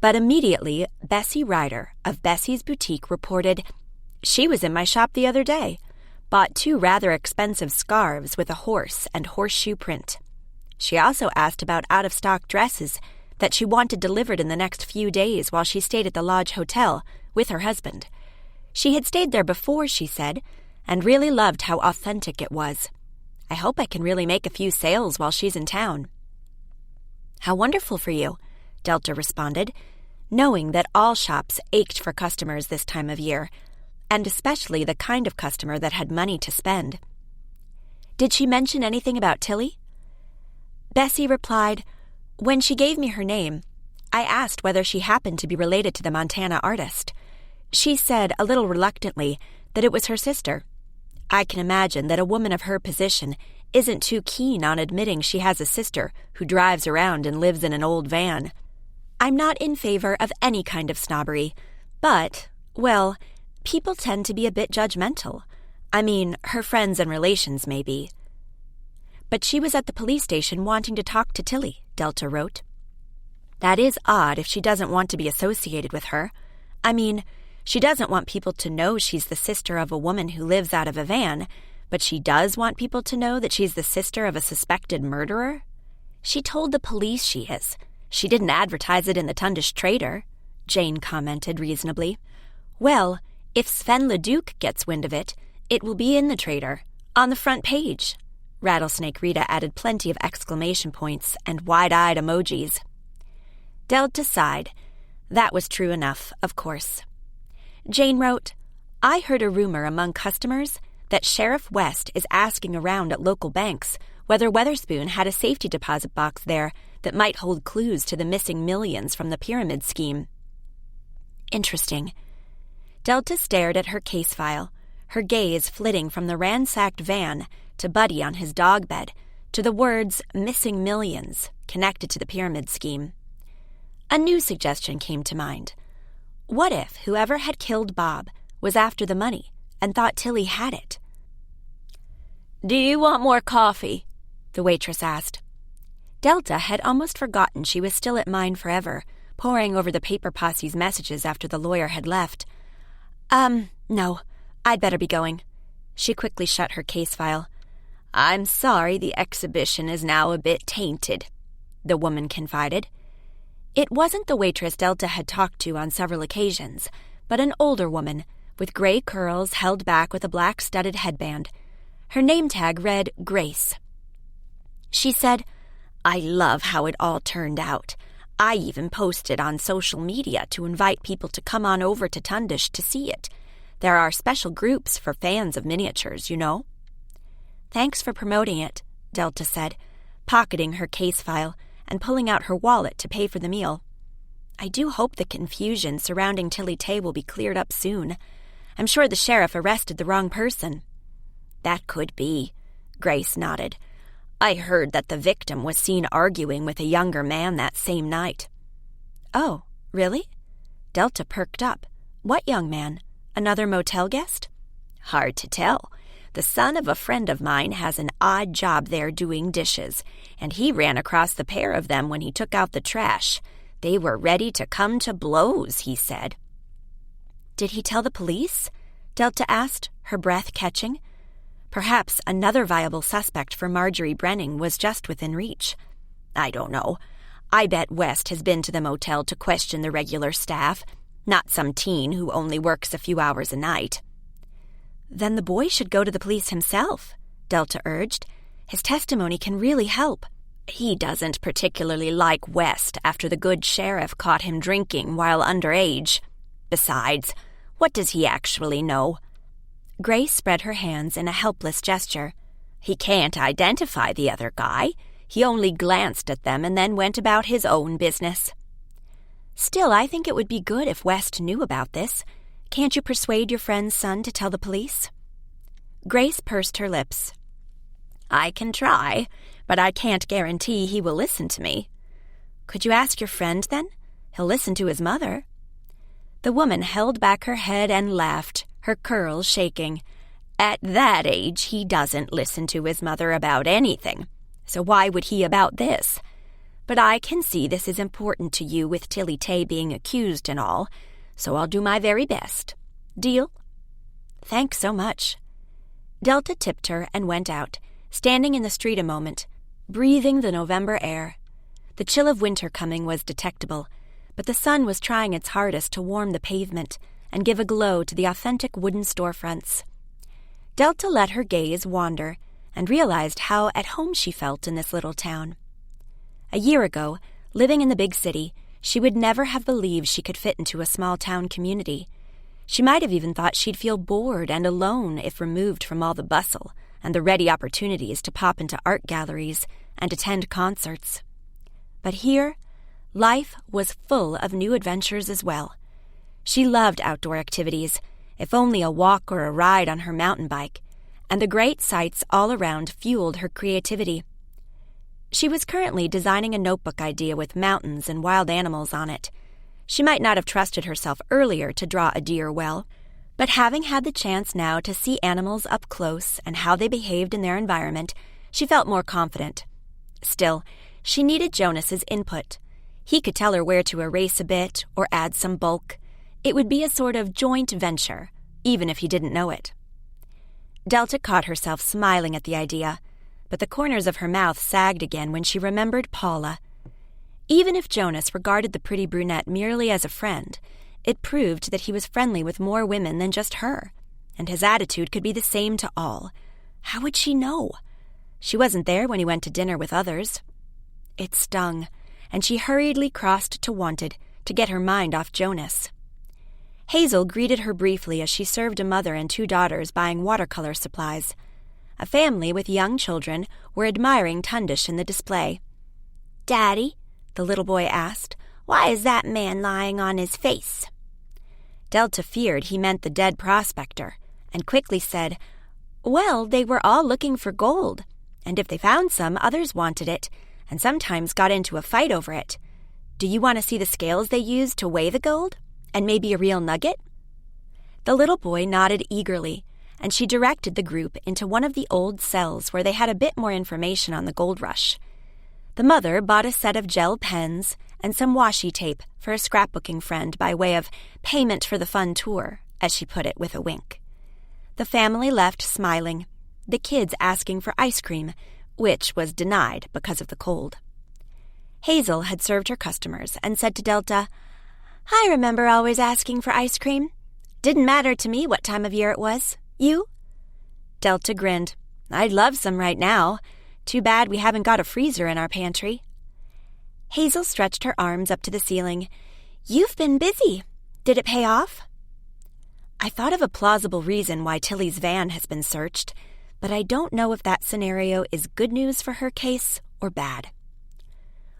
But immediately, Bessie Ryder of Bessie's Boutique reported, "She was in my shop the other day. Bought 2 rather expensive scarves with a horse and horseshoe print. She also asked about out-of-stock dresses that she wanted delivered in the next few days while she stayed at the Lodge Hotel with her husband. She had stayed there before, she said, and really loved how authentic it was. I hope I can really make a few sales while she's in town." "How wonderful for you," Delta responded, knowing that all shops ached for customers this time of year, and especially the kind of customer that had money to spend. "Did she mention anything about Tilly?" Bessie replied, "When she gave me her name, I asked whether she happened to be related to the Montana artist. She said, a little reluctantly, that it was her sister. I can imagine that a woman of her position isn't too keen on admitting she has a sister who drives around and lives in an old van. I'm not in favor of any kind of snobbery, but, well, people tend to be a bit judgmental. I mean, her friends and relations may be." "But she was at the police station wanting to talk to Tilly," Delta wrote. "That is odd if she doesn't want to be associated with her. I mean, she doesn't want people to know she's the sister of a woman who lives out of a van, but she does want people to know that she's the sister of a suspected murderer. She told the police she is. She didn't advertise it in the Tundish Trader," Jane commented reasonably. "Well, if Sven Leduc gets wind of it, it will be in the Trader, on the front page." Rattlesnake Rita added plenty of exclamation points and wide-eyed emojis. Delta sighed. That was true enough, of course. Jane wrote, "I heard a rumor among customers that Sheriff West is asking around at local banks whether Weatherspoon had a safety deposit box there that might hold clues to the missing millions from the pyramid scheme." Interesting. Delta stared at her case file, her gaze flitting from the ransacked van to Buddy on his dog bed to the words "missing millions" connected to the pyramid scheme. A new suggestion came to mind. What if whoever had killed Bob was after the money and thought Tilly had it? "Do you want more coffee?" the waitress asked. Delta had almost forgotten she was still at Mine Forever, poring over the Paper Posse's messages after the lawyer had left. No, I'd better be going." She quickly shut her case file. "I'm sorry the exhibition is now a bit tainted," the woman confided. It wasn't the waitress Delta had talked to on several occasions, but an older woman, with gray curls held back with a black studded headband. Her name tag read Grace. She said, "I love how it all turned out. I even posted on social media to invite people to come on over to Tundish to see it. There are special groups for fans of miniatures, you know." "Thanks for promoting it," Delta said, pocketing her case file and pulling out her wallet to pay for the meal. "I do hope the confusion surrounding Tilly Tay will be cleared up soon. I'm sure the sheriff arrested the wrong person." "That could be," Grace nodded. "I heard that the victim was seen arguing with a younger man that same night." "Oh, really?" Delta perked up. "What young man? Another motel guest?" "Hard to tell. The son of a friend of mine has an odd job there doing dishes, and he ran across the pair of them when he took out the trash. They were ready to come to blows, he said." "Did he tell the police?" Delta asked, her breath catching. Perhaps another viable suspect for Marjorie Brenning was just within reach. "I don't know. I bet West has been to the motel to question the regular staff, not some teen who only works a few hours a night." "Then the boy should go to the police himself," Delta urged. "His testimony can really help." "He doesn't particularly like West after the good sheriff caught him drinking while underage. Besides, what does he actually know?" Grace spread her hands in a helpless gesture. "He can't identify the other guy. He only glanced at them and then went about his own business." "Still, I think it would be good if West knew about this. Can't you persuade your friend's son to tell the police?" Grace pursed her lips. I can try, but I can't guarantee he will listen to me. Could you ask your friend, then? He'll listen to his mother. The woman held back her head and laughed, her curls shaking. At that age, he doesn't listen to his mother about anything. So why would he about this? But I can see this is important to you with Tilly Tay being accused and all, so I'll do my very best. Deal? Thanks so much. Delta tipped her and went out, standing in the street a moment, breathing the November air. The chill of winter coming was detectable, but the sun was trying its hardest to warm the pavement and give a glow to the authentic wooden storefronts. Delta let her gaze wander and realized how at home she felt in this little town. A year ago, living in the big city, she would never have believed she could fit into a small-town community. She might have even thought she'd feel bored and alone if removed from all the bustle and the ready opportunities to pop into art galleries and attend concerts. But here, life was full of new adventures as well. She loved outdoor activities, if only a walk or a ride on her mountain bike, and the great sights all around fueled her creativity. She was currently designing a notebook idea with mountains and wild animals on it. She might not have trusted herself earlier to draw a deer well, but having had the chance now to see animals up close and how they behaved in their environment, she felt more confident. Still, she needed Jonas's input. He could tell her where to erase a bit or add some bulk. It would be a sort of joint venture, even if he didn't know it. Delta caught herself smiling at the idea, but the corners of her mouth sagged again when she remembered Paula. Even if Jonas regarded the pretty brunette merely as a friend, it proved that he was friendly with more women than just her, and his attitude could be the same to all. How would she know? She wasn't there when he went to dinner with others. It stung, and she hurriedly crossed to Wanted to get her mind off Jonas. Hazel greeted her briefly as she served a mother and 2 daughters buying watercolor supplies. A family with young children were admiring Tundish in the display. "Daddy," the little boy asked, "why is that man lying on his face?" Delta feared he meant the dead prospector, and quickly said, "Well, they were all looking for gold, and if they found some, others wanted it, and sometimes got into a fight over it. Do you want to see the scales they used to weigh the gold? And maybe a real nugget?" The little boy nodded eagerly, and she directed the group into one of the old cells where they had a bit more information on the gold rush. The mother bought a set of gel pens and some washi tape for a scrapbooking friend by way of payment for the fun tour, as she put it with a wink. The family left smiling, the kids asking for ice cream, which was denied because of the cold. Hazel had served her customers and said to Delta, "I remember always asking for ice cream. Didn't matter to me what time of year it was. You?" Delta grinned. "I'd love some right now. Too bad we haven't got a freezer in our pantry." Hazel stretched her arms up to the ceiling. "You've been busy. Did it pay off?" "I thought of a plausible reason why Tilly's van has been searched, but I don't know if that scenario is good news for her case or bad."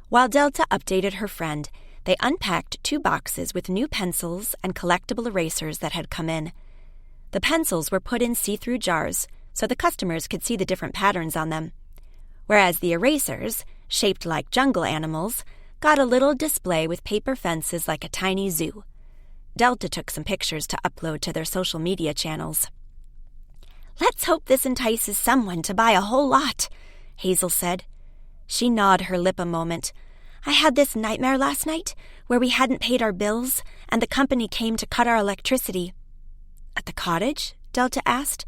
While Delta updated her friend, they unpacked 2 boxes with new pencils and collectible erasers that had come in. The pencils were put in see-through jars so the customers could see the different patterns on them, whereas the erasers, shaped like jungle animals, got a little display with paper fences like a tiny zoo. Delta took some pictures to upload to their social media channels. "Let's hope this entices someone to buy a whole lot," Hazel said. She gnawed her lip a moment. "I had this nightmare last night where we hadn't paid our bills and the company came to cut our electricity." "At the cottage?" Delta asked,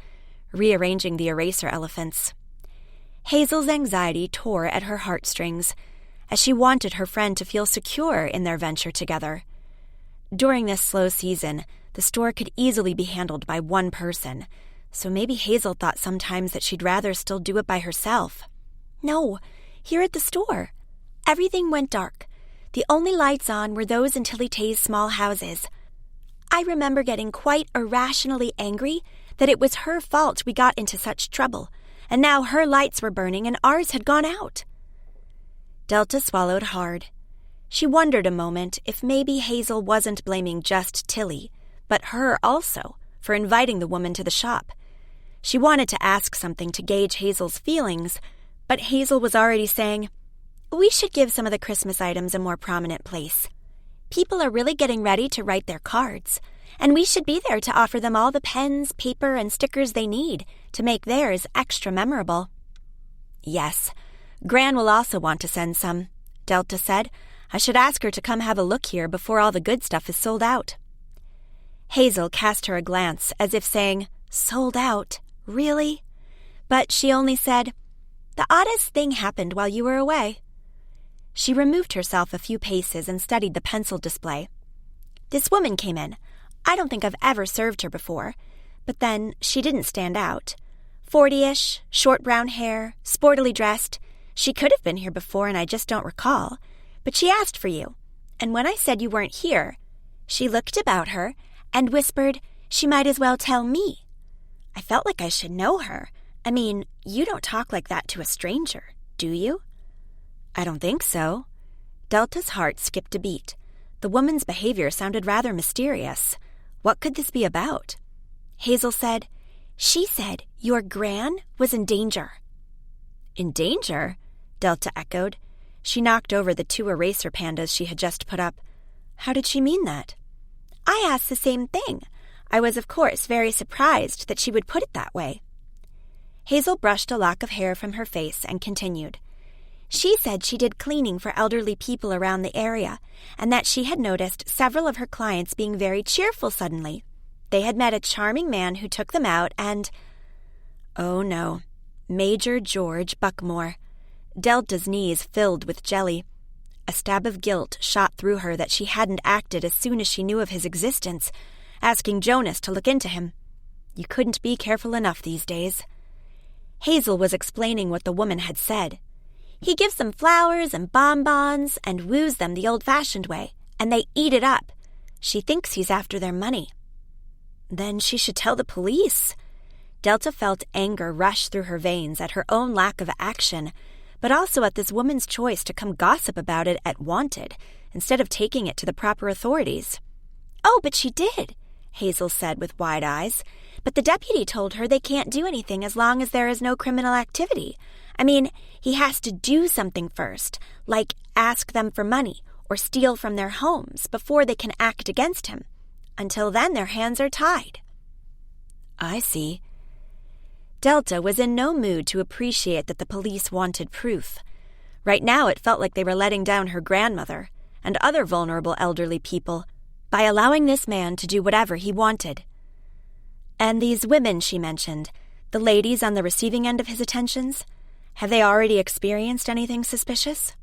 rearranging the eraser elephants. Hazel's anxiety tore at her heartstrings, as she wanted her friend to feel secure in their venture together. During this slow season, the store could easily be handled by one person, so maybe Hazel thought sometimes that she'd rather still do it by herself. "No, here at the store. Everything went dark. The only lights on were those in Tilly Tay's small houses. I remember getting quite irrationally angry that it was her fault we got into such trouble, and now her lights were burning and ours had gone out." Delta swallowed hard. She wondered a moment if maybe Hazel wasn't blaming just Tilly, but her also, for inviting the woman to the shop. She wanted to ask something to gauge Hazel's feelings, but Hazel was already saying, "We should give some of the Christmas items a more prominent place. People are really getting ready to write their cards, and we should be there to offer them all the pens, paper, and stickers they need to make theirs extra memorable." "Yes, Gran will also want to send some," Delta said. "I should ask her to come have a look here before all the good stuff is sold out." Hazel cast her a glance as if saying, "Sold out? Really?" But she only said, "The oddest thing happened while you were away." She removed herself a few paces and studied the pencil display. This woman came in. I don't think I've ever served her before, but then she didn't stand out. 40-ish, short brown hair, sportily dressed. She could have been here before and I just don't recall, but she asked for you, and when I said you weren't here, she looked about her and whispered she might as well tell me. I felt like I should know her. I mean, you don't talk like that to a stranger, do you? I don't think so. Delta's heart skipped a beat. The woman's behavior sounded rather mysterious. What could this be about? Hazel said, "She said your Gran was in danger." "In danger?" Delta echoed. She knocked over the 2 eraser pandas she had just put up. How did she mean that? I asked the same thing. I was, of course, very surprised that she would put it that way. Hazel brushed a lock of hair from her face and continued. She said she did cleaning for elderly people around the area, and that she had noticed several of her clients being very cheerful suddenly. They had met a charming man who took them out and... Oh no, Major George Buckmore. Delta's knees filled with jelly. A stab of guilt shot through her that she hadn't acted as soon as she knew of his existence, asking Jonas to look into him. You couldn't be careful enough these days. Hazel was explaining what the woman had said. He gives them flowers and bonbons and woos them the old-fashioned way, and they eat it up. She thinks he's after their money. Then she should tell the police. Delta felt anger rush through her veins at her own lack of action, but also at this woman's choice to come gossip about it at Wanted, instead of taking it to the proper authorities. "Oh, but she did," Hazel said with wide eyes. "But the deputy told her they can't do anything as long as there is no criminal activity. I mean, he has to do something first, like ask them for money or steal from their homes before they can act against him. Until then, their hands are tied." I see. Delta was in no mood to appreciate that the police wanted proof. Right now it felt like they were letting down her grandmother and other vulnerable elderly people by allowing this man to do whatever he wanted. And these women she mentioned, the ladies on the receiving end of his attentions, have they already experienced anything suspicious?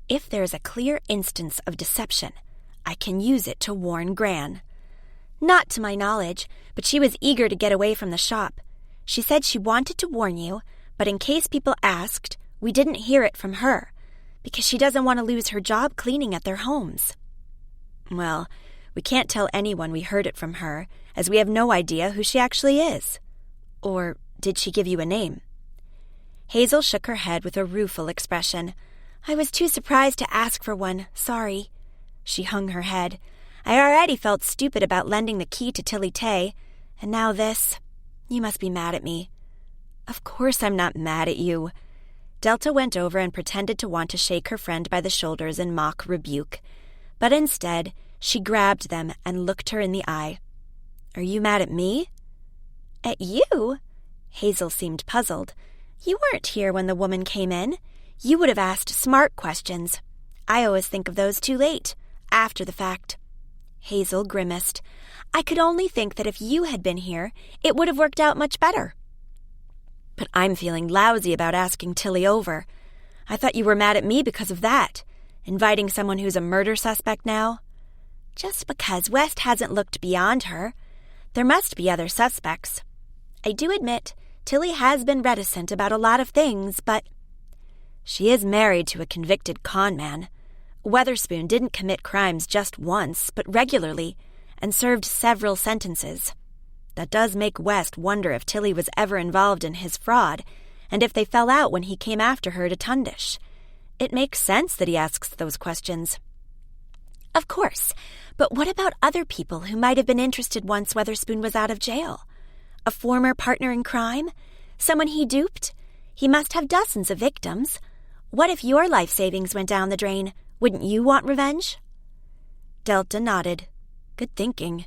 If there's a clear instance of deception, I can use it to warn Gran. Not to my knowledge, but she was eager to get away from the shop. She said she wanted to warn you, but in case people asked, we didn't hear it from her, because she doesn't want to lose her job cleaning at their homes. Well, we can't tell anyone we heard it from her, as we have no idea who she actually is. Or did she give you a name? Hazel shook her head with a rueful expression. I was too surprised to ask for one, sorry. She hung her head. I already felt stupid about lending the key to Tilly Tay, and now this. You must be mad at me. Of course I'm not mad at you. Delta went over and pretended to want to shake her friend by the shoulders in mock rebuke, but instead she grabbed them and looked her in the eye. Are you mad at me? At you? Hazel seemed puzzled. You weren't here when the woman came in. You would have asked smart questions. I always think of those too late, after the fact. Hazel grimaced. I could only think that if you had been here, it would have worked out much better. But I'm feeling lousy about asking Tilly over. I thought you were mad at me because of that, inviting someone who's a murder suspect now. Just because West hasn't looked beyond her. There must be other suspects. I do admit, Tilly has been reticent about a lot of things, but she is married to a convicted con man. Weatherspoon didn't commit crimes just once, but regularly, and served several sentences. That does make West wonder if Tilly was ever involved in his fraud, and if they fell out when he came after her to Tundish. It makes sense that he asks those questions. Of course, but what about other people who might have been interested once Weatherspoon was out of jail? A former partner in crime? Someone he duped? He must have dozens of victims. What if your life savings went down the drain? Wouldn't you want revenge? Delta nodded. Good thinking.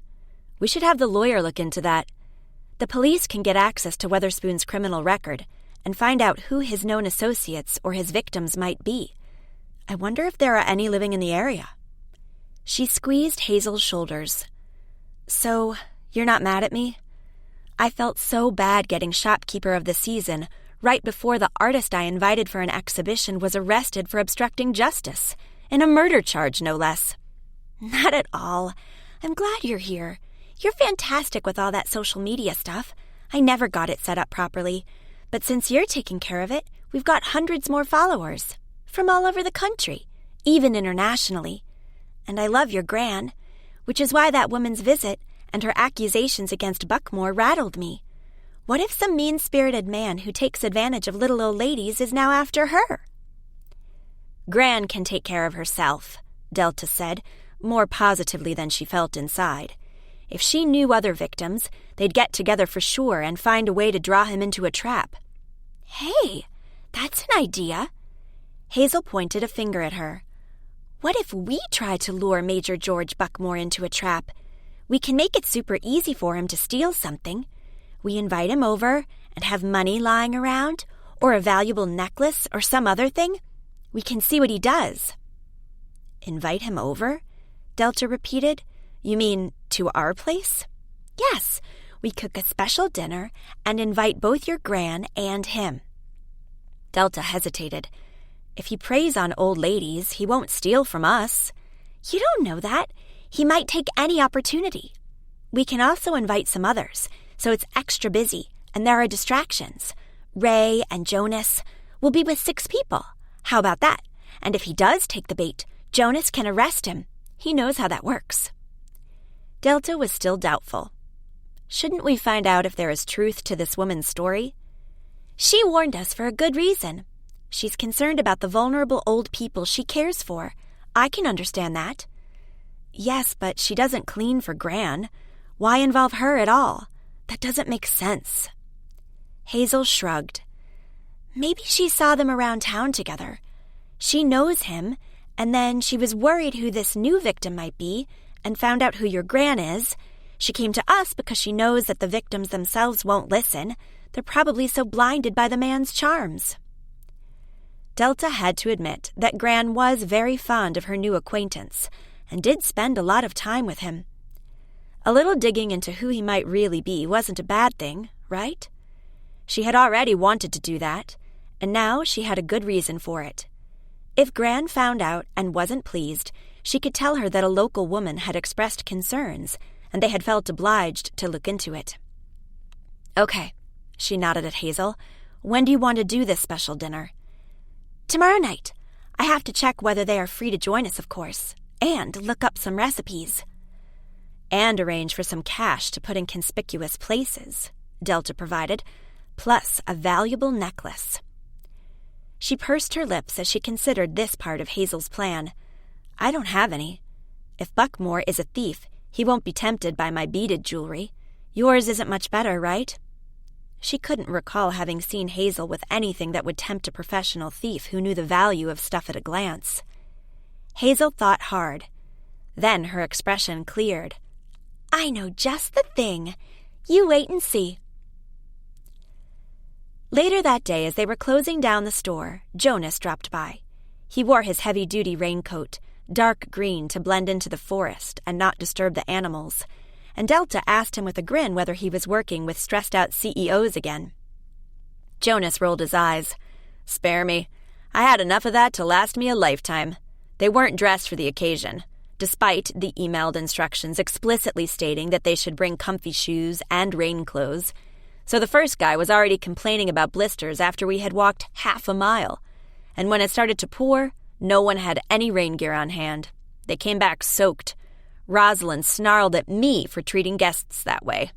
We should have the lawyer look into that. The police can get access to Weatherspoon's criminal record and find out who his known associates or his victims might be. I wonder if there are any living in the area. She squeezed Hazel's shoulders. So, you're not mad at me? I felt so bad getting shopkeeper of the season right before the artist I invited for an exhibition was arrested for obstructing justice, and a murder charge, no less. Not at all. I'm glad you're here. You're fantastic with all that social media stuff. I never got it set up properly. But since you're taking care of it, we've got hundreds more followers. From all over the country, even internationally. And I love your gran, which is why that woman's visit and her accusations against Buckmore rattled me. What if some mean-spirited man who takes advantage of little old ladies is now after her? Gran can take care of herself, Delta said, more positively than she felt inside. If she knew other victims, they'd get together for sure and find a way to draw him into a trap. Hey, that's an idea. Hazel pointed a finger at her. What if we try to lure Major George Buckmore into a trap? We can make it super easy for him to steal something. We invite him over and have money lying around, or a valuable necklace or some other thing. We can see what he does. Invite him over? Delta repeated. You mean to our place? Yes, we cook a special dinner and invite both your gran and him. Delta hesitated. If he preys on old ladies, he won't steal from us. You don't know that. He might take any opportunity. We can also invite some others, so it's extra busy, and there are distractions. Ray and Jonas will be with 6 people. How about that? And if he does take the bait, Jonas can arrest him. He knows how that works. Delta was still doubtful. Shouldn't we find out if there is truth to this woman's story? She warned us for a good reason. She's concerned about the vulnerable old people she cares for. I can understand that. Yes, but she doesn't clean for Gran. Why involve her at all? That doesn't make sense. Hazel shrugged. Maybe she saw them around town together. She knows him, and then she was worried who this new victim might be and found out who your Gran is. She came to us because she knows that the victims themselves won't listen. They're probably so blinded by the man's charms. Delta had to admit that Gran was very fond of her new acquaintance and did spend a lot of time with him. A little digging into who he might really be wasn't a bad thing, right? She had already wanted to do that, and now she had a good reason for it. If Gran found out and wasn't pleased, she could tell her that a local woman had expressed concerns, and they had felt obliged to look into it. Okay, she nodded at Hazel. When do you want to do this special dinner? Tomorrow night. I have to check whether they are free to join us, of course, and look up some recipes. And arrange for some cash to put in conspicuous places, Delta provided, plus a valuable necklace. She pursed her lips as she considered this part of Hazel's plan. I don't have any. If Buckmore is a thief, he won't be tempted by my beaded jewelry. Yours isn't much better, right? She couldn't recall having seen Hazel with anything that would tempt a professional thief who knew the value of stuff at a glance. Hazel thought hard. Then her expression cleared. I know just the thing. You wait and see. Later that day, as they were closing down the store, Jonas dropped by. He wore his heavy-duty raincoat, dark green to blend into the forest and not disturb the animals, and Delta asked him with a grin whether he was working with stressed-out CEOs again. Jonas rolled his eyes. Spare me. I had enough of that to last me a lifetime. They weren't dressed for the occasion, despite the emailed instructions explicitly stating that they should bring comfy shoes and rain clothes. So the first guy was already complaining about blisters after we had walked half a mile. And when it started to pour, no one had any rain gear on hand. They came back soaked. Rosalind snarled at me for treating guests that way.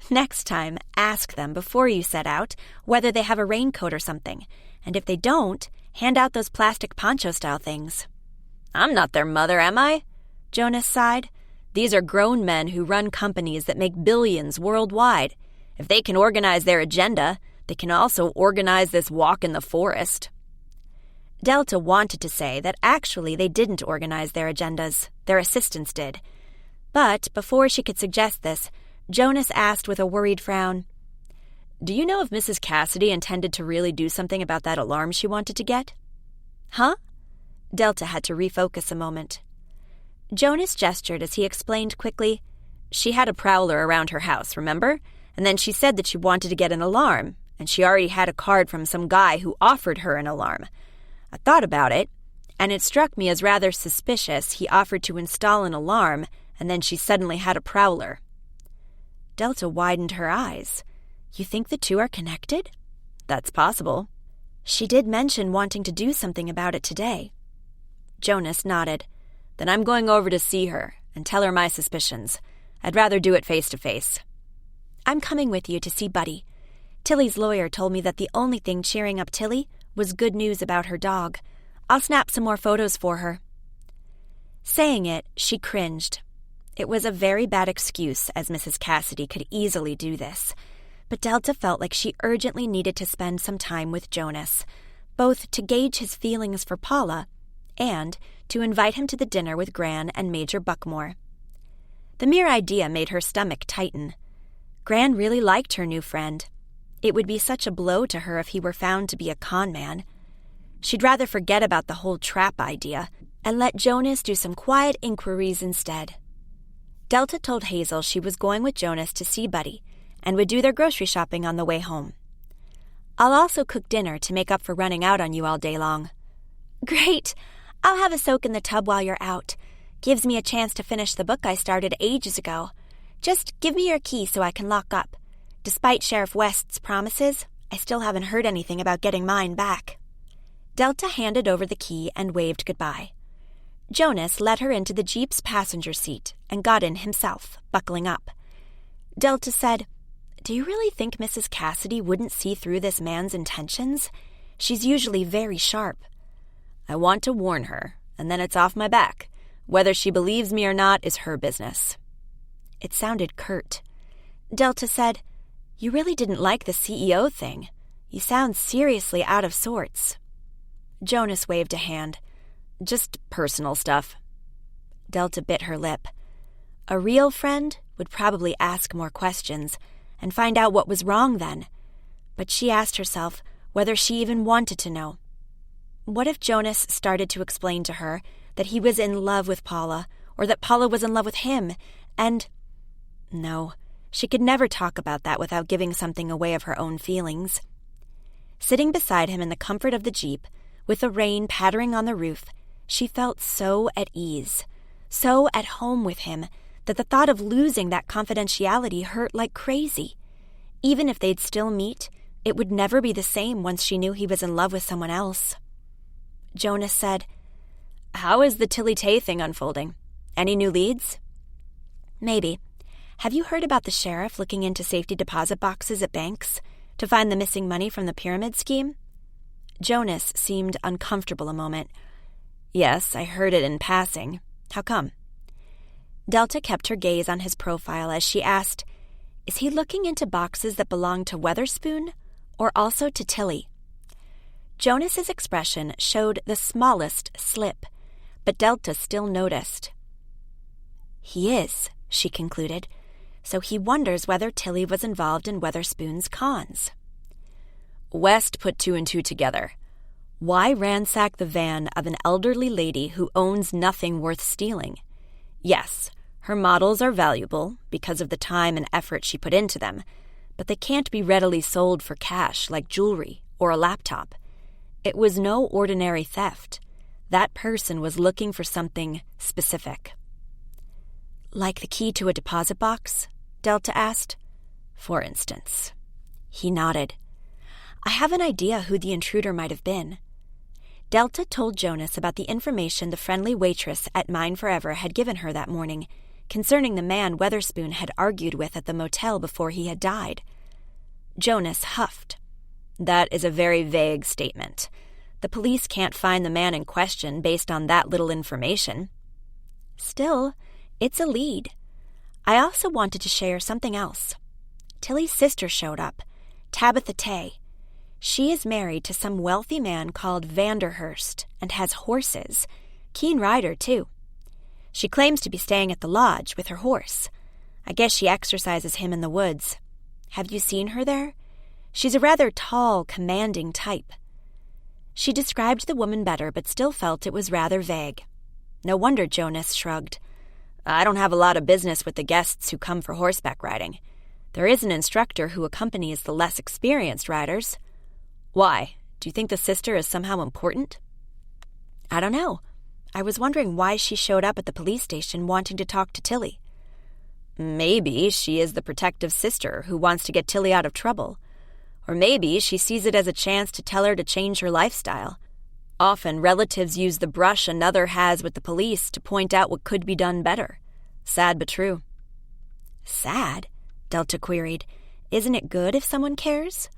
Next time, ask them before you set out whether they have a raincoat or something. And if they don't, hand out those plastic poncho-style things. I'm not their mother, am I? Jonas sighed. These are grown men who run companies that make billions worldwide. If they can organize their agenda, they can also organize this walk in the forest. Delta wanted to say that actually they didn't organize their agendas, their assistants did. But before she could suggest this, Jonas asked with a worried frown, "Do you know if Mrs. Cassidy intended to really do something about that alarm she wanted to get?" "Huh?" Delta had to refocus a moment. Jonas gestured as he explained quickly, "She had a prowler around her house, remember? And then she said that she wanted to get an alarm, and she already had a card from some guy who offered her an alarm. I thought about it, and it struck me as rather suspicious he offered to install an alarm, and then she suddenly had a prowler." Delta widened her eyes. "You think the two are connected?" "That's possible." "She did mention wanting to do something about it today." Jonas nodded. "Then I'm going over to see her and tell her my suspicions. I'd rather do it face to face." "I'm coming with you to see Buddy. Tilly's lawyer told me that the only thing cheering up Tilly was good news about her dog. I'll snap some more photos for her." Saying it, she cringed. It was a very bad excuse, as Mrs. Cassidy could easily do this. But Delta felt like she urgently needed to spend some time with Jonas, both to gauge his feelings for Paula and to invite him to the dinner with Gran and Major Buckmore. The mere idea made her stomach tighten. Gran really liked her new friend. It would be such a blow to her if he were found to be a con man. She'd rather forget about the whole trap idea and let Jonas do some quiet inquiries instead. Delta told Hazel she was going with Jonas to see Buddy and would do their grocery shopping on the way home. "I'll also cook dinner to make up for running out on you all day long." "Great! I'll have a soak in the tub while you're out. Gives me a chance to finish the book I started ages ago. Just give me your key so I can lock up. Despite Sheriff West's promises, I still haven't heard anything about getting mine back." Delta handed over the key and waved goodbye. Jonas led her into the Jeep's passenger seat and got in himself, buckling up. Delta said, "Do you really think Mrs. Cassidy wouldn't see through this man's intentions? She's usually very sharp." "I want to warn her, and then it's off my back. Whether she believes me or not is her business." It sounded curt. Delta said, "You really didn't like the CEO thing. You sound seriously out of sorts." Jonas waved a hand. "Just personal stuff." Delta bit her lip. A real friend would probably ask more questions and find out what was wrong then. But she asked herself whether she even wanted to know. What if Jonas started to explain to her that he was in love with Paula, or that Paula was in love with him, and... No, she could never talk about that without giving something away of her own feelings. Sitting beside him in the comfort of the Jeep, with the rain pattering on the roof, she felt so at ease, so at home with him, that the thought of losing that confidentiality hurt like crazy. Even if they'd still meet, it would never be the same once she knew he was in love with someone else. Jonas said, "How is the Tilly Tay thing unfolding? Any new leads?" "Maybe. Have you heard about the sheriff looking into safety deposit boxes at banks to find the missing money from the pyramid scheme?" Jonas seemed uncomfortable a moment. "Yes, I heard it in passing. How come?" Delta kept her gaze on his profile as she asked, "Is he looking into boxes that belong to Weatherspoon or also to Tilly?" Jonas's expression showed the smallest slip, but Delta still noticed. "He is," she concluded, "so he wonders whether Tilly was involved in Weatherspoon's cons." West put two and two together. Why ransack the van of an elderly lady who owns nothing worth stealing? Yes, her models are valuable because of the time and effort she put into them, but they can't be readily sold for cash like jewelry or a laptop. It was no ordinary theft. That person was looking for something specific. "Like the key to a deposit box?" Delta asked. "For instance." He nodded. "I have an idea who the intruder might have been." Delta told Jonas about the information the friendly waitress at Mine Forever had given her that morning concerning the man Weatherspoon had argued with at the motel before he had died. Jonas huffed. "That is a very vague statement. The police can't find the man in question based on that little information." "Still, it's a lead. I also wanted to share something else. Tilly's sister showed up, Tabitha Tay. She is married to some wealthy man called Vanderhurst and has horses. Keen rider, too. She claims to be staying at the lodge with her horse. I guess she exercises him in the woods. Have you seen her there? She's a rather tall, commanding type. She described the woman better, but still felt it was rather vague. No wonder Jonas shrugged. I don't have a lot of business with the guests who come for horseback riding. There is an instructor who accompanies the less experienced riders. Why? Do you think the sister is somehow important? I don't know. I was wondering why she showed up at the police station wanting to talk to Tilly. Maybe she is the protective sister who wants to get Tilly out of trouble. Or maybe she sees it as a chance to tell her to change her lifestyle. Often relatives use the brush another has with the police to point out what could be done better. Sad but true. Sad? Delta queried. Isn't it good if someone cares?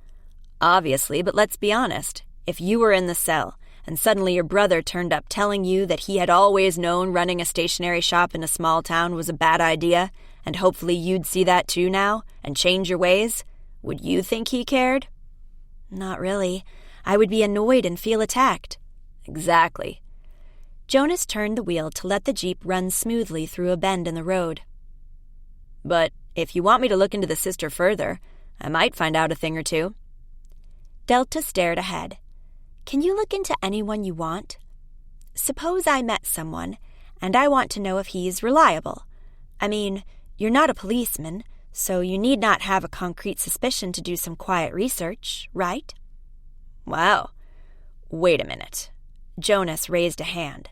Obviously, but let's be honest. If you were in the cell, and suddenly your brother turned up telling you that he had always known running a stationery shop in a small town was a bad idea, and hopefully you'd see that too now, and change your ways, would you think he cared? Not really. I would be annoyed and feel attacked. Exactly. Jonas turned the wheel to let the Jeep run smoothly through a bend in the road. But if you want me to look into the sister further, I might find out a thing or two. Delta stared ahead. Can you look into anyone you want? Suppose I met someone, and I want to know if he's reliable. I mean, you're not a policeman, so you need not have a concrete suspicion to do some quiet research, right? Wow. Wait a minute. Jonas raised a hand.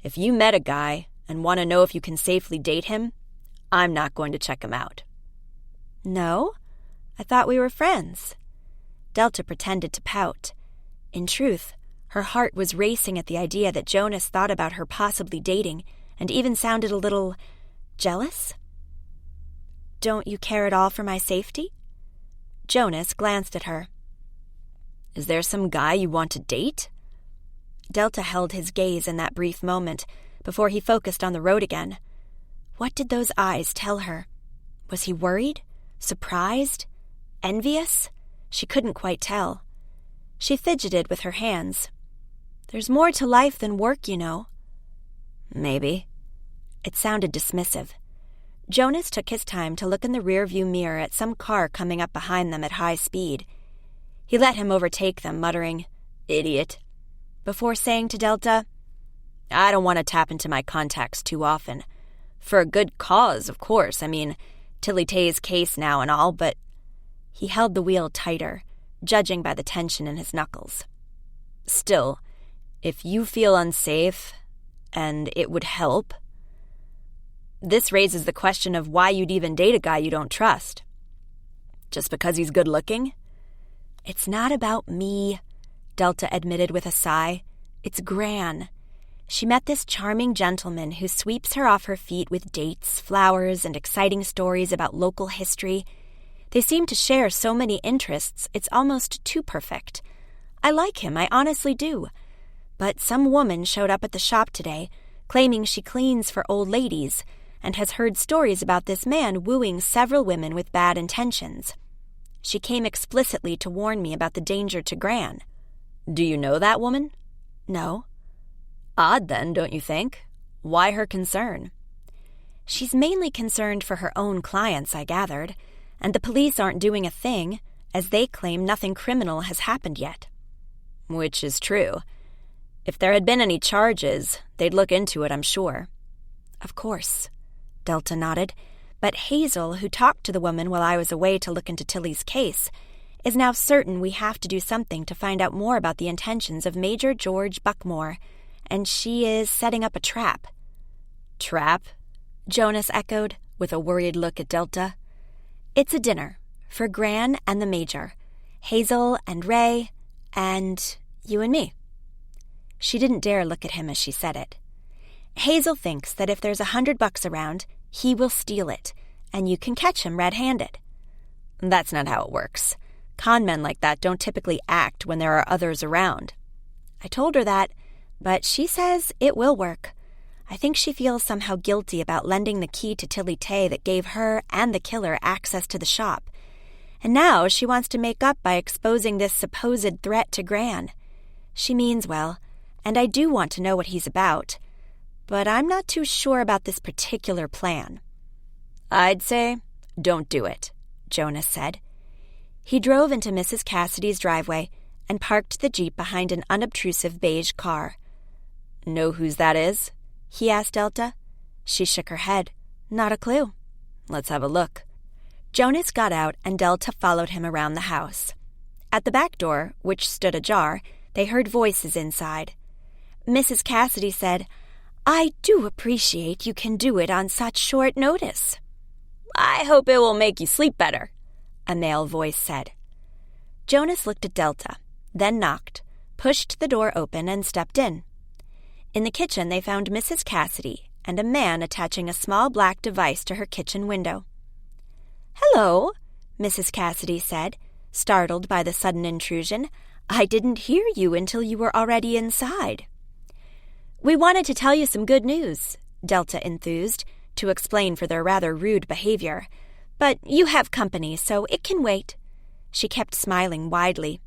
If you met a guy and want to know if you can safely date him, I'm not going to check him out. No? I thought we were friends. Delta pretended to pout. In truth, her heart was racing at the idea that Jonas thought about her possibly dating and even sounded a little jealous. Don't you care at all for my safety? Jonas glanced at her. Is there some guy you want to date? Delta held his gaze in that brief moment before he focused on the road again. What did those eyes tell her? Was he worried? Surprised? Envious? She couldn't quite tell. She fidgeted with her hands. There's more to life than work, you know. Maybe. It sounded dismissive. Jonas took his time to look in the rearview mirror at some car coming up behind them at high speed. He let him overtake them, muttering, "Idiot," before saying to Delta, I don't want to tap into my contacts too often. For a good cause, of course. I mean, Tilly Tay's case now and all, but he held the wheel tighter, judging by the tension in his knuckles. Still, if you feel unsafe, and it would help, this raises the question of why you'd even date a guy you don't trust. Just because he's good-looking? It's not about me, Delta admitted with a sigh. It's Gran. She met this charming gentleman who sweeps her off her feet with dates, flowers, and exciting stories about local history. They seem to share so many interests, it's almost too perfect. I like him, I honestly do. But some woman showed up at the shop today, claiming she cleans for old ladies, and has heard stories about this man wooing several women with bad intentions. She came explicitly to warn me about the danger to Gran. Do you know that woman? No. Odd then, don't you think? Why her concern? She's mainly concerned for her own clients, I gathered, and the police aren't doing a thing, as they claim nothing criminal has happened yet. Which is true. If there had been any charges, they'd look into it, I'm sure. Of course, Delta nodded, but Hazel, who talked to the woman while I was away to look into Tilly's case, is now certain we have to do something to find out more about the intentions of Major George Buckmore, and she is setting up a trap. Trap? Jonas echoed, with a worried look at Delta. It's a dinner, for Gran and the Major, Hazel and Ray, and you and me. She didn't dare look at him as she said it. Hazel thinks that if there's $100 around, he will steal it, and you can catch him red-handed. That's not how it works. Con men like that don't typically act when there are others around. I told her that, but she says it will work. I think she feels somehow guilty about lending the key to Tilly Tay that gave her and the killer access to the shop. And now she wants to make up by exposing this supposed threat to Gran. She means well, and I do want to know what he's about. But I'm not too sure about this particular plan. I'd say, don't do it, Jonas said. He drove into Mrs. Cassidy's driveway and parked the Jeep behind an unobtrusive beige car. Know whose that is? He asked Delta. She shook her head. Not a clue. Let's have a look. Jonas got out and Delta followed him around the house. At the back door, which stood ajar, they heard voices inside. Mrs. Cassidy said, "I do appreciate you can do it on such short notice." "I hope it will make you sleep better," a male voice said. Jonas looked at Delta, then knocked, pushed the door open, and stepped in. In the kitchen, they found Mrs. Cassidy and a man attaching a small black device to her kitchen window. "Hello," Mrs. Cassidy said, startled by the sudden intrusion. "I didn't hear you until you were already inside." "We wanted to tell you some good news," Delta enthused, to explain for their rather rude behavior. "But you have company, so it can wait." She kept smiling widely.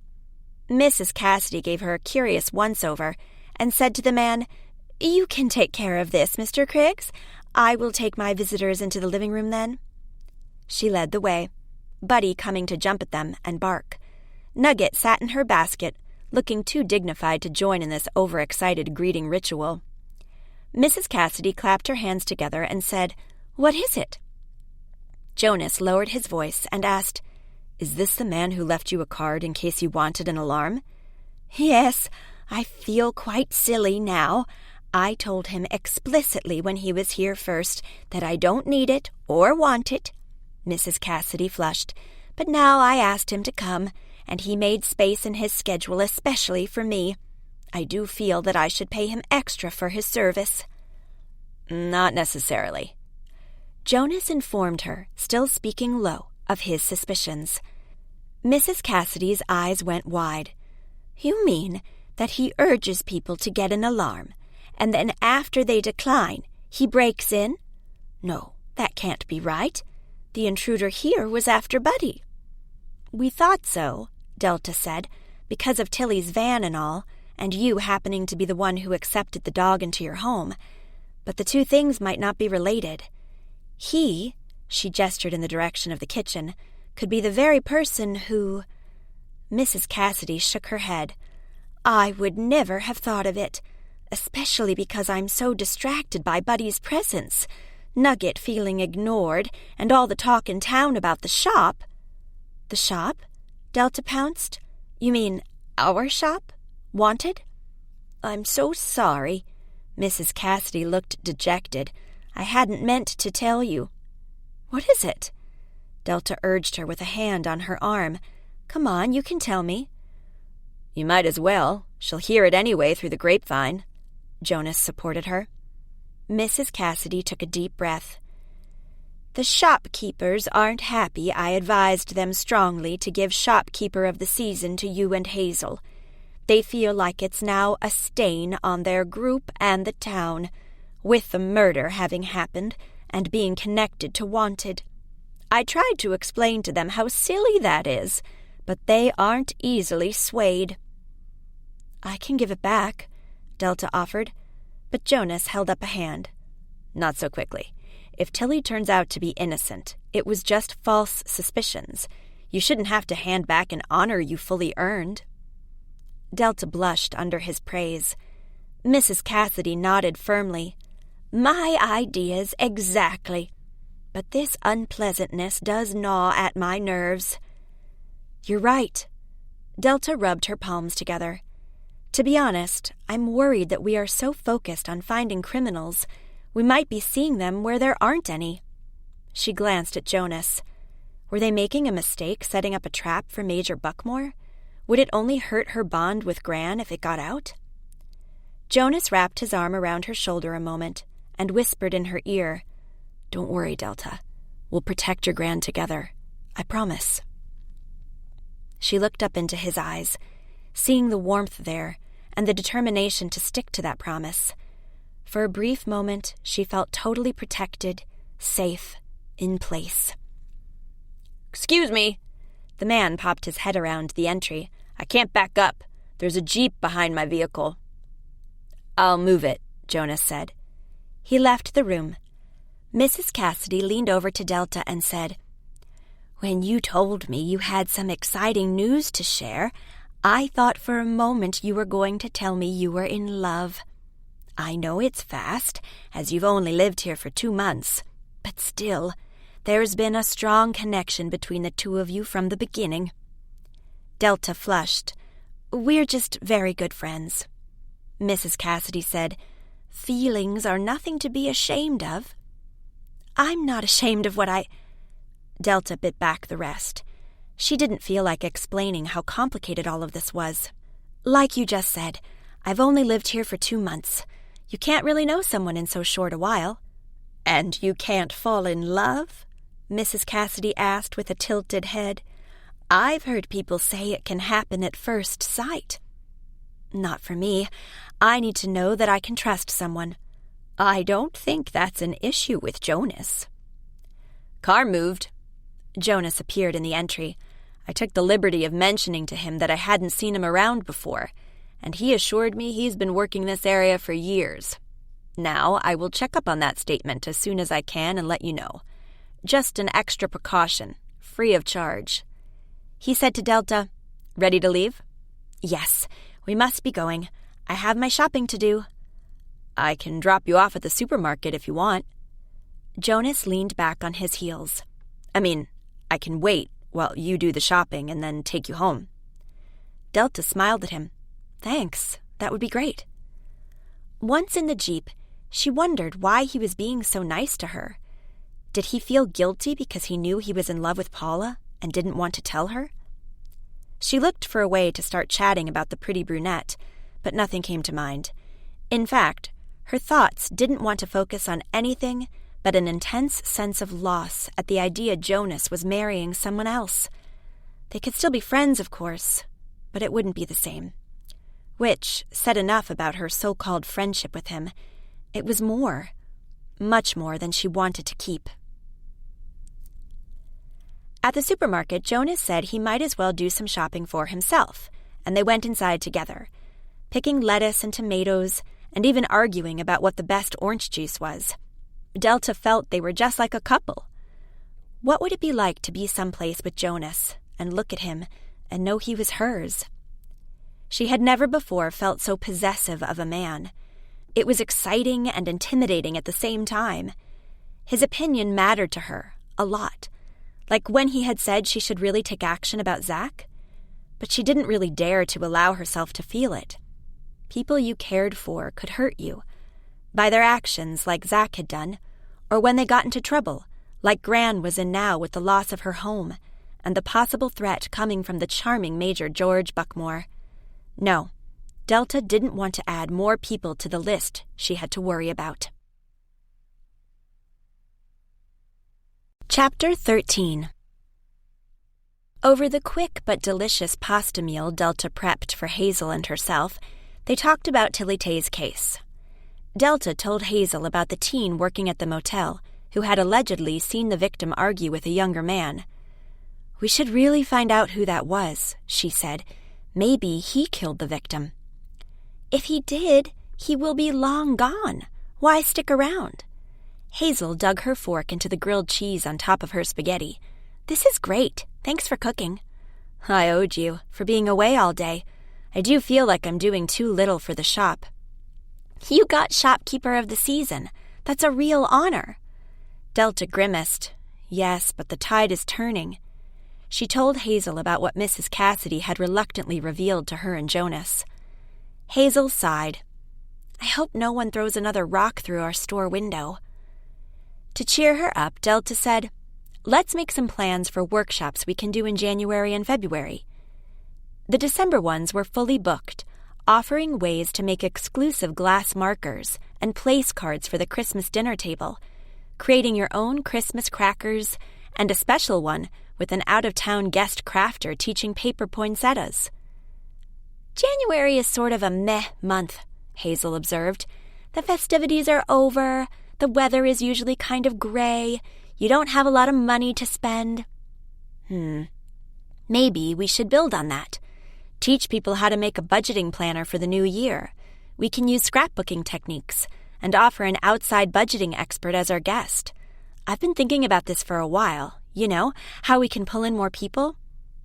Mrs. Cassidy gave her a curious once-over and said to the man, "You can take care of this, Mr. Criggs. I will take my visitors into the living room then." She led the way, Buddy coming to jump at them and bark. Nugget sat in her basket, looking too dignified to join in this overexcited greeting ritual. Mrs. Cassidy clapped her hands together and said, "What is it?" Jonas lowered his voice and asked, "Is this the man who left you a card in case you wanted an alarm?" "Yes, I feel quite silly now. I told him explicitly when he was here first that I don't need it or want it." Mrs. Cassidy flushed, "but now I asked him to come, and he made space in his schedule especially for me. I do feel that I should pay him extra for his service." "Not necessarily." Jonas informed her, still speaking low, of his suspicions. Mrs. Cassidy's eyes went wide. "You mean that he urges people to get an alarm, and then after they decline, he breaks in? No, that can't be right. The intruder here was after Buddy." "We thought so," Delta said, "because of Tilly's van and all, and you happening to be the one who accepted the dog into your home. But the two things might not be related. He," she gestured in the direction of the kitchen, "could be the very person who—" Mrs. Cassidy shook her head. "I would never have thought of it, especially because I'm so distracted by Buddy's presence, Nugget feeling ignored, and all the talk in town about the shop." "The shop?" Delta pounced. "You mean our shop? Wanted?" "I'm so sorry." Mrs. Cassidy looked dejected. "I hadn't meant to tell you." "What is it?" Delta urged her with a hand on her arm. "Come on, you can tell me." "You might as well. She'll hear it anyway through the grapevine." Jonas supported her. Mrs. Cassidy took a deep breath. "The shopkeepers aren't happy. I advised them strongly to give Shopkeeper of the Season to you and Hazel. They feel like it's now a stain on their group and the town, with the murder having happened and being connected to Wanted. I tried to explain to them how silly that is, but they aren't easily swayed." "I can give it back," Delta offered, but Jonas held up a hand. "Not so quickly. If Tilly turns out to be innocent, it was just false suspicions. You shouldn't have to hand back an honor you fully earned." Delta blushed under his praise. Mrs. Cassidy nodded firmly. "My ideas exactly. But this unpleasantness does gnaw at my nerves." "You're right." Delta rubbed her palms together. "To be honest, I'm worried that we are so focused on finding criminals, we might be seeing them where there aren't any." She glanced at Jonas. Were they making a mistake setting up a trap for Major Buckmore? Would it only hurt her bond with Gran if it got out? Jonas wrapped his arm around her shoulder a moment and whispered in her ear, "Don't worry, Delta. We'll protect your Gran together. I promise." She looked up into his eyes, seeing the warmth there and the determination to stick to that promise. For a brief moment, she felt totally protected, safe, in place. "Excuse me." The man popped his head around the entry. "I can't back up. There's a Jeep behind my vehicle." "I'll move it," Jonas said. He left the room. Mrs. Cassidy leaned over to Delta and said, "When you told me you had some exciting news to share, I thought for a moment you were going to tell me you were in love. I know it's fast, as you've only lived here for 2 months, but still, there's been a strong connection between the two of you from the beginning." Delta flushed. "We're just very good friends." Mrs. Cassidy said, "Feelings are nothing to be ashamed of." "I'm not ashamed of what I—" Delta bit back the rest. She didn't feel like explaining how complicated all of this was. "Like you just said, I've only lived here for 2 months. You can't really know someone in so short a while." "And you can't fall in love?" Mrs. Cassidy asked with a tilted head. "I've heard people say it can happen at first sight." "Not for me. I need to know that I can trust someone." "I don't think that's an issue with Jonas." "Car moved." Jonas appeared in the entry. "I took the liberty of mentioning to him that I hadn't seen him around before, and he assured me he's been working this area for years. Now, I will check up on that statement as soon as I can and let you know. Just an extra precaution, free of charge." He said to Delta, "Ready to leave?" "Yes, we must be going. I have my shopping to do." "I can drop you off at the supermarket if you want." Jonas leaned back on his heels. I can wait while you do the shopping and then take you home." Delta smiled at him. "Thanks, that would be great." Once in the Jeep, she wondered why he was being so nice to her. Did he feel guilty because he knew he was in love with Paula and didn't want to tell her? She looked for a way to start chatting about the pretty brunette, but nothing came to mind. In fact, her thoughts didn't want to focus on anything but an intense sense of loss at the idea Jonas was marrying someone else. They could still be friends, of course, but it wouldn't be the same. Which said enough about her so-called friendship with him. It was more, much more than she wanted to keep. At the supermarket, Jonas said he might as well do some shopping for himself, and they went inside together, picking lettuce and tomatoes, and even arguing about what the best orange juice was. Delta felt they were just like a couple. What would it be like to be someplace with Jonas and look at him and know he was hers? She had never before felt so possessive of a man. It was exciting and intimidating at the same time. His opinion mattered to her a lot, like when he had said she should really take action about Zach. But she didn't really dare to allow herself to feel it. People you cared for could hurt you, by their actions like Zach had done, or when they got into trouble, like Gran was in now with the loss of her home and the possible threat coming from the charming Major George Buckmore. No, Delta didn't want to add more people to the list she had to worry about. Chapter 13. Over the quick but delicious pasta meal Delta prepped for Hazel and herself, they talked about Tilly Tay's case. Delta told Hazel about the teen working at the motel who had allegedly seen the victim argue with a younger man. "We should really find out who that was," she said. "Maybe he killed the victim." "If he did, he will be long gone. Why stick around?" Hazel dug her fork into the grilled cheese on top of her spaghetti. "This is great. Thanks for cooking." "I owed you, for being away all day. I do feel like I'm doing too little for the shop." "You got shopkeeper of the season. That's a real honor." Delta grimaced. "Yes, but the tide is turning." She told Hazel about what Mrs. Cassidy had reluctantly revealed to her and Jonas. Hazel sighed. "I hope no one throws another rock through our store window." To cheer her up, Delta said, "Let's make some plans for workshops we can do in January and February." The December ones were fully booked, offering ways to make exclusive glass markers and place cards for the Christmas dinner table, creating your own Christmas crackers, and a special one with an out-of-town guest crafter teaching paper poinsettias. "January is sort of a meh month," Hazel observed. "The festivities are over, the weather is usually kind of gray, you don't have a lot of money to spend." Maybe we should build on that. Teach people how to make a budgeting planner for the new year. We can use scrapbooking techniques and offer an outside budgeting expert as our guest. I've been thinking about this for a while. You know, how we can pull in more people?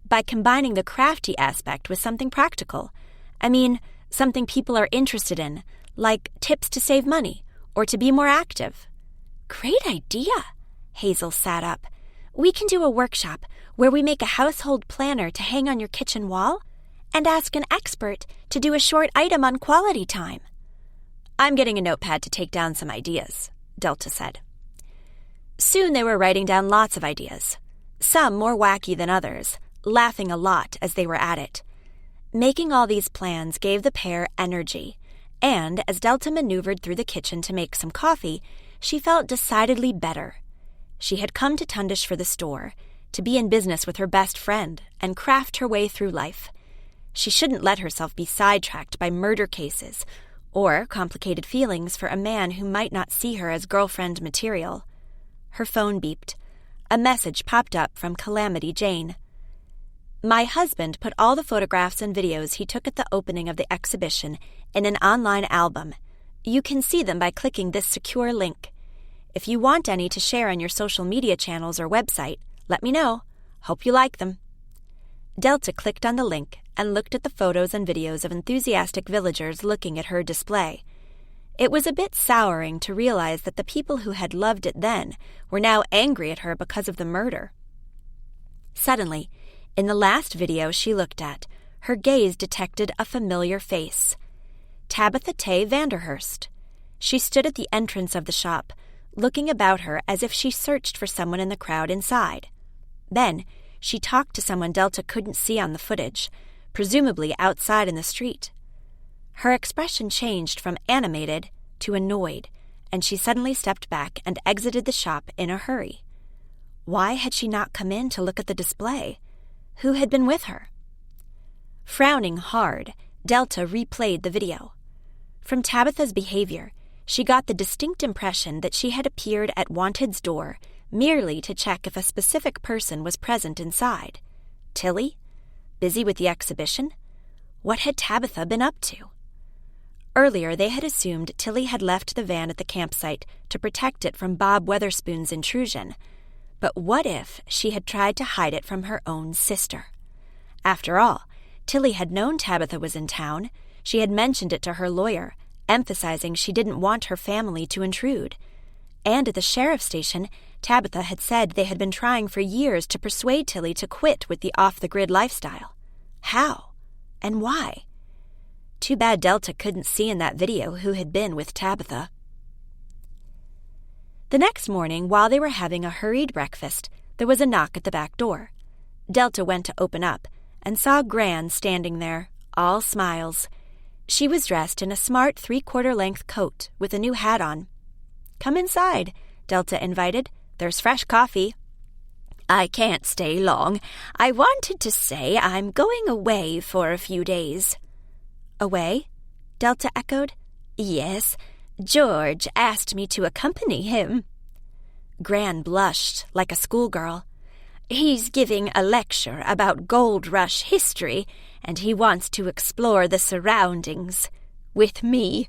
By combining the crafty aspect with something practical. I mean, something people are interested in, like tips to save money or to be more active. Great idea, Hazel sat up. We can do a workshop where we make a household planner to hang on your kitchen wall and ask an expert to do a short item on quality time. I'm getting a notepad to take down some ideas, Delta said. Soon they were writing down lots of ideas, some more wacky than others, laughing a lot as they were at it. Making all these plans gave the pair energy, and as Delta maneuvered through the kitchen to make some coffee, she felt decidedly better. She had come to Tundish for the store, to be in business with her best friend and craft her way through life. She shouldn't let herself be sidetracked by murder cases or complicated feelings for a man who might not see her as girlfriend material. Her phone beeped. A message popped up from Calamity Jane. My husband put all the photographs and videos he took at the opening of the exhibition in an online album. You can see them by clicking this secure link. If you want any to share on your social media channels or website, let me know. Hope you like them. Delta clicked on the link and looked at the photos and videos of enthusiastic villagers looking at her display. It was a bit souring to realize that the people who had loved it then were now angry at her because of the murder. Suddenly, in the last video she looked at, her gaze detected a familiar face. Tabitha Tay Vanderhurst. She stood at the entrance of the shop, looking about her as if she searched for someone in the crowd inside. Then, she talked to someone Delta couldn't see on the footage, presumably outside in the street. Her expression changed from animated to annoyed, and she suddenly stepped back and exited the shop in a hurry. Why had she not come in to look at the display? Who had been with her? Frowning hard, Delta replayed the video. From Tabitha's behavior, she got the distinct impression that she had appeared at Wanted's door merely to check if a specific person was present inside. Tilly? Busy with the exhibition? What had Tabitha been up to? Earlier, they had assumed Tilly had left the van at the campsite to protect it from Bob Weatherspoon's intrusion. But what if she had tried to hide it from her own sister? After all, Tilly had known Tabitha was in town. She had mentioned it to her lawyer, emphasizing she didn't want her family to intrude. And at the sheriff's station, Tabitha had said they had been trying for years to persuade Tilly to quit with the off-the-grid lifestyle. How? And why? Too bad Delta couldn't see in that video who had been with Tabitha. The next morning, while they were having a hurried breakfast, there was a knock at the back door. Delta went to open up and saw Gran standing there, all smiles. She was dressed in a smart 3/4-length coat with a new hat on. "Come inside," Delta invited. "There's fresh coffee." "I can't stay long. I wanted to say I'm going away for a few days." "Away?" Delta echoed. "Yes. George asked me to accompany him." Gran blushed like a schoolgirl. "He's giving a lecture about Gold Rush history, and he wants to explore the surroundings. With me."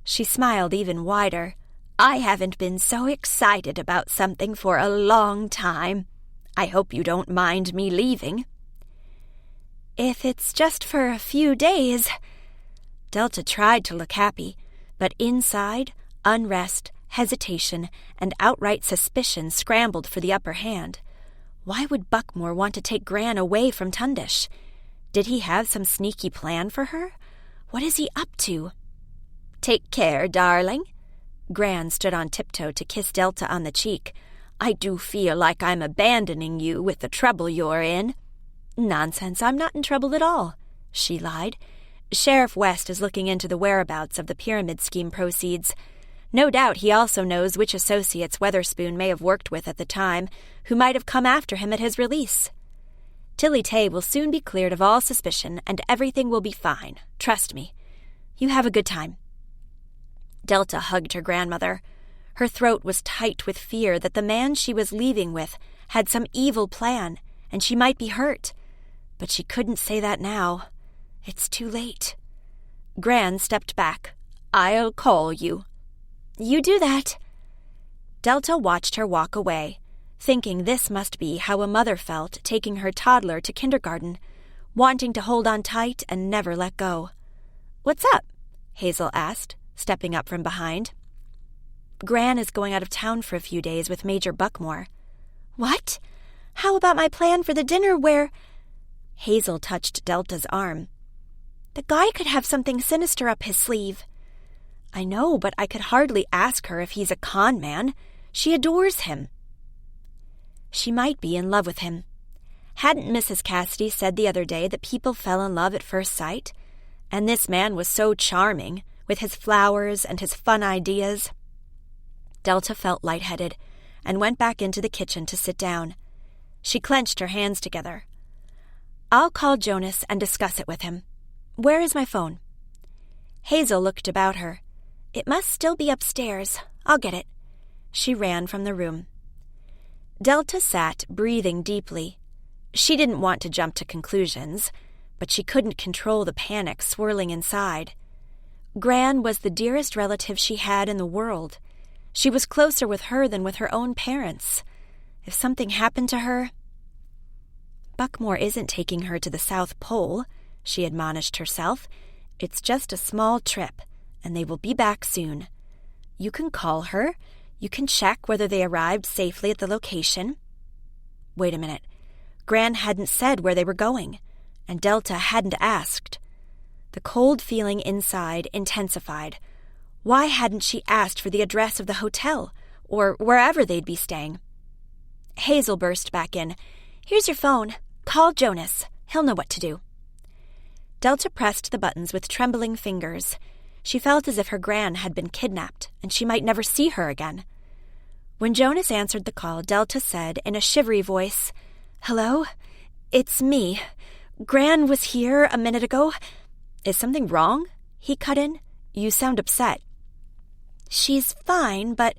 She smiled even wider. "I haven't been so excited about something for a long time. I hope you don't mind me leaving." "If it's just for a few days." Delta tried to look happy, but inside, unrest, hesitation, and outright suspicion scrambled for the upper hand. Why would Buckmore want to take Gran away from Tundish? Did he have some sneaky plan for her? What is he up to? "Take care, darling." Gran stood on tiptoe to kiss Delta on the cheek. "I do feel like I'm abandoning you with the trouble you're in." "Nonsense, I'm not in trouble at all," she lied. "Sheriff West is looking into the whereabouts of the pyramid scheme proceeds. No doubt he also knows which associates Weatherspoon may have worked with at the time, who might have come after him at his release. Tilly Tay will soon be cleared of all suspicion, and everything will be fine. Trust me. You have a good time." Delta hugged her grandmother. Her throat was tight with fear that the man she was leaving with had some evil plan, and she might be hurt. But she couldn't say that now. It's too late. Gran stepped back. "I'll call you." "You do that." Delta watched her walk away, thinking this must be how a mother felt taking her toddler to kindergarten, wanting to hold on tight and never let go. "What's up?" Hazel asked, stepping up from behind. "Gran is going out of town for a few days with Major Buckmore." "What? How about my plan for the dinner where—" Hazel touched Delta's arm. "The guy could have something sinister up his sleeve." "I know, but I could hardly ask her if he's a con man. She adores him." She might be in love with him. Hadn't Mrs. Cassidy said the other day that people fell in love at first sight? And this man was so charming, with his flowers and his fun ideas. Delta felt lightheaded and went back into the kitchen to sit down. She clenched her hands together. "I'll call Jonas and discuss it with him. Where is my phone?" Hazel looked about her. "It must still be upstairs. I'll get it." She ran from the room. Delta sat, breathing deeply. She didn't want to jump to conclusions, but she couldn't control the panic swirling inside. Gran was the dearest relative she had in the world. She was closer with her than with her own parents. If something happened to her... Buckmore isn't taking her to the South Pole, she admonished herself. It's just a small trip, and they will be back soon. You can call her. You can check whether they arrived safely at the location. Wait a minute. Gran hadn't said where they were going, and Delta hadn't asked. The cold feeling inside intensified. Why hadn't she asked for the address of the hotel, or wherever they'd be staying? Hazel burst back in. "Here's your phone. Call Jonas. He'll know what to do." Delta pressed the buttons with trembling fingers. She felt as if her Gran had been kidnapped, and she might never see her again. When Jonas answered the call, Delta said in a shivery voice, "Hello? It's me. Gran was here a minute ago." "Is something wrong?" he cut in. "You sound upset." "She's fine, but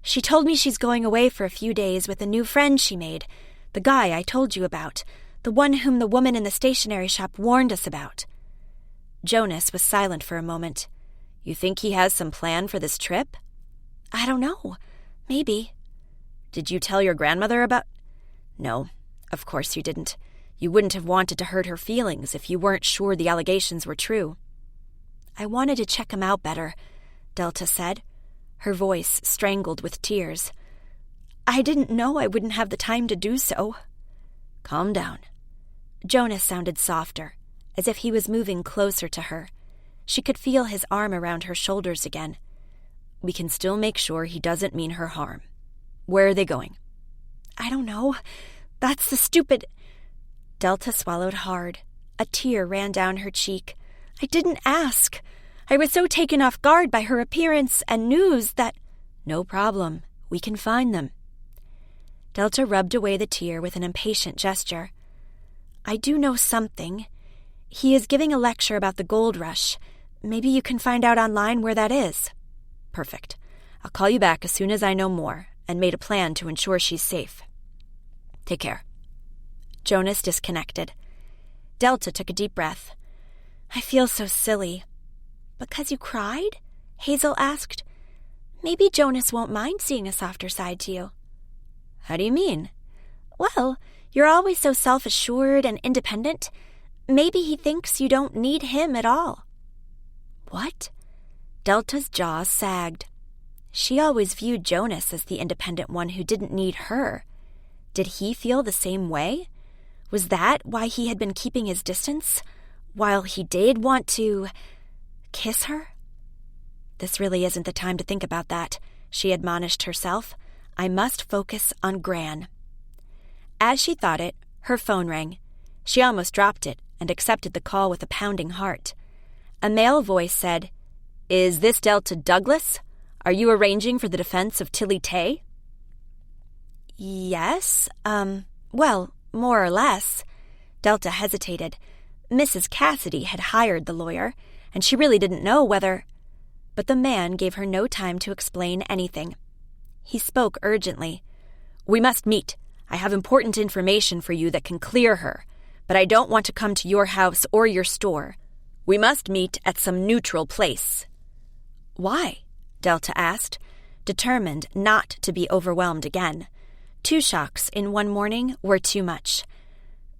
she told me she's going away for a few days with a new friend she made, the guy I told you about, the one whom the woman in the stationery shop warned us about." Jonas was silent for a moment. "You think he has some plan for this trip?" "I don't know. Maybe." "Did you tell your grandmother about—" "No, of course you didn't. You wouldn't have wanted to hurt her feelings if you weren't sure the allegations were true." "I wanted to check him out better," Delta said, her voice strangled with tears. "I didn't know I wouldn't have the time to do so." "Calm down." Jonas sounded softer, as if he was moving closer to her. She could feel his arm around her shoulders again. "We can still make sure he doesn't mean her harm. Where are they going?" "I don't know. That's the stupid—" Delta swallowed hard. A tear ran down her cheek. "I didn't ask. I was so taken off guard by her appearance and news that—" "No problem. We can find them." Delta rubbed away the tear with an impatient gesture. "I do know something. He is giving a lecture about the gold rush. Maybe you can find out online where that is." "Perfect. I'll call you back as soon as I know more and made a plan to ensure she's safe. Take care." Jonas disconnected. Delta took a deep breath. "I feel so silly." "Because you cried?" Hazel asked. "Maybe Jonas won't mind seeing a softer side to you." "How do you mean?" "Well, you're always so self-assured and independent. Maybe he thinks you don't need him at all." "What?" Delta's jaw sagged. She always viewed Jonas as the independent one who didn't need her. Did he feel the same way? Was that why he had been keeping his distance, while he did want to kiss her? "This really isn't the time to think about that," she admonished herself. "I must focus on Gran." As she thought it, her phone rang. She almost dropped it and accepted the call with a pounding heart. A male voice said, "Is this Delta Douglas? Are you arranging for the defense of Tilly Tay?" "Yes, well, more or less." Delta hesitated. Mrs. Cassidy had hired the lawyer, and she really didn't know whether... But the man gave her no time to explain anything. He spoke urgently. "We must meet. I have important information for you that can clear her. but I don't want to come to your house or your store. We must meet at some neutral place." "Why?" Delta asked, determined not to be overwhelmed again. 2 shocks in one morning were too much.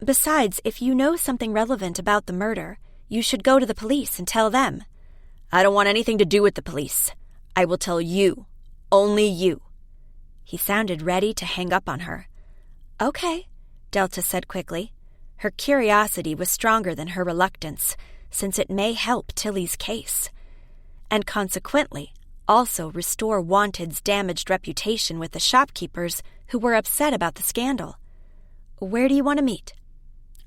"Besides, if you know something relevant about the murder, you should go to the police and tell them." "I don't want anything to do with the police. I will tell you. Only you." He sounded ready to hang up on her. "Okay," Delta said quickly. Her curiosity was stronger than her reluctance, since it may help Tilly's case, and consequently also restore Wanted's damaged reputation with the shopkeepers who were upset about the scandal. "Where do you want to meet?"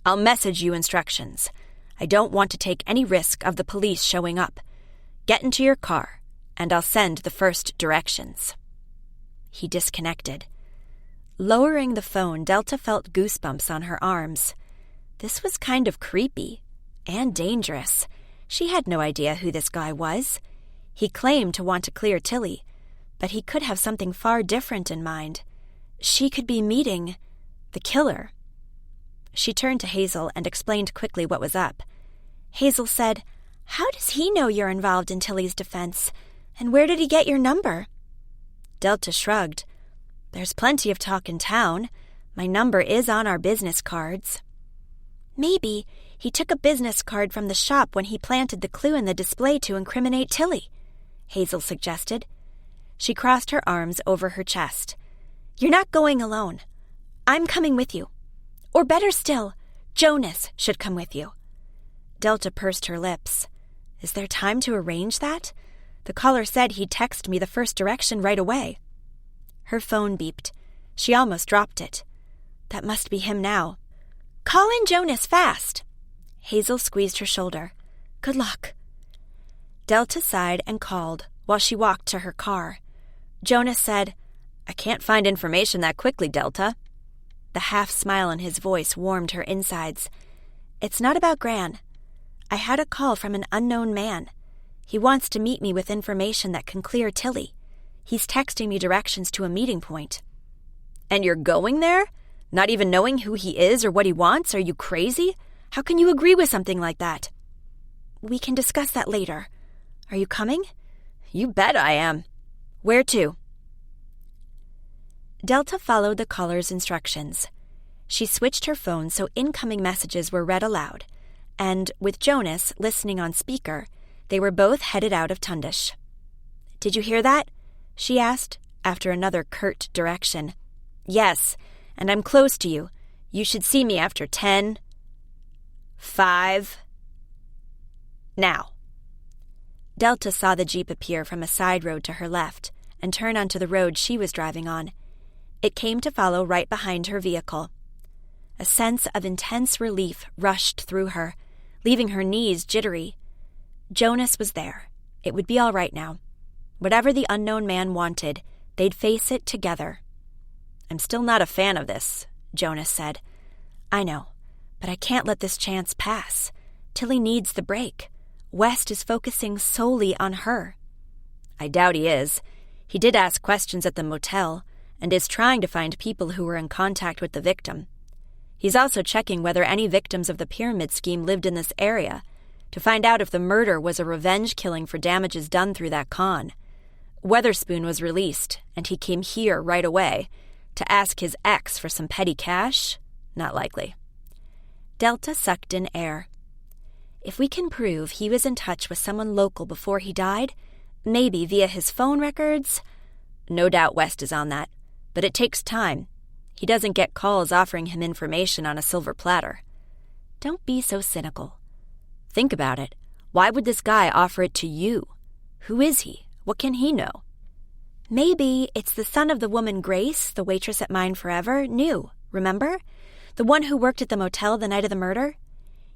"I'll message you instructions. I don't want to take any risk of the police showing up. Get into your car, and I'll send the first directions." He disconnected. Lowering the phone, Delta felt goosebumps on her arms. This was kind of creepy and dangerous. She had no idea who this guy was. He claimed to want to clear Tilly, but he could have something far different in mind. She could be meeting the killer. She turned to Hazel and explained quickly what was up. Hazel said, "How does he know you're involved in Tilly's defense? And where did he get your number?" Delta shrugged. "There's plenty of talk in town. My number is on our business cards." "Maybe he took a business card from the shop when he planted the clue in the display to incriminate Tilly," Hazel suggested. She crossed her arms over her chest. "You're not going alone. I'm coming with you. Or better still, Jonas should come with you." Delta pursed her lips. "Is there time to arrange that? The caller said he'd text me the first direction right away." Her phone beeped. She almost dropped it. That must be him now. "Call in Jonas fast." Hazel squeezed her shoulder. "Good luck." Delta sighed and called while she walked to her car. Jonas said, "I can't find information that quickly, Delta." The half-smile in his voice warmed her insides. "It's not about Gran. I had a call from an unknown man. He wants to meet me with information that can clear Tilly. He's texting me directions to a meeting point." "And you're going there? Not even knowing who he is or what he wants? Are you crazy? How can you agree with something like that?" "We can discuss that later. Are you coming?" "You bet I am. Where to?" Delta followed the caller's instructions. She switched her phone so incoming messages were read aloud, and, with Jonas listening on speaker, they were both headed out of Tundish. "Did you hear that?" she asked, after another curt direction. "Yes, and I'm close to you. You should see me after 10, 5, now." Delta saw the Jeep appear from a side road to her left and turn onto the road she was driving on. It came to follow right behind her vehicle. A sense of intense relief rushed through her, leaving her knees jittery. Jonas was there. It would be all right now. Whatever the unknown man wanted, they'd face it together. "I'm still not a fan of this," Jonas said. "I know, but I can't let this chance pass. Tilly needs the break. West is focusing solely on her." "I doubt he is. He did ask questions at the motel and is trying to find people who were in contact with the victim. He's also checking whether any victims of the pyramid scheme lived in this area to find out if the murder was a revenge killing for damages done through that con. Weatherspoon was released, and he came here right away to ask his ex for some petty cash? Not likely." Delta sucked in air. If we can prove he was in touch with someone local before he died, maybe via his phone records? No doubt West is on that, but it takes time. He doesn't get calls offering him information on a silver platter. Don't be so cynical. Think about it. Why would this guy offer it to you? Who is he? What can he know? Maybe it's the son of the woman Grace, the waitress at Mine Forever, knew, remember? The one who worked at the motel the night of the murder?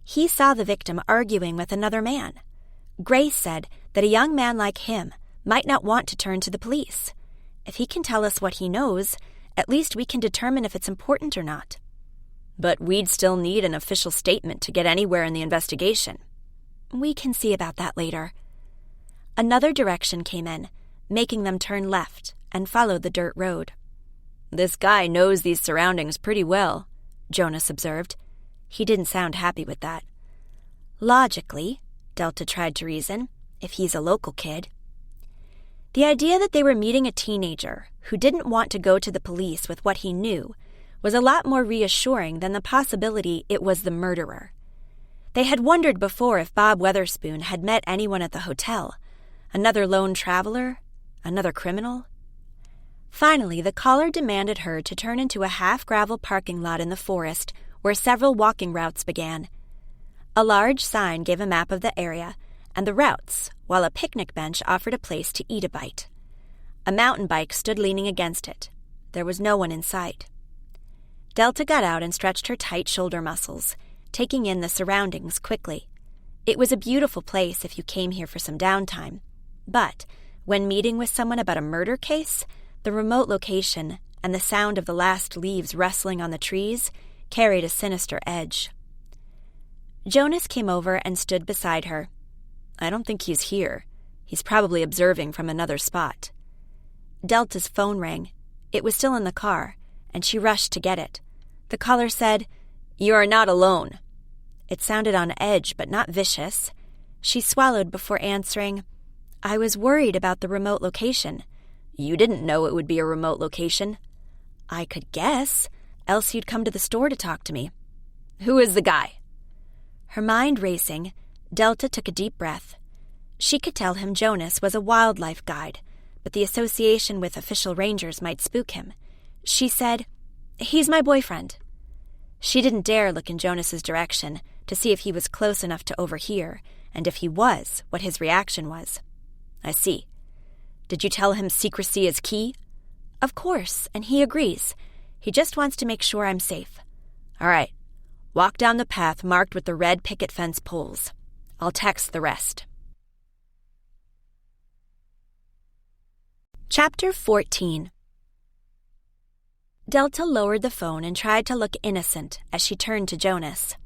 He saw the victim arguing with another man. Grace said that a young man like him might not want to turn to the police. If he can tell us what he knows, at least we can determine if it's important or not. But we'd still need an official statement to get anywhere in the investigation. We can see about that later. Another direction came in, making them turn left and follow the dirt road. "This guy knows these surroundings pretty well," Jonas observed. He didn't sound happy with that. Logically, Delta tried to reason, if he's a local kid. The idea that they were meeting a teenager who didn't want to go to the police with what he knew was a lot more reassuring than the possibility it was the murderer. They had wondered before if Bob Weatherspoon had met anyone at the hotel. Another lone traveler? Another criminal? Finally, the caller demanded her to turn into a half-gravel parking lot in the forest where several walking routes began. A large sign gave a map of the area and the routes, while a picnic bench offered a place to eat a bite. A mountain bike stood leaning against it. There was no one in sight. Delta got out and stretched her tight shoulder muscles, taking in the surroundings quickly. It was a beautiful place if you came here for some downtime, but when meeting with someone about a murder case, the remote location and the sound of the last leaves rustling on the trees carried a sinister edge. Jonas came over and stood beside her. I don't think he's here. He's probably observing from another spot. Delta's phone rang. It was still in the car, and she rushed to get it. The caller said, "You are not alone." It sounded on edge, but not vicious. She swallowed before answering, "I was worried about the remote location." "You didn't know it would be a remote location." "I could guess, else you'd come to the store to talk to me." "Who is the guy?" Her mind racing, Delta took a deep breath. She could tell him Jonas was a wildlife guide, but the association with official rangers might spook him. She said, "He's my boyfriend." She didn't dare look in Jonas's direction to see if he was close enough to overhear, and if he was, what his reaction was. "I see. Did you tell him secrecy is key?" "Of course, and he agrees. He just wants to make sure I'm safe." "All right. Walk down the path marked with the red picket fence poles. I'll text the rest." Chapter 14. Delta lowered the phone and tried to look innocent as she turned to Jonas.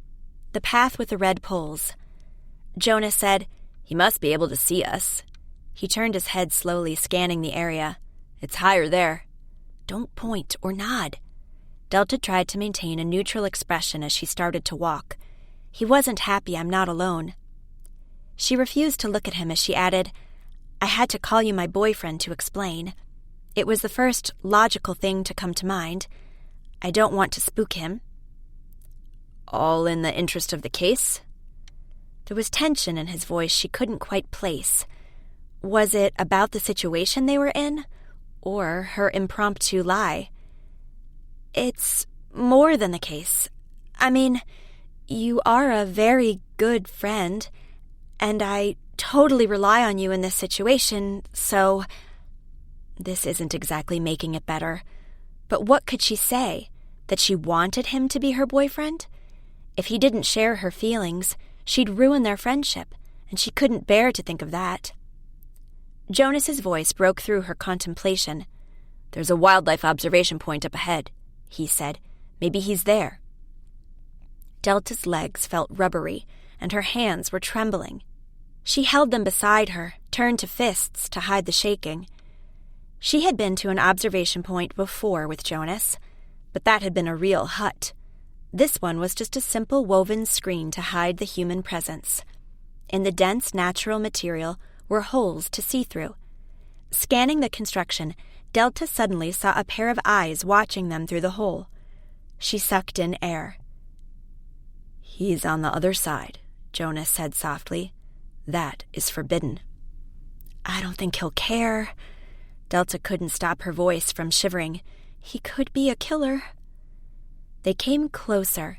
The path with the red poles. Jonas said, "He must be able to see us." He turned his head slowly, scanning the area. "It's higher there." "Don't point or nod." Delta tried to maintain a neutral expression as she started to walk. "He wasn't happy I'm not alone." She refused to look at him as she added, "I had to call you my boyfriend to explain. It was the first logical thing to come to mind. I don't want to spook him." "All in the interest of the case?" There was tension in his voice she couldn't quite place. Was it about the situation they were in, or her impromptu lie? "It's more than the case. I mean, you are a very good friend, and I totally rely on you in this situation, so—" This isn't exactly making it better. But what could she say? That she wanted him to be her boyfriend? If he didn't share her feelings, she'd ruin their friendship, and she couldn't bear to think of that. Jonas's voice broke through her contemplation. "There's a wildlife observation point up ahead," he said. "Maybe he's there." Delta's legs felt rubbery, and her hands were trembling. She held them beside her, turned to fists to hide the shaking. She had been to an observation point before with Jonas, but that had been a real hut. This one was just a simple woven screen to hide the human presence. In the dense natural material were holes to see through. Scanning the construction, Delta suddenly saw a pair of eyes watching them through the hole. She sucked in air. "He's on the other side," Jonas said softly. "That is forbidden." "I don't think he'll care." Delta couldn't stop her voice from shivering. "He could be a killer." They came closer.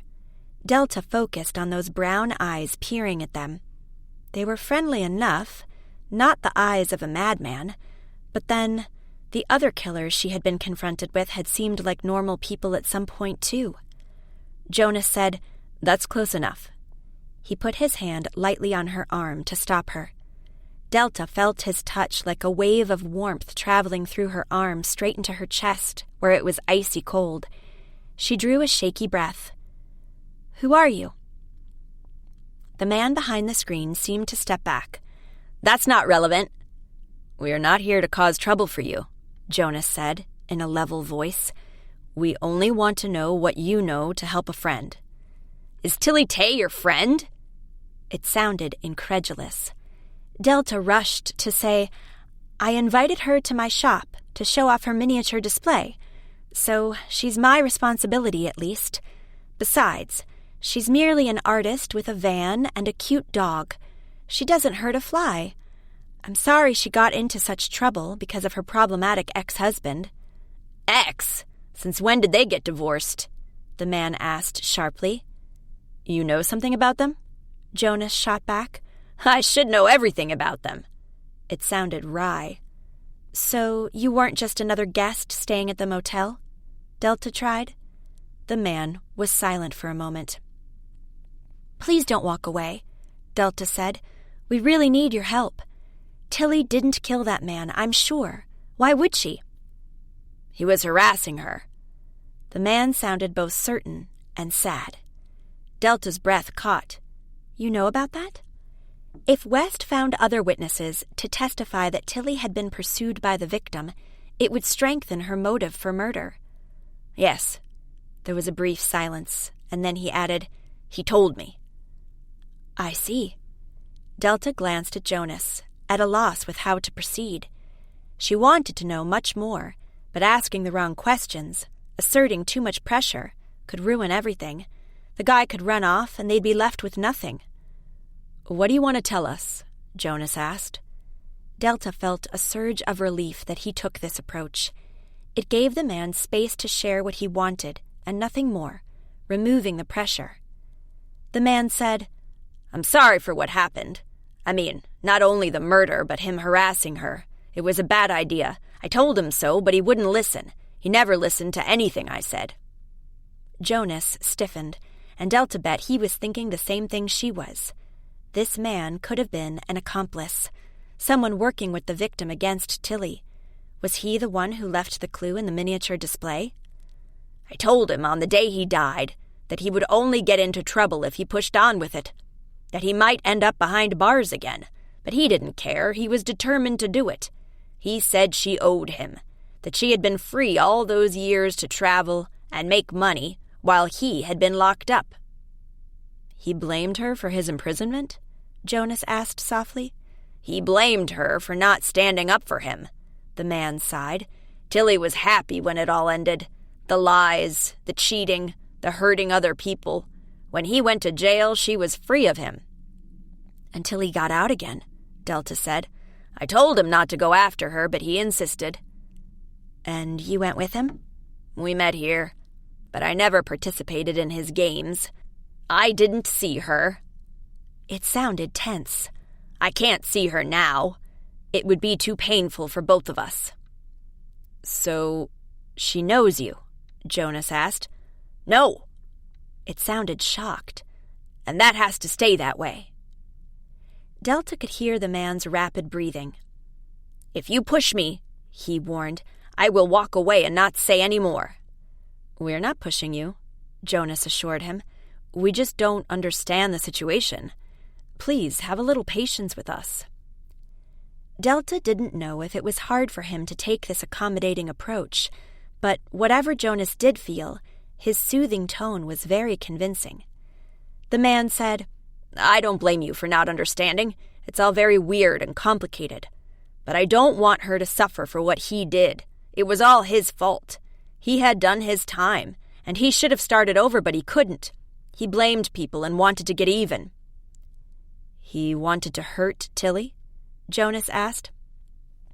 Delta focused on those brown eyes peering at them. They were friendly enough, not the eyes of a madman, but then the other killers she had been confronted with had seemed like normal people at some point too. Jonas said, "That's close enough." He put his hand lightly on her arm to stop her. Delta felt his touch like a wave of warmth traveling through her arm straight into her chest, where it was icy cold. She drew a shaky breath. "Who are you?" The man behind the screen seemed to step back. "That's not relevant." "We are not here to cause trouble for you," Jonas said in a level voice. "We only want to know what you know to help a friend." Is Tilly Tay your friend?" It sounded incredulous. Delta rushed to say, "I invited her to my shop to show off her miniature display, so she's my responsibility at least. Besides, she's merely an artist with a van and a cute dog. She doesn't hurt a fly. I'm sorry she got into such trouble because of her problematic ex-husband." "Ex? Since when did they get divorced?" the man asked sharply. "You know something about them?" Jonas shot back. "I should know everything about them." It sounded wry. "So you weren't just another guest staying at the motel?" Delta tried. The man was silent for a moment. "Please don't walk away," Delta said. "We really need your help. Tilly didn't kill that man, I'm sure. Why would she?" "He was harassing her." The man sounded both certain and sad. Delta's breath caught. "You know about that?" If West found other witnesses to testify that Tilly had been pursued by the victim, it would strengthen her motive for murder. "Yes." There was a brief silence, and then he added, "He told me." "I see." Delta glanced at Jonas, at a loss with how to proceed. She wanted to know much more, but asking the wrong questions, asserting too much pressure, could ruin everything. The guy could run off, and they'd be left with nothing. "What do you want to tell us?" Jonas asked. Delta felt a surge of relief that he took this approach. It gave the man space to share what he wanted, and nothing more, removing the pressure. The man said, "I'm sorry for what happened. I mean, not only the murder, but him harassing her. It was a bad idea. I told him so, but he wouldn't listen. He never listened to anything I said." Jonas stiffened, and Delta bet he was thinking the same thing she was. This man could have been an accomplice, someone working with the victim against Tilly. Was he the one who left the clue in the miniature display? "I told him on the day he died that he would only get into trouble if he pushed on with it, that he might end up behind bars again, but he didn't care. He was determined to do it. He said she owed him, that she had been free all those years to travel and make money while he had been locked up." "He blamed her for his imprisonment?" Jonas asked softly. "He blamed her for not standing up for him," the man sighed. "Tilly was happy when it all ended. The lies, the cheating, the hurting other people. When he went to jail, she was free of him." "Until he got out again," Delta said. "I told him not to go after her, but he insisted." "And you went with him?" "We met here, but I never participated in his games. I didn't see her." It sounded tense. "I can't see her now. It would be too painful for both of us." "So she knows you?" Jonas asked. "No." It sounded shocked. "And that has to stay that way." Delta could hear the man's rapid breathing. "If you push me," he warned, "I will walk away and not say any more." "We're not pushing you," Jonas assured him. "We just don't understand the situation. Please have a little patience with us." Delta didn't know if it was hard for him to take this accommodating approach, but whatever Jonas did feel, his soothing tone was very convincing. The man said, "I don't blame you for not understanding. It's all very weird and complicated. But I don't want her to suffer for what he did. It was all his fault. He had done his time, and he should have started over, but he couldn't. He blamed people and wanted to get even." "He wanted to hurt Tilly?" Jonas asked.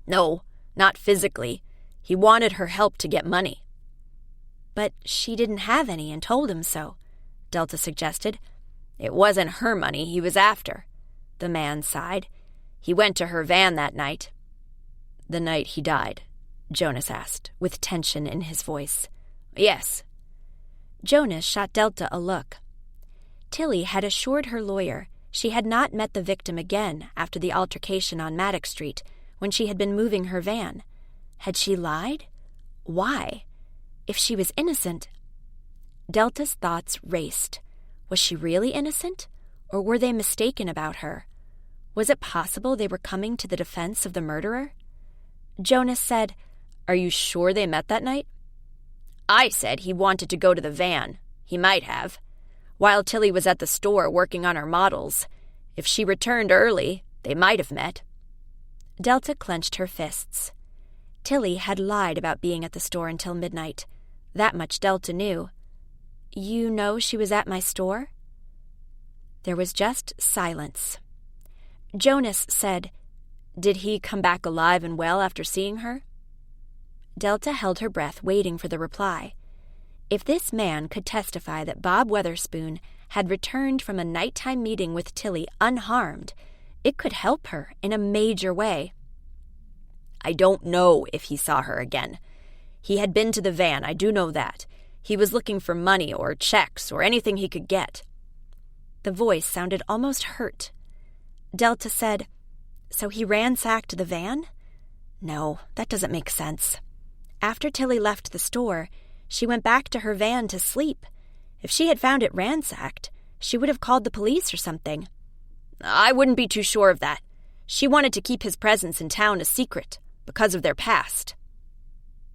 "No, not physically. He wanted her help to get money." "But she didn't have any and told him so," Delta suggested. "It wasn't her money he was after," the man sighed. "He went to her van that night." "The night he died?" Jonas asked, with tension in his voice. "Yes." Jonas shot Delta a look. Tilly had assured her lawyer she had not met the victim again after the altercation on Maddox Street, when she had been moving her van. Had she lied? Why? If she was innocent... Delta's thoughts raced. Was she really innocent? Or were they mistaken about her? Was it possible they were coming to the defense of the murderer? Jonas said, "Are you sure they met that night?" "I said he wanted to go to the van. He might have. while Tilly was at the store working on her models. If she returned early, they might have met. Delta clenched her fists. Tilly had lied about being at the store until midnight. That much Delta knew. You know she was at my store? There was just silence. Jonas said, Did he come back alive and well after seeing her? Delta held her breath, waiting for the reply. If this man could testify that Bob Weatherspoon had returned from a nighttime meeting with Tilly unharmed, it could help her in a major way. I don't know if he saw her again. He had been to the van, I do know that. He was looking for money or checks or anything he could get. The voice sounded almost hurt. Delta said, So he ransacked the van? No, that doesn't make sense. After Tilly left the store, she went back to her van to sleep. If she had found it ransacked, she would have called the police or something. I wouldn't be too sure of that. She wanted to keep his presence in town a secret because of their past.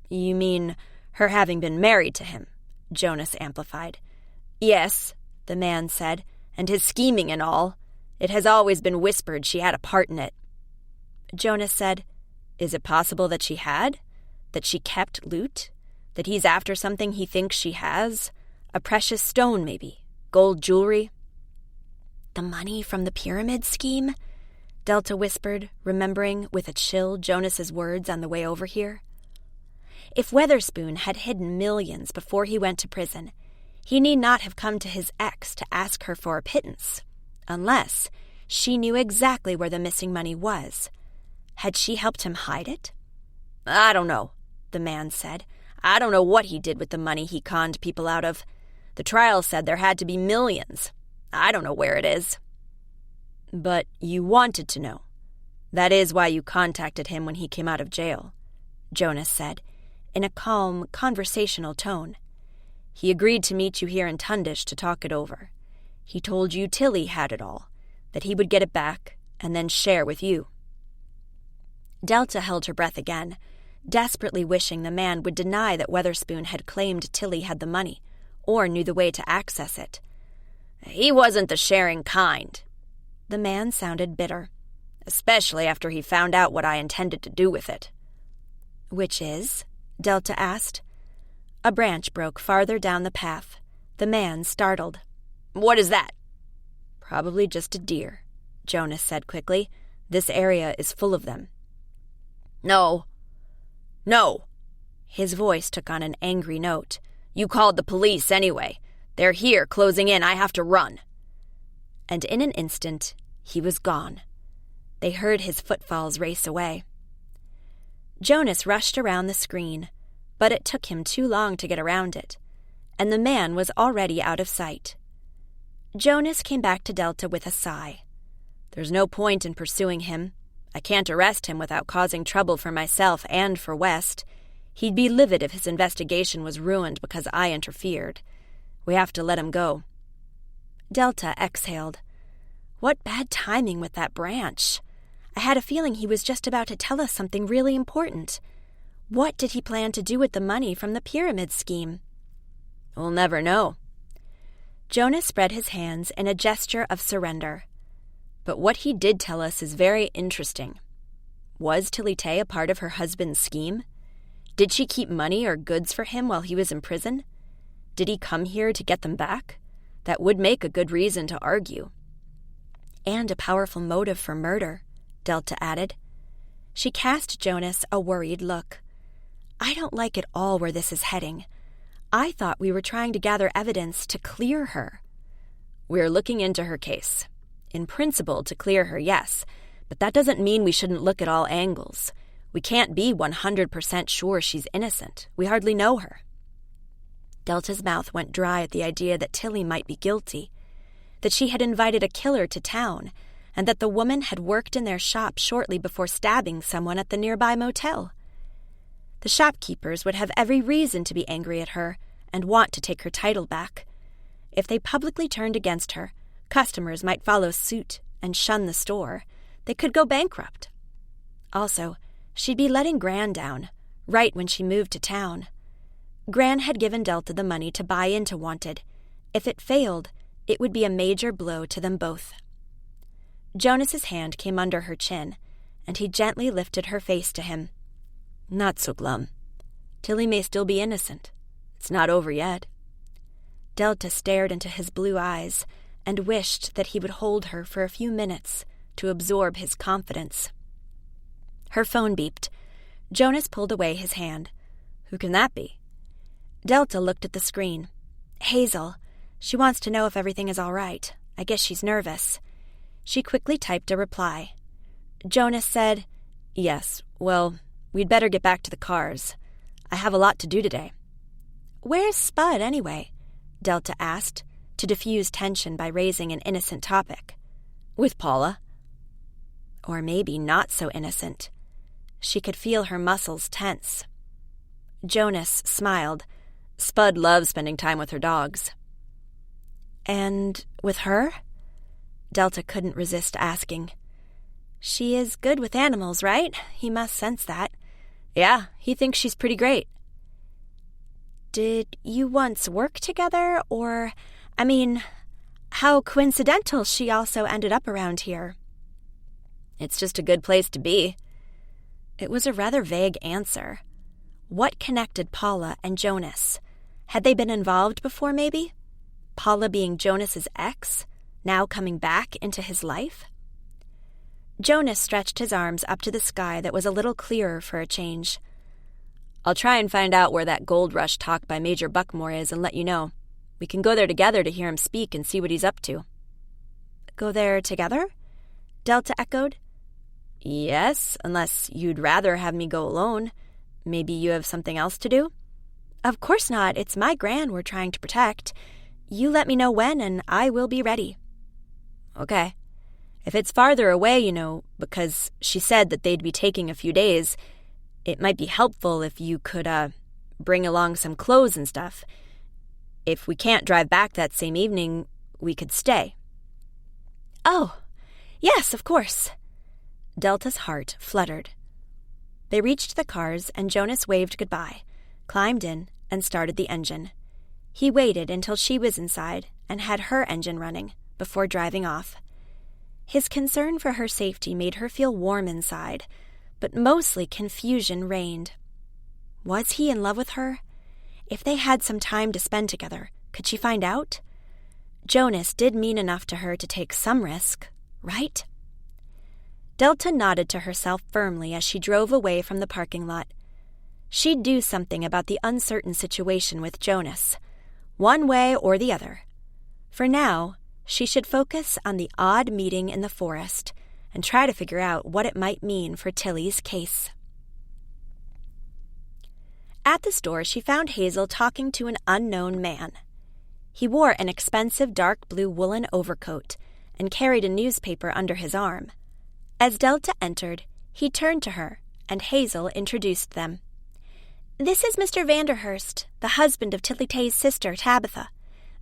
You mean her having been married to him? Jonas amplified. Yes, the man said, and his scheming and all. It has always been whispered she had a part in it. Jonas said, Is it possible that she had? That she kept loot? That he's after something he thinks she has? A precious stone, maybe? Gold jewelry? The money from the pyramid scheme? Delta whispered, remembering with a chill Jonas's words on the way over here. If Weatherspoon had hidden millions before he went to prison, he need not have come to his ex to ask her for a pittance, unless she knew exactly where the missing money was. Had she helped him hide it? I don't know, the man said. I don't know what he did with the money he conned people out of. The trial said there had to be millions. I don't know where it is. But you wanted to know. That is why you contacted him when he came out of jail, Jonas said, in a calm, conversational tone. He agreed to meet you here in Tundish to talk it over. He told you Tilly had it all, that he would get it back and then share with you. Delta held her breath again, desperately wishing the man would deny that Weatherspoon had claimed Tilly had the money, or knew the way to access it. He wasn't the sharing kind. The man sounded bitter. Especially after he found out what I intended to do with it. Which is? Delta asked. A branch broke farther down the path. The man startled. What is that? Probably just a deer, Jonas said quickly. This area is full of them. No. His voice took on an angry note. You called the police anyway. They're here, closing in. I have to run. And in an instant, he was gone. They heard his footfalls race away. Jonas rushed around the screen, but it took him too long to get around it, and the man was already out of sight. Jonas came back to Delta with a sigh. There's no point in pursuing him. I can't arrest him without causing trouble for myself and for West. He'd be livid if his investigation was ruined because I interfered. We have to let him go. Delta exhaled. What bad timing with that branch. I had a feeling he was just about to tell us something really important. What did he plan to do with the money from the pyramid scheme? We'll never know. Jonas spread his hands in a gesture of surrender. But what he did tell us is very interesting. Was Tilly Tay a part of her husband's scheme? Did she keep money or goods for him while he was in prison? Did he come here to get them back? That would make a good reason to argue. And a powerful motive for murder, Delta added. She cast Jonas a worried look. I don't like at all where this is heading. I thought we were trying to gather evidence to clear her. We're looking into her case. In principle, to clear her, yes, but that doesn't mean we shouldn't look at all angles. We can't be 100% sure she's innocent. We hardly know her. Delta's mouth went dry at the idea that Tilly might be guilty, that she had invited a killer to town, and that the woman had worked in their shop shortly before stabbing someone at the nearby motel. The shopkeepers would have every reason to be angry at her and want to take her title back. If they publicly turned against her, customers might follow suit and shun the store. They could go bankrupt. Also, she'd be letting Gran down, right when she moved to town. Gran had given Delta the money to buy into Wanted. If it failed, It would be a major blow to them both. Jonas's hand came under her chin, and he gently lifted her face to him. Not so glum. Tilly may still be innocent. It's not over yet. Delta stared into his blue eyes and wished that he would hold her for a few minutes to absorb his confidence. Her phone beeped. Jonas pulled away his hand. Who can that be? Delta looked at the screen. Hazel. She wants to know if everything is all right. I guess she's nervous. She quickly typed a reply. Jonas said, Yes, well, we'd better get back to the cars. I have a lot to do today. Where's Spud, anyway? Delta asked, to diffuse tension by raising an innocent topic. With Paula. Or maybe not so innocent. She could feel her muscles tense. Jonas smiled. Spud loves spending time with her dogs. And with her? Delta couldn't resist asking. She is good with animals, right? He must sense that. Yeah, he thinks she's pretty great. Did you once work together, or, how coincidental she also ended up around here? It's just a good place to be. It was a rather vague answer. What connected Paula and Jonas? Had they been involved before, maybe? Paula being Jonas's ex, now coming back into his life? Jonas stretched his arms up to the sky that was a little clearer for a change. I'll try and find out where that gold rush talk by Major Buckmore is and let you know. We can go there together to hear him speak and see what he's up to. Go there together? Delta echoed. Yes, unless you'd rather have me go alone. Maybe you have something else to do? Of course not. It's my gran we're trying to protect. You let me know when, and I will be ready. Okay. If it's farther away, because she said that they'd be taking a few days, it might be helpful if you could, bring along some clothes and stuff. If we can't drive back that same evening, we could stay. Oh, yes, of course. Delta's heart fluttered. They reached the cars, and Jonas waved goodbye, climbed in, and started the engine. He waited until she was inside and had her engine running before driving off. His concern for her safety made her feel warm inside, but mostly confusion reigned. Was he in love with her? If they had some time to spend together, could she find out? Jonas did mean enough to her to take some risk, right? Delta nodded to herself firmly as she drove away from the parking lot. She'd do something about the uncertain situation with Jonas, one way or the other. For now, she should focus on the odd meeting in the forest and try to figure out what it might mean for Tilly's case. At the store, she found Hazel talking to an unknown man. He wore an expensive dark blue woolen overcoat and carried a newspaper under his arm. As Delta entered, he turned to her, and Hazel introduced them. This is Mr. Vanderhurst, the husband of Tilly Tay's sister, Tabitha.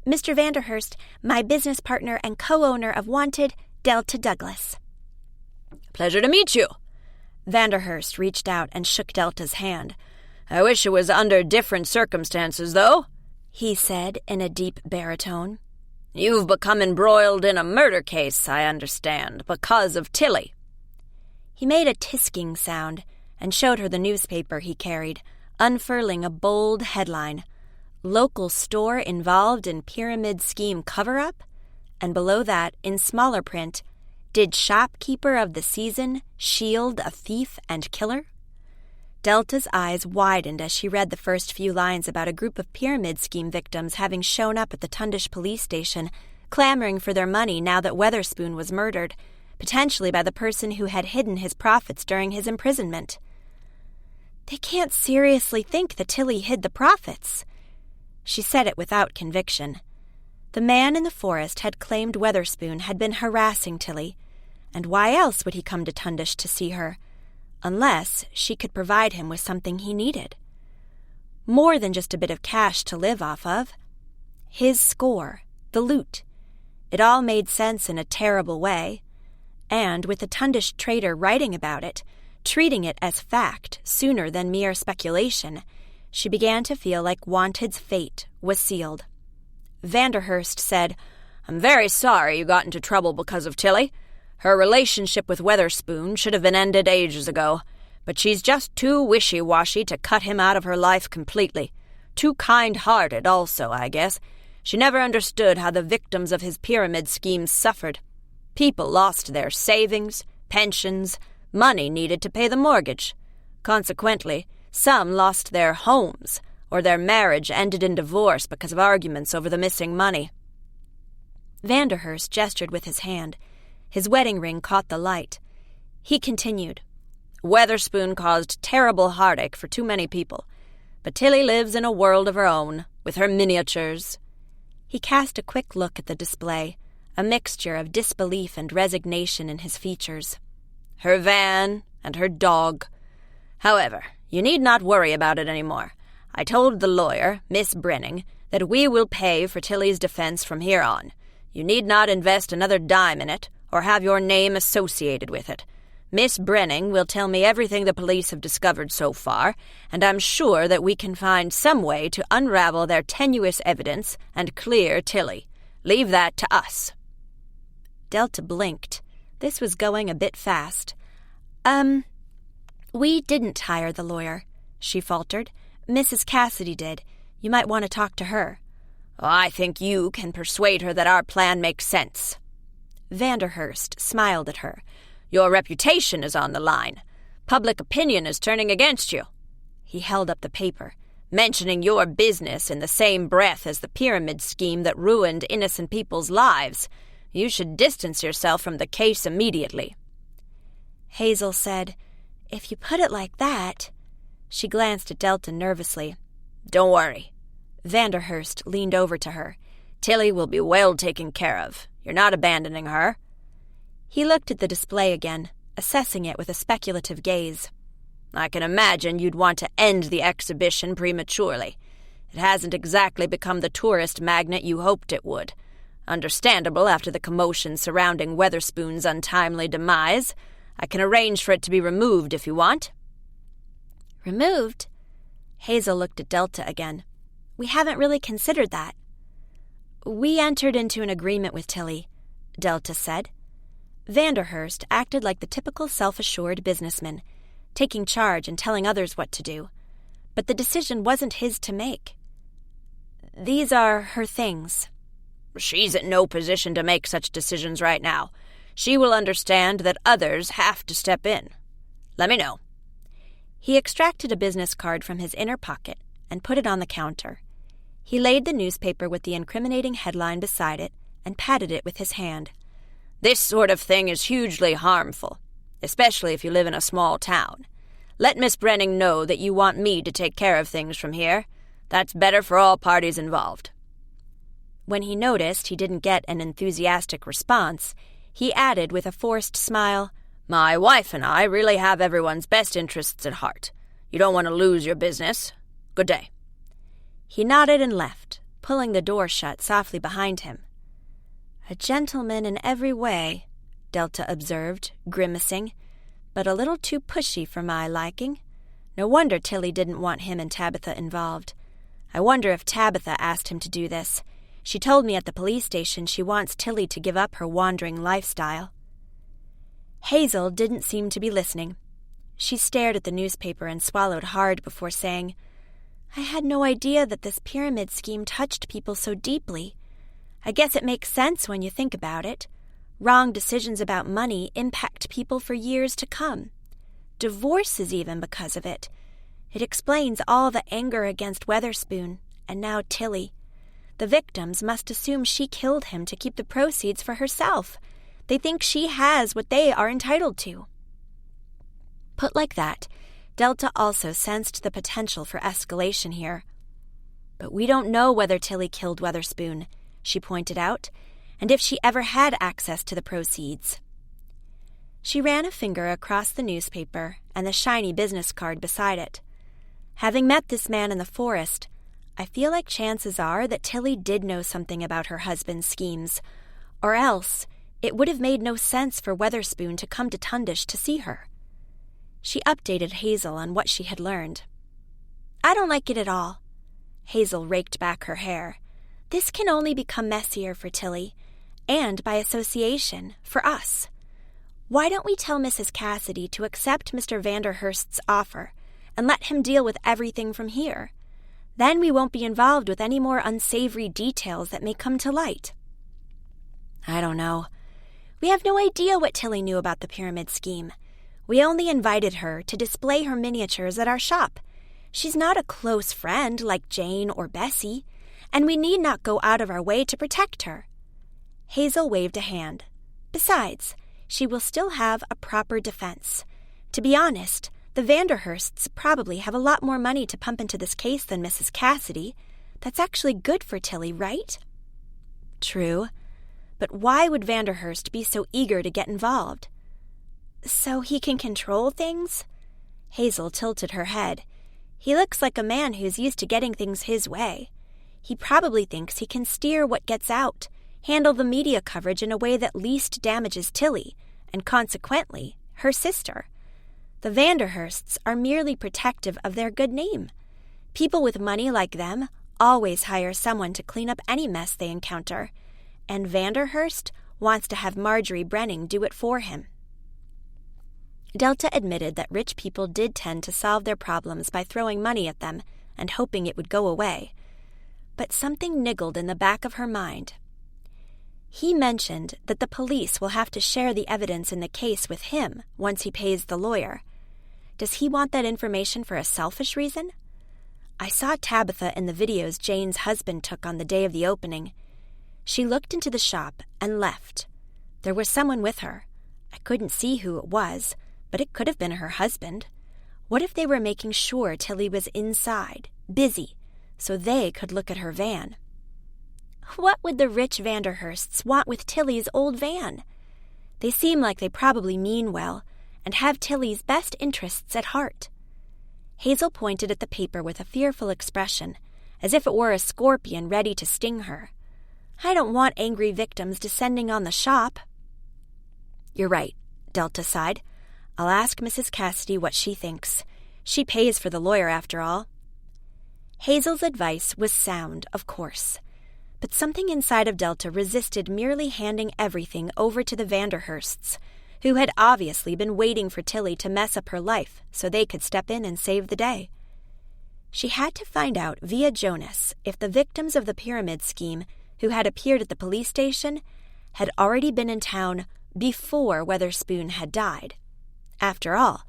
Mr. Vanderhurst, my business partner and co-owner of Wanted, Delta Douglas. Pleasure to meet you. Vanderhurst reached out and shook Delta's hand. I wish it was under different circumstances, though, he said in a deep baritone. You've become embroiled in a murder case, I understand, because of Tilly. He made a tisking sound and showed her the newspaper he carried, unfurling a bold headline, Local Store Involved in Pyramid Scheme Cover-Up, and below that, in smaller print, Did Shopkeeper of the Season Shield a Thief and Killer? Delta's eyes widened as she read the first few lines about a group of pyramid scheme victims having shown up at the Tundish police station, clamoring for their money now that Weatherspoon was murdered, potentially by the person who had hidden his profits during his imprisonment. They can't seriously think that Tilly hid the profits. She said it without conviction. The man in the forest had claimed Weatherspoon had been harassing Tilly, and why else would he come to Tundish to see her? Unless she could provide him with something he needed. More than just a bit of cash to live off of. His score, the loot. It all made sense in a terrible way. And with the Tundish trader writing about it, treating it as fact sooner than mere speculation, she began to feel like Wanted's fate was sealed. Vanderhurst said, I'm very sorry you got into trouble because of Tilly. Her relationship with Weatherspoon should have been ended ages ago, but she's just too wishy-washy to cut him out of her life completely. Too kind-hearted also, I guess. She never understood how the victims of his pyramid schemes suffered. People lost their savings, pensions, money needed to pay the mortgage. Consequently, some lost their homes, or their marriage ended in divorce because of arguments over the missing money. Vanderhurst gestured with his hand. His wedding ring caught the light. He continued, Weatherspoon caused terrible heartache for too many people, but Tilly lives in a world of her own, with her miniatures. He cast a quick look at the display, a mixture of disbelief and resignation in his features. Her van and her dog. However, you need not worry about it any more. I told the lawyer, Miss Brenning, that we will pay for Tilly's defense from here on. You need not invest another dime in it, or have your name associated with it. Miss Brenning will tell me everything the police have discovered so far, and I'm sure that we can find some way to unravel their tenuous evidence and clear Tilly. Leave that to us. Delta blinked. This was going a bit fast. We didn't hire the lawyer, she faltered. Mrs. Cassidy did. You might want to talk to her. I think you can persuade her that our plan makes sense. Vanderhurst smiled at her. Your reputation is on the line. Public opinion is turning against you. He held up the paper, mentioning your business in the same breath as the pyramid scheme that ruined innocent people's lives. You should distance yourself from the case immediately. Hazel said, If you put it like that... She glanced at Delta nervously. Don't worry. Vanderhurst leaned over to her. Tilly will be well taken care of. You're not abandoning her. He looked at the display again, assessing it with a speculative gaze. I can imagine you'd want to end the exhibition prematurely. It hasn't exactly become the tourist magnet you hoped it would. Understandable after the commotion surrounding Weatherspoon's untimely demise. I can arrange for it to be removed if you want. Removed? Hazel looked at Delta again. We haven't really considered that. We entered into an agreement with Tilly, Delta said. Vanderhurst acted like the typical self-assured businessman, taking charge and telling others what to do. But the decision wasn't his to make. These are her things. She's in no position to make such decisions right now. She will understand that others have to step in. Let me know. He extracted a business card from his inner pocket and put it on the counter. He laid the newspaper with the incriminating headline beside it and patted it with his hand. This sort of thing is hugely harmful, especially if you live in a small town. Let Miss Brenning know that you want me to take care of things from here. That's better for all parties involved. When he noticed he didn't get an enthusiastic response, he added with a forced smile, My wife and I really have everyone's best interests at heart. You don't want to lose your business. Good day. He nodded and left, pulling the door shut softly behind him. A gentleman in every way, Delta observed, grimacing, but a little too pushy for my liking. No wonder Tilly didn't want him and Tabitha involved. I wonder if Tabitha asked him to do this. She told me at the police station she wants Tilly to give up her wandering lifestyle. Hazel didn't seem to be listening. She stared at the newspaper and swallowed hard before saying, I had no idea that this pyramid scheme touched people so deeply. I guess it makes sense when you think about it. Wrong decisions about money impact people for years to come. Divorces even because of it. It explains all the anger against Weatherspoon, and now Tilly. The victims must assume she killed him to keep the proceeds for herself. They think she has what they are entitled to. Put like that, Delta also sensed the potential for escalation here. But we don't know whether Tilly killed Weatherspoon, she pointed out, and if she ever had access to the proceeds. She ran a finger across the newspaper and the shiny business card beside it. Having met this man in the forest, I feel like chances are that Tilly did know something about her husband's schemes, or else it would have made no sense for Weatherspoon to come to Tundish to see her. She updated Hazel on what she had learned. I don't like it at all. Hazel raked back her hair. This can only become messier for Tilly. and by association, for us. Why don't we tell Mrs. Cassidy to accept Mr. Vanderhurst's offer and let him deal with everything from here? Then we won't be involved with any more unsavory details that may come to light. I don't know. We have no idea what Tilly knew about the pyramid scheme. We only invited her to display her miniatures at our shop. She's not a close friend like Jane or Bessie, and we need not go out of our way to protect her. Hazel waved a hand. Besides, she will still have a proper defense. To be honest, the Vanderhursts probably have a lot more money to pump into this case than Mrs. Cassidy. That's actually good for Tilly, right? True. But why would Vanderhurst be so eager to get involved? So he can control things? Hazel tilted her head. He looks like a man who's used to getting things his way. He probably thinks he can steer what gets out, handle the media coverage in a way that least damages Tilly, and consequently, her sister. The Vanderhursts are merely protective of their good name. People with money like them always hire someone to clean up any mess they encounter, and Vanderhurst wants to have Marjorie Brenning do it for him. Delta admitted that rich people did tend to solve their problems by throwing money at them and hoping it would go away. But something niggled in the back of her mind. He mentioned that the police will have to share the evidence in the case with him once he pays the lawyer. Does he want that information for a selfish reason? I saw Tabitha in the videos Jane's husband took on the day of the opening. She looked into the shop and left. There was someone with her. I couldn't see who it was, but it could have been her husband. What if they were making sure Tilly was inside, busy, so they could look at her van? What would the rich Vanderhursts want with Tilly's old van? They seem like they probably mean well and have Tilly's best interests at heart. Hazel pointed at the paper with a fearful expression, as if it were a scorpion ready to sting her. I don't want angry victims descending on the shop. You're right, Delta sighed. I'll ask Mrs. Cassidy what she thinks. She pays for the lawyer, after all. Hazel's advice was sound, of course, but something inside of Delta resisted merely handing everything over to the Vanderhursts, who had obviously been waiting for Tilly to mess up her life so they could step in and save the day. She had to find out via Jonas if the victims of the pyramid scheme who had appeared at the police station had already been in town before Weatherspoon had died. After all,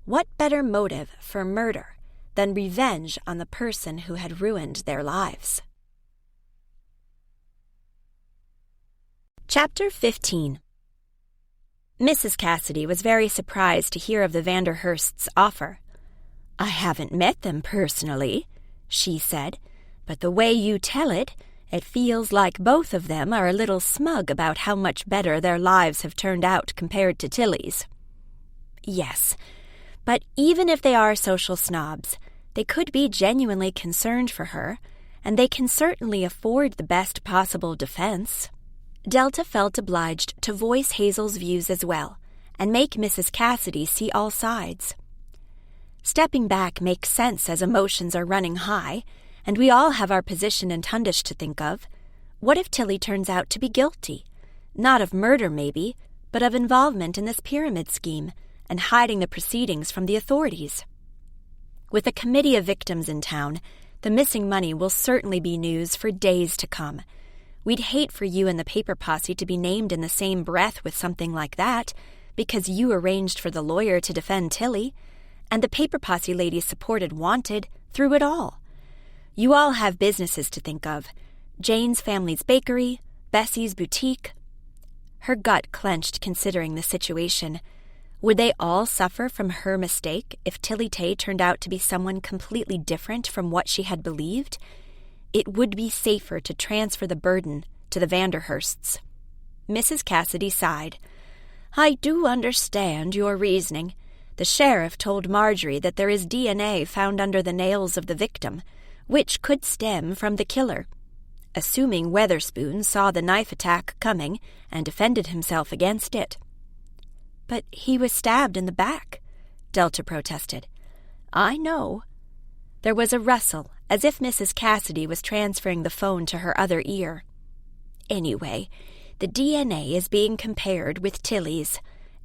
what better motive for murder than revenge on the person who had ruined their lives? Chapter 15. Mrs. Cassidy was very surprised to hear of the Vanderhursts' offer. I haven't met them personally, she said, but the way you tell it, it feels like both of them are a little smug about how much better their lives have turned out compared to Tilly's. Yes, but even if they are social snobs, they could be genuinely concerned for her, and they can certainly afford the best possible defense. Delta felt obliged to voice Hazel's views as well, and make Mrs. Cassidy see all sides. Stepping back makes sense as emotions are running high, and we all have our position in Tundish to think of. What if Tilly turns out to be guilty? Not of murder, maybe, but of involvement in this pyramid scheme, and hiding the proceedings from the authorities. With a committee of victims in town, the missing money will certainly be news for days to come. We'd hate for you and the Paper Posse to be named in the same breath with something like that, because you arranged for the lawyer to defend Tilly, and the Paper Posse ladies supported Wanted through it all. You all have businesses to think of. Jane's family's bakery, Bessie's boutique. Her gut clenched considering the situation. Would they all suffer from her mistake if Tilly Tay turned out to be someone completely different from what she had believed? It would be safer to transfer the burden to the Vanderhursts. Mrs. Cassidy sighed. I do understand your reasoning. The sheriff told Marjorie that there is DNA found under the nails of the victim, which could stem from the killer. Assuming Weatherspoon saw the knife attack coming and defended himself against it. But he was stabbed in the back, Delta protested. I know. There was a rustle, as if Mrs. Cassidy was transferring the phone to her other ear. Anyway, The DNA is being compared with Tilly's.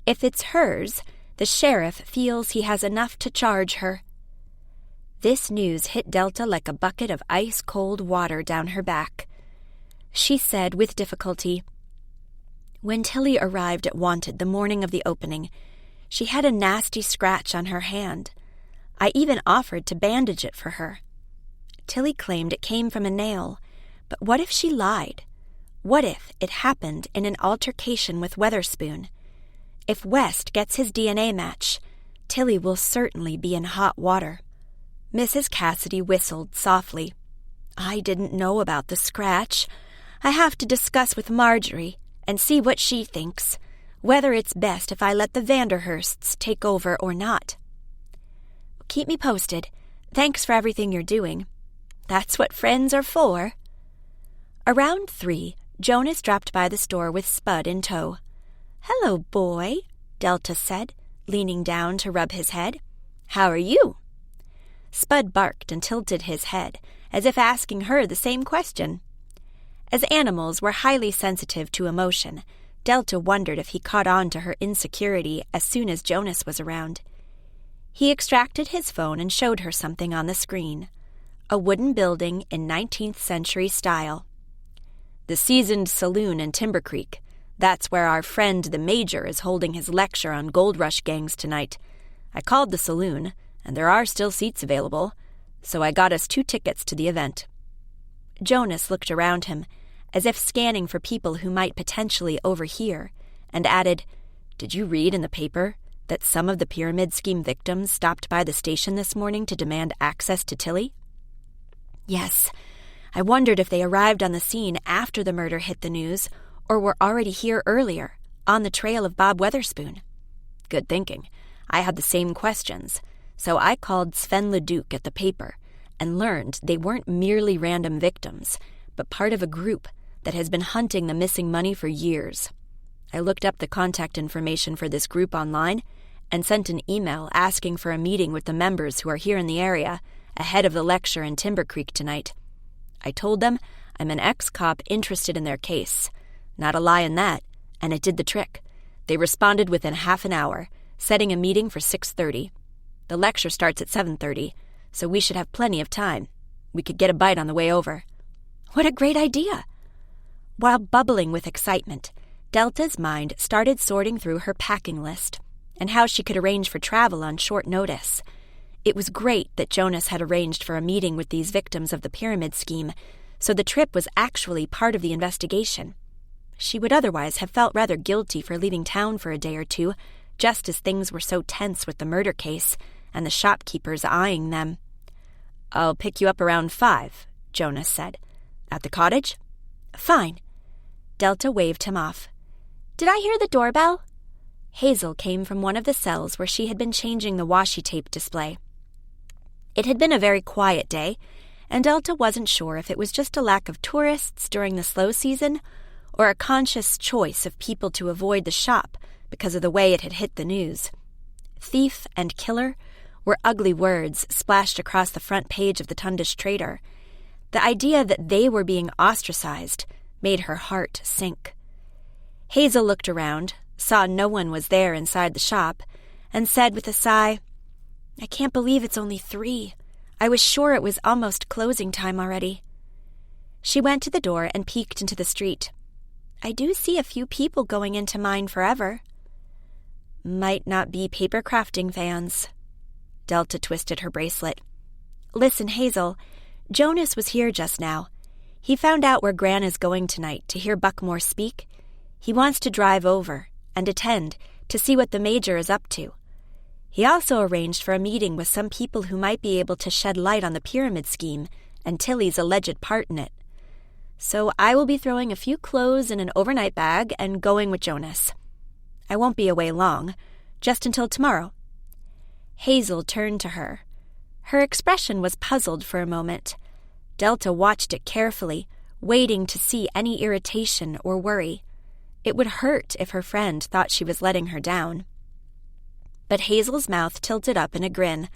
If it's hers, the sheriff feels he has enough to charge her." This news hit Delta like a bucket of ice-cold water down her back. She said with difficulty, "When Tilly arrived at Wanted the morning of the opening, she had a nasty scratch on her hand. I even offered to bandage it for her. Tilly claimed it came from a nail, but what if she lied? What if it happened in an altercation with Weatherspoon? If West gets his DNA match, Tilly will certainly be in hot water." Mrs. Cassidy whistled softly. "I didn't know about the scratch. I have to discuss with Marjorie and see what she thinks, whether it's best if I let the Vanderhursts take over or not." "Keep me posted. Thanks for everything you're doing. That's what friends are for." Around 3, Jonas dropped by the store with Spud in tow. "Hello, boy," Delta said, leaning down to rub his head. "How are you?" Spud barked and tilted his head, as if asking her the same question. As animals were highly sensitive to emotion, Delta wondered if he caught on to her insecurity as soon as Jonas was around. He extracted his phone and showed her something on the screen. A wooden building in 19th century style. "The Seasoned Saloon in Timber Creek. That's where our friend the Major is holding his lecture on gold rush gangs tonight. I called the saloon, and there are still seats available, so I got us 2 tickets to the event." Jonas looked around him, as if scanning for people who might potentially overhear, and added, "Did you read in the paper that some of the pyramid scheme victims stopped by the station this morning to demand access to Tilly?" "Yes. I wondered if they arrived on the scene after the murder hit the news, or were already here earlier, on the trail of Bob Weatherspoon." "Good thinking. I had the same questions, so I called Sven Leduc at the paper and learned they weren't merely random victims, but part of a group that has been hunting the missing money for years. I looked up the contact information for this group online and sent an email asking for a meeting with the members who are here in the area ahead of the lecture in Timber Creek tonight. I told them I'm an ex-cop interested in their case. Not a lie in that, and it did the trick. They responded within half an hour, setting a meeting for 6:30. The lecture starts at 7:30, so we should have plenty of time. We could get a bite on the way over." "What a great idea!" While bubbling with excitement, Delta's mind started sorting through her packing list and how she could arrange for travel on short notice. It was great that Jonas had arranged for a meeting with these victims of the pyramid scheme, so the trip was actually part of the investigation. She would otherwise have felt rather guilty for leaving town for a day or two, just as things were so tense with the murder case and the shopkeepers eyeing them. "I'll pick you up around 5, Jonas said. "At the cottage?" "Fine." Delta waved him off. "Did I hear the doorbell?" Hazel came from one of the cells where she had been changing the washi tape display. It had been a very quiet day, and Delta wasn't sure if it was just a lack of tourists during the slow season or a conscious choice of people to avoid the shop because of the way it had hit the news. Thief and killer were ugly words splashed across the front page of the Tundish Trader. The idea that they were being ostracized made her heart sink. Hazel looked around, saw no one was there inside the shop, and said with a sigh, "I can't believe it's only 3. I was sure it was almost closing time already." She went to the door and peeked into the street. "I do see a few people going into mine forever." "Might not be paper crafting fans." Delta twisted her bracelet. "Listen, Hazel, Jonas was here just now. He found out where Gran is going tonight to hear Buckmore speak. He wants to drive over and attend to see what the Major is up to. He also arranged for a meeting with some people who might be able to shed light on the pyramid scheme and Tilly's alleged part in it. So I will be throwing a few clothes in an overnight bag and going with Jonas. I won't be away long, just until tomorrow." Hazel turned to her. Her expression was puzzled for a moment. Delta watched it carefully, waiting to see any irritation or worry. It would hurt if her friend thought she was letting her down. But Hazel's mouth tilted up in a grin.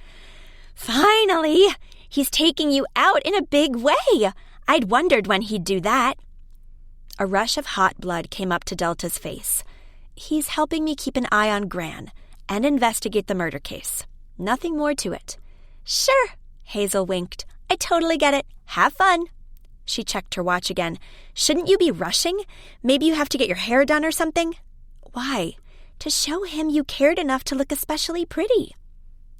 "Finally! He's taking you out in a big way! I'd wondered when he'd do that." A rush of hot blood came up to Delta's face. He's helping me keep an eye on Gran and investigate the murder case. Nothing more to it. Sure, Hazel winked. I totally get it. Have fun. She checked her watch again. Shouldn't you be rushing? Maybe you have to get your hair done or something? Why? To show him you cared enough to look especially pretty.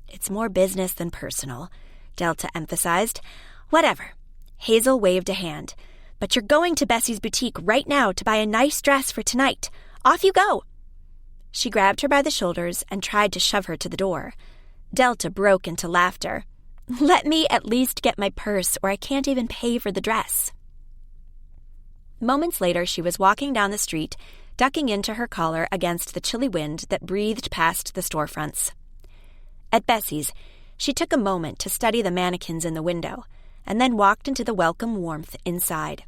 It's more business than personal, Delta emphasized. Whatever. Hazel waved a hand. But you're going to Bessie's boutique right now to buy a nice dress for tonight. Off you go. She grabbed her by the shoulders and tried to shove her to the door. Delta broke into laughter. Let me at least get my purse, or I can't even pay for the dress. Moments later, she was walking down the street, ducking into her collar against the chilly wind that breathed past the storefronts. At Bessie's, she took a moment to study the mannequins in the window, and then walked into the welcome warmth inside.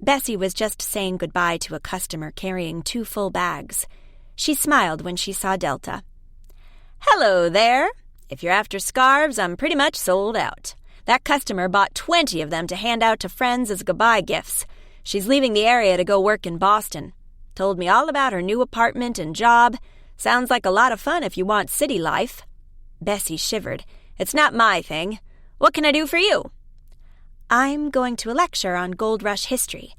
Bessie was just saying goodbye to a customer carrying 2 full bags. She smiled when she saw Delta. Hello there. If you're after scarves, I'm pretty much sold out. That customer bought 20 of them to hand out to friends as goodbye gifts. She's leaving the area to go work in Boston. Told me all about her new apartment and job. Sounds like a lot of fun if you want city life. Bessie shivered. It's not my thing. What can I do for you? I'm going to a lecture on Gold Rush history.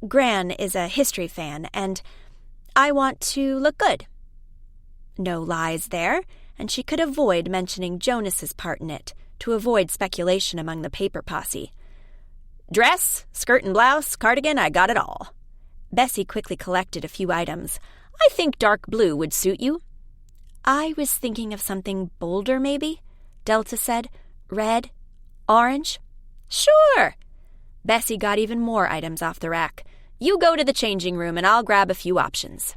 Gran is a history fan, and I want to look good. No lies there, and she could avoid mentioning Jonas's part in it to avoid speculation among the Paper Posse. Dress, skirt and blouse, cardigan, I got it all. Bessie quickly collected a few items. I think dark blue would suit you. I was thinking of something bolder, maybe, Delta said. Red? Orange? Sure. Bessie got even more items off the rack. You go to the changing room and I'll grab a few options.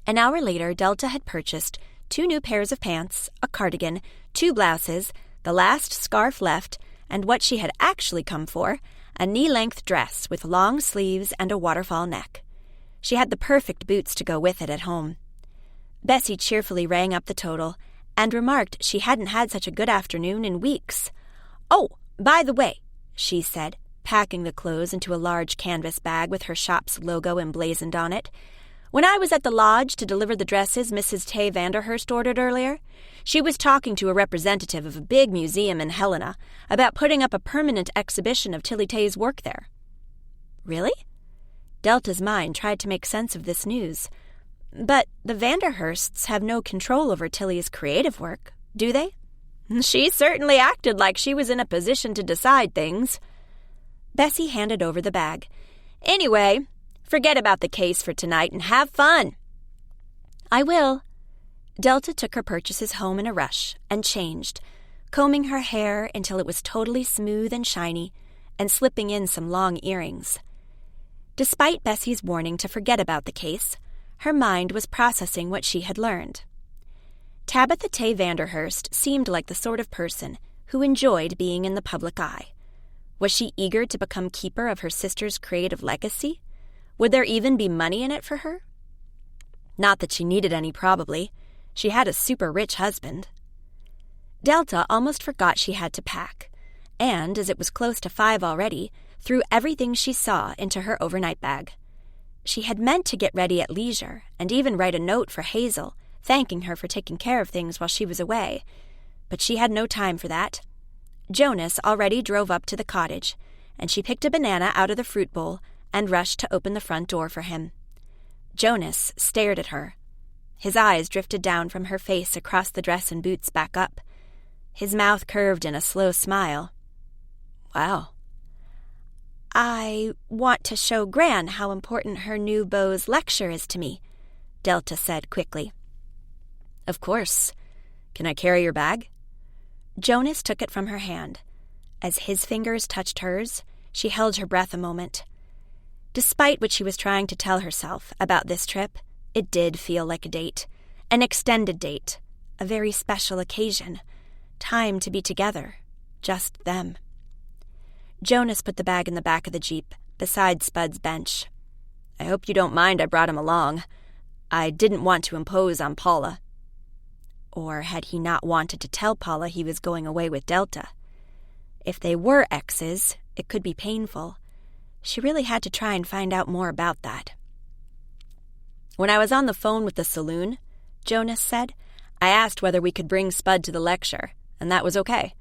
An hour later, Delta had purchased 2 new pairs of pants, a cardigan, 2 blouses, the last scarf left, and what she had actually come for, a knee-length dress with long sleeves and a waterfall neck. She had the perfect boots to go with it at home. Bessie cheerfully rang up the total and remarked she hadn't had such a good afternoon in weeks. Oh, by the way, she said, packing the clothes into a large canvas bag with her shop's logo emblazoned on it. When I was at the lodge to deliver the dresses Mrs. Tay Vanderhurst ordered earlier, she was talking to a representative of a big museum in Helena about putting up a permanent exhibition of Tilly Tay's work there. Really? Delta's mind tried to make sense of this news. But the Vanderhursts have no control over Tilly's creative work, do they? She certainly acted like she was in a position to decide things. Bessie handed over the bag. Anyway, forget about the case for tonight and have fun. I will. Delta took her purchases home in a rush and changed, combing her hair until it was totally smooth and shiny and slipping in some long earrings. Despite Bessie's warning to forget about the case, her mind was processing what she had learned. Tabitha Tay Vanderhurst seemed like the sort of person who enjoyed being in the public eye. Was she eager to become keeper of her sister's creative legacy? Would there even be money in it for her? Not that she needed any, probably. She had a super-rich husband. Delta almost forgot she had to pack, and, as it was close to 5 already, threw everything she saw into her overnight bag. She had meant to get ready at leisure and even write a note for Hazel, thanking her for taking care of things while she was away. But she had no time for that. Jonas already drove up to the cottage, and she picked a banana out of the fruit bowl and rushed to open the front door for him. Jonas stared at her. His eyes drifted down from her face across the dress and boots back up. His mouth curved in a slow smile. Wow. I want to show Gran how important her new beau's lecture is to me, Delta said quickly. Of course. Can I carry your bag? Jonas took it from her hand. As his fingers touched hers, she held her breath a moment. Despite what she was trying to tell herself about this trip, it did feel like a date. An extended date. A very special occasion. Time to be together. Just them. Jonas put the bag in the back of the Jeep, beside Spud's bench. I hope you don't mind I brought him along. I didn't want to impose on Paula. Or had he not wanted to tell Paula he was going away with Delta? If they were exes, it could be painful. She really had to try and find out more about that. "When I was on the phone with the saloon," Jonas said, "I asked whether we could bring Spud to the lecture, and that was okay.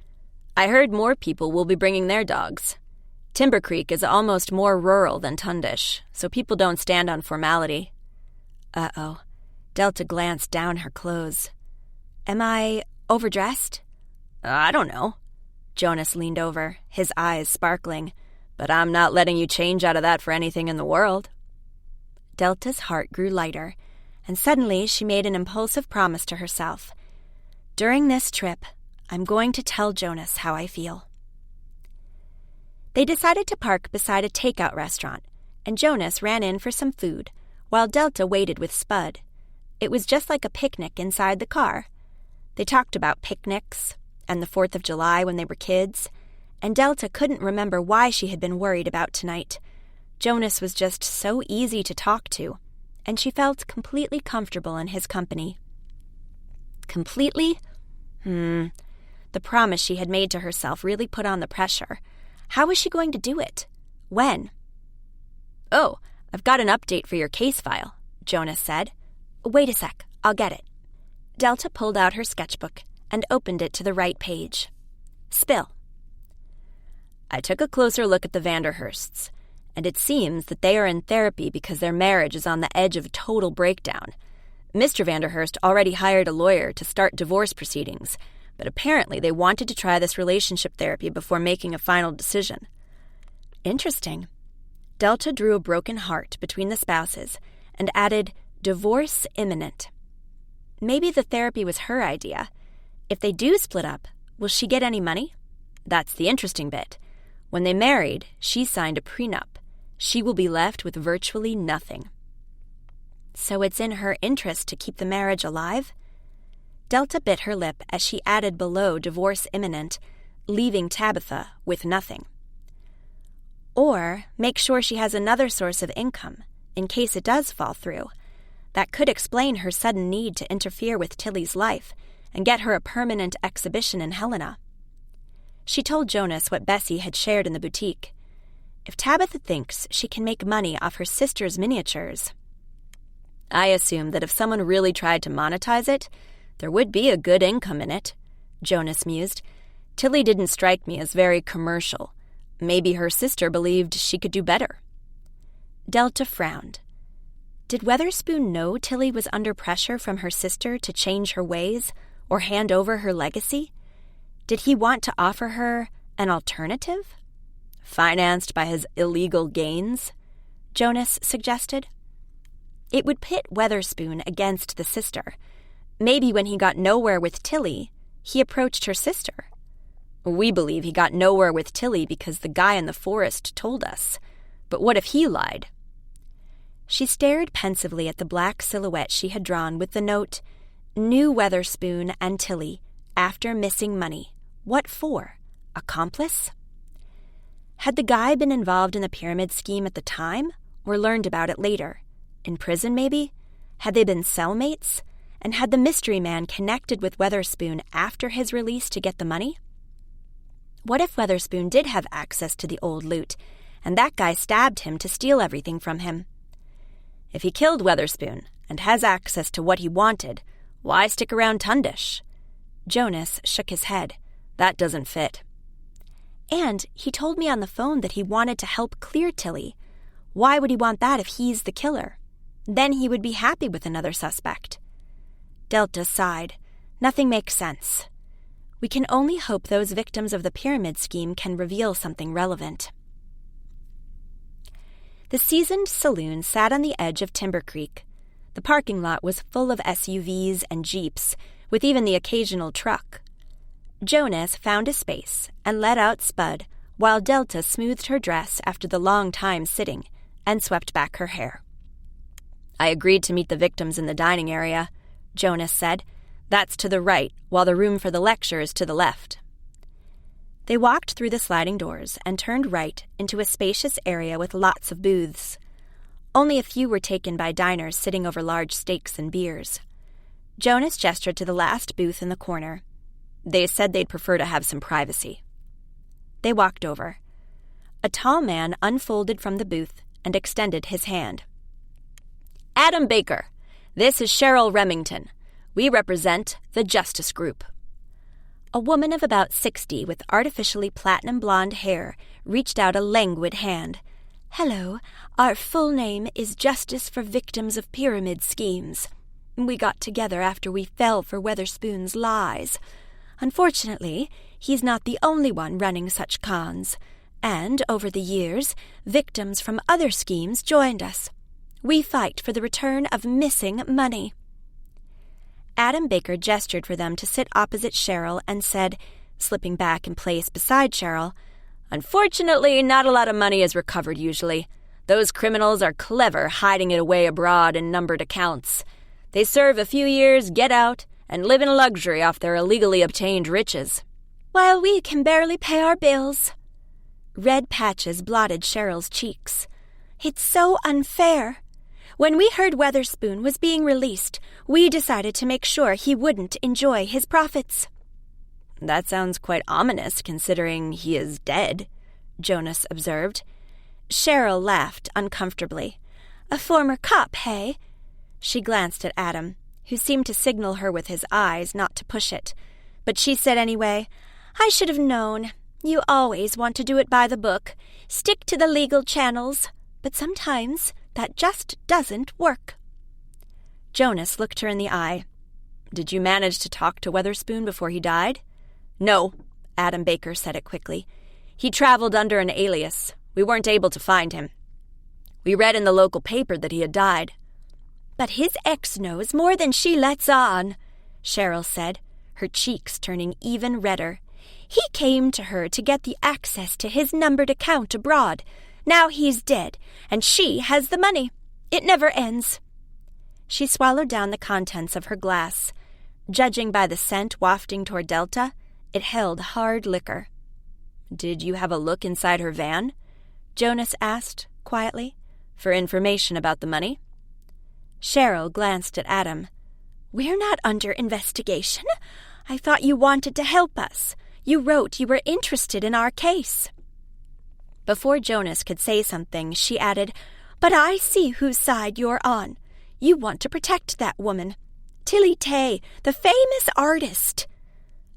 I heard more people will be bringing their dogs. Timber Creek is almost more rural than Tundish, so people don't stand on formality." Uh-oh. Delta glanced down her clothes. "Am I overdressed?" "I don't know." Jonas leaned over, his eyes sparkling. "But I'm not letting you change out of that for anything in the world." Delta's heart grew lighter, and suddenly she made an impulsive promise to herself. "During this trip, I'm going to tell Jonas how I feel." They decided to park beside a takeout restaurant, and Jonas ran in for some food, while Delta waited with Spud. It was just like a picnic inside the car. They talked about picnics and the 4th of July when they were kids, and Delta couldn't remember why she had been worried about tonight. Jonas was just so easy to talk to, and she felt completely comfortable in his company. Completely? The promise she had made to herself really put on the pressure. How was she going to do it? When? "Oh, I've got an update for your case file," Jonas said. "Wait a sec, I'll get it." Delta pulled out her sketchbook and opened it to the right page. "Spill." "I took a closer look at the Vanderhursts, and it seems that they are in therapy because their marriage is on the edge of total breakdown. Mr. Vanderhurst already hired a lawyer to start divorce proceedings, but apparently they wanted to try this relationship therapy before making a final decision." Interesting. Delta drew a broken heart between the spouses and added, "divorce imminent." Maybe the therapy was her idea. If they do split up, will she get any money? That's the interesting bit. When they married, she signed a prenup. She will be left with virtually nothing. So it's in her interest to keep the marriage alive? Delta bit her lip as she added below divorce imminent, leaving Tabitha with nothing. Or make sure she has another source of income, in case it does fall through. That could explain her sudden need to interfere with Tilly's life and get her a permanent exhibition in Helena. She told Jonas what Bessie had shared in the boutique. If Tabitha thinks she can make money off her sister's miniatures, I assume that if someone really tried to monetize it, there would be a good income in it, Jonas mused. Tilly didn't strike me as very commercial. Maybe her sister believed she could do better. Delta frowned. Did Weatherspoon know Tilly was under pressure from her sister to change her ways or hand over her legacy? Did he want to offer her an alternative? Financed by his illegal gains? Jonas suggested. It would pit Weatherspoon against the sister. Maybe when he got nowhere with Tilly, he approached her sister. We believe he got nowhere with Tilly because the guy in the forest told us. But what if he lied? She stared pensively at the black silhouette she had drawn with the note, "Knew Weatherspoon and Tilly, after missing money. What for? Accomplice?" Had the guy been involved in the pyramid scheme at the time, or learned about it later? In prison, maybe? Had they been cellmates? And had the mystery man connected with Weatherspoon after his release to get the money? What if Weatherspoon did have access to the old loot, and that guy stabbed him to steal everything from him? If he killed Weatherspoon and has access to what he wanted, why stick around Tundish? Jonas shook his head. That doesn't fit. And he told me on the phone that he wanted to help clear Tilly. Why would he want that if he's the killer? Then he would be happy with another suspect. Delta sighed. Nothing makes sense. We can only hope those victims of the pyramid scheme can reveal something relevant. The seasoned saloon sat on the edge of Timber Creek. The parking lot was full of SUVs and Jeeps, with even the occasional truck. Jonas found a space and let out Spud, while Delta smoothed her dress after the long time sitting and swept back her hair. I agreed to meet the victims in the dining area, Jonas said. That's to the right, while the room for the lecture is to the left. They walked through the sliding doors and turned right into a spacious area with lots of booths. Only a few were taken by diners sitting over large steaks and beers. Jonas gestured to the last booth in the corner. They said they'd prefer to have some privacy. They walked over. A tall man unfolded from the booth and extended his hand. "Adam Baker, this is Cheryl Remington. We represent the Justice Group." A woman of about 60 with artificially platinum blonde hair reached out a languid hand. "Hello, our full name is Justice for Victims of Pyramid Schemes. We got together after we fell for Weatherspoon's lies. Unfortunately, he's not the only one running such cons, and over the years, victims from other schemes joined us. We fight for the return of missing money." Adam Baker gestured for them to sit opposite Cheryl and said, slipping back in place beside Cheryl, "Unfortunately, not a lot of money is recovered usually. Those criminals are clever hiding it away abroad in numbered accounts. They serve a few years, get out, and live in luxury off their illegally obtained riches. While we can barely pay our bills." Red patches blotted Cheryl's cheeks. "It's so unfair. When we heard Weatherspoon was being released, we decided to make sure he wouldn't enjoy his profits." "That sounds quite ominous, considering he is dead," Jonas observed. Cheryl laughed uncomfortably. "A former cop, hey?" She glanced at Adam, who seemed to signal her with his eyes not to push it. But she said anyway, "I should have known. You always want to do it by the book, stick to the legal channels, but sometimes that just doesn't work." Jonas looked her in the eye. "Did you manage to talk to Weatherspoon before he died?" "No," Adam Baker said it quickly. "He traveled under an alias. We weren't able to find him. We read in the local paper that he had died." "But his ex knows more than she lets on," Cheryl said, her cheeks turning even redder. "He came to her to get the access to his numbered account abroad. Now he's dead, and she has the money. It never ends." She swallowed down the contents of her glass. Judging by the scent wafting toward Delta, it held hard liquor. "Did you have a look inside her van?" Jonas asked, quietly. "For information about the money?" Cheryl glanced at Adam. "We're not under investigation. I thought you wanted to help us. You wrote you were interested in our case." Before Jonas could say something, she added, "But I see whose side you're on. You want to protect that woman. Tilly Tay, the famous artist."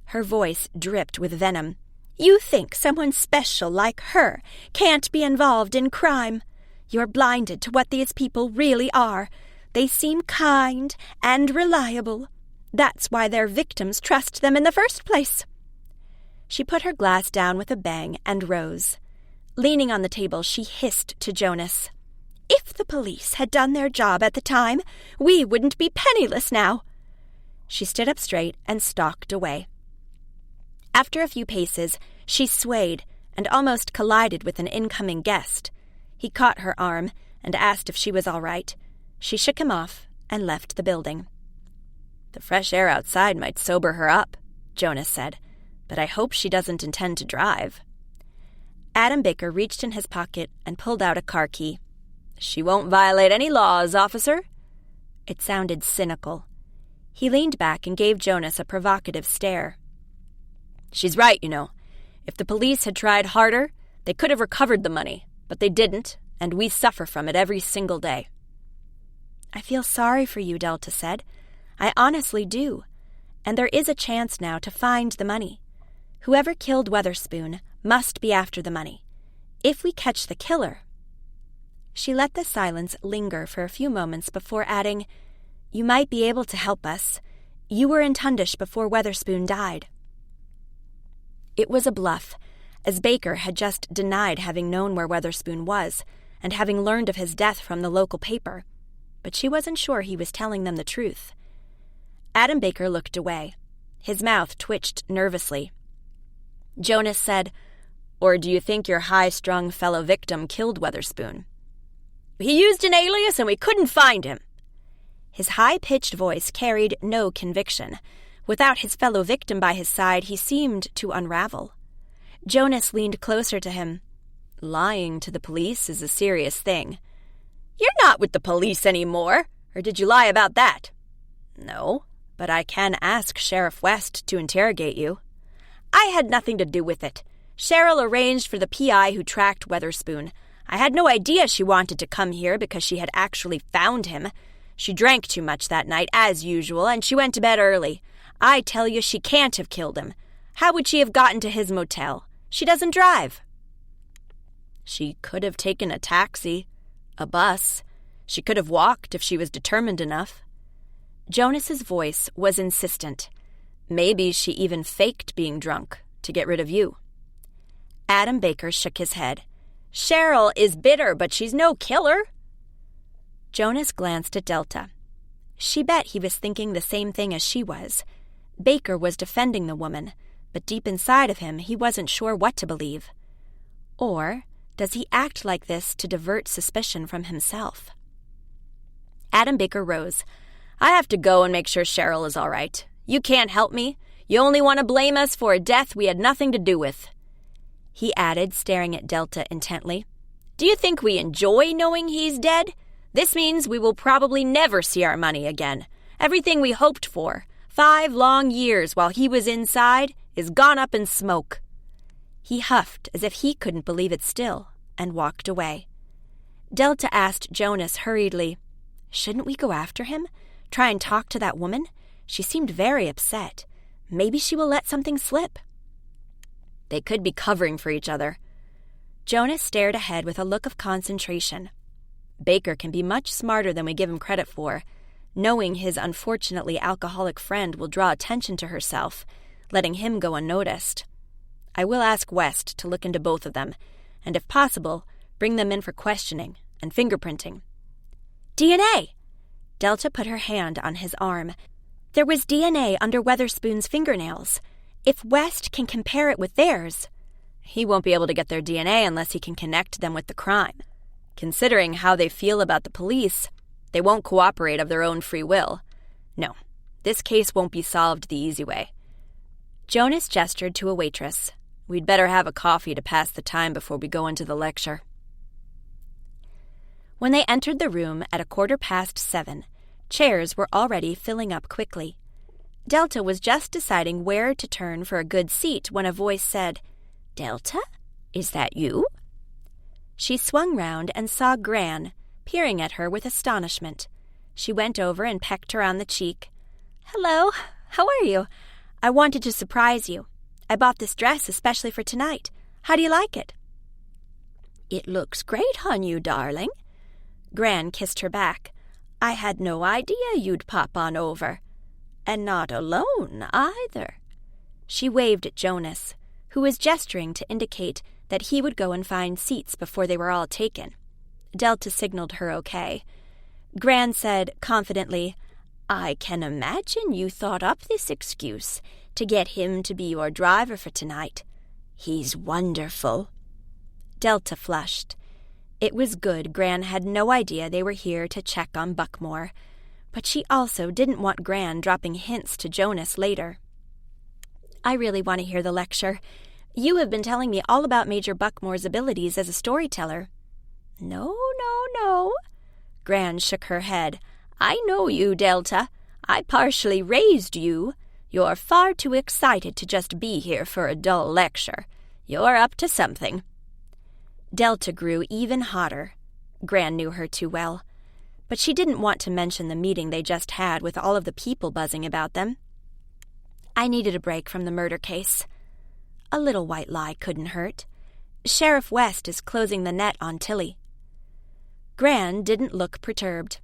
Her voice dripped with venom. "You think someone special like her can't be involved in crime. You're blinded to what these people really are. They seem kind and reliable. That's why their victims trust them in the first place." She put her glass down with a bang and rose. Leaning on the table, she hissed to Jonas, "If the police had done their job at the time, we wouldn't be penniless now." She stood up straight and stalked away. After a few paces, she swayed and almost collided with an incoming guest. He caught her arm and asked if she was all right. She shook him off and left the building. "The fresh air outside might sober her up," Jonas said, "but I hope she doesn't intend to drive." Adam Baker reached in his pocket and pulled out a car key. "She won't violate any laws, officer." It sounded cynical. He leaned back and gave Jonas a provocative stare. "She's right, you know. If the police had tried harder, they could have recovered the money, but they didn't, and we suffer from it every single day." "I feel sorry for you," Delta said. "I honestly do. And there is a chance now to find the money. Whoever killed Weatherspoon must be after the money. If we catch the killer..." She let the silence linger for a few moments before adding, "You might be able to help us. You were in Tundish before Weatherspoon died." It was a bluff, as Baker had just denied having known where Weatherspoon was and having learned of his death from the local paper, but she wasn't sure he was telling them the truth. Adam Baker looked away. His mouth twitched nervously. Jonas said, "Or do you think your high-strung fellow victim killed Weatherspoon?" "He used an alias and we couldn't find him." His high-pitched voice carried no conviction. Without his fellow victim by his side, he seemed to unravel. Jonas leaned closer to him. "Lying to the police is a serious thing." "You're not with the police anymore, or did you lie about that?" "No, but I can ask Sheriff West to interrogate you." "I had nothing to do with it. Cheryl arranged for the PI who tracked Weatherspoon. I had no idea she wanted to come here because she had actually found him. She drank too much that night, as usual, and she went to bed early. I tell you, she can't have killed him. How would she have gotten to his motel? She doesn't drive. She could have taken a taxi, a bus. She could have walked if she was determined enough. Jonas's voice was insistent. Maybe she even faked being drunk to get rid of you. Adam Baker shook his head. Cheryl is bitter, but she's no killer. Jonas glanced at Delta. She bet he was thinking the same thing as she was. Baker was defending the woman, but deep inside of him he wasn't sure what to believe. Or does he act like this to divert suspicion from himself? Adam Baker rose. I have to go and make sure Cheryl is all right. You can't help me. You only want to blame us for a death we had nothing to do with. He added, staring at Delta intently. Do you think we enjoy knowing he's dead? This means we will probably never see our money again. Everything we hoped for, 5 long years while he was inside, is gone up in smoke. He huffed as if he couldn't believe it still, and walked away. Delta asked Jonas hurriedly, Shouldn't we go after him? Try and talk to that woman? She seemed very upset. Maybe she will let something slip. They could be covering for each other. Jonas stared ahead with a look of concentration. Baker can be much smarter than we give him credit for. Knowing his unfortunately alcoholic friend will draw attention to herself, letting him go unnoticed. I will ask West to look into both of them, and if possible, bring them in for questioning and fingerprinting. DNA! Delta put her hand on his arm. There was DNA under Weatherspoon's fingernails. If West can compare it with theirs, he won't be able to get their DNA unless he can connect them with the crime. Considering how they feel about the police, they won't cooperate of their own free will. No, this case won't be solved the easy way. Jonas gestured to a waitress. We'd better have a coffee to pass the time before we go into the lecture. When they entered the room at 7:15, chairs were already filling up quickly. Delta was just deciding where to turn for a good seat when a voice said, Delta? Is that you? She swung round and saw Gran, peering at her with astonishment. She went over and pecked her on the cheek. Hello, how are you? I wanted to surprise you. I bought this dress especially for tonight. How do you like it? It looks great on you, darling. Gran kissed her back. I had no idea you'd pop on over. And not alone, either. She waved at Jonas, who was gesturing to indicate that he would go and find seats before they were all taken. Delta signaled her okay. Gran said confidently, I can imagine you thought up this excuse to get him to be your driver for tonight. He's wonderful. Delta flushed. It was good Gran had no idea they were here to check on Buckmore, but she also didn't want Gran dropping hints to Jonas later. I really want to hear the lecture. You have been telling me all about Major Buckmore's abilities as a storyteller. No. Gran shook her head. I know you, Delta. I partially raised you. You're far too excited to just be here for a dull lecture. You're up to something. Delta grew even hotter. Gran knew her too well. But she didn't want to mention the meeting they just had with all of the people buzzing about them. I needed a break from the murder case. A little white lie couldn't hurt. Sheriff West is closing the net on Tilly. Gran didn't look perturbed.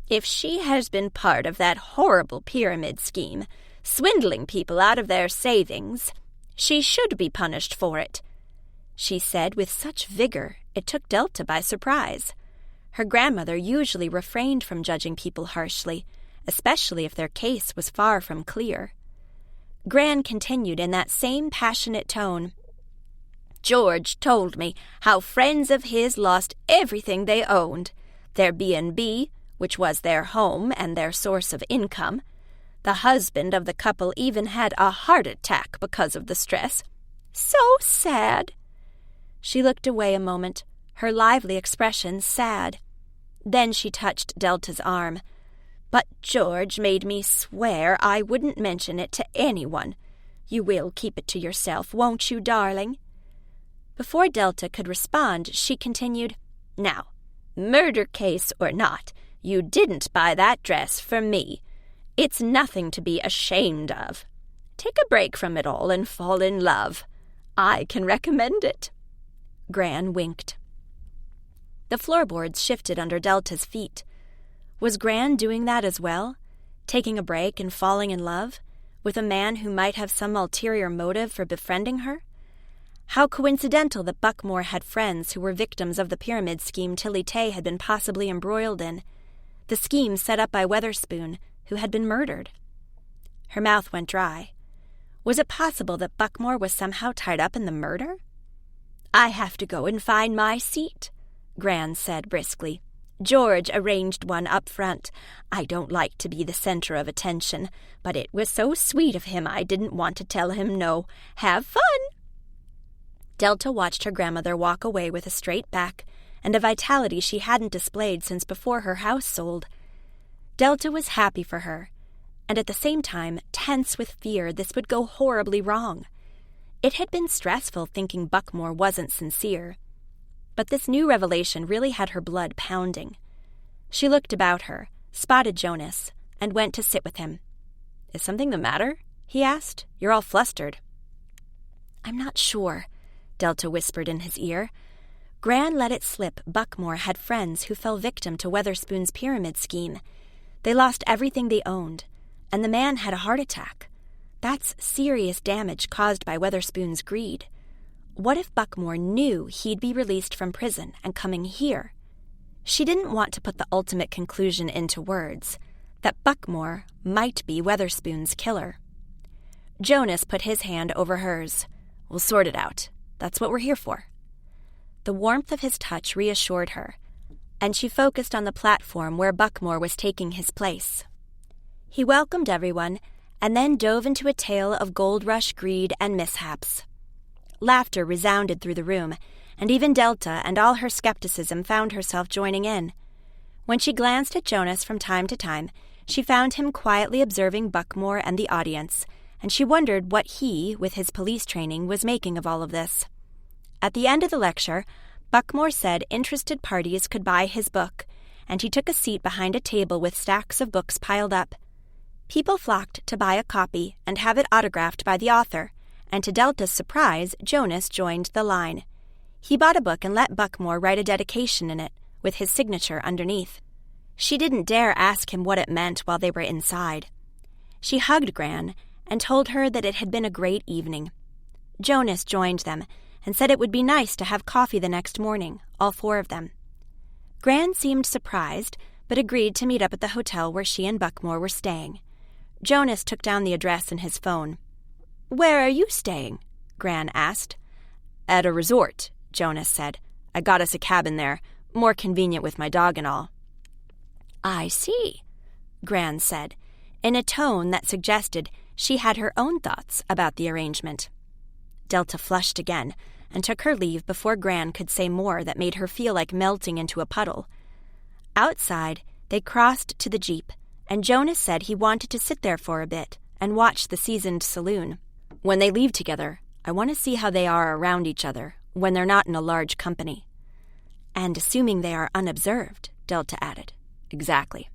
If she has been part of that horrible pyramid scheme, swindling people out of their savings, she should be punished for it, she said with such vigor it took Delta by surprise. Her grandmother usually refrained from judging people harshly, especially if their case was far from clear. Gran continued in that same passionate tone. George told me how friends of his lost everything they owned, their B&B, which was their home and their source of income. The husband of the couple even had a heart attack because of the stress. So sad. She looked away a moment, her lively expression sad. Then she touched Delta's arm. But George made me swear I wouldn't mention it to anyone. You will keep it to yourself, won't you, darling? Before Delta could respond, she continued, "Now, murder case or not, you didn't buy that dress from me. It's nothing to be ashamed of. Take a break from it all and fall in love. I can recommend it." Gran winked. The floorboards shifted under Delta's feet. Was Gran doing that as well? Taking a break and falling in love? With a man who might have some ulterior motive for befriending her? How coincidental that Buckmore had friends who were victims of the pyramid scheme Tilly Tay had been possibly embroiled in. The scheme set up by Weatherspoon, who had been murdered. Her mouth went dry. Was it possible that Buckmore was somehow tied up in the murder? "I have to go and find my seat," Gran said briskly. "George arranged one up front. I don't like to be the center of attention, but it was so sweet of him I didn't want to tell him no. Have fun!" Delta watched her grandmother walk away with a straight back and a vitality she hadn't displayed since before her house sold. Delta was happy for her, and at the same time tense with fear this would go horribly wrong. It had been stressful thinking Buckmore wasn't sincere. But this new revelation really had her blood pounding. She looked about her, spotted Jonas, and went to sit with him. "Is something the matter?" he asked. "You're all flustered." "I'm not sure," Delta whispered in his ear. Gran let it slip Buckmore had friends who fell victim to Weatherspoon's pyramid scheme. They lost everything they owned, and the man had a heart attack. That's serious damage caused by Weatherspoon's greed. What if Buckmore knew he'd be released from prison and coming here? She didn't want to put the ultimate conclusion into words, that Buckmore might be Weatherspoon's killer. Jonas put his hand over hers. "We'll sort it out. That's what we're here for." The warmth of his touch reassured her, and she focused on the platform where Buckmore was taking his place. He welcomed everyone, and then dove into a tale of gold rush greed and mishaps. Laughter resounded through the room, and even Delta and all her skepticism found herself joining in. When she glanced at Jonas from time to time, she found him quietly observing Buckmore and the audience, and she wondered what he, with his police training, was making of all of this. At the end of the lecture, Buckmore said interested parties could buy his book, and he took a seat behind a table with stacks of books piled up. People flocked to buy a copy and have it autographed by the author, and to Delta's surprise, Jonas joined the line. He bought a book and let Buckmore write a dedication in it, with his signature underneath. She didn't dare ask him what it meant while they were inside. She hugged Gran and told her that it had been a great evening. Jonas joined them and said it would be nice to have coffee the next morning, all four of them. Gran seemed surprised, but agreed to meet up at the hotel where she and Buckmore were staying. Jonas took down the address in his phone. "Where are you staying?" Gran asked. "At a resort," Jonas said. "I got us a cabin there, more convenient with my dog and all." "I see," Gran said, in a tone that suggested she had her own thoughts about the arrangement. Delta flushed again and took her leave before Gran could say more that made her feel like melting into a puddle. Outside, they crossed to the Jeep, and Jonas said he wanted to sit there for a bit and watch the seasoned saloon. "When they leave together, I want to see how they are around each other when they're not in a large company." "And assuming they are unobserved," Delta added. "Exactly."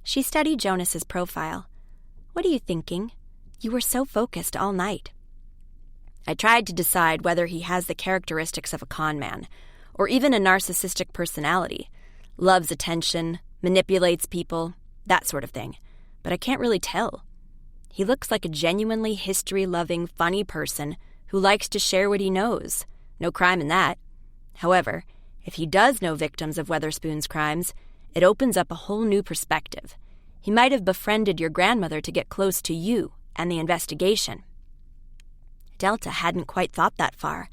She studied Jonas's profile. "What are you thinking? You were so focused all night." "I tried to decide whether he has the characteristics of a con man, or even a narcissistic personality. Loves attention, manipulates people, that sort of thing. But I can't really tell. He looks like a genuinely history-loving, funny person who likes to share what he knows. No crime in that. However, if he does know victims of Weatherspoon's crimes, it opens up a whole new perspective. He might have befriended your grandmother to get close to you and the investigation." Delta hadn't quite thought that far.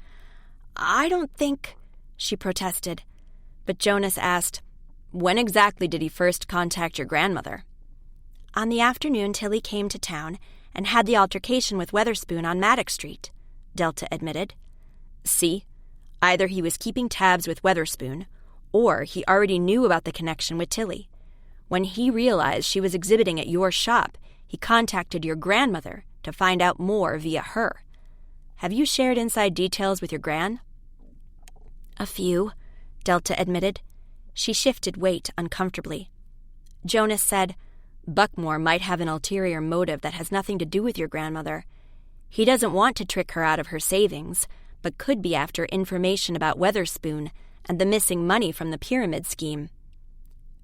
"I don't think," she protested. But Jonas asked, "When exactly did he first contact your grandmother?" "On the afternoon Tilly came to town and had the altercation with Weatherspoon on Maddox Street," Delta admitted. "See? Either he was keeping tabs with Weatherspoon, or he already knew about the connection with Tilly. When he realized she was exhibiting at your shop, he contacted your grandmother to find out more via her. Have you shared inside details with your gran?" A few, Delta admitted. She shifted weight uncomfortably. Jonas said, "Buckmore might have an ulterior motive that has nothing to do with your grandmother. He doesn't want to trick her out of her savings, but could be after information about Weatherspoon and the missing money from the pyramid scheme."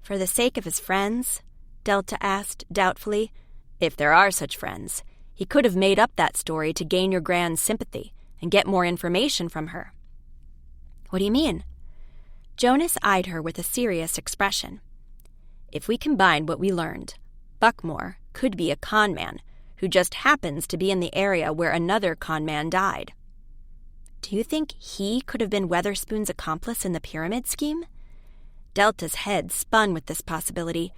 "For the sake of his friends?" Delta asked doubtfully. "If there are such friends, he could have made up that story to gain your grand's sympathy and get more information from her." "What do you mean?" Jonas eyed her with a serious expression. "If we combine what we learned, Buckmore could be a con man who just happens to be in the area where another con man died." "Do you think he could have been Weatherspoon's accomplice in the pyramid scheme?" Delta's head spun with this possibility.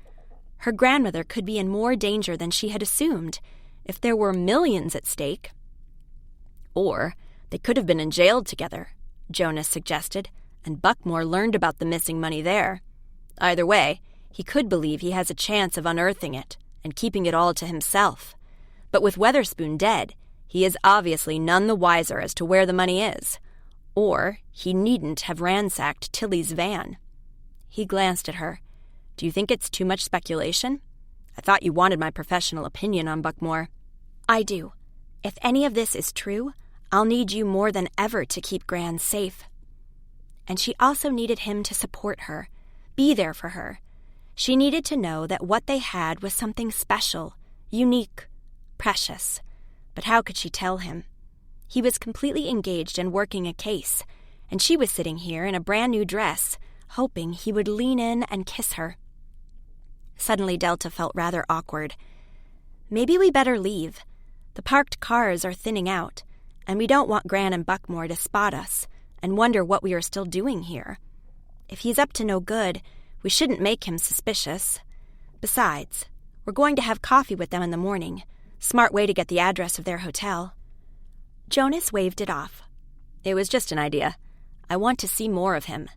Her grandmother could be in more danger than she had assumed if there were millions at stake. "Or they could have been in jail together," Jonas suggested, "and Buckmore learned about the missing money there. Either way, he could believe he has a chance of unearthing it and keeping it all to himself. But with Weatherspoon dead, he is obviously none the wiser as to where the money is. Or he needn't have ransacked Tilly's van." He glanced at her. "Do you think it's too much speculation? I thought you wanted my professional opinion on Buckmore." "I do. If any of this is true, I'll need you more than ever to keep Gran safe." And she also needed him to support her, be there for her. She needed to know that what they had was something special, unique, precious. But how could she tell him? He was completely engaged in working a case, and she was sitting here in a brand new dress, hoping he would lean in and kiss her. Suddenly Delta felt rather awkward. "Maybe we better leave. The parked cars are thinning out, and we don't want Gran and Buckmore to spot us and wonder what we are still doing here. If he's up to no good, we shouldn't make him suspicious. Besides, we're going to have coffee with them in the morning. Smart way to get the address of their hotel." Jonas waved it off. "It was just an idea. I want to see more of him."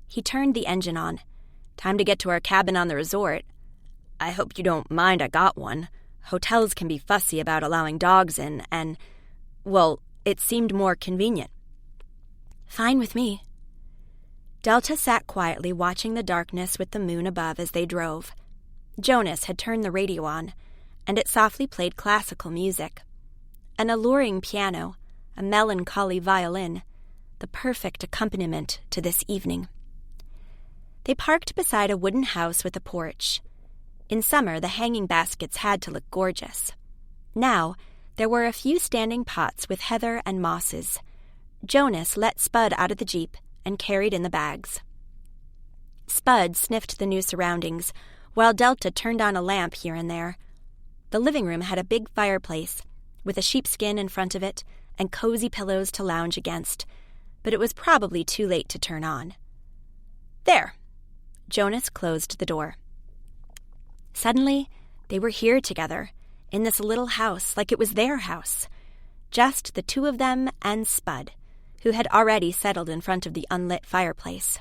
He turned the engine on. "Time to get to our cabin on the resort. I hope you don't mind I got one. Hotels can be fussy about allowing dogs in, and, well, it seemed more convenient." "Fine with me." Delta sat quietly watching the darkness with the moon above as they drove. Jonas had turned the radio on, and it softly played classical music. An alluring piano, a melancholy violin, the perfect accompaniment to this evening. They parked beside a wooden house with a porch. In summer, the hanging baskets had to look gorgeous. Now, there were a few standing pots with heather and mosses. Jonas let Spud out of the Jeep and carried in the bags. Spud sniffed the new surroundings, while Delta turned on a lamp here and there. The living room had a big fireplace, with a sheepskin in front of it and cozy pillows to lounge against, but it was probably too late to turn on. "There." Jonas closed the door. Suddenly, they were here together, in this little house like it was their house. Just the two of them and Spud, who had already settled in front of the unlit fireplace.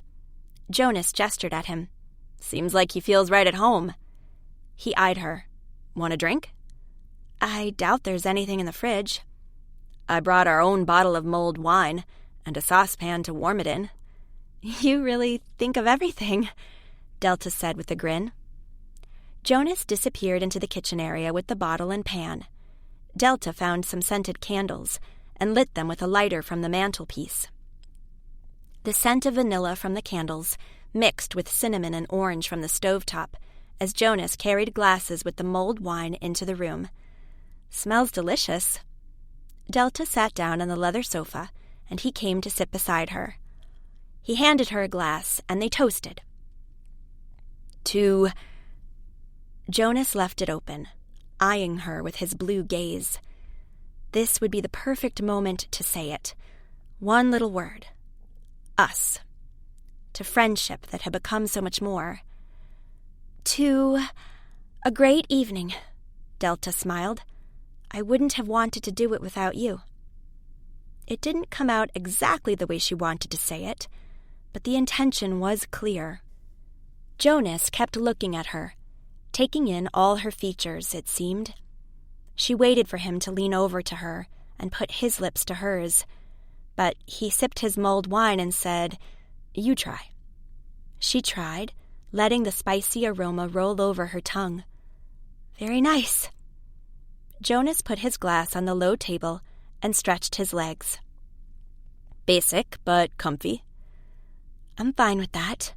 Jonas gestured at him. "Seems like he feels right at home." He eyed her. "Want a drink?" "I doubt there's anything in the fridge." "I brought our own bottle of mulled wine and a saucepan to warm it in." "You really think of everything," Delta said with a grin. Jonas disappeared into the kitchen area with the bottle and pan. Delta found some scented candles and lit them with a lighter from the mantelpiece. The scent of vanilla from the candles mixed with cinnamon and orange from the stovetop as Jonas carried glasses with the mulled wine into the room. "Smells delicious." Delta sat down on the leather sofa, and he came to sit beside her. He handed her a glass, and they toasted. "To..." Jonas left it open, eyeing her with his blue gaze. This would be the perfect moment to say it. One little word. Us. To friendship that had become so much more. "To a great evening," Delta smiled. "I wouldn't have wanted to do it without you." It didn't come out exactly the way she wanted to say it, but the intention was clear. Jonas kept looking at her, taking in all her features, it seemed. She waited for him to lean over to her and put his lips to hers, but he sipped his mulled wine and said, You try." She tried, letting the spicy aroma roll over her tongue. "Very nice." Jonas put his glass on the low table and stretched his legs. "Basic, but comfy." "I'm fine with that."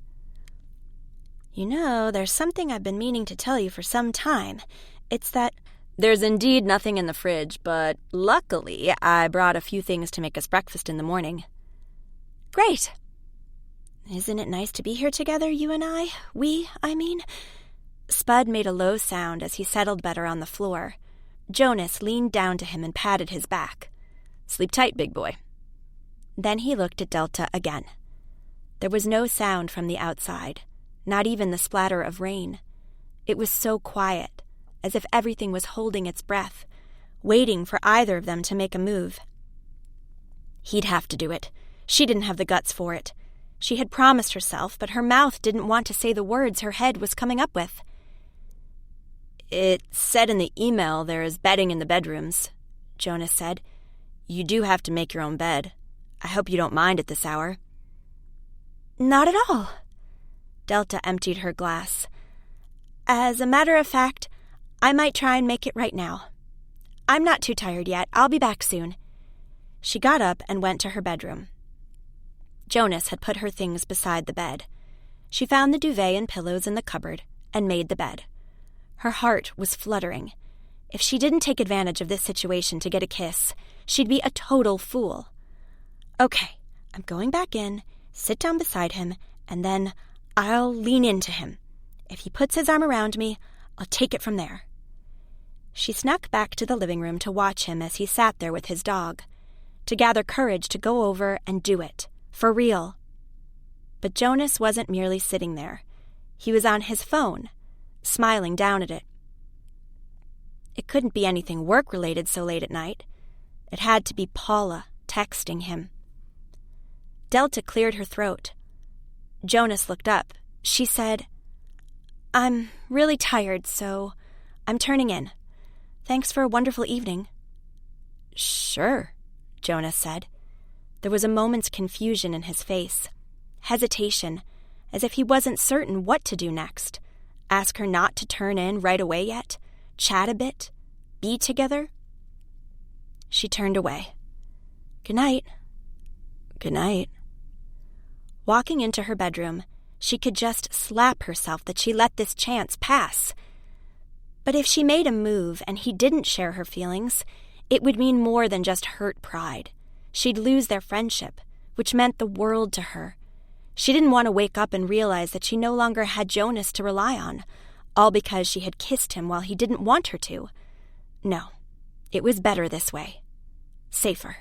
"You know, there's something I've been meaning to tell you for some time. It's that—" "There's indeed nothing in the fridge, but luckily I brought a few things to make us breakfast in the morning." "Great. Isn't it nice to be here together, you and I? I mean." Spud made a low sound as he settled better on the floor. Jonas leaned down to him and patted his back. "Sleep tight, big boy." Then he looked at Delta again. There was no sound from the outside, not even the splatter of rain. It was so quiet, as if everything was holding its breath, waiting for either of them to make a move. He'd have to do it. She didn't have the guts for it. She had promised herself, but her mouth didn't want to say the words her head was coming up with. "It said in the email there is bedding in the bedrooms," Jonas said. "You do have to make your own bed. I hope you don't mind at this hour." "Not at all." Delta emptied her glass. "As a matter of fact, I might try and make it right now. I'm not too tired yet. I'll be back soon." She got up and went to her bedroom. Jonas had put her things beside the bed. She found the duvet and pillows in the cupboard and made the bed. Her heart was fluttering. If she didn't take advantage of this situation to get a kiss, she'd be a total fool. "Okay, I'm going back in, sit down beside him, and then I'll lean into him. If he puts his arm around me, I'll take it from there." She snuck back to the living room to watch him as he sat there with his dog, to gather courage to go over and do it, for real. But Jonas wasn't merely sitting there. He was on his phone, smiling down at it. It couldn't be anything work-related so late at night. It had to be Paula texting him. Delta cleared her throat. Jonas looked up. She said, "I'm really tired, so I'm turning in. Thanks for a wonderful evening." "Sure," Jonas said. There was a moment's confusion in his face, hesitation, as if he wasn't certain what to do next. Ask her not to turn in right away yet? Chat a bit? Be together? She turned away. "Good night." "Good night." Walking into her bedroom, she could just slap herself that she let this chance pass. But if she made a move and he didn't share her feelings, it would mean more than just hurt pride. She'd lose their friendship, which meant the world to her. She didn't want to wake up and realize that she no longer had Jonas to rely on, all because she had kissed him while he didn't want her to. No, it was better this way. Safer.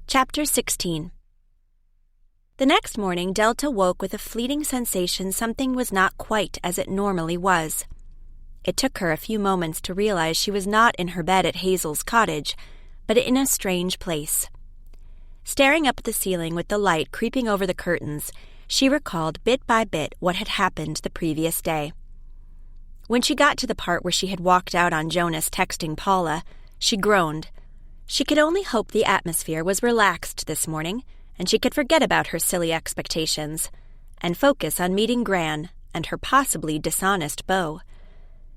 Chapter 16. The next morning, Delta woke with a fleeting sensation something was not quite as it normally was. It took her a few moments to realize she was not in her bed at Hazel's cottage, but in a strange place. Staring up at the ceiling with the light creeping over the curtains, she recalled bit by bit what had happened the previous day. When she got to the part where she had walked out on Jonas texting Paula, she groaned. She could only hope the atmosphere was relaxed this morning, and she could forget about her silly expectations, and focus on meeting Gran and her possibly dishonest beau.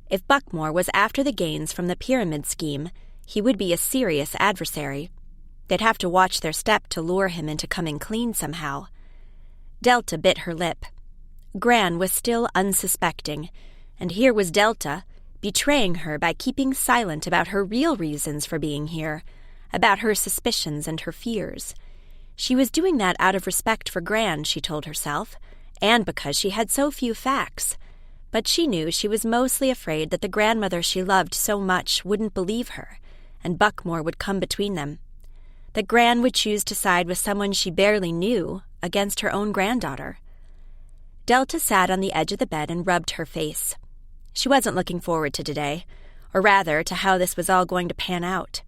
If Buckmore was after the gains from the pyramid scheme, he would be a serious adversary. They'd have to watch their step to lure him into coming clean somehow. Delta bit her lip. Gran was still unsuspecting, and here was Delta, betraying her by keeping silent about her real reasons for being here, about her suspicions and her fears. She was doing that out of respect for Gran, she told herself, and because she had so few facts. But she knew she was mostly afraid that the grandmother she loved so much wouldn't believe her, and Buckmore would come between them. That Gran would choose to side with someone she barely knew against her own granddaughter. Delta sat on the edge of the bed and rubbed her face. She wasn't looking forward to today, or rather to how this was all going to pan out.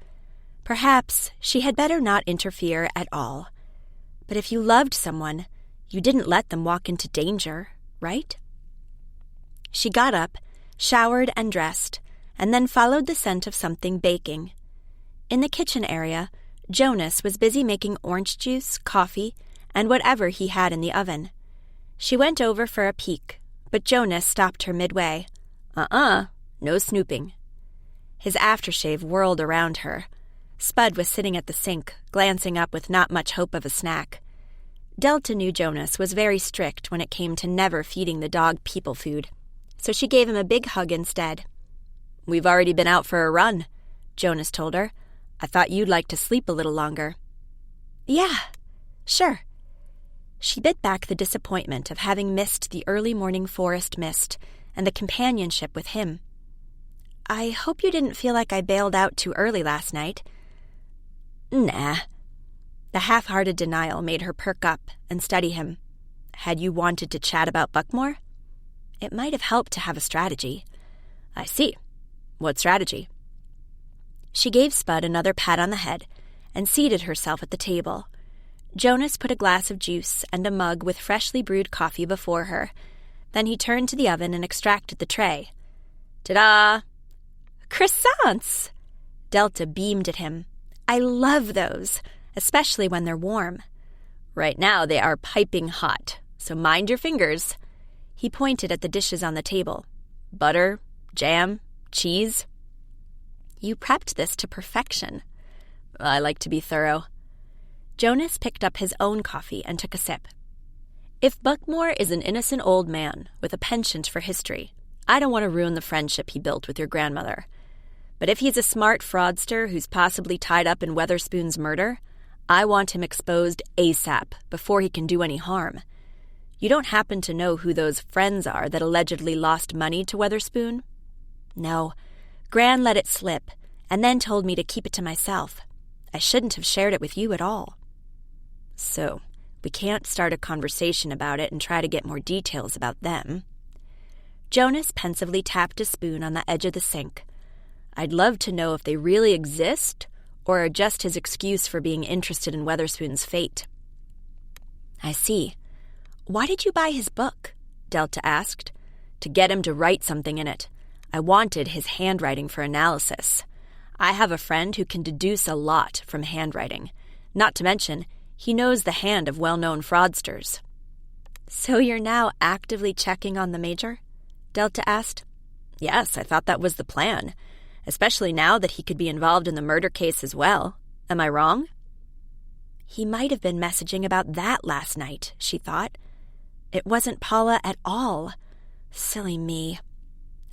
Perhaps she had better not interfere at all. But if you loved someone, you didn't let them walk into danger, right? She got up, showered and dressed, and then followed the scent of something baking. In the kitchen area, Jonas was busy making orange juice, coffee, and whatever he had in the oven. She went over for a peek, but Jonas stopped her midway. No snooping. His aftershave whirled around her. Spud was sitting at the sink, glancing up with not much hope of a snack. Delta knew Jonas was very strict when it came to never feeding the dog people food, so she gave him a big hug instead. "We've already been out for a run," Jonas told her. "I thought you'd like to sleep a little longer." "Yeah, sure." She bit back the disappointment of having missed the early morning forest mist and the companionship with him. "I hope you didn't feel like I bailed out too early last night." "Nah." The half-hearted denial made her perk up and study him. "Had you wanted to chat about Buckmore?" It might have helped to have a strategy. "I see. What strategy?" She gave Spud another pat on the head and seated herself at the table. Jonas put a glass of juice and a mug with freshly brewed coffee before her. Then he turned to the oven and extracted the tray. Ta-da! "Croissants!" Delta beamed at him. "I love those, especially when they're warm." "Right now they are piping hot, so mind your fingers." He pointed at the dishes on the table. "Butter, jam, cheese." "You prepped this to perfection." "I like to be thorough." Jonas picked up his own coffee and took a sip. "If Buckmore is an innocent old man with a penchant for history, I don't want to ruin the friendship he built with your grandmother. But if he's a smart fraudster who's possibly tied up in Weatherspoon's murder, I want him exposed ASAP before he can do any harm. You don't happen to know who those friends are that allegedly lost money to Weatherspoon?" "No. Gran let it slip, and then told me to keep it to myself. I shouldn't have shared it with you at all." "So, we can't start a conversation about it and try to get more details about them." Jonas pensively tapped a spoon on the edge of the sink. "I'd love to know if they really exist or are just his excuse for being interested in Weatherspoon's fate." "I see. Why did you buy his book?" Delta asked. "To get him to write something in it. I wanted his handwriting for analysis. I have a friend who can deduce a lot from handwriting. Not to mention, he knows the hand of well-known fraudsters." "So you're now actively checking on the Major?" Delta asked. "Yes, I thought that was the plan. Especially now that he could be involved in the murder case as well. Am I wrong?" He might have been messaging about that last night, she thought. It wasn't Paula at all. Silly me.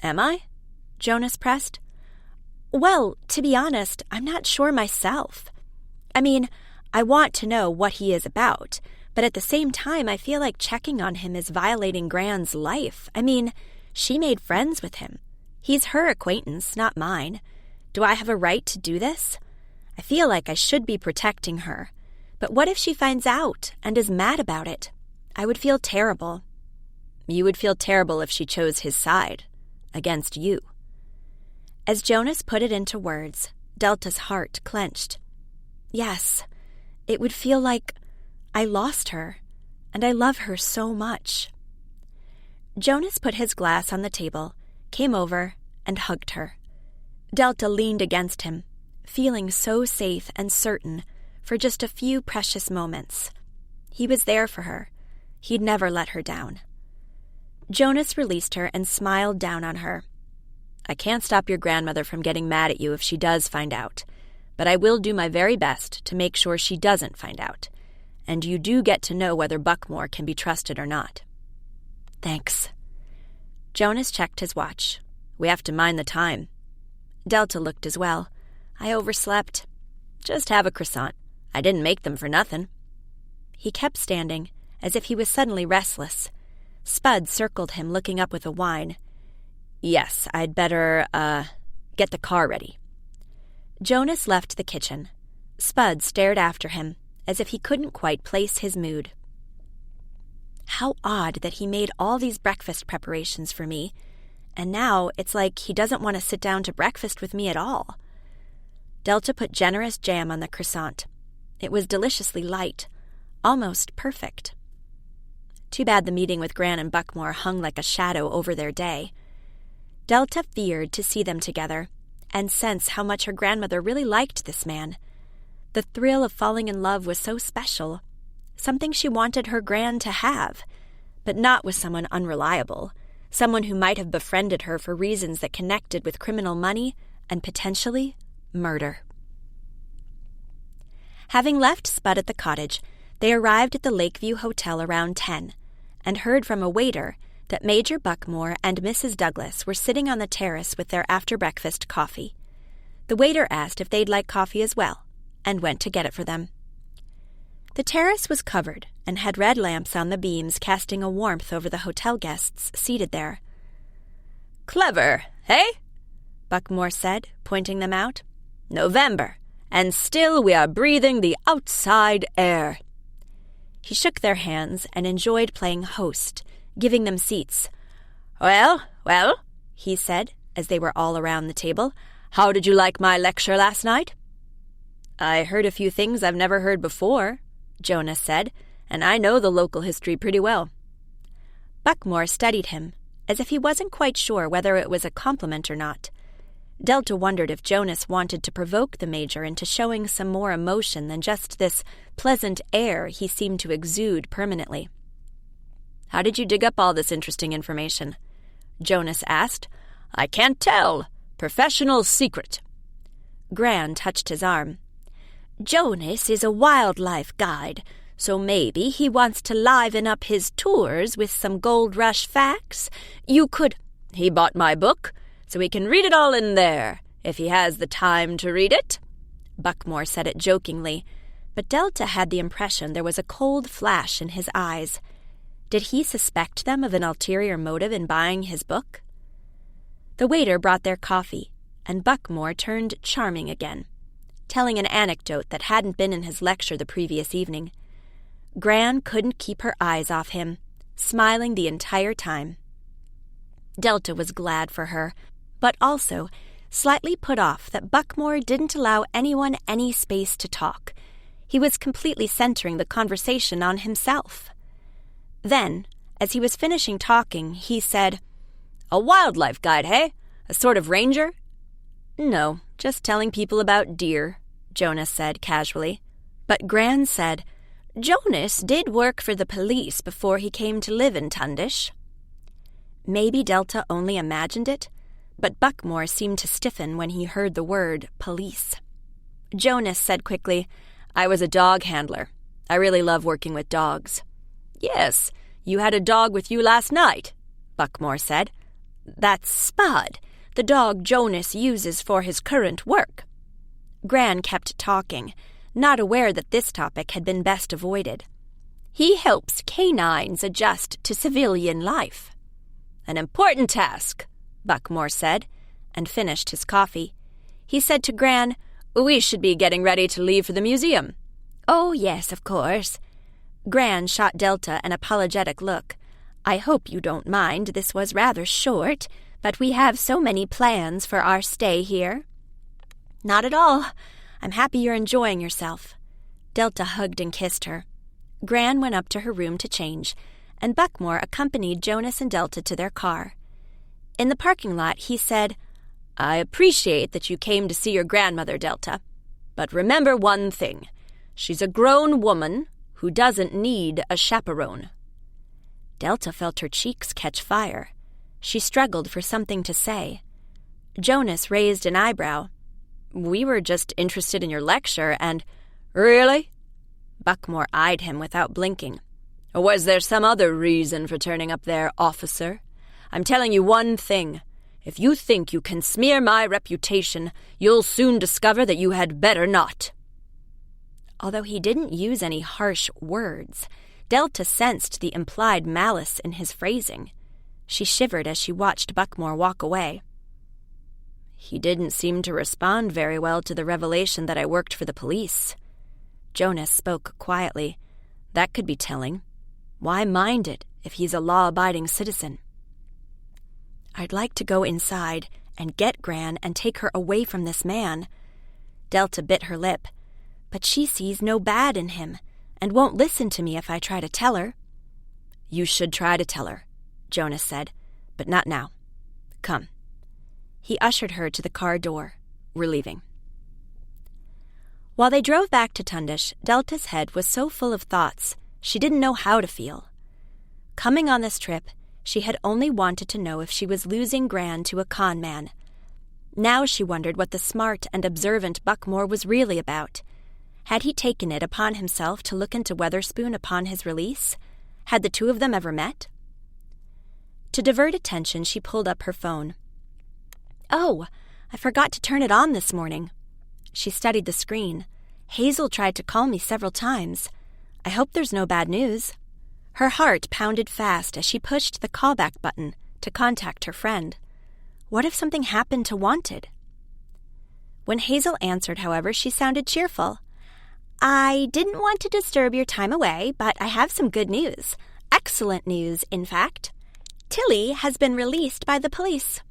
"Am I?" Jonas pressed. "Well, to be honest, I'm not sure myself. I mean, I want to know what he is about, but at the same time I feel like checking on him is violating Gran's life. I mean, she made friends with him. He's her acquaintance, not mine. Do I have a right to do this? I feel like I should be protecting her. But what if she finds out and is mad about it? I would feel terrible." "You would feel terrible if she chose his side. Against you." As Jonas put it into words, Delta's heart clenched. Yes, it would feel like I lost her, and I love her so much. Jonas put his glass on the table, came over, and hugged her. Delta leaned against him, feeling so safe and certain for just a few precious moments. He was there for her. He'd never let her down. Jonas released her and smiled down on her. "I can't stop your grandmother from getting mad at you if she does find out, but I will do my very best to make sure she doesn't find out, and you do get to know whether Buckmore can be trusted or not." "Thanks." Jonas checked his watch. "We have to mind the time." Delta looked as well. "I overslept." "Just have a croissant. I didn't make them for nothing." He kept standing, as if he was suddenly restless. Spud circled him, looking up with a whine. "Yes, I'd better, get the car ready." Jonas left the kitchen. Spud stared after him, as if he couldn't quite place his mood. How odd that he made all these breakfast preparations for me, and now it's like he doesn't want to sit down to breakfast with me at all. Delta put generous jam on the croissant. It was deliciously light, almost perfect. Too bad the meeting with Gran and Buckmore hung like a shadow over their day. Delta feared to see them together and sense how much her grandmother really liked this man. The thrill of falling in love was so special, something she wanted her Gran to have, but not with someone unreliable, someone who might have befriended her for reasons that connected with criminal money and potentially murder. Having left Spud at the cottage, they arrived at the Lakeview Hotel around 10 and heard from a waiter that Major Buckmore and Mrs. Douglas were sitting on the terrace with their after-breakfast coffee. The waiter asked if they'd like coffee as well, and went to get it for them. The terrace was covered and had red lamps on the beams casting a warmth over the hotel guests seated there. "Clever, hey?" Buckmore said, pointing them out. "November, and still we are breathing the outside air." He shook their hands and enjoyed playing host, giving them seats. Well, he said, as they were all around the table. "How did you like my lecture last night?" "I heard a few things I've never heard before," Jonas said, "and I know the local history pretty well." Buckmore studied him, as if he wasn't quite sure whether it was a compliment or not. Delta wondered if Jonas wanted to provoke the Major into showing some more emotion than just this pleasant air he seemed to exude permanently. "How did you dig up all this interesting information?" Jonas asked. "I can't tell. Professional secret." Gran touched his arm. "Jonas is a wildlife guide, so maybe he wants to liven up his tours with some Gold Rush facts. You could—" "He bought my book, so he can read it all in there, if he has the time to read it." Buckmore said it jokingly, but Delta had the impression there was a cold flash in his eyes. Did he suspect them of an ulterior motive in buying his book? The waiter brought their coffee, and Buckmore turned charming again, telling an anecdote that hadn't been in his lecture the previous evening. Gran couldn't keep her eyes off him, smiling the entire time. Delta was glad for her, but also slightly put off that Buckmore didn't allow anyone any space to talk. He was completely centering the conversation on himself. Then, as he was finishing talking, he said, "A wildlife guide, hey? A sort of ranger?" "No, just telling people about deer," Jonas said casually. But Gran said, "Jonas did work for the police before he came to live in Tundish." Maybe Delta only imagined it, but Buckmore seemed to stiffen when he heard the word police. Jonas said quickly, "I was a dog handler. I really love working with dogs." "Yes, you had a dog with you last night," Buckmore said. "That's Spud, the dog Jonas uses for his current work." Gran kept talking, not aware that this topic had been best avoided. "He helps canines adjust to civilian life." "An important task," Buckmore said, and finished his coffee. He said to Gran, "We should be getting ready to leave for the museum." "Oh, yes, of course." Gran shot Delta an apologetic look. "I hope you don't mind, this was rather short, but we have so many plans for our stay here." "Not at all. I'm happy you're enjoying yourself." Delta hugged and kissed her. Gran went up to her room to change, and Buckmore accompanied Jonas and Delta to their car. In the parking lot, he said, "I appreciate that you came to see your grandmother, Delta. But remember one thing. She's a grown woman who doesn't need a chaperone." Delta felt her cheeks catch fire. She struggled for something to say. Jonas raised an eyebrow. "We were just interested in your lecture, and—" "Really?" Buckmore eyed him without blinking. "Was there some other reason for turning up there, officer? I'm telling you one thing. If you think you can smear my reputation, you'll soon discover that you had better not." Although he didn't use any harsh words, Delta sensed the implied malice in his phrasing. She shivered as she watched Buckmore walk away. "He didn't seem to respond very well to the revelation that I worked for the police." Jonas spoke quietly. That could be telling. Why mind it if he's a law-abiding citizen? "I'd like to go inside and get Gran and take her away from this man." Delta bit her lip. "But she sees no bad in him and won't listen to me if I try to tell her." "You should try to tell her," Jonas said, "but not now. Come." He ushered her to the car door. "We're leaving." While they drove back to Tundish, Delta's head was so full of thoughts, she didn't know how to feel. Coming on this trip, she had only wanted to know if she was losing Gran to a con man. Now she wondered what the smart and observant Buckmore was really about. Had he taken it upon himself to look into Weatherspoon upon his release? Had the two of them ever met? To divert attention, she pulled up her phone. Oh, I forgot to turn it on this morning. She studied the screen. Hazel tried to call me several times. I hope there's no bad news. Her heart pounded fast as she pushed the callback button to contact her friend. What if something happened to Wanted? When Hazel answered, however, she sounded cheerful. I didn't want to disturb your time away, but I have some good news. Excellent news, in fact. Tilly has been released by the police.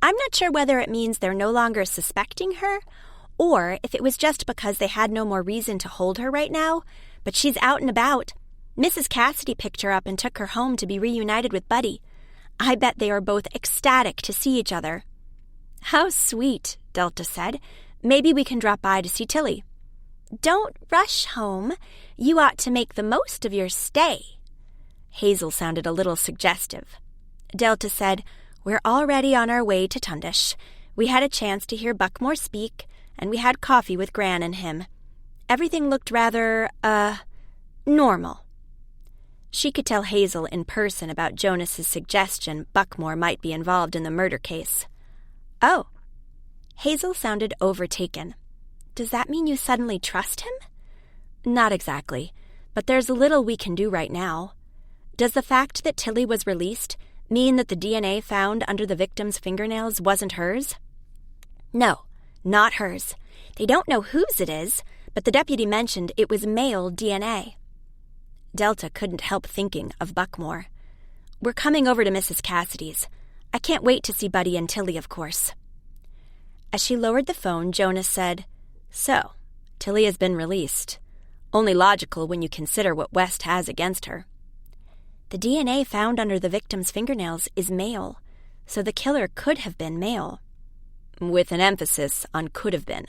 I'm not sure whether it means they're no longer suspecting her, or if it was just because they had no more reason to hold her right now, but she's out and about. Mrs. Cassidy picked her up and took her home to be reunited with Buddy. I bet they are both ecstatic to see each other. How sweet, Delta said. Maybe we can drop by to see Tilly. Don't rush home. You ought to make the most of your stay. Hazel sounded a little suggestive. Delta said, We're already on our way to Tundish. We had a chance to hear Buckmore speak, and we had coffee with Gran and him. Everything looked rather, normal. She could tell Hazel in person about Jonas's suggestion Buckmore might be involved in the murder case. Oh. Hazel sounded overtaken. Does that mean you suddenly trust him? Not exactly, but there's little we can do right now. Does the fact that Tilly was released mean that the DNA found under the victim's fingernails wasn't hers? No, not hers. They don't know whose it is, but the deputy mentioned it was male DNA. Delta couldn't help thinking of Buckmore. We're coming over to Mrs. Cassidy's. I can't wait to see Buddy and Tilly, of course. As she lowered the phone, Jonas said, So, Tilly has been released. Only logical when you consider what West has against her. The DNA found under the victim's fingernails is male, so the killer could have been male. With an emphasis on could have been.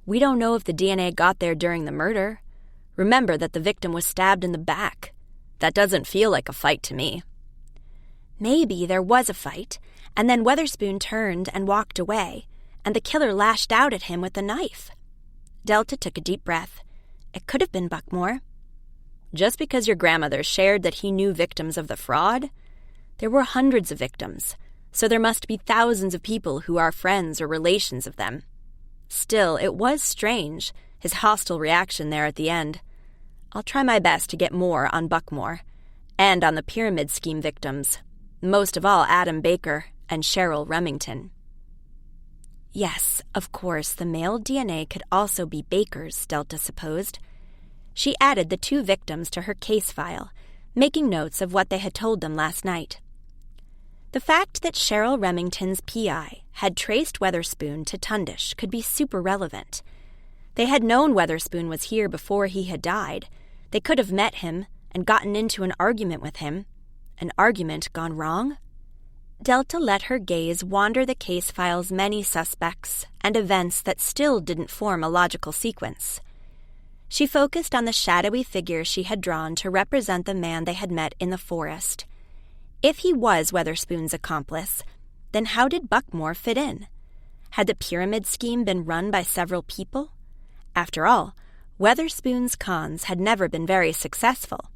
We don't know if the DNA got there during the murder. Remember that the victim was stabbed in the back. That doesn't feel like a fight to me. Maybe there was a fight, and then Weatherspoon turned and walked away, and the killer lashed out at him with a knife. Delta took a deep breath. It could have been Buckmore. Just because your grandmother shared that he knew victims of the fraud? There were hundreds of victims, so there must be thousands of people who are friends or relations of them. Still, it was strange, his hostile reaction there at the end. I'll try my best to get more on Buckmore, and on the pyramid scheme victims, most of all Adam Baker and Cheryl Remington. Yes, of course, the male DNA could also be Baker's, Delta supposed. She added the two victims to her case file, making notes of what they had told them last night. The fact that Cheryl Remington's PI had traced Weatherspoon to Tundish could be super relevant. They had known Weatherspoon was here before he had died. They could have met him and gotten into an argument with him. An argument gone wrong? Delta let her gaze wander the case file's many suspects and events that still didn't form a logical sequence. She focused on the shadowy figure she had drawn to represent the man they had met in the forest. If he was Weatherspoon's accomplice, then how did Buckmore fit in? Had the pyramid scheme been run by several people? After all, Weatherspoon's cons had never been very successful,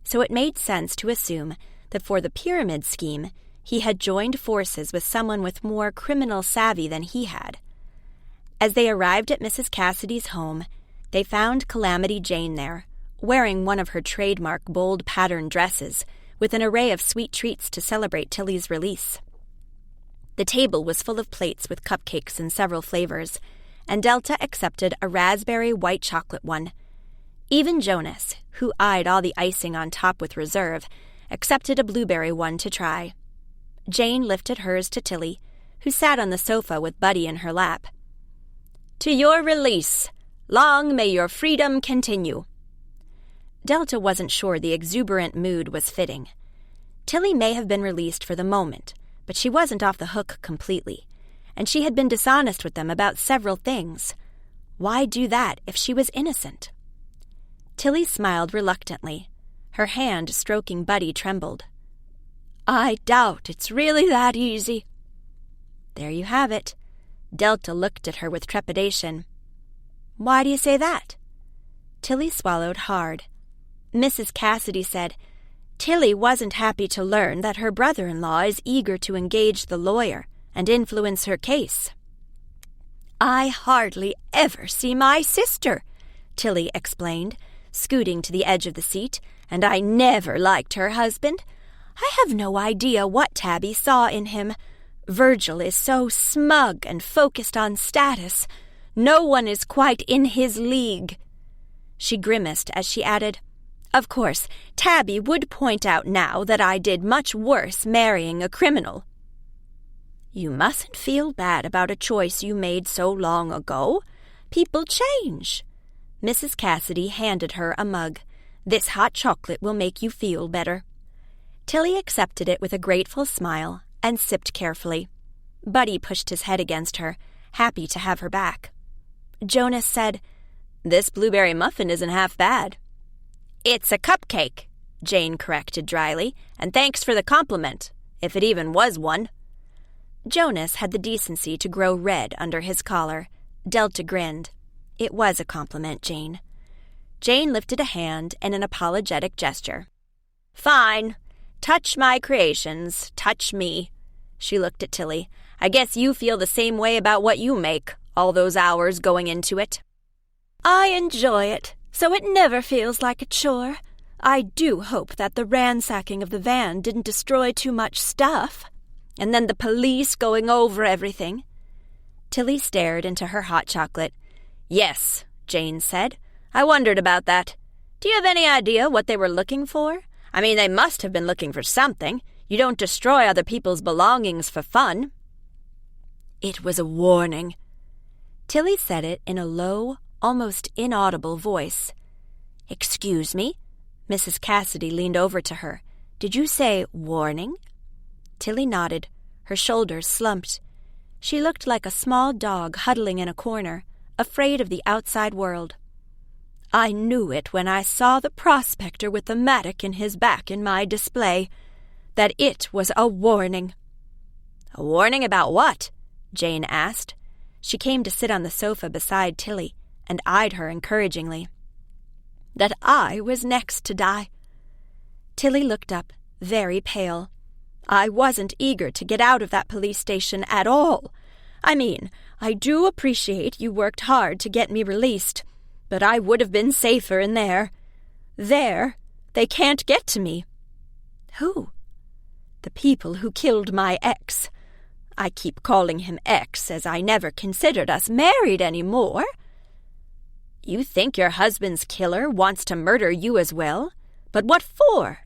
so it made sense to assume that for the pyramid scheme, he had joined forces with someone with more criminal savvy than he had. As they arrived at Mrs. Cassidy's home, they found Calamity Jane there, wearing one of her trademark bold pattern dresses, with an array of sweet treats to celebrate Tilly's release. The table was full of plates with cupcakes in several flavors, and Delta accepted a raspberry white chocolate one. Even Jonas, who eyed all the icing on top with reserve, accepted a blueberry one to try. Jane lifted hers to Tilly, who sat on the sofa with Buddy in her lap. To your release. Long may your freedom continue. Delta wasn't sure the exuberant mood was fitting. Tilly may have been released for the moment, but she wasn't off the hook completely, and she had been dishonest with them about several things. Why do that if she was innocent? Tilly smiled reluctantly. Her hand stroking Buddy trembled. I doubt it's really that easy. There you have it. Delta looked at her with trepidation. Why do you say that? Tilly swallowed hard. Mrs. Cassidy said, Tilly wasn't happy to learn that her brother-in-law is eager to engage the lawyer and influence her case. I hardly ever see my sister, Tilly explained, scooting to the edge of the seat, and I never liked her husband. I have no idea what Tabby saw in him. Virgil is so smug and focused on status. No one is quite in his league. She grimaced as she added, Of course, Tabby would point out now that I did much worse marrying a criminal. You mustn't feel bad about a choice you made so long ago. People change. Mrs. Cassidy handed her a mug. This hot chocolate will make you feel better. Tilly accepted it with a grateful smile and sipped carefully. Buddy pushed his head against her, happy to have her back. Jonas said, This blueberry muffin isn't half bad. It's a cupcake, Jane corrected dryly, and thanks for the compliment, if it even was one. Jonas had the decency to grow red under his collar. Delta grinned. It was a compliment, Jane. Jane lifted a hand in an apologetic gesture. Fine. Touch my creations. Touch me. She looked at Tilly. I guess you feel the same way about what you make, all those hours going into it. I enjoy it, so it never feels like a chore. I do hope that the ransacking of the van didn't destroy too much stuff. And then the police going over everything. Tilly stared into her hot chocolate. Yes, Jane said. I wondered about that. Do you have any idea what they were looking for? I mean, they must have been looking for something. You don't destroy other people's belongings for fun. It was a warning. Tilly said it in a low, almost inaudible voice. Excuse me? Mrs. Cassidy leaned over to her. Did you say warning? Tilly nodded. Her shoulders slumped. She looked like a small dog huddling in a corner, afraid of the outside world. I knew it when I saw the prospector with the mattock in his back in my display, that it was a warning. A warning about what? Jane asked. She came to sit on the sofa beside Tilly and eyed her encouragingly. That I was next to die. Tilly looked up, very pale. I wasn't eager to get out of that police station at all. I mean, I do appreciate you worked hard to get me released, but I would have been safer in there. There, they can't get to me. Who? The people who killed my ex. I keep calling him ex, as I never considered us married anymore. You think your husband's killer wants to murder you as well? But what for?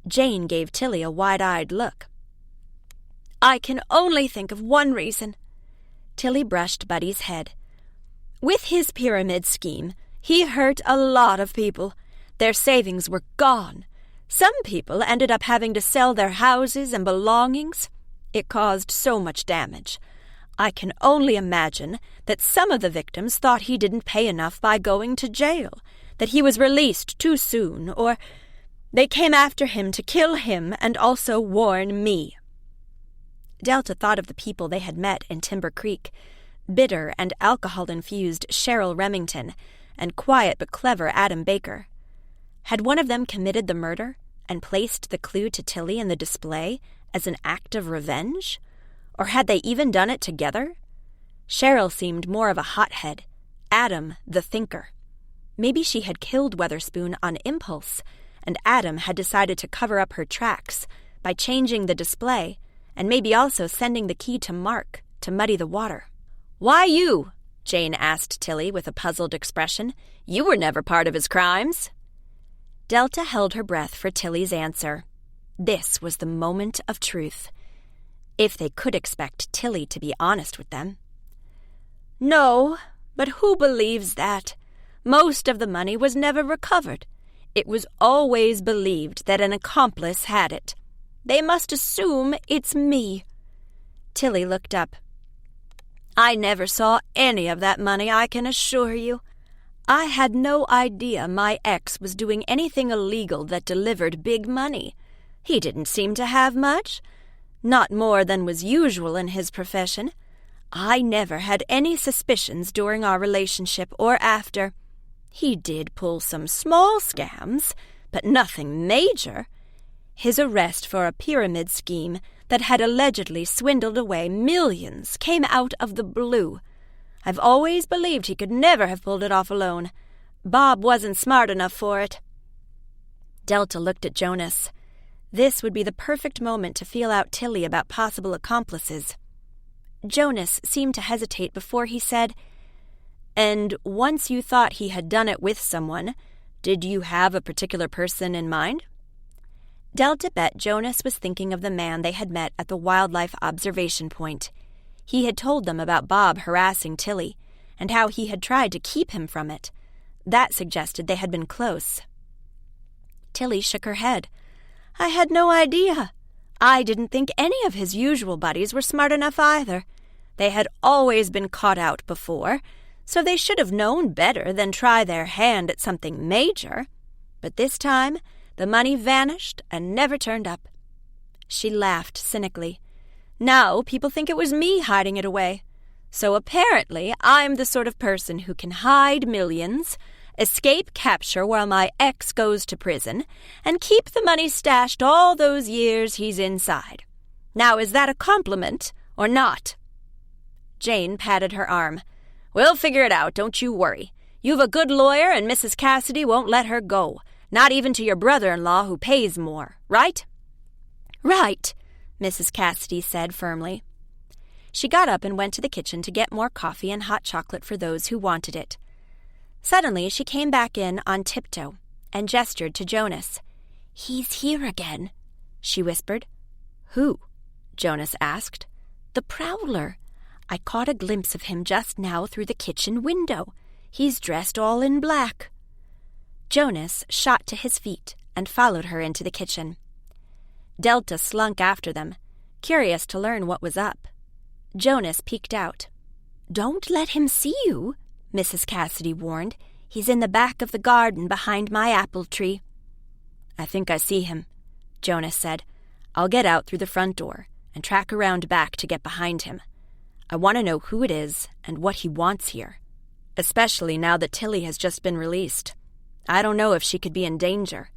Jane gave Tilly a wide-eyed look. I can only think of one reason. Tilly brushed Buddy's head. With his pyramid scheme, he hurt a lot of people. Their savings were gone. Some people ended up having to sell their houses and belongings. It caused so much damage. I can only imagine that some of the victims thought he didn't pay enough by going to jail, that he was released too soon, or they came after him to kill him and also warn me. Delta thought of the people they had met in Timber Creek, bitter and alcohol-infused Cheryl Remington and quiet but clever Adam Baker. Had one of them committed the murder and placed the clue to Tilly in the display as an act of revenge? Or had they even done it together? Cheryl seemed more of a hothead, Adam the thinker. Maybe she had killed Weatherspoon on impulse, and Adam had decided to cover up her tracks by changing the display and maybe also sending the key to Mark to muddy the water. Why you? Jane asked Tilly with a puzzled expression. You were never part of his crimes. Delta held her breath for Tilly's answer. This was the moment of truth. If they could expect Tilly to be honest with them. No, but who believes that? Most of the money was never recovered. It was always believed that an accomplice had it. They must assume it's me. Tilly looked up. I never saw any of that money, I can assure you. I had no idea my ex was doing anything illegal that delivered big money. He didn't seem to have much. Not more than was usual in his profession. I never had any suspicions during our relationship or after. He did pull some small scams, but nothing major. His arrest for a pyramid scheme that had allegedly swindled away millions came out of the blue. I've always believed he could never have pulled it off alone. Bob wasn't smart enough for it. Delta looked at Jonas. This would be the perfect moment to feel out Tilly about possible accomplices. Jonas seemed to hesitate before he said, "And once you thought he had done it with someone, did you have a particular person in mind?" Delta bet Jonas was thinking of the man they had met at the wildlife observation point. He had told them about Bob harassing Tilly, and how he had tried to keep him from it. That suggested they had been close. Tilly shook her head. "I had no idea. I didn't think any of his usual buddies were smart enough either. They had always been caught out before, so they should have known better than try their hand at something major. But this time, the money vanished and never turned up." She laughed cynically. "Now people think it was me hiding it away. So apparently I'm the sort of person who can hide millions, escape capture while my ex goes to prison, and keep the money stashed all those years he's inside. Now is that a compliment or not?" Jane patted her arm. "We'll figure it out, don't you worry. You've a good lawyer and Mrs. Cassidy won't let her go. Not even to your brother-in-law who pays more, right?" "Right," Mrs. Cassidy said firmly. She got up and went to the kitchen to get more coffee and hot chocolate for those who wanted it. Suddenly she came back in on tiptoe and gestured to Jonas. "He's here again," she whispered. "Who?" Jonas asked. "The prowler. I caught a glimpse of him just now through the kitchen window. He's dressed all in black." Jonas shot to his feet and followed her into the kitchen. Delta slunk after them, curious to learn what was up. Jonas peeked out. "Don't let him see you," Mrs. Cassidy warned. "He's in the back of the garden behind my apple tree." "I think I see him," Jonas said. "I'll get out through the front door and track around back to get behind him. I want to know who it is and what he wants here, especially now that Tilly has just been released. I don't know if she could be in danger,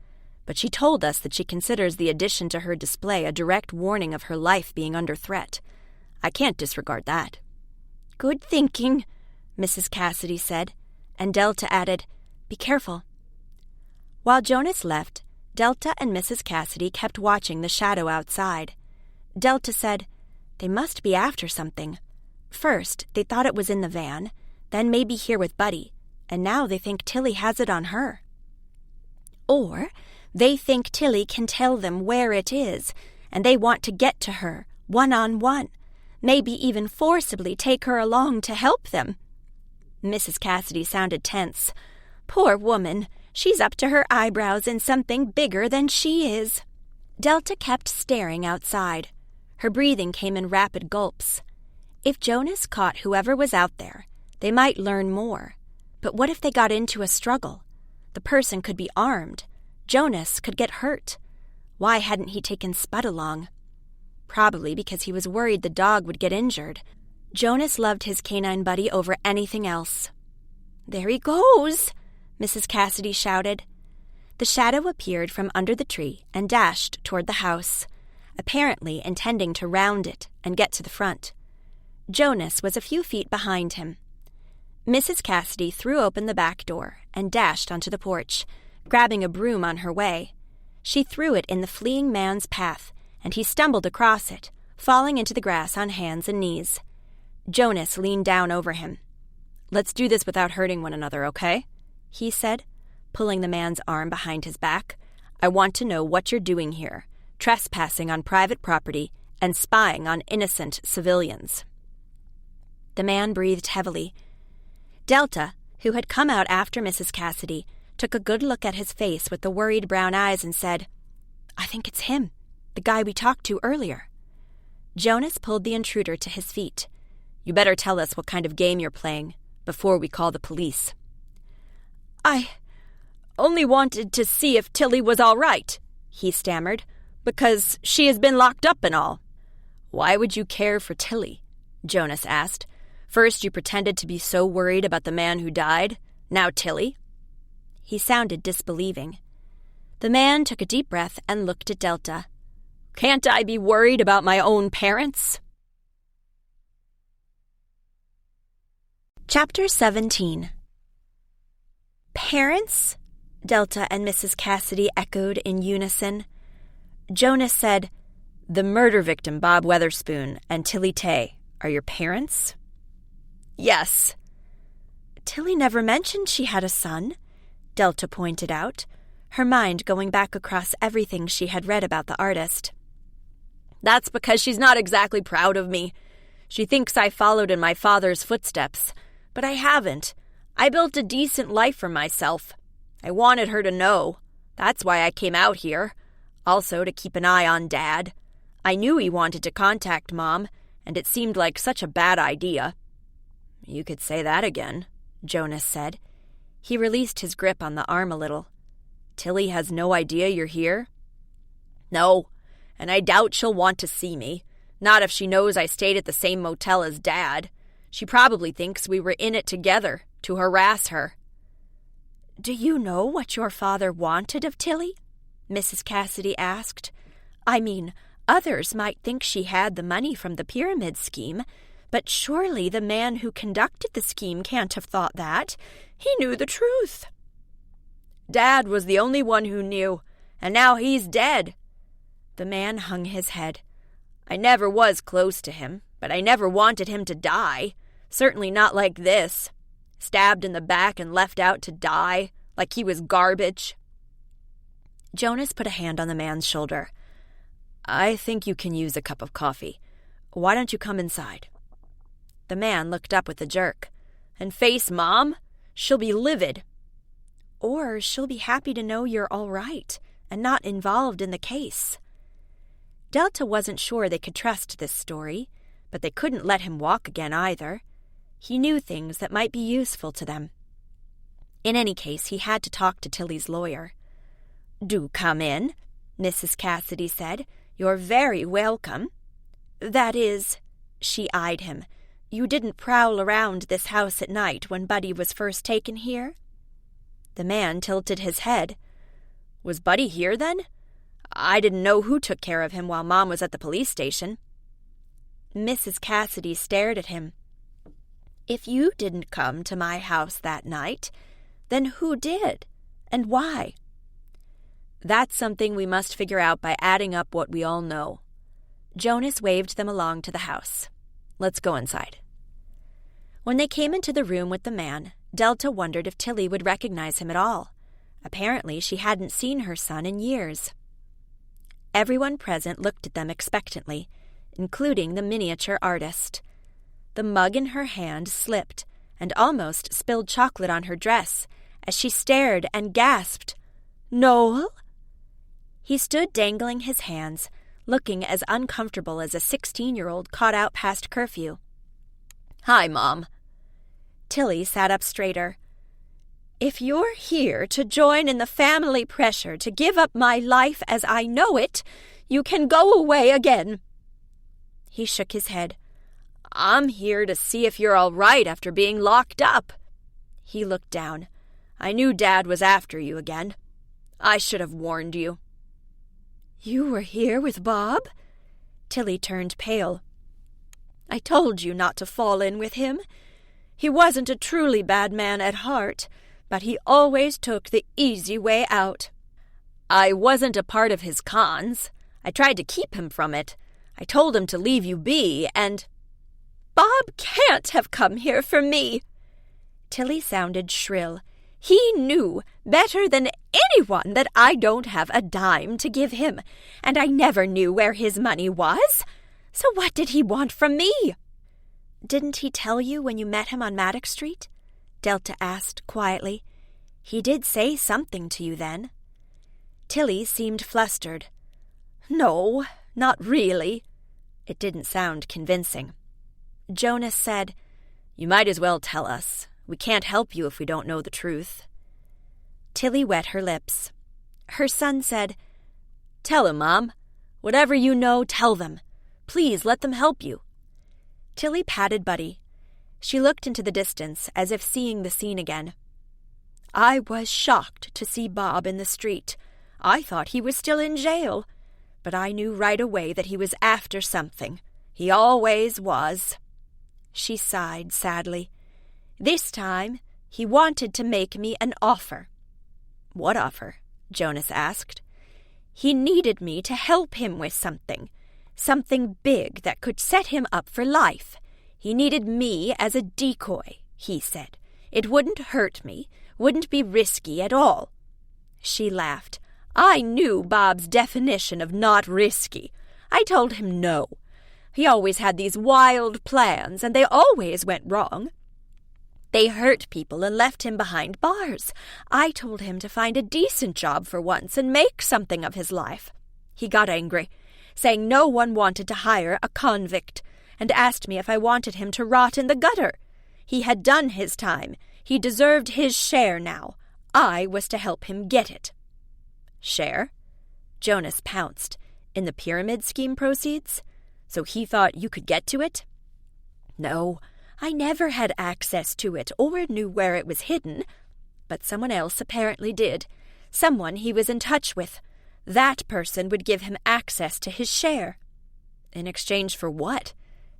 but she told us that she considers the addition to her display a direct warning of her life being under threat. I can't disregard that." "Good thinking," Mrs. Cassidy said, and Delta added, "Be careful." While Jonas left, Delta and Mrs. Cassidy kept watching the shadow outside. Delta said, "They must be after something. First, they thought it was in the van, then maybe here with Buddy, and now they think Tilly has it on her. Or they think Tilly can tell them where it is, and they want to get to her, one-on-one, maybe even forcibly take her along to help them." Mrs. Cassidy sounded tense. "Poor woman, she's up to her eyebrows in something bigger than she is." Delta kept staring outside. Her breathing came in rapid gulps. If Jonas caught whoever was out there, they might learn more. But what if they got into a struggle? The person could be armed. Jonas could get hurt. Why hadn't he taken Spud along? Probably because he was worried the dog would get injured. Jonas loved his canine buddy over anything else. "There he goes!" Mrs. Cassidy shouted. The shadow appeared from under the tree and dashed toward the house, apparently intending to round it and get to the front. Jonas was a few feet behind him. Mrs. Cassidy threw open the back door and dashed onto the porch, grabbing a broom on her way. She threw it in the fleeing man's path, and he stumbled across it, falling into the grass on hands and knees. Jonas leaned down over him. "Let's do this without hurting one another, okay?" he said, pulling the man's arm behind his back. "I want to know what you're doing here, trespassing on private property and spying on innocent civilians." The man breathed heavily. Delta, who had come out after Mrs. Cassidy, took a good look at his face with the worried brown eyes and said, "I think it's him, the guy we talked to earlier." Jonas pulled the intruder to his feet. You better tell us what kind of game you're playing before we call the police." "I only wanted to see if Tilly was all right," he stammered, "because she has been locked up and all." "Why would you care for Tilly?" Jonas asked. "First you pretended to be so worried about the man who died. Now Tilly?" He sounded disbelieving. The man took a deep breath and looked at Delta. "Can't I be worried about my own parents?" Chapter 17. "Parents?" Delta and Mrs. Cassidy echoed in unison. Jonas said, "The murder victim, Bob Weatherspoon, and Tilly Tay, are your parents?" "Yes." "Tilly never mentioned she had a son," Delta pointed out, her mind going back across everything she had read about the artist. "That's because she's not exactly proud of me. She thinks I followed in my father's footsteps, but I haven't. I built a decent life for myself. I wanted her to know. That's why I came out here. Also to keep an eye on Dad. I knew he wanted to contact Mom, and it seemed like such a bad idea." "You could say that again," Jonas said. He released his grip on the arm a little. "Tilly has no idea you're here?" "No, and I doubt she'll want to see me. Not if she knows I stayed at the same motel as Dad. She probably thinks we were in it together, to harass her." "Do you know what your father wanted of Tilly?" Mrs. Cassidy asked. "I mean, others might think she had the money from the pyramid scheme, but surely the man who conducted the scheme can't have thought that. He knew the truth." "Dad was the only one who knew, and now he's dead." The man hung his head. "I never was close to him, but I never wanted him to die. Certainly not like this. Stabbed in the back and left out to die, like he was garbage." Jonas put a hand on the man's shoulder. "I think you can use a cup of coffee. Why don't you come inside?" The man looked up with a jerk. "And face Mom? She'll be livid." "Or she'll be happy to know you're all right and not involved in the case." Delta wasn't sure they could trust this story, but they couldn't let him walk again either. He knew things that might be useful to them. In any case, he had to talk to Tilly's lawyer. "Do come in," Mrs. Cassidy said. "You're very welcome. That is," she eyed him, "you didn't prowl around this house at night when Buddy was first taken here?" The man tilted his head. "Was Buddy here then? I didn't know who took care of him while Mom was at the police station." Mrs. Cassidy stared at him. "If you didn't come to my house that night, then who did, and why?" "That's something we must figure out by adding up what we all know." Jonas waved them along to the house. "Let's go inside." When they came into the room with the man, Delta wondered if Tilly would recognize him at all. Apparently, she hadn't seen her son in years. Everyone present looked at them expectantly, including the miniature artist. The mug in her hand slipped and almost spilled chocolate on her dress as she stared and gasped, "Noel?" He stood dangling his hands, looking as uncomfortable as a 16-year-old caught out past curfew. "Hi, Mom." Tilly sat up straighter. "If you're here to join in the family pressure to give up my life as I know it, you can go away again." He shook his head. "I'm here to see if you're all right after being locked up." He looked down. "I knew Dad was after you again. I should have warned you." "You were here with Bob?" Tilly turned pale. "I told you not to fall in with him. He wasn't a truly bad man at heart, but he always took the easy way out." "I wasn't a part of his cons. I tried to keep him from it. I told him to leave you be, and—" "Bob can't have come here for me." Tilly sounded shrill. "He knew better than anyone that I don't have a dime to give him, and I never knew where his money was. So what did he want from me?" "Didn't he tell you when you met him on Maddox Street?" Delta asked quietly. "He did say something to you then." Tilly seemed flustered. "No, not really." It didn't sound convincing. Jonas said, "You might as well tell us. We can't help you if we don't know the truth." Tilly wet her lips. Her son said, "Tell him, Mom. Whatever you know, tell them. Please let them help you." Tilly patted Buddy. She looked into the distance as if seeing the scene again. "I was shocked to see Bob in the street. I thought he was still in jail, but I knew right away that he was after something. He always was." She sighed sadly. "This time, he wanted to make me an offer." "What offer?" Jonas asked. "He needed me to help him with something big that could set him up for life. He needed me as a decoy, he said. It wouldn't hurt me, wouldn't be risky at all." She laughed. "I knew Bob's definition of not risky. I told him no. He always had these wild plans, and they always went wrong. They hurt people and left him behind bars. I told him to find a decent job for once and make something of his life. He got angry, saying no one wanted to hire a convict, and asked me if I wanted him to rot in the gutter. He had done his time. He deserved his share now. I was to help him get it." "Share?" Jonas pounced. "In the pyramid scheme proceeds? So he thought you could get to it?" "No, I never had access to it or knew where it was hidden. But someone else apparently did. Someone he was in touch with. That person would give him access to his share." "In exchange for what?"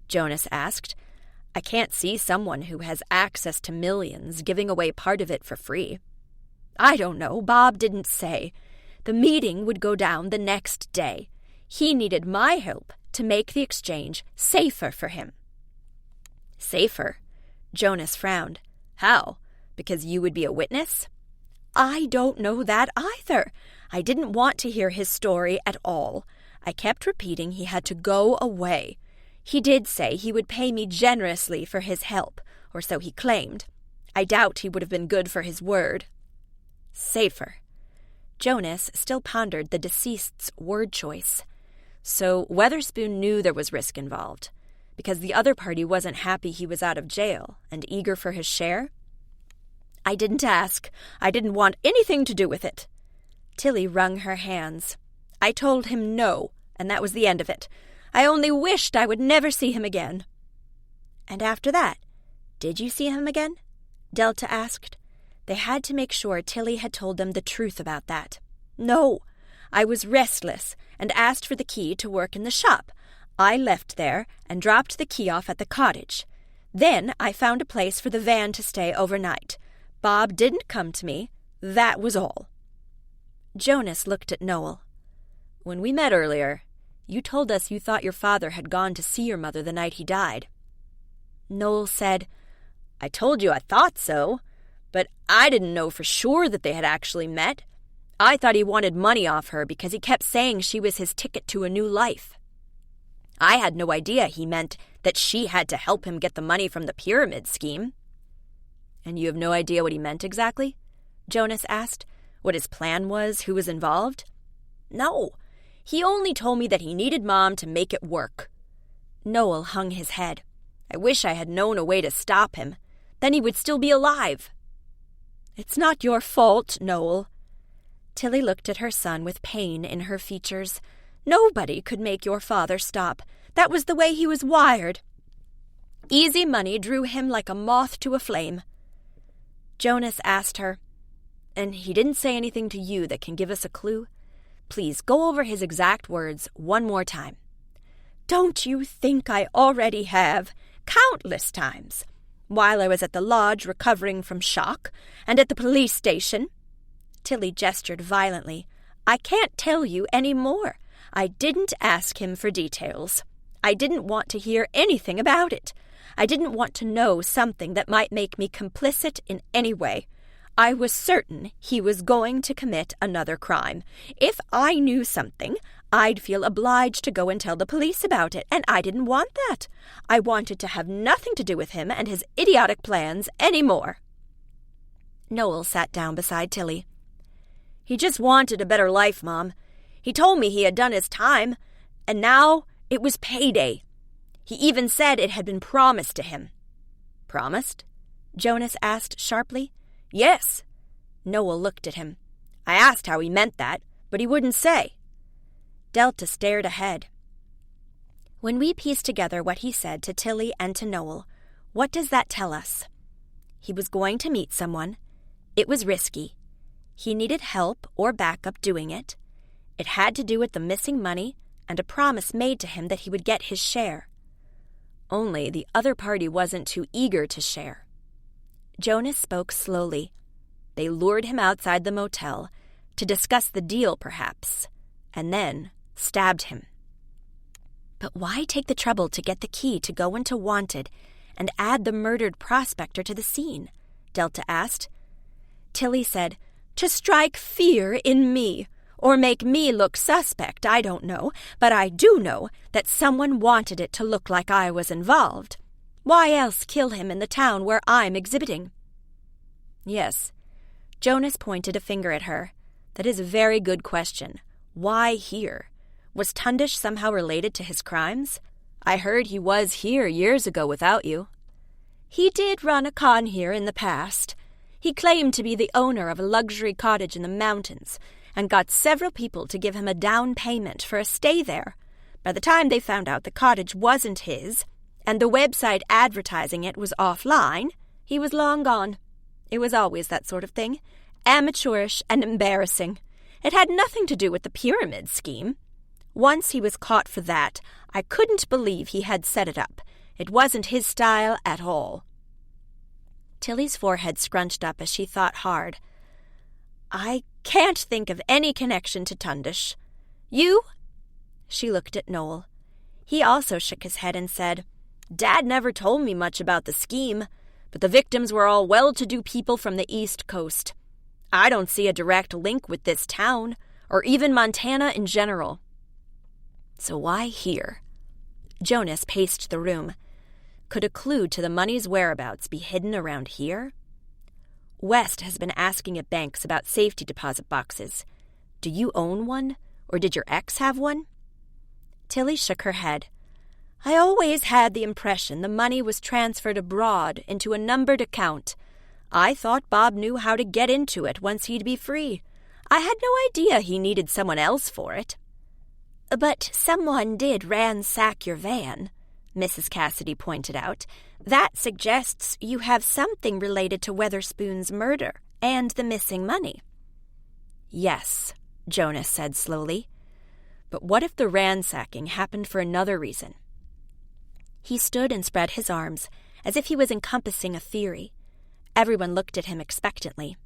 Jonas asked. "I can't see someone who has access to millions giving away part of it for free." "I don't know. Bob didn't say. The meeting would go down the next day. He needed my help to make the exchange safer for him." "Safer?" Jonas frowned. "How? Because you would be a witness?" "I don't know that either. I didn't want to hear his story at all. I kept repeating he had to go away. He did say he would pay me generously for his help, or so he claimed. I doubt he would have been good for his word." "Safer." Jonas still pondered the deceased's word choice. So Weatherspoon knew there was risk involved, because the other party wasn't happy he was out of jail and eager for his share? "I didn't ask. I didn't want anything to do with it." Tilly wrung her hands. "I told him no, and that was the end of it. I only wished I would never see him again." "And after that, did you see him again?" Delta asked. They had to make sure Tilly had told them the truth about that. "No. I was restless and asked for the key to work in the shop. I left there and dropped the key off at the cottage. Then I found a place for the van to stay overnight. Bob didn't come to me. That was all." Jonas looked at Noel. "When we met earlier, you told us you thought your father had gone to see your mother the night he died." Noel said, "I told you I thought so, but I didn't know for sure that they had actually met. I thought he wanted money off her because he kept saying she was his ticket to a new life. I had no idea he meant that she had to help him get the money from the pyramid scheme." "And you have no idea what he meant exactly?" Jonas asked. "What his plan was, who was involved?" "No. He only told me that he needed Mom to make it work." Noel hung his head. "I wish I had known a way to stop him. Then he would still be alive." "It's not your fault, Noel." Tilly looked at her son with pain in her features. "Nobody could make your father stop. That was the way he was wired. Easy money drew him like a moth to a flame." Jonas asked her, "And he didn't say anything to you that can give us a clue? Please go over his exact words one more time." "Don't you think I already have? Countless times. While I was at the lodge recovering from shock, and at the police station." Tilly gestured violently. "I can't tell you any more. I didn't ask him for details. I didn't want to hear anything about it. I didn't want to know something that might make me complicit in any way. I was certain he was going to commit another crime. If I knew something, I'd feel obliged to go and tell the police about it, and I didn't want that. I wanted to have nothing to do with him and his idiotic plans any more." Noel sat down beside Tilly. "He just wanted a better life, Mom. He told me he had done his time, and now it was payday. He even said it had been promised to him." "Promised?" Jonas asked sharply. "Yes." Noel looked at him. "I asked how he meant that, but he wouldn't say." Delta stared ahead. When we piece together what he said to Tilly and to Noel, what does that tell us? He was going to meet someone. It was risky. He needed help or backup doing it. It had to do with the missing money and a promise made to him that he would get his share. Only the other party wasn't too eager to share. Jonas spoke slowly. They lured him outside the motel to discuss the deal, perhaps, and then stabbed him. But why take the trouble to get the key to go into Wanted and add the murdered prospector to the scene? Delta asked. Tilly said, "To strike fear in me, or make me look suspect, I don't know, but I do know that someone wanted it to look like I was involved. Why else kill him in the town where I'm exhibiting?" "Yes." Jonas pointed a finger at her. "That is a very good question. Why here? Was Tundish somehow related to his crimes? I heard he was here years ago without you." "He did run a con here in the past. He claimed to be the owner of a luxury cottage in the mountains and got several people to give him a down payment for a stay there. By the time they found out the cottage wasn't his, and the website advertising it was offline, he was long gone. It was always that sort of thing, amateurish and embarrassing. It had nothing to do with the pyramid scheme. Once he was caught for that, I couldn't believe he had set it up. It wasn't his style at all." Tilly's forehead scrunched up as she thought hard. "I can't think of any connection to Tundish. You?" She looked at Noel. He also shook his head and said, "Dad never told me much about the scheme, but the victims were all well-to-do people from the East Coast. I don't see a direct link with this town, or even Montana in general." "So why here?" Jonas paced the room. Could a clue to the money's whereabouts be hidden around here? West has been asking at banks about safety deposit boxes. Do you own one, or did your ex have one? Tilly shook her head. "I always had the impression the money was transferred abroad into a numbered account. I thought Bob knew how to get into it once he'd be free. I had no idea he needed someone else for it." "But someone did ransack your van," Mrs. Cassidy pointed out. "That suggests you have something related to Weatherspoon's murder and the missing money." "Yes," Jonas said slowly. "But what if the ransacking happened for another reason?" He stood and spread his arms, as if he was encompassing a theory. Everyone looked at him expectantly.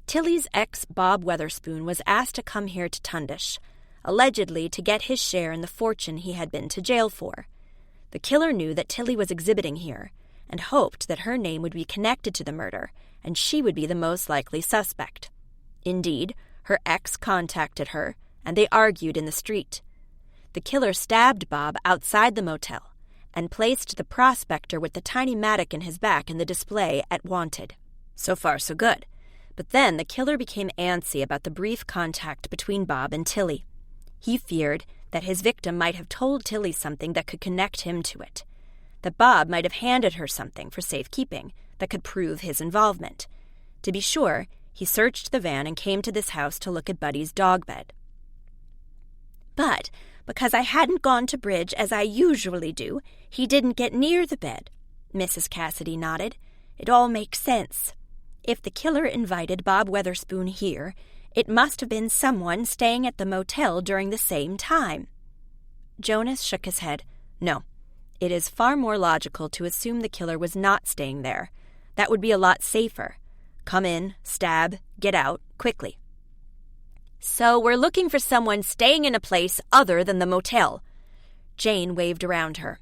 Tilly's ex, Bob Weatherspoon, was asked to come here to Tundish, allegedly to get his share in the fortune he had been to jail for. The killer knew that Tilly was exhibiting here, and hoped that her name would be connected to the murder, and she would be the most likely suspect. Indeed, her ex contacted her, and they argued in the street. The killer stabbed Bob outside the motel, and placed the prospector with the tiny mattock in his back in the display at Wanted. So far, so good. But then the killer became antsy about the brief contact between Bob and Tilly. He feared that his victim might have told Tilly something that could connect him to it, that Bob might have handed her something for safekeeping that could prove his involvement. To be sure, he searched the van and came to this house to look at Buddy's dog bed. "But because I hadn't gone to bridge as I usually do, he didn't get near the bed," Mrs. Cassidy nodded. "It all makes sense. If the killer invited Bob Weatherspoon here, it must have been someone staying at the motel during the same time." Jonas shook his head. "No, it is far more logical to assume the killer was not staying there. That would be a lot safer. Come in, stab, get out, quickly." "So we're looking for someone staying in a place other than the motel." Jane waved around her.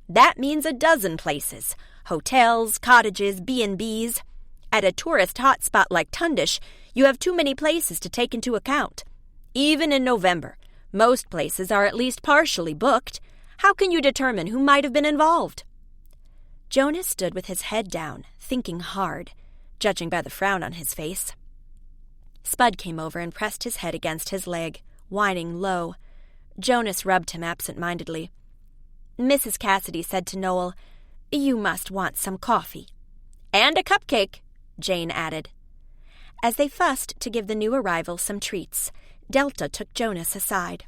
"That means a dozen places. Hotels, cottages, B&Bs. At a tourist hotspot like Tundish, you have too many places to take into account. Even in November, most places are at least partially booked. How can you determine who might have been involved?" Jonas stood with his head down, thinking hard, judging by the frown on his face. Spud came over and pressed his head against his leg, whining low. Jonas rubbed him absent-mindedly. Mrs. Cassidy said to Noel, "You must want some coffee." "And a cupcake," Jane added. As they fussed to give the new arrival some treats, Delta took Jonas aside.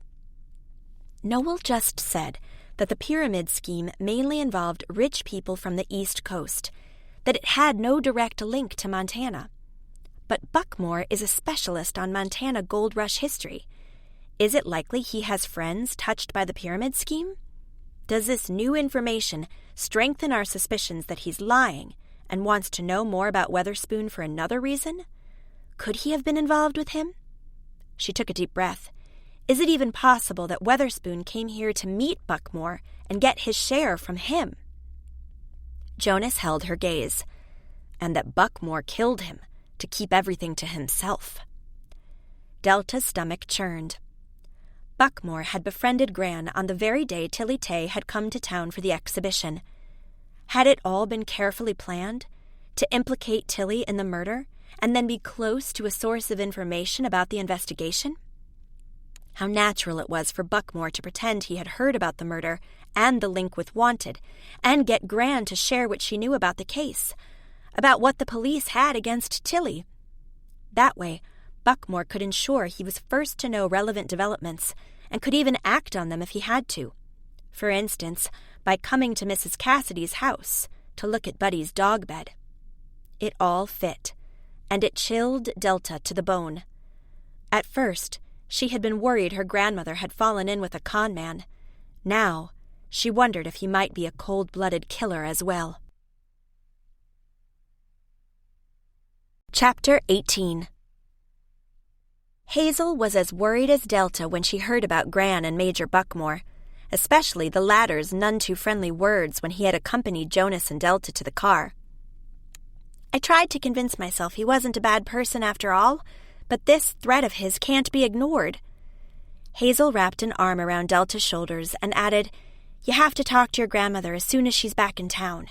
Noel just said that the pyramid scheme mainly involved rich people from the East Coast, that it had no direct link to Montana. But Buckmore is a specialist on Montana gold rush history. Is it likely he has friends touched by the pyramid scheme? Does this new information strengthen our suspicions that he's lying and wants to know more about Weatherspoon for another reason? Could he have been involved with him? She took a deep breath. Is it even possible that Weatherspoon came here to meet Buckmore and get his share from him? Jonas held her gaze, and that Buckmore killed him to keep everything to himself. Delta's stomach churned. Buckmore had befriended Gran on the very day Tilly Tay had come to town for the exhibition. Had it all been carefully planned? To implicate Tilly in the murder and then be close to a source of information about the investigation? How natural it was for Buckmore to pretend he had heard about the murder and the link with Wanted, and get Gran to share what she knew about the case, about what the police had against Tilly. That way, Buckmore could ensure he was first to know relevant developments and could even act on them if he had to. For instance, by coming to Mrs. Cassidy's house to look at Buddy's dog bed. It all fit, and it chilled Delta to the bone. At first, she had been worried her grandmother had fallen in with a con man. Now, she wondered if he might be a cold-blooded killer as well. Chapter 18. Hazel was as worried as Delta when she heard about Gran and Major Buckmore, especially the latter's none-too-friendly words when he had accompanied Jonas and Delta to the car. "I tried to convince myself he wasn't a bad person after all, but this threat of his can't be ignored." Hazel wrapped an arm around Delta's shoulders and added, "You have to talk to your grandmother as soon as she's back in town.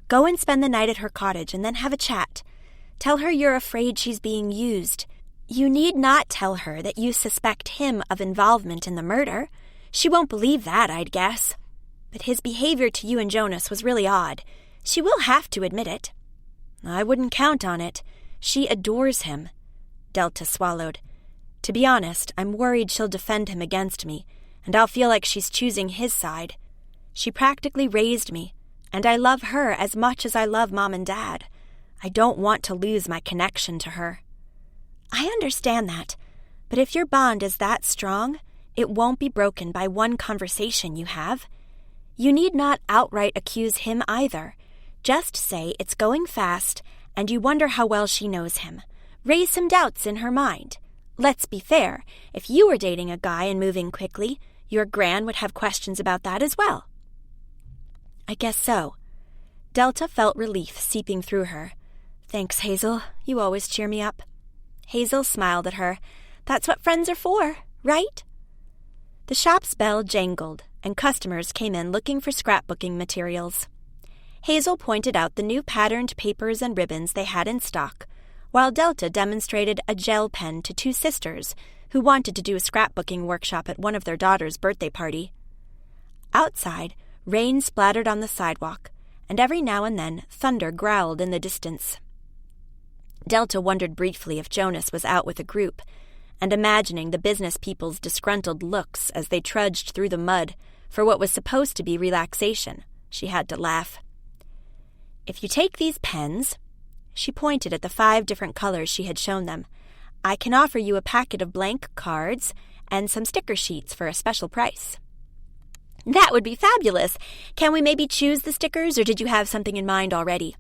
Go and spend the night at her cottage and then have a chat. Tell her you're afraid she's being used. You need not tell her that you suspect him of involvement in the murder. She won't believe that, I'd guess. But his behavior to you and Jonas was really odd. She will have to admit it." "I wouldn't count on it. She adores him." Delta swallowed. "To be honest, I'm worried she'll defend him against me, and I'll feel like she's choosing his side. She practically raised me, and I love her as much as I love Mom and Dad. I don't want to lose my connection to her." "I understand that, but if your bond is that strong, it won't be broken by one conversation you have. You need not outright accuse him either. Just say it's going fast, and you wonder how well she knows him. Raise some doubts in her mind. Let's be fair, if you were dating a guy and moving quickly, your Gran would have questions about that as well." "I guess so." Delta felt relief seeping through her. "Thanks, Hazel. You always cheer me up." Hazel smiled at her. "That's what friends are for, right?" The shop's bell jangled, and customers came in looking for scrapbooking materials. Hazel pointed out the new patterned papers and ribbons they had in stock, while Delta demonstrated a gel pen to two sisters who wanted to do a scrapbooking workshop at one of their daughter's birthday party. Outside, rain splattered on the sidewalk, and every now and then thunder growled in the distance. Delta wondered briefly if Jonas was out with a group, and imagining the business people's disgruntled looks as they trudged through the mud for what was supposed to be relaxation, she had to laugh. "If you take these pens," she pointed at the 5 different colors she had shown them, "I can offer you a packet of blank cards and some sticker sheets for a special price." "That would be fabulous. Can we maybe choose the stickers, or did you have something in mind already?"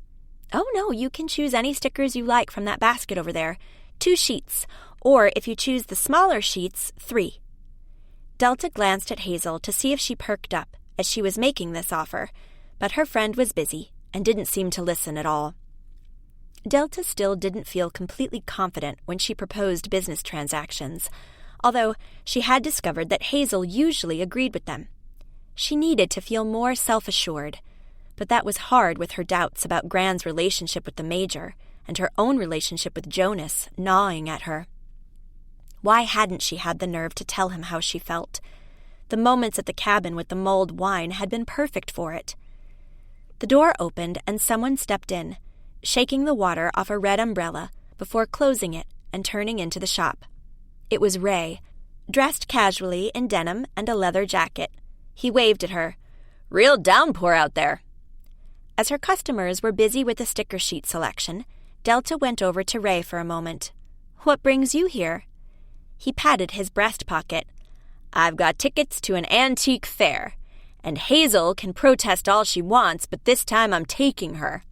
"Oh, no, you can choose any stickers you like from that basket over there. 2 sheets, or if you choose the smaller sheets, 3. Delta glanced at Hazel to see if she perked up as she was making this offer, but her friend was busy and didn't seem to listen at all. Delta still didn't feel completely confident when she proposed business transactions, although she had discovered that Hazel usually agreed with them. She needed to feel more self-assured, but that was hard with her doubts about Gran's relationship with the Major and her own relationship with Jonas gnawing at her. Why hadn't she had the nerve to tell him how she felt? The moments at the cabin with the mulled wine had been perfect for it. The door opened and someone stepped in, shaking the water off a red umbrella before closing it and turning into the shop. It was Ray, dressed casually in denim and a leather jacket. He waved at her. "Real downpour out there." As her customers were busy with the sticker sheet selection, Delta went over to Ray for a moment. "What brings you here?" He patted his breast pocket. "I've got tickets to an antique fair, and Hazel can protest all she wants, but this time I'm taking her."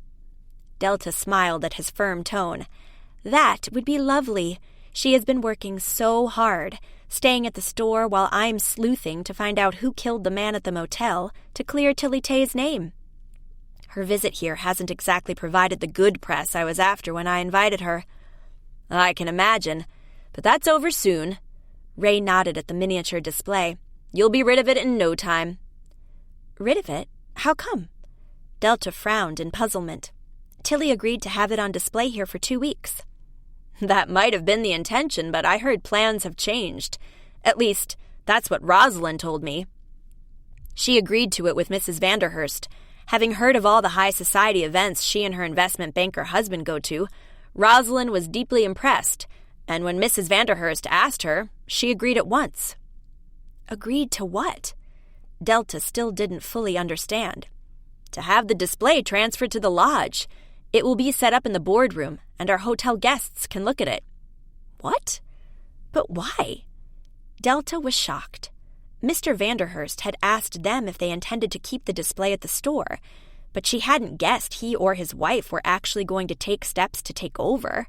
Delta smiled at his firm tone. "That would be lovely. She has been working so hard, staying at the store while I'm sleuthing to find out who killed the man at the motel to clear Tilly Tay's name. Her visit here hasn't exactly provided the good press I was after when I invited her." "I can imagine, but that's over soon." Ray nodded at the miniature display. "You'll be rid of it in no time." "Rid of it? How come?" Delta frowned in puzzlement. "Tilly agreed to have it on display here for 2 weeks." "That might have been the intention, but I heard plans have changed. At least, that's what Rosalind told me." She agreed to it with Mrs. Vanderhurst. Having heard of all the high society events she and her investment banker husband go to, Rosalind was deeply impressed, and when Mrs. Vanderhurst asked her, she agreed at once. Agreed to what? Delta still didn't fully understand. "To have the display transferred to the lodge. It will be set up in the boardroom, and our hotel guests can look at it." "What? But why?" Delta was shocked. Mr. Vanderhurst had asked them if they intended to keep the display at the store, but she hadn't guessed he or his wife were actually going to take steps to take over.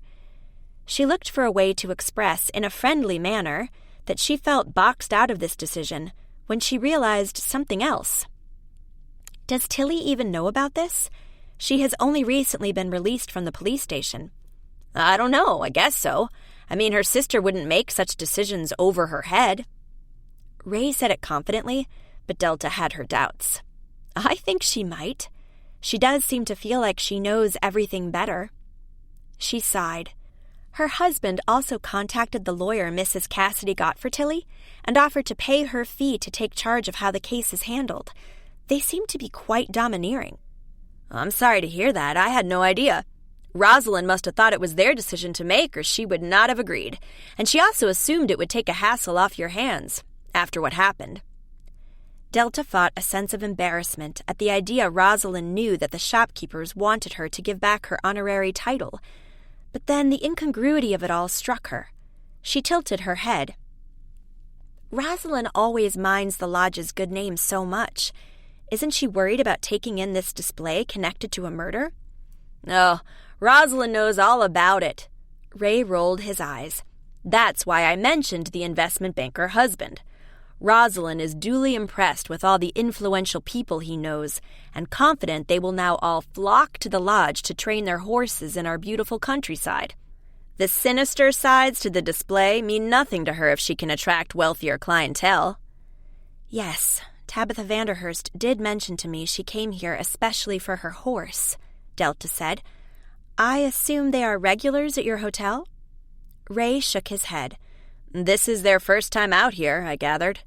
She looked for a way to express in a friendly manner that she felt boxed out of this decision when she realized something else. Does Tilly even know about this? She has only recently been released from the police station. "I don't know, I guess so. I mean, her sister wouldn't make such decisions over her head." Ray said it confidently, but Delta had her doubts. "I think she might. She does seem to feel like she knows everything better." She sighed. Her husband also contacted the lawyer Mrs. Cassidy got for Tilly and offered to pay her fee to take charge of how the case is handled. They seem to be quite domineering. "I'm sorry to hear that. I had no idea. Rosalind must have thought it was their decision to make, or she would not have agreed. And she also assumed it would take a hassle off your hands, after what happened." Delta fought a sense of embarrassment at the idea Rosalind knew that the shopkeepers wanted her to give back her honorary title. But then the incongruity of it all struck her. She tilted her head. Rosalind always minds the lodge's good name so much. Isn't she worried about taking in this display connected to a murder? "Oh, Rosalind knows all about it." Ray rolled his eyes. "That's why I mentioned the investment banker husband. Rosalind is duly impressed with all the influential people he knows, and confident they will now all flock to the lodge to train their horses in our beautiful countryside. The sinister sides to the display mean nothing to her if she can attract wealthier clientele." "Yes, Tabitha Vanderhurst did mention to me she came here especially for her horse," Delta said. "I assume they are regulars at your hotel?" Ray shook his head. "This is their first time out here, I gathered."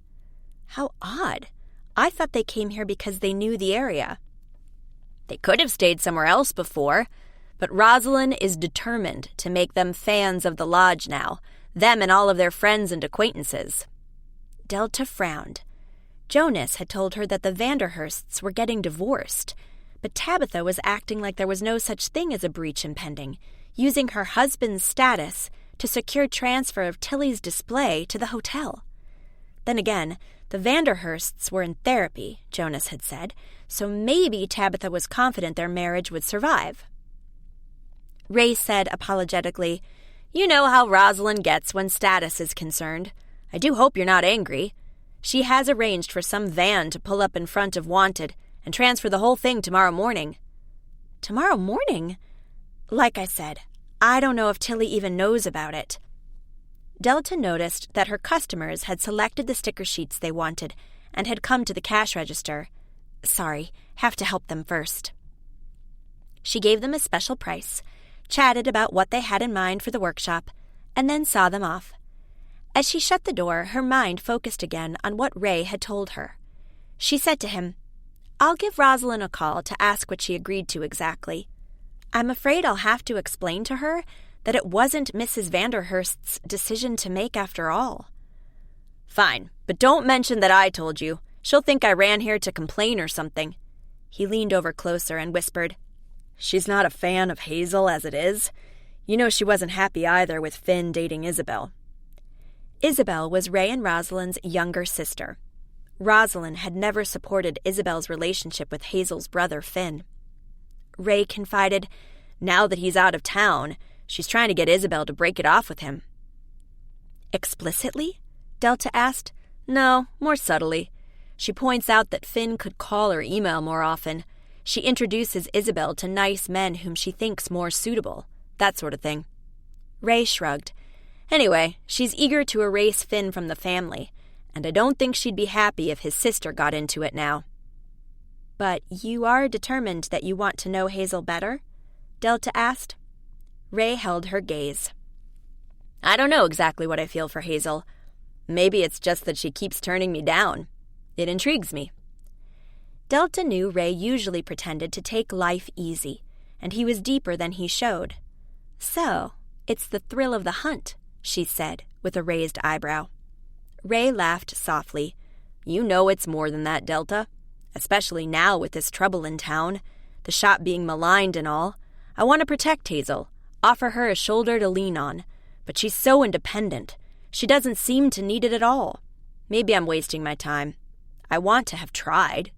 "How odd. I thought they came here because they knew the area." "They could have stayed somewhere else before, but Rosalind is determined to make them fans of the lodge now, them and all of their friends and acquaintances." Delta frowned. Jonas had told her that the Vanderhursts were getting divorced, but Tabitha was acting like there was no such thing as a breach impending, using her husband's status to secure transfer of Tilly's display to the hotel. Then again, the Vanderhursts were in therapy, Jonas had said, so maybe Tabitha was confident their marriage would survive. Ray said apologetically, "You know how Rosalind gets when status is concerned. I do hope you're not angry. She has arranged for some van to pull up in front of Wanted and transfer the whole thing tomorrow morning." "Tomorrow morning?" "Like I said, I don't know if Tilly even knows about it." Delta noticed that her customers had selected the sticker sheets they wanted and had come to the cash register. "Sorry, have to help them first." She gave them a special price, chatted about what they had in mind for the workshop, and then saw them off. As she shut the door, her mind focused again on what Ray had told her. She said to him, "I'll give Rosalind a call to ask what she agreed to exactly. I'm afraid I'll have to explain to her that it wasn't Mrs. Vanderhurst's decision to make after all." "Fine, but don't mention that I told you. She'll think I ran here to complain or something." He leaned over closer and whispered, "She's not a fan of Hazel as it is. You know she wasn't happy either with Finn dating Isabel." Isabel was Ray and Rosalind's younger sister. Rosalind had never supported Isabel's relationship with Hazel's brother, Finn. Ray confided, "Now that he's out of town, she's trying to get Isabel to break it off with him." "Explicitly?" Delta asked. "No, more subtly. She points out that Finn could call or email more often. She introduces Isabel to nice men whom she thinks more suitable. That sort of thing." Ray shrugged. "Anyway, she's eager to erase Finn from the family, and I don't think she'd be happy if his sister got into it now." "But you are determined that you want to know Hazel better?" Delta asked. Ray held her gaze. "I don't know exactly what I feel for Hazel. Maybe it's just that she keeps turning me down. It intrigues me." Delta knew Ray usually pretended to take life easy, and he was deeper than he showed. "So, it's the thrill of the hunt," she said, with a raised eyebrow. Ray laughed softly. "You know it's more than that, Delta. Especially now with this trouble in town, the shop being maligned and all. I want to protect Hazel, offer her a shoulder to lean on. But she's so independent. She doesn't seem to need it at all. Maybe I'm wasting my time. I want to have tried."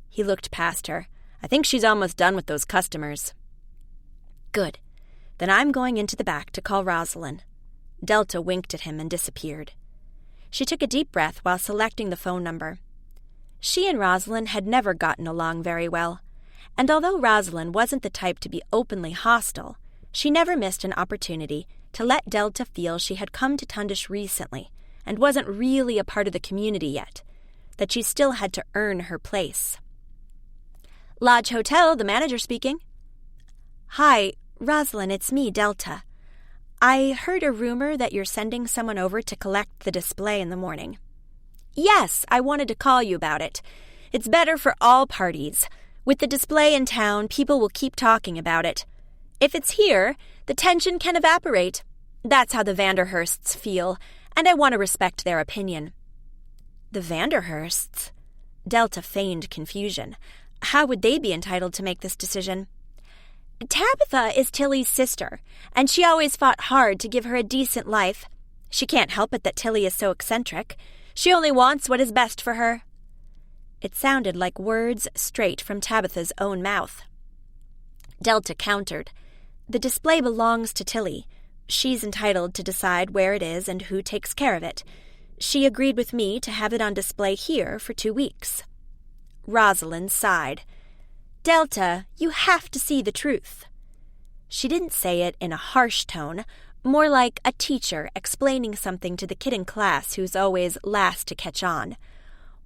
He looked past her. "I think she's almost done with those customers." "Good. Then I'm going into the back to call Rosalind." Delta winked at him and disappeared. She took a deep breath while selecting the phone number. She and Rosalind had never gotten along very well, and although Rosalind wasn't the type to be openly hostile, she never missed an opportunity to let Delta feel she had come to Tundish recently and wasn't really a part of the community yet, that she still had to earn her place. "Lodge Hotel, the manager speaking." "Hi, Rosalind, it's me, Delta. I heard a rumor that you're sending someone over to collect the display in the morning." "Yes, I wanted to call you about it. It's better for all parties. With the display in town, people will keep talking about it. If it's here, the tension can evaporate. That's how the Vanderhursts feel, and I want to respect their opinion." "The Vanderhursts?" Delta feigned confusion. How would they be entitled to make this decision? "Tabitha is Tilly's sister, and she always fought hard to give her a decent life. She can't help it that Tilly is so eccentric. She only wants what is best for her." It sounded like words straight from Tabitha's own mouth. Delta countered. "The display belongs to Tilly. She's entitled to decide where it is and who takes care of it. She agreed with me to have it on display here for 2 weeks. Rosalind sighed. "Delta, you have to see the truth." She didn't say it in a harsh tone, more like a teacher explaining something to the kid in class who's always last to catch on.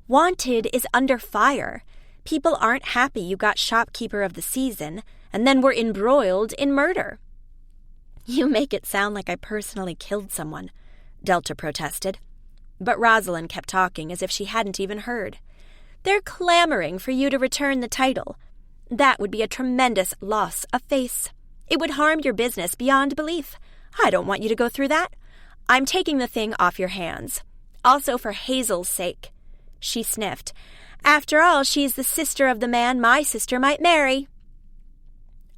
Wanted is under fire. People aren't happy you got shopkeeper of the season and then were embroiled in murder. "You make it sound like I personally killed someone," Delta protested. But Rosalind kept talking as if she hadn't even heard. "They're clamoring for you to return the title. That would be a tremendous loss of face. It would harm your business beyond belief. I don't want you to go through that. I'm taking the thing off your hands. Also for Hazel's sake." She sniffed. "After all, she's the sister of the man my sister might marry."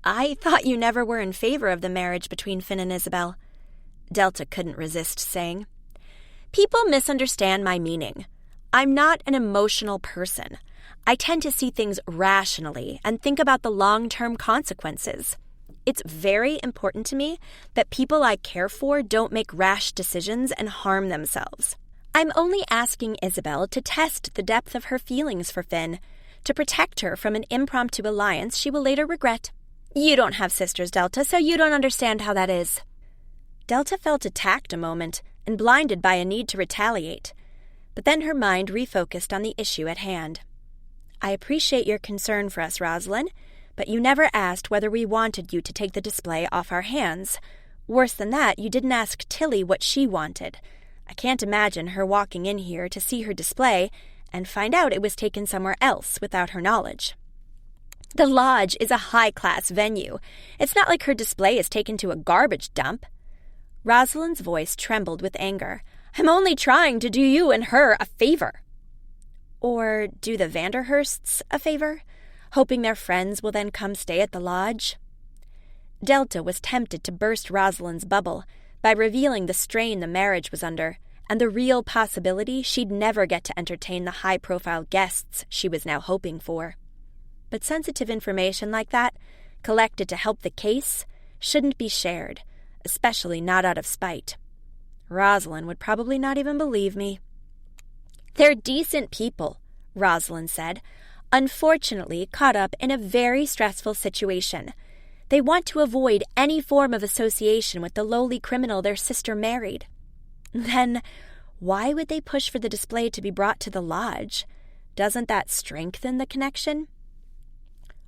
"I thought you never were in favor of the marriage between Finn and Isabel," Delta couldn't resist saying. "People misunderstand my meaning. I'm not an emotional person. I tend to see things rationally and think about the long-term consequences. It's very important to me that people I care for don't make rash decisions and harm themselves. I'm only asking Isabel to test the depth of her feelings for Finn, to protect her from an impromptu alliance she will later regret. You don't have sisters, Delta, so you don't understand how that is." Delta felt attacked a moment and blinded by a need to retaliate. But then her mind refocused on the issue at hand. "I appreciate your concern for us, Rosalind, but you never asked whether we wanted you to take the display off our hands. Worse than that, you didn't ask Tilly what she wanted. I can't imagine her walking in here to see her display and find out it was taken somewhere else without her knowledge. The lodge is a high-class venue. It's not like her display is taken to a garbage dump. Rosalind's voice trembled with anger. I'm only trying to do you and her a favor. Or do the Vanderhursts a favor, hoping their friends will then come stay at the lodge? Delta was tempted to burst Rosalind's bubble by revealing the strain the marriage was under and the real possibility she'd never get to entertain the high-profile guests she was now hoping for. But sensitive information like that, collected to help the case, shouldn't be shared, especially not out of spite. Rosalind would probably not even believe me. They're decent people, Rosalind said, unfortunately caught up in a very stressful situation. They want to avoid any form of association with the lowly criminal their sister married. Then, why would they push for the display to be brought to the lodge? Doesn't that strengthen the connection?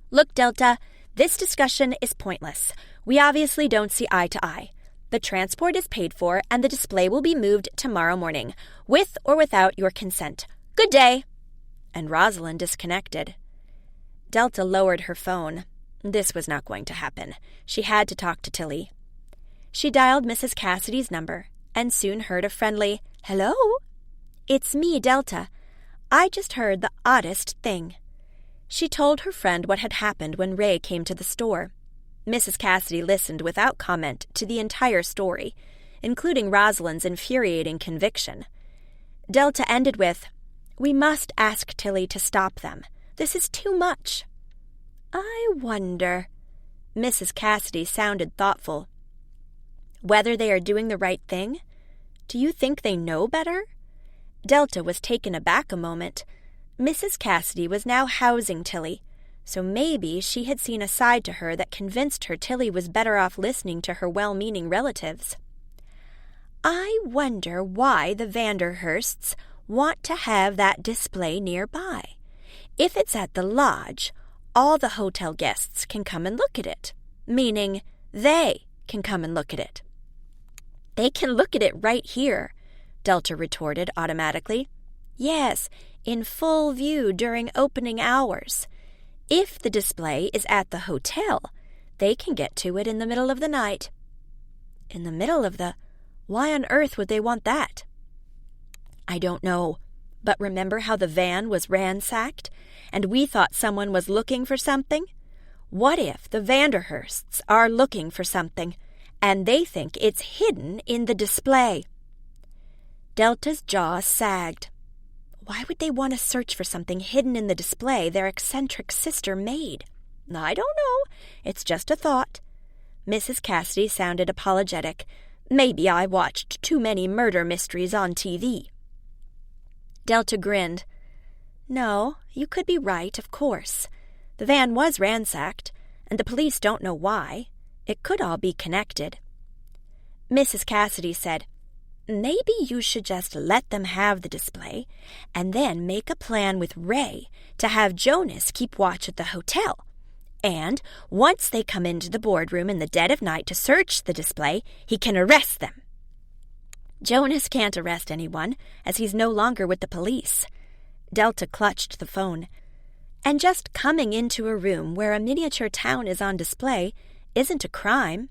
Look, Delta, this discussion is pointless. We obviously don't see eye to eye. The transport is paid for, and the display will be moved tomorrow morning, with or without your consent. Good day. And Rosalind disconnected. Delta lowered her phone. This was not going to happen. She had to talk to Tilly. She dialed Mrs. Cassidy's number and soon heard a friendly, "Hello? It's me, Delta. I just heard the oddest thing." She told her friend what had happened when Ray came to the store. Mrs. Cassidy listened without comment to the entire story, including Rosalind's infuriating conviction. Delta ended with, "We must ask Tilly to stop them. This is too much." "I wonder," Mrs. Cassidy sounded thoughtful, "whether they are doing the right thing? Do you think they know better?" Delta was taken aback a moment. Mrs. Cassidy was now housing Tilly, so maybe she had seen a side to her that convinced her Tilly was better off listening to her well-meaning relatives. "I wonder why the Vanderhursts want to have that display nearby. If it's at the lodge, all the hotel guests can come and look at it, meaning they can come and look at it." "They can look at it right here," Delta retorted automatically. "Yes, in full view during opening hours. If the display is at the hotel, they can get to it in the middle of the night." "In the middle of the... Why on earth would they want that?" "I don't know, but remember how the van was ransacked, and we thought someone was looking for something? What if the Vanderhursts are looking for something, and they think it's hidden in the display?" Delta's jaw sagged. Why would they want to search for something hidden in the display their eccentric sister made? "I don't know. It's just a thought." Mrs. Cassidy sounded apologetic. "Maybe I watched too many murder mysteries on TV." Delta grinned. "No, you could be right, of course. The van was ransacked, and the police don't know why. It could all be connected." Mrs. Cassidy said, "Maybe you should just let them have the display, and then make a plan with Ray to have Jonas keep watch at the hotel. And once they come into the boardroom in the dead of night to search the display, he can arrest them." "Jonas can't arrest anyone, as he's no longer with the police." Delta clutched the phone. "And just coming into a room where a miniature town is on display isn't a crime.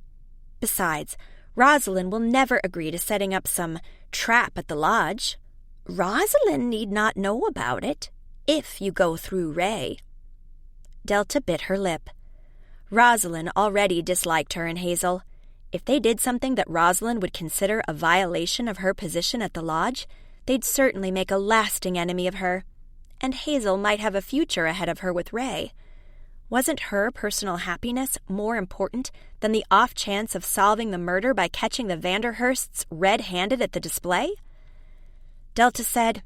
Besides, Rosalind will never agree to setting up some trap at the lodge. Rosalind need not know about it, if you go through Ray." Delta bit her lip. Rosalind already disliked her and Hazel. If they did something that Rosalind would consider a violation of her position at the lodge, they'd certainly make a lasting enemy of her. And Hazel might have a future ahead of her with Ray. Wasn't her personal happiness more important than the off chance of solving the murder by catching the Vanderhursts red-handed at the display? Delta said,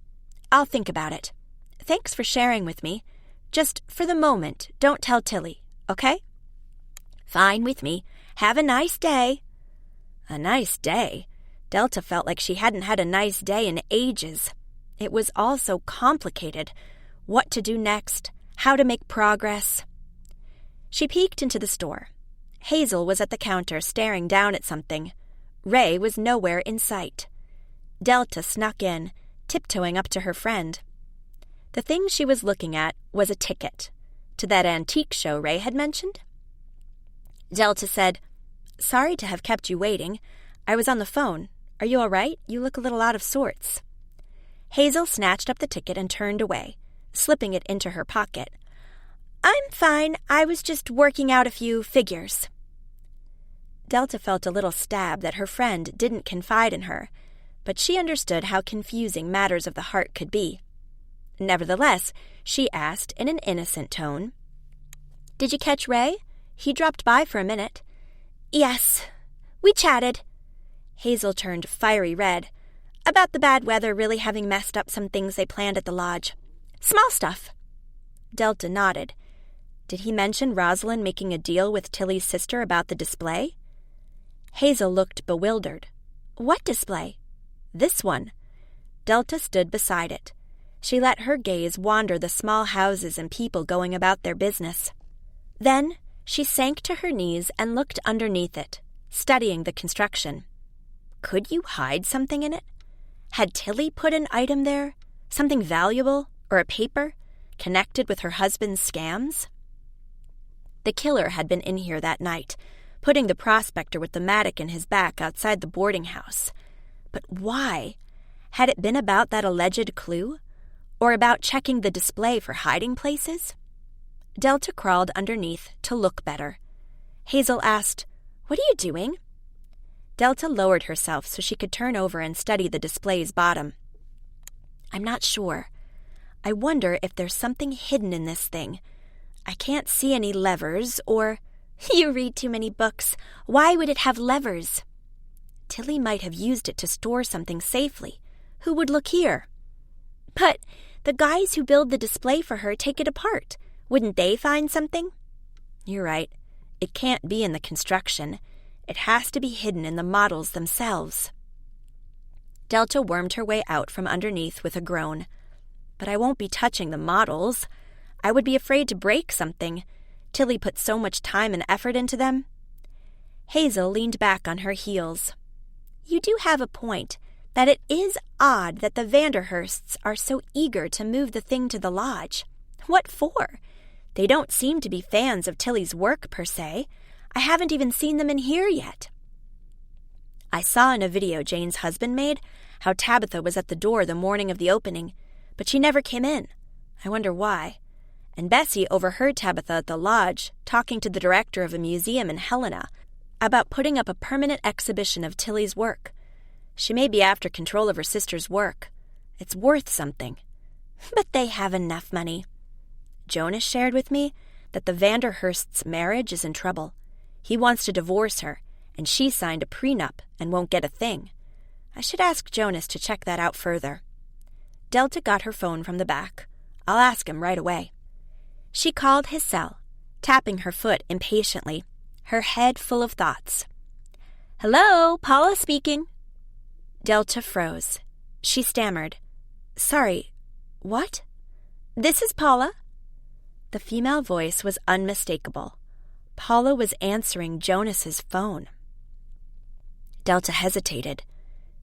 "I'll think about it. Thanks for sharing with me. Just for the moment, don't tell Tilly, okay?" "Fine with me. Have a nice day." A nice day? Delta felt like she hadn't had a nice day in ages. It was all so complicated. What to do next? How to make progress? She peeked into the store. Hazel was at the counter staring down at something. Ray was nowhere in sight. Delta snuck in, tiptoeing up to her friend. The thing she was looking at was a ticket to that antique show Ray had mentioned. Delta said, "Sorry to have kept you waiting. I was on the phone. Are you all right? You look a little out of sorts." Hazel snatched up the ticket and turned away, slipping it into her pocket. "I'm fine. I was just working out a few figures." Delta felt a little stab that her friend didn't confide in her, but she understood how confusing matters of the heart could be. Nevertheless, she asked in an innocent tone, "Did you catch Ray? He dropped by for a minute." "Yes. We chatted." Hazel turned fiery red, about the bad weather really having messed up some things they planned at the lodge. "Small stuff." Delta nodded. Did he mention Rosalind making a deal with Tilly's sister about the display? Hazel looked bewildered. What display? This one. Delta stood beside it. She let her gaze wander the small houses and people going about their business. Then she sank to her knees and looked underneath it, studying the construction. Could you hide something in it? Had Tilly put an item there? Something valuable, or a paper, connected with her husband's scams? The killer had been in here that night, putting the prospector with the mattock in his back outside the boarding house. But why? Had it been about that alleged clue? Or about checking the display for hiding places? Delta crawled underneath to look better. Hazel asked, "What are you doing?" Delta lowered herself so she could turn over and study the display's bottom. "I'm not sure. I wonder if there's something hidden in this thing. I can't see any levers or—" "You read too many books. Why would it have levers?" "Tilly might have used it to store something safely. Who would look here?" "But the guys who build the display for her take it apart. Wouldn't they find something?" "You're right. It can't be in the construction. It has to be hidden in the models themselves." Delta wormed her way out from underneath with a groan. "But I won't be touching the models. I would be afraid to break something. Tilly put so much time and effort into them." Hazel leaned back on her heels. "You do have a point, that it is odd that the Vanderhursts are so eager to move the thing to the lodge. What for? They don't seem to be fans of Tilly's work, per se. I haven't even seen them in here yet." "I saw in a video Jane's husband made how Tabitha was at the door the morning of the opening, but she never came in. I wonder why. And Bessie overheard Tabitha at the lodge talking to the director of a museum in Helena about putting up a permanent exhibition of Tilly's work. She may be after control of her sister's work. It's worth something. But they have enough money. Jonas shared with me that the Vanderhurst's marriage is in trouble. He wants to divorce her, and she signed a prenup and won't get a thing. I should ask Jonas to check that out further." Delta got her phone from the back. "I'll ask him right away." She called his cell, tapping her foot impatiently, her head full of thoughts. "Hello, Paula speaking." Delta froze. She stammered, "Sorry, what?" "This is Paula." The female voice was unmistakable. Paula was answering Jonas's phone. Delta hesitated.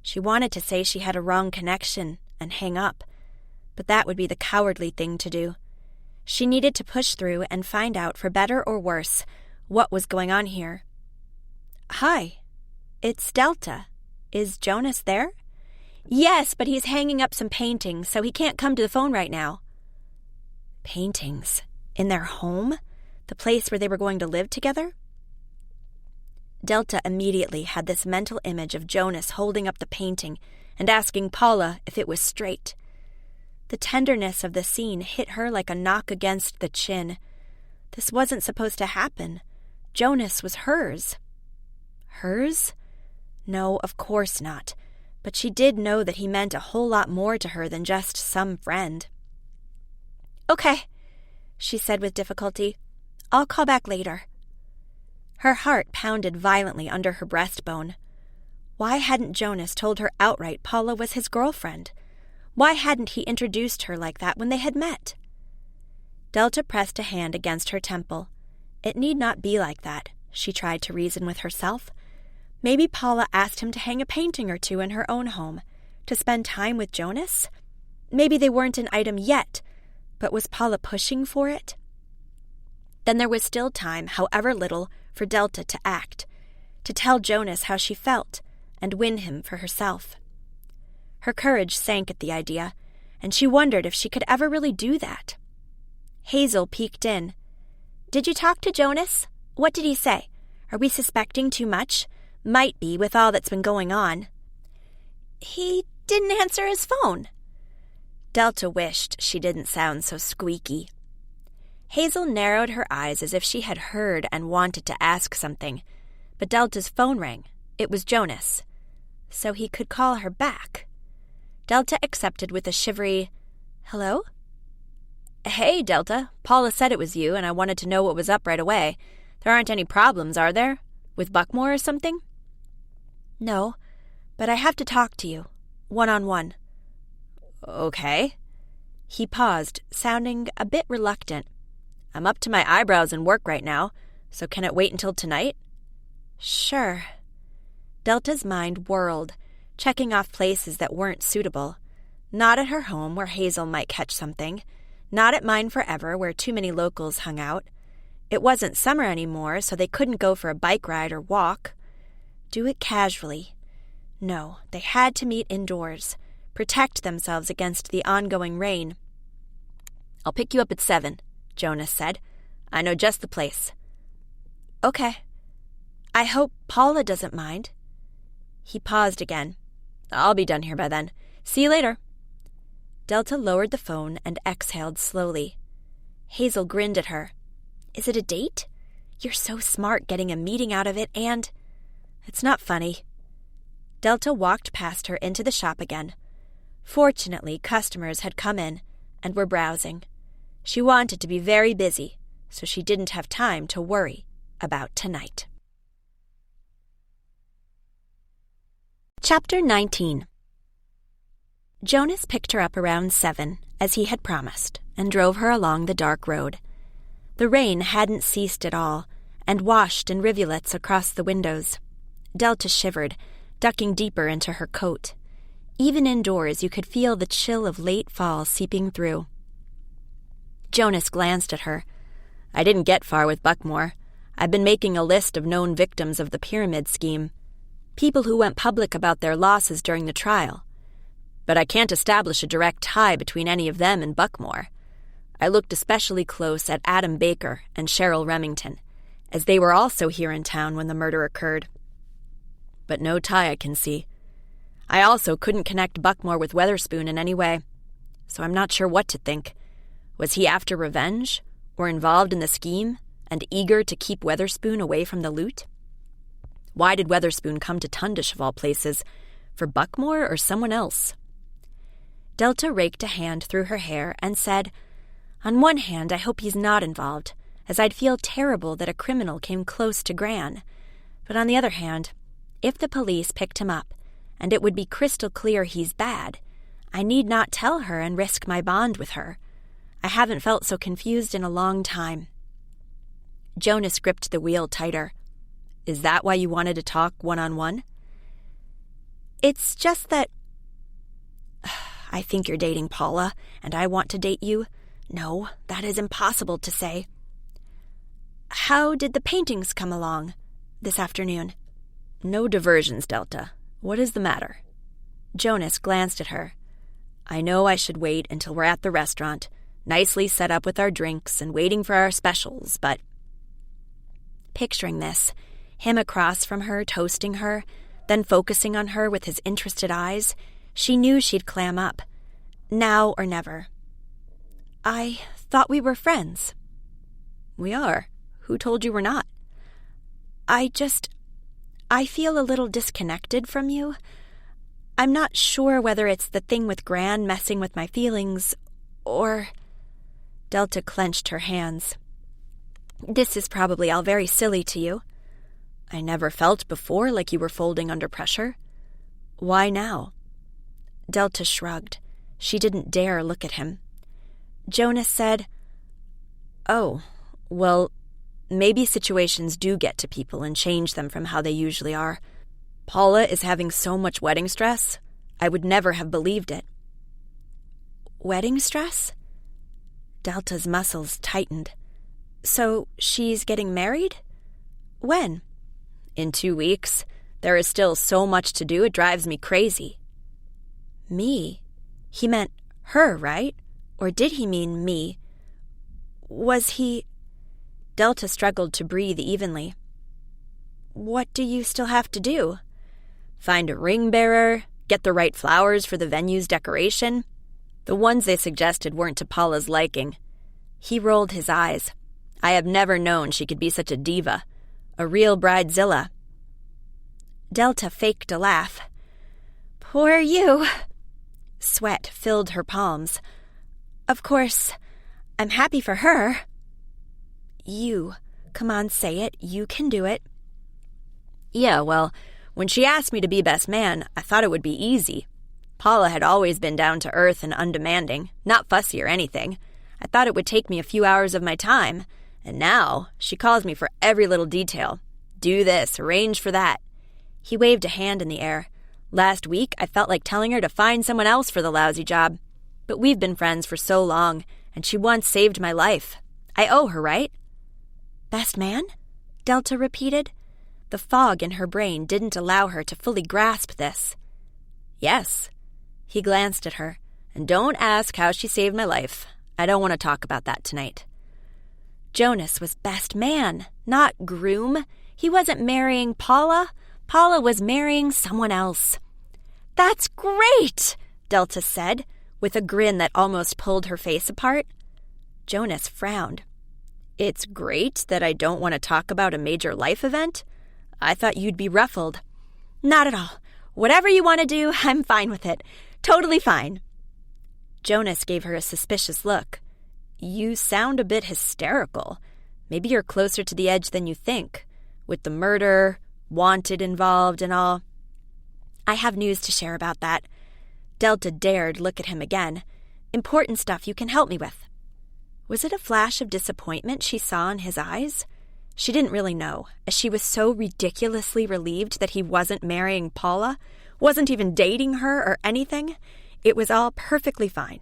She wanted to say she had a wrong connection and hang up, but that would be the cowardly thing to do. She needed to push through and find out, for better or worse, what was going on here. "Hi, it's Delta. Is Jonas there?" "Yes, but he's hanging up some paintings, so he can't come to the phone right now." Paintings? In their home? The place where they were going to live together? Delta immediately had this mental image of Jonas holding up the painting and asking Paula if it was straight. The tenderness of the scene hit her like a knock against the chin. This wasn't supposed to happen. Jonas was hers. Hers? No, of course not. But she did know that he meant a whole lot more to her than just some friend. "Okay," she said with difficulty. "I'll call back later." Her heart pounded violently under her breastbone. Why hadn't Jonas told her outright Paula was his girlfriend? Why hadn't he introduced her like that when they had met? Delta pressed a hand against her temple. It need not be like that, she tried to reason with herself. Maybe Paula asked him to hang a painting or two in her own home, to spend time with Jonas? Maybe they weren't an item yet, but was Paula pushing for it? Then there was still time, however little, for Delta to act, to tell Jonas how she felt and win him for herself. Her courage sank at the idea, and she wondered if she could ever really do that. Hazel peeked in. "Did you talk to Jonas? What did he say? Are we suspecting too much? Might be, with all that's been going on." "He didn't answer his phone." Delta wished she didn't sound so squeaky. Hazel narrowed her eyes as if she had heard and wanted to ask something, but Delta's phone rang. It was Jonas. So he could call her back. Delta accepted with a shivery, "Hello?" "Hey, Delta. Paula said it was you, and I wanted to know what was up right away. There aren't any problems, are there? With Buckmore or something?" "No, but I have to talk to you, one-on-one." "Okay." He paused, sounding a bit reluctant. "I'm up to my eyebrows in work right now, so can it wait until tonight?" "Sure." Delta's mind whirled, checking off places that weren't suitable. Not at her home, where Hazel might catch something. Not at Mine Forever, where too many locals hung out. It wasn't summer anymore, so they couldn't go for a bike ride or walk. Do it casually. No, they had to meet indoors, protect themselves against the ongoing rain. "I'll pick you up at 7, Jonas said. "I know just the place." "Okay. I hope Paula doesn't mind." He paused again. "I'll be done here by then. See you later." Delta lowered the phone and exhaled slowly. Hazel grinned at her. "Is it a date? You're so smart getting a meeting out of it, and—" "It's not funny." Delta walked past her into the shop again. Fortunately, customers had come in and were browsing. She wanted to be very busy, so she didn't have time to worry about tonight. Chapter 19. Jonas picked her up around 7, as he had promised, and drove her along the dark road. The rain hadn't ceased at all, and washed in rivulets across the windows. Delta shivered, ducking deeper into her coat. Even indoors, you could feel the chill of late fall seeping through. Jonas glanced at her. "I didn't get far with Buckmore. I've been making a list of known victims of the pyramid scheme. People who went public about their losses during the trial. But I can't establish a direct tie between any of them and Buckmore. I looked especially close at Adam Baker and Cheryl Remington, as they were also here in town when the murder occurred. But no tie I can see. I also couldn't connect Buckmore with Weatherspoon in any way, so I'm not sure what to think. Was he after revenge, or involved in the scheme, and eager to keep Weatherspoon away from the loot? Why did Weatherspoon come to Tundish of all places? For Buckmore or someone else?" Delta raked a hand through her hair and said, "On one hand, I hope he's not involved, as I'd feel terrible that a criminal came close to Gran. But on the other hand, if the police picked him up, and it would be crystal clear he's bad, I need not tell her and risk my bond with her. I haven't felt so confused in a long time." Jonas gripped the wheel tighter. "Is that why you wanted to talk one-on-one?" "It's just that I think you're dating Paula, and I want to date you. No, that is impossible to say." "How did the paintings come along this afternoon?" "No diversions, Delta. What is the matter?" Jonas glanced at her. "I know I should wait until we're at the restaurant, nicely set up with our drinks and waiting for our specials, but—" Picturing this, him across from her, toasting her, then focusing on her with his interested eyes, she knew she'd clam up. Now or never. "I thought we were friends." "We are. Who told you we're not?" I feel a little disconnected from you. I'm not sure whether it's the thing with Gran messing with my feelings, or—" Delta clenched her hands. "This is probably all very silly to you." "I never felt before like you were folding under pressure. Why now?" Delta shrugged. She didn't dare look at him. Jonas said, "Oh, well, maybe situations do get to people and change them from how they usually are. Paula is having so much wedding stress. I would never have believed it. Wedding stress? Delta's muscles tightened. So she's getting married? When? In 2 weeks. There is still so much to do, it drives me crazy. Me? He meant her, right? Or did he mean me? Was he... Delta struggled to breathe evenly. What do you still have to do? Find a ring bearer, get the right flowers for the venue's decoration. The ones they suggested weren't to Paula's liking. He rolled his eyes. I have never known she could be such a diva. A real bridezilla. Delta faked a laugh. Poor you. Sweat filled her palms. Of course, I'm happy for her. You. Come on, say it. You can do it. Yeah, well, when she asked me to be best man, I thought it would be easy. Paula had always been down to earth and undemanding, not fussy or anything. I thought it would take me a few hours of my time, and now she calls me for every little detail. Do this, arrange for that. He waved a hand in the air. Last week, I felt like telling her to find someone else for the lousy job. But we've been friends for so long, and she once saved my life. I owe her, right? Best man? Delta repeated. The fog in her brain didn't allow her to fully grasp this. Yes. He glanced at her. And don't ask how she saved my life. I don't want to talk about that tonight. Jonas was best man, not groom. He wasn't marrying Paula. Paula was marrying someone else. That's great, Delta said, with a grin that almost pulled her face apart. Jonas frowned. It's great that I don't want to talk about a major life event? I thought you'd be ruffled. Not at all. Whatever you want to do, I'm fine with it. Totally fine. Jonas gave her a suspicious look. You sound a bit hysterical. Maybe you're closer to the edge than you think. With the murder, wanted involved and all. I have news to share about that. Delta dared look at him again. Important stuff you can help me with. Was it a flash of disappointment she saw in his eyes? She didn't really know, as she was so ridiculously relieved that he wasn't marrying Paula, wasn't even dating her or anything. It was all perfectly fine.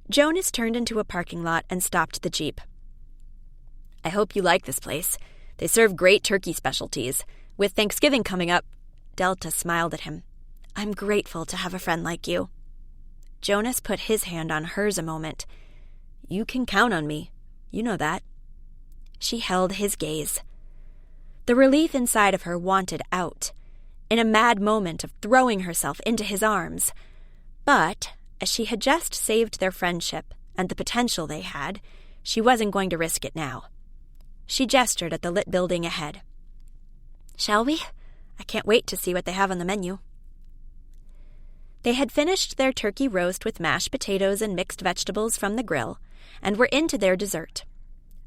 Jonas turned into a parking lot and stopped the Jeep. I hope you like this place. They serve great turkey specialties. With Thanksgiving coming up, Delta smiled at him. I'm grateful to have a friend like you. Jonas put his hand on hers a moment. You can count on me. You know that. She held his gaze. The relief inside of her wanted out, in a mad moment of throwing herself into his arms. But, as she had just saved their friendship and the potential they had, she wasn't going to risk it now. She gestured at the lit building ahead. Shall we? I can't wait to see what they have on the menu. They had finished their turkey roast with mashed potatoes and mixed vegetables from the grill, and were into their dessert.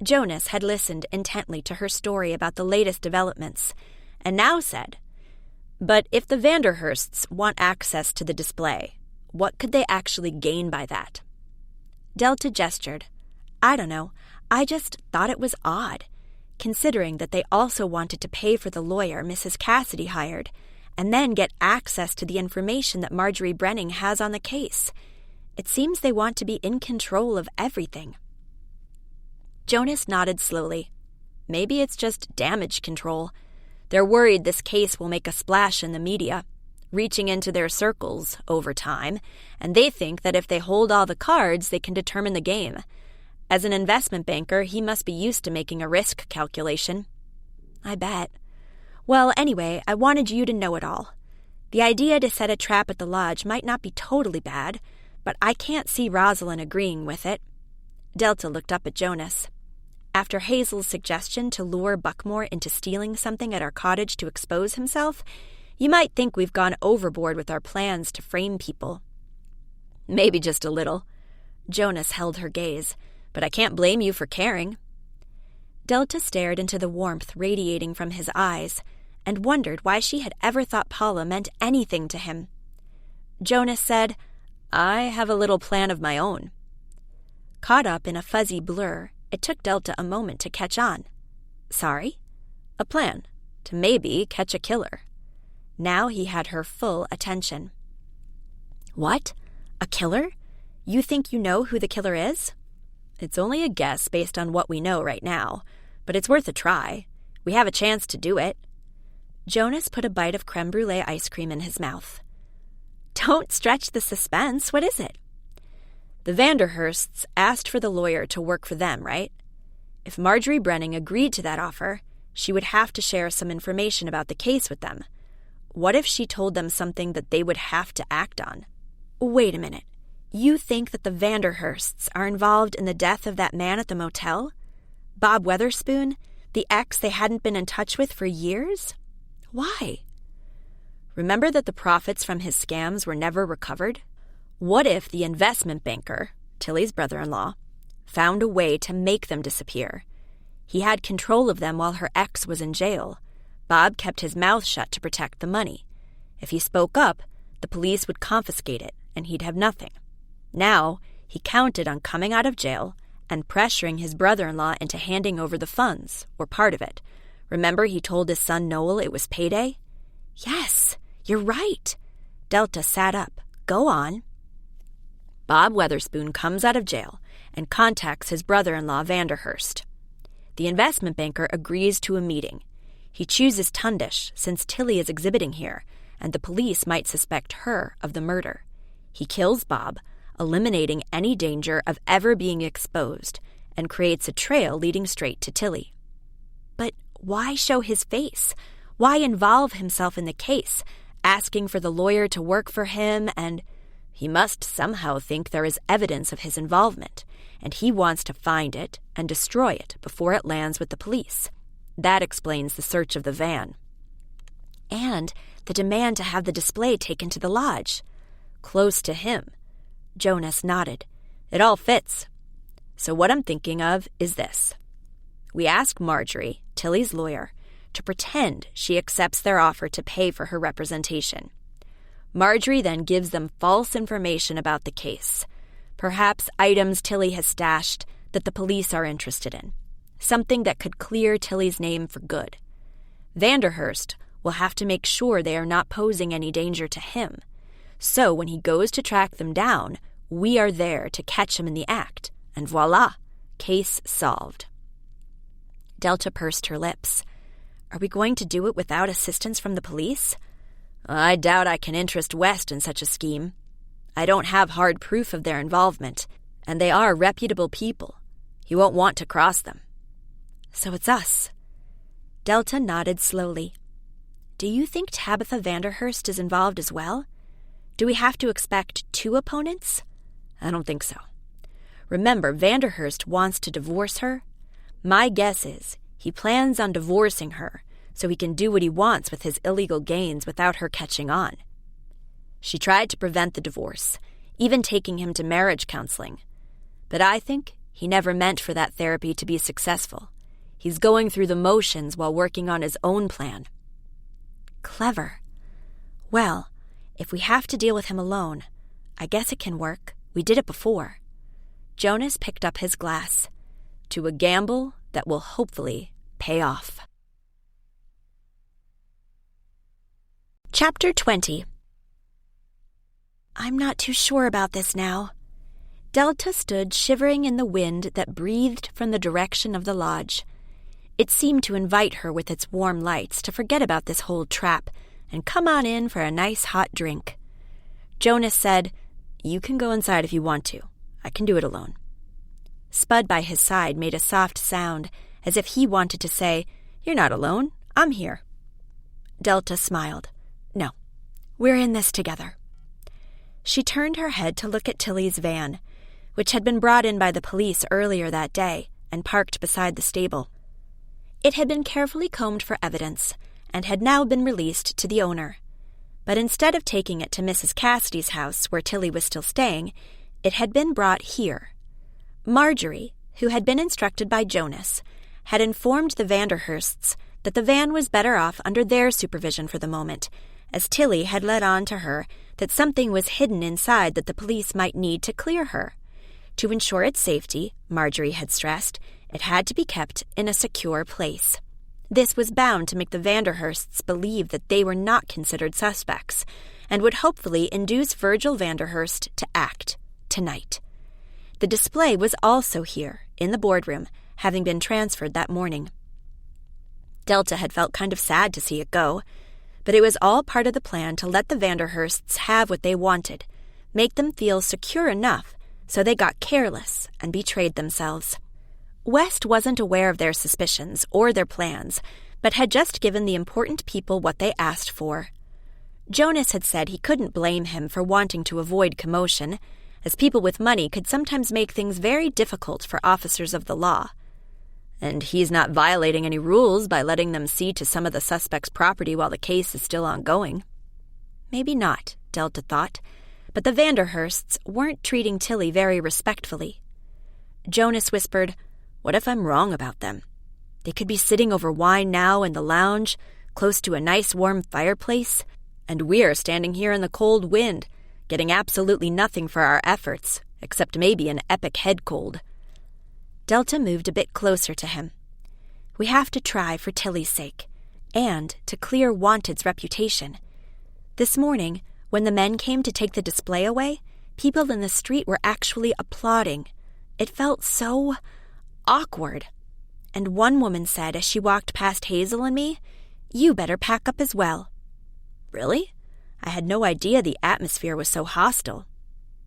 Jonas had listened intently to her story about the latest developments, and now said, But if the Vanderhursts want access to the display, what could they actually gain by that? Delta gestured. I don't know. I just thought it was odd, considering that they also wanted to pay for the lawyer Mrs. Cassidy hired, and then get access to the information that Marjorie Brenning has on the case. It seems they want to be in control of everything. Jonas nodded slowly. Maybe it's just damage control. They're worried this case will make a splash in the media, reaching into their circles over time, and they think that if they hold all the cards, they can determine the game. As an investment banker, he must be used to making a risk calculation. I bet. Well, anyway, I wanted you to know it all. The idea to set a trap at the lodge might not be totally bad, but I can't see Rosalind agreeing with it. Delta looked up at Jonas. After Hazel's suggestion to lure Buckmore into stealing something at our cottage to expose himself, you might think we've gone overboard with our plans to frame people. Maybe just a little. Jonas held her gaze. But I can't blame you for caring. Delta stared into the warmth radiating from his eyes and wondered why she had ever thought Paula meant anything to him. Jonas said, I have a little plan of my own. Caught up in a fuzzy blur, it took Delta a moment to catch on. Sorry? A plan to maybe catch a killer. Now he had her full attention. What? A killer? You think you know who the killer is? It's only a guess based on what we know right now, but it's worth a try. We have a chance to do it. Jonas put a bite of creme brulee ice cream in his mouth. Don't stretch the suspense. What is it? The Vanderhursts asked for the lawyer to work for them, right? If Marjorie Brenning agreed to that offer, she would have to share some information about the case with them. What if she told them something that they would have to act on? Wait a minute. You think that the Vanderhursts are involved in the death of that man at the motel? Bob Weatherspoon, the ex they hadn't been in touch with for years? Why? Remember that the profits from his scams were never recovered? What if the investment banker, Tilly's brother-in-law, found a way to make them disappear? He had control of them while her ex was in jail. Bob kept his mouth shut to protect the money. If he spoke up, the police would confiscate it, and he'd have nothing. Now, he counted on coming out of jail and pressuring his brother-in-law into handing over the funds, or part of it. Remember he told his son Noel it was payday? Yes, you're right. Delta sat up. Go on. Bob Weatherspoon comes out of jail and contacts his brother-in-law Vanderhurst. The investment banker agrees to a meeting. He chooses Tundish since Tilly is exhibiting here, and the police might suspect her of the murder. He kills Bob, eliminating any danger of ever being exposed, and creates a trail leading straight to Tilly. But why show his face? Why involve himself in the case, asking for the lawyer to work for him and... He must somehow think there is evidence of his involvement, and he wants to find it and destroy it before it lands with the police. That explains the search of the van. And the demand to have the display taken to the lodge. Close to him. Jonas nodded. It all fits. So what I'm thinking of is this. We ask Marjorie, Tilly's lawyer, to pretend she accepts their offer to pay for her representation. Marjorie then gives them false information about the case. Perhaps items Tilly has stashed that the police are interested in. Something that could clear Tilly's name for good. Vanderhurst will have to make sure they are not posing any danger to him. So when he goes to track them down, we are there to catch him in the act. And voila, case solved. Delta pursed her lips. Are we going to do it without assistance from the police? I doubt I can interest West in such a scheme. I don't have hard proof of their involvement, and they are reputable people. He won't want to cross them. So it's us. Delta nodded slowly. Do you think Tabitha Vanderhurst is involved as well? Do we have to expect 2 opponents? I don't think so. Remember, Vanderhurst wants to divorce her. My guess is he plans on divorcing her so he can do what he wants with his illegal gains without her catching on. She tried to prevent the divorce, even taking him to marriage counseling. But I think he never meant for that therapy to be successful. He's going through the motions while working on his own plan. Clever. Well, if we have to deal with him alone, I guess it can work. We did it before. Jonas picked up his glass. To a gamble that will hopefully pay off. Chapter 20. I'm not too sure about this now. Delta stood shivering in the wind that breathed from the direction of the lodge. It seemed to invite her with its warm lights to forget about this whole trap and come on in for a nice hot drink. Jonas said, "You can go inside if you want to. I can do it alone." Spud by his side made a soft sound, as if he wanted to say, "You're not alone. I'm here." Delta smiled. "No, we're in this together." She turned her head to look at Tilly's van, which had been brought in by the police earlier that day and parked beside the stable. It had been carefully combed for evidence and had now been released to the owner. But instead of taking it to Mrs. Cassidy's house, where Tilly was still staying, it had been brought here. Marjorie, who had been instructed by Jonas, had informed the Vanderhursts that the van was better off under their supervision for the moment, as Tilly had let on to her that something was hidden inside that the police might need to clear her. To ensure its safety, Marjorie had stressed, it had to be kept in a secure place. This was bound to make the Vanderhursts believe that they were not considered suspects, and would hopefully induce Virgil Vanderhurst to act tonight. The display was also here, in the boardroom, having been transferred that morning. Delta had felt kind of sad to see it go, but it was all part of the plan to let the Vanderhursts have what they wanted, make them feel secure enough so they got careless and betrayed themselves. West wasn't aware of their suspicions or their plans, but had just given the important people what they asked for. Jonas had said he couldn't blame him for wanting to avoid commotion, as people with money could sometimes make things very difficult for officers of the law. And he's not violating any rules by letting them see to some of the suspect's property while the case is still ongoing. Maybe not, Delta thought, but the Vanderhursts weren't treating Tilly very respectfully. Jonas whispered, "What if I'm wrong about them? They could be sitting over wine now in the lounge, close to a nice warm fireplace, and we're standing here in the cold wind, getting absolutely nothing for our efforts, except maybe an epic head cold." Delta moved a bit closer to him. "We have to try for Tilly's sake, and to clear Wanted's reputation. This morning, when the men came to take the display away, people in the street were actually applauding. It felt so awkward. And one woman said as she walked past Hazel and me, 'You better pack up as well.' Really? I had no idea the atmosphere was so hostile."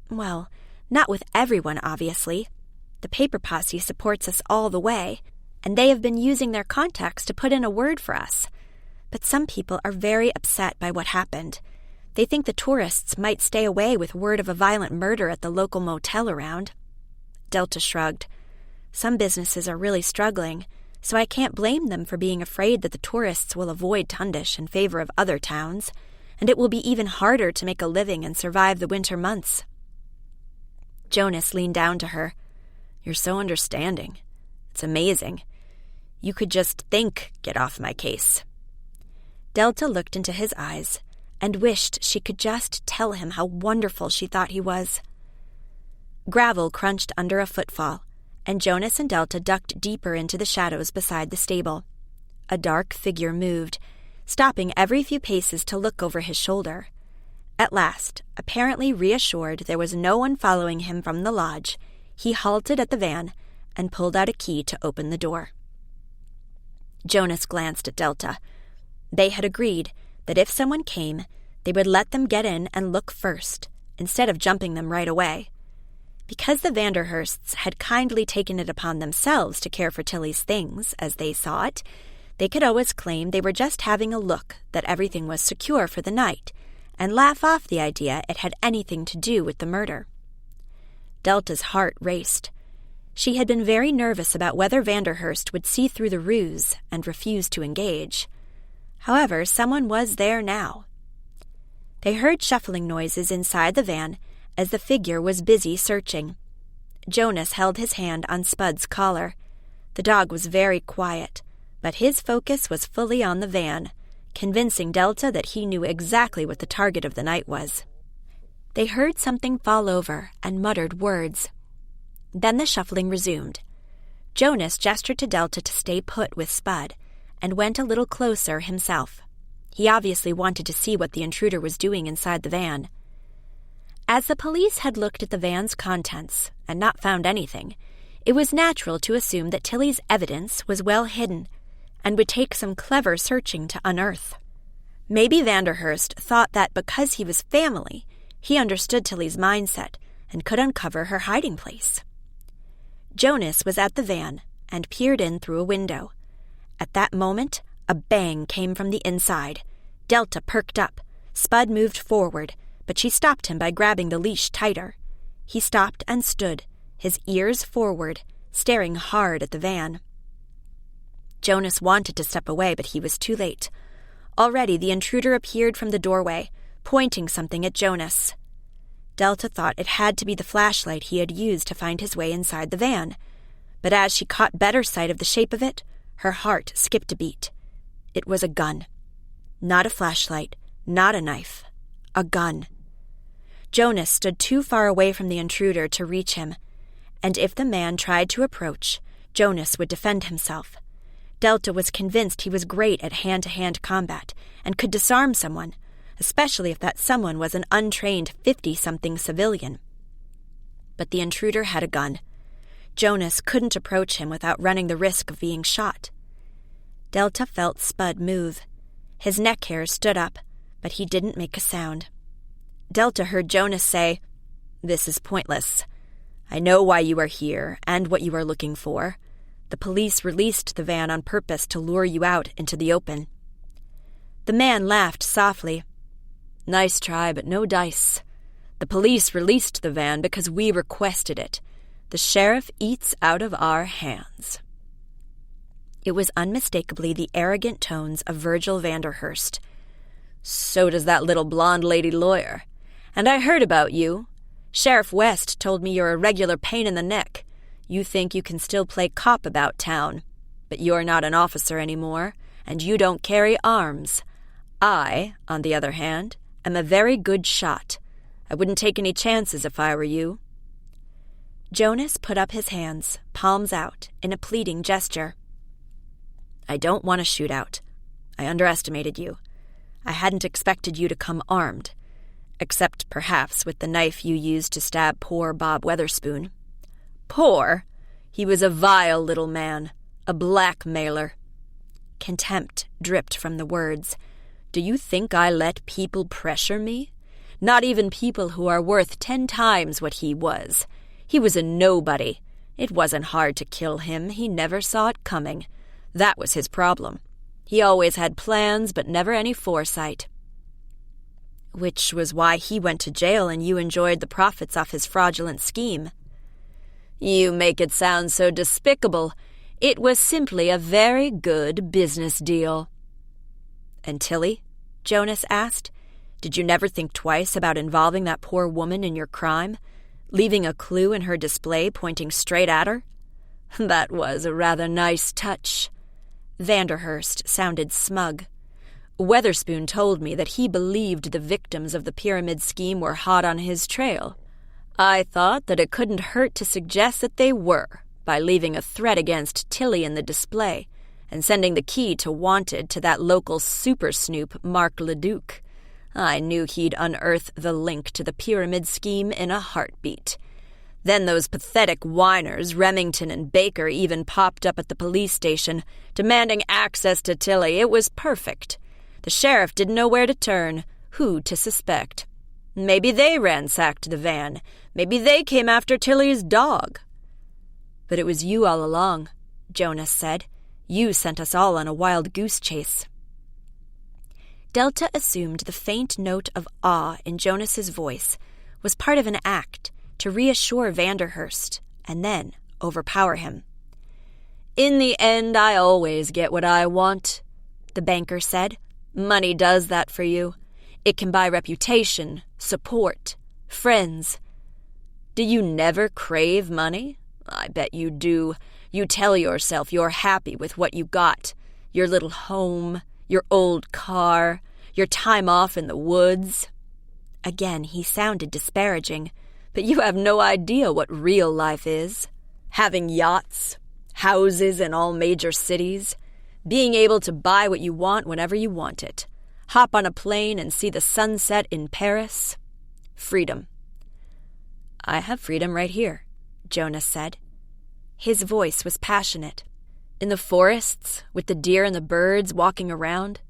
"Well, not with everyone, obviously. The Paper Posse supports us all the way, and they have been using their contacts to put in a word for us. But some people are very upset by what happened. They think the tourists might stay away with word of a violent murder at the local motel around." Delta shrugged. "Some businesses are really struggling, so I can't blame them for being afraid that the tourists will avoid Tundish in favor of other towns, and it will be even harder to make a living and survive the winter months." Jonas leaned down to her. "You're so understanding. It's amazing. You could just think, get off my case." Delta looked into his eyes and wished she could just tell him how wonderful she thought he was. Gravel crunched under a footfall, and Jonas and Delta ducked deeper into the shadows beside the stable. A dark figure moved, stopping every few paces to look over his shoulder. At last, apparently reassured there was no one following him from the lodge, he halted at the van and pulled out a key to open the door. Jonas glanced at Delta. They had agreed that if someone came, they would let them get in and look first, instead of jumping them right away. Because the Vanderhursts had kindly taken it upon themselves to care for Tilly's things, as they saw it, they could always claim they were just having a look that everything was secure for the night, and laugh off the idea it had anything to do with the murder. Delta's heart raced. She had been very nervous about whether Vanderhurst would see through the ruse and refuse to engage. However, someone was there now. They heard shuffling noises inside the van as the figure was busy searching. Jonas held his hand on Spud's collar. The dog was very quiet, but his focus was fully on the van, convincing Delta that he knew exactly what the target of the night was. They heard something fall over and muttered words. Then the shuffling resumed. Jonas gestured to Delta to stay put with Spud, and went a little closer himself. He obviously wanted to see what the intruder was doing inside the van. As the police had looked at the van's contents and not found anything, it was natural to assume that Tilly's evidence was well hidden and would take some clever searching to unearth. Maybe Vanderhurst thought that because he was family, he understood Tilly's mindset and could uncover her hiding place. Jonas was at the van and peered in through a window. At that moment, a bang came from the inside. Delta perked up. Spud moved forward, but she stopped him by grabbing the leash tighter. He stopped and stood, his ears forward, staring hard at the van. Jonas wanted to step away, but he was too late. Already the intruder appeared from the doorway, pointing something at Jonas. Delta thought it had to be the flashlight he had used to find his way inside the van, but as she caught better sight of the shape of it, her heart skipped a beat. It was a gun. Not a flashlight, not a knife. A gun. Jonas stood too far away from the intruder to reach him, and if the man tried to approach, Jonas would defend himself. Delta was convinced he was great at hand-to-hand combat and could disarm someone, especially if that someone was an untrained 50-something civilian. But the intruder had a gun. Jonas couldn't approach him without running the risk of being shot. Delta felt Spud move. His neck hairs stood up, but he didn't make a sound. Delta heard Jonas say, "This is pointless. I know why you are here and what you are looking for. The police released the van on purpose to lure you out into the open." The man laughed softly. "Nice try, but no dice. The police released the van because we requested it. The sheriff eats out of our hands." It was unmistakably the arrogant tones of Virgil Vanderhurst. "So does that little blonde lady lawyer. And I heard about you. Sheriff West told me you're a regular pain in the neck. You think you can still play cop about town. But you're not an officer anymore, and you don't carry arms. I, on the other hand, am a very good shot. I wouldn't take any chances if I were you." Jonas put up his hands, palms out, in a pleading gesture. "I don't want a shootout. I underestimated you. I hadn't expected you to come armed, except perhaps with the knife you used to stab poor Bob Weatherspoon." "Poor? He was a vile little man, a blackmailer." Contempt dripped from the words. "Do you think I let people pressure me? Not even people who are worth 10 times what he was. He was a nobody. It wasn't hard to kill him. He never saw it coming. That was his problem. He always had plans, but never any foresight." "Which was why he went to jail and you enjoyed the profits off his fraudulent scheme." "You make it sound so despicable. It was simply a very good business deal." "And Tilly?" Jonas asked. "Did you never think twice about involving that poor woman in your crime? Leaving a clue in her display pointing straight at her?" "That was a rather nice touch." Vanderhurst sounded smug. "Weatherspoon told me that he believed the victims of the pyramid scheme were hot on his trail. I thought that it couldn't hurt to suggest that they were, by leaving a threat against Tilly in the display and sending the key to Wanted to that local super snoop, Mark LeDuc. I knew he'd unearth the link to the pyramid scheme in a heartbeat. Then those pathetic whiners, Remington and Baker, even popped up at the police station, demanding access to Tilly. It was perfect. The sheriff didn't know where to turn, who to suspect. Maybe they ransacked the van. Maybe they came after Tilly's dog." "But it was you all along," Jonas said. "You sent us all on a wild goose chase." Delta assumed the faint note of awe in Jonas's voice was part of an act to reassure Vanderhurst and then overpower him. "In the end, I always get what I want," the banker said. "Money does that for you. It can buy reputation, support, friends. Do you never crave money? I bet you do. You tell yourself you're happy with what you got. Your little home, your old car, your time off in the woods." Again, he sounded disparaging. "But you have no idea what real life is. Having yachts, houses in all major cities, being able to buy what you want whenever you want it, hop on a plane and see the sunset in Paris. Freedom." "I have freedom right here," Jonas said. His voice was passionate. "In the forests, with the deer and the birds walking around,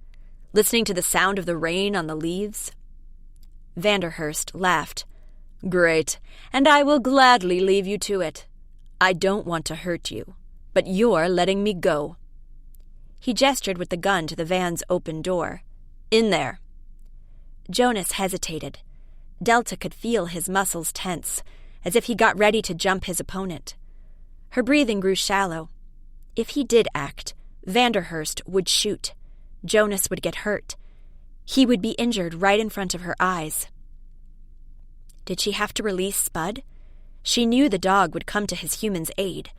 listening to the sound of the rain on the leaves." Vanderhurst laughed. "Great, and I will gladly leave you to it. I don't want to hurt you, but you're letting me go." He gestured with the gun to the van's open door. "In there." Jonas hesitated. Delta could feel his muscles tense, as if he got ready to jump his opponent. Her breathing grew shallow. If he did act, Vanderhurst would shoot. Jonas would get hurt. He would be injured right in front of her eyes. Did she have to release Spud? She knew the dog would come to his human's aid,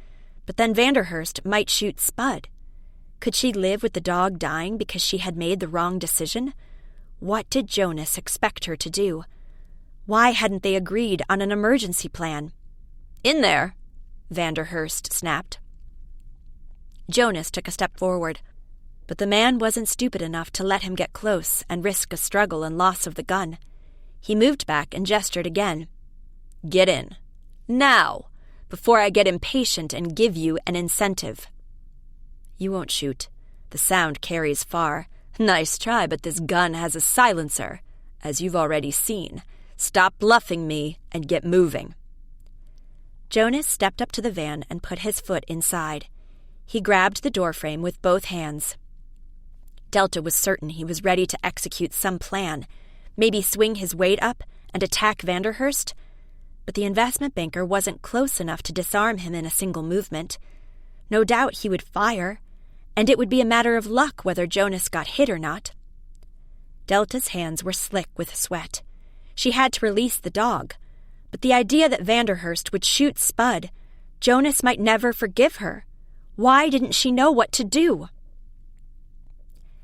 but then Vanderhurst might shoot Spud. Could she live with the dog dying because she had made the wrong decision? What did Jonas expect her to do? Why hadn't they agreed on an emergency plan? "In there," Vanderhurst snapped. Jonas took a step forward, but the man wasn't stupid enough to let him get close and risk a struggle and loss of the gun. He moved back and gestured again. "Get in. Now, before I get impatient and give you an incentive." "You won't shoot. The sound carries far. Nice try, but this gun has a silencer, as you've already seen. Stop bluffing me and get moving." Jonas stepped up to the van and put his foot inside. He grabbed the doorframe with both hands. Delta was certain he was ready to execute some plan, maybe swing his weight up and attack Vanderhurst, but the investment banker wasn't close enough to disarm him in a single movement. No doubt he would fire, and it would be a matter of luck whether Jonas got hit or not. Delta's hands were slick with sweat. She had to release the dog, but the idea that Vanderhurst would shoot Spud, Jonas might never forgive her. Why didn't she know what to do?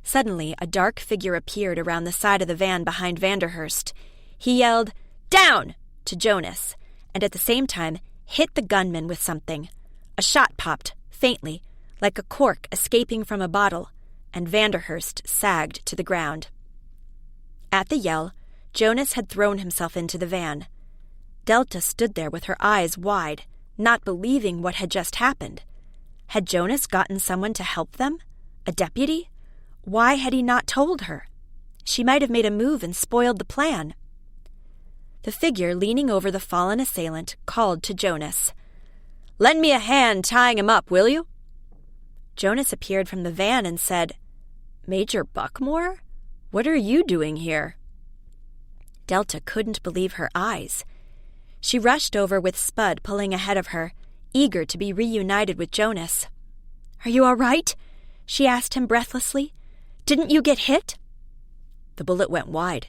Suddenly, a dark figure appeared around the side of the van behind Vanderhurst. He yelled, "Down!" to Jonas, and at the same time hit the gunman with something. A shot popped, faintly, like a cork escaping from a bottle, and Vanderhurst sagged to the ground. At the yell, Jonas had thrown himself into the van. Delta stood there with her eyes wide, not believing what had just happened. Had Jonas gotten someone to help them? A deputy? Why had he not told her? She might have made a move and spoiled the plan. The figure leaning over the fallen assailant called to Jonas. "Lend me a hand tying him up, will you?" Jonas appeared from the van and said, "Major Buckmore? What are you doing here?" Delta couldn't believe her eyes. She rushed over with Spud pulling ahead of her, eager to be reunited with Jonas. "Are you all right?" she asked him breathlessly. "Didn't you get hit?" The bullet went wide.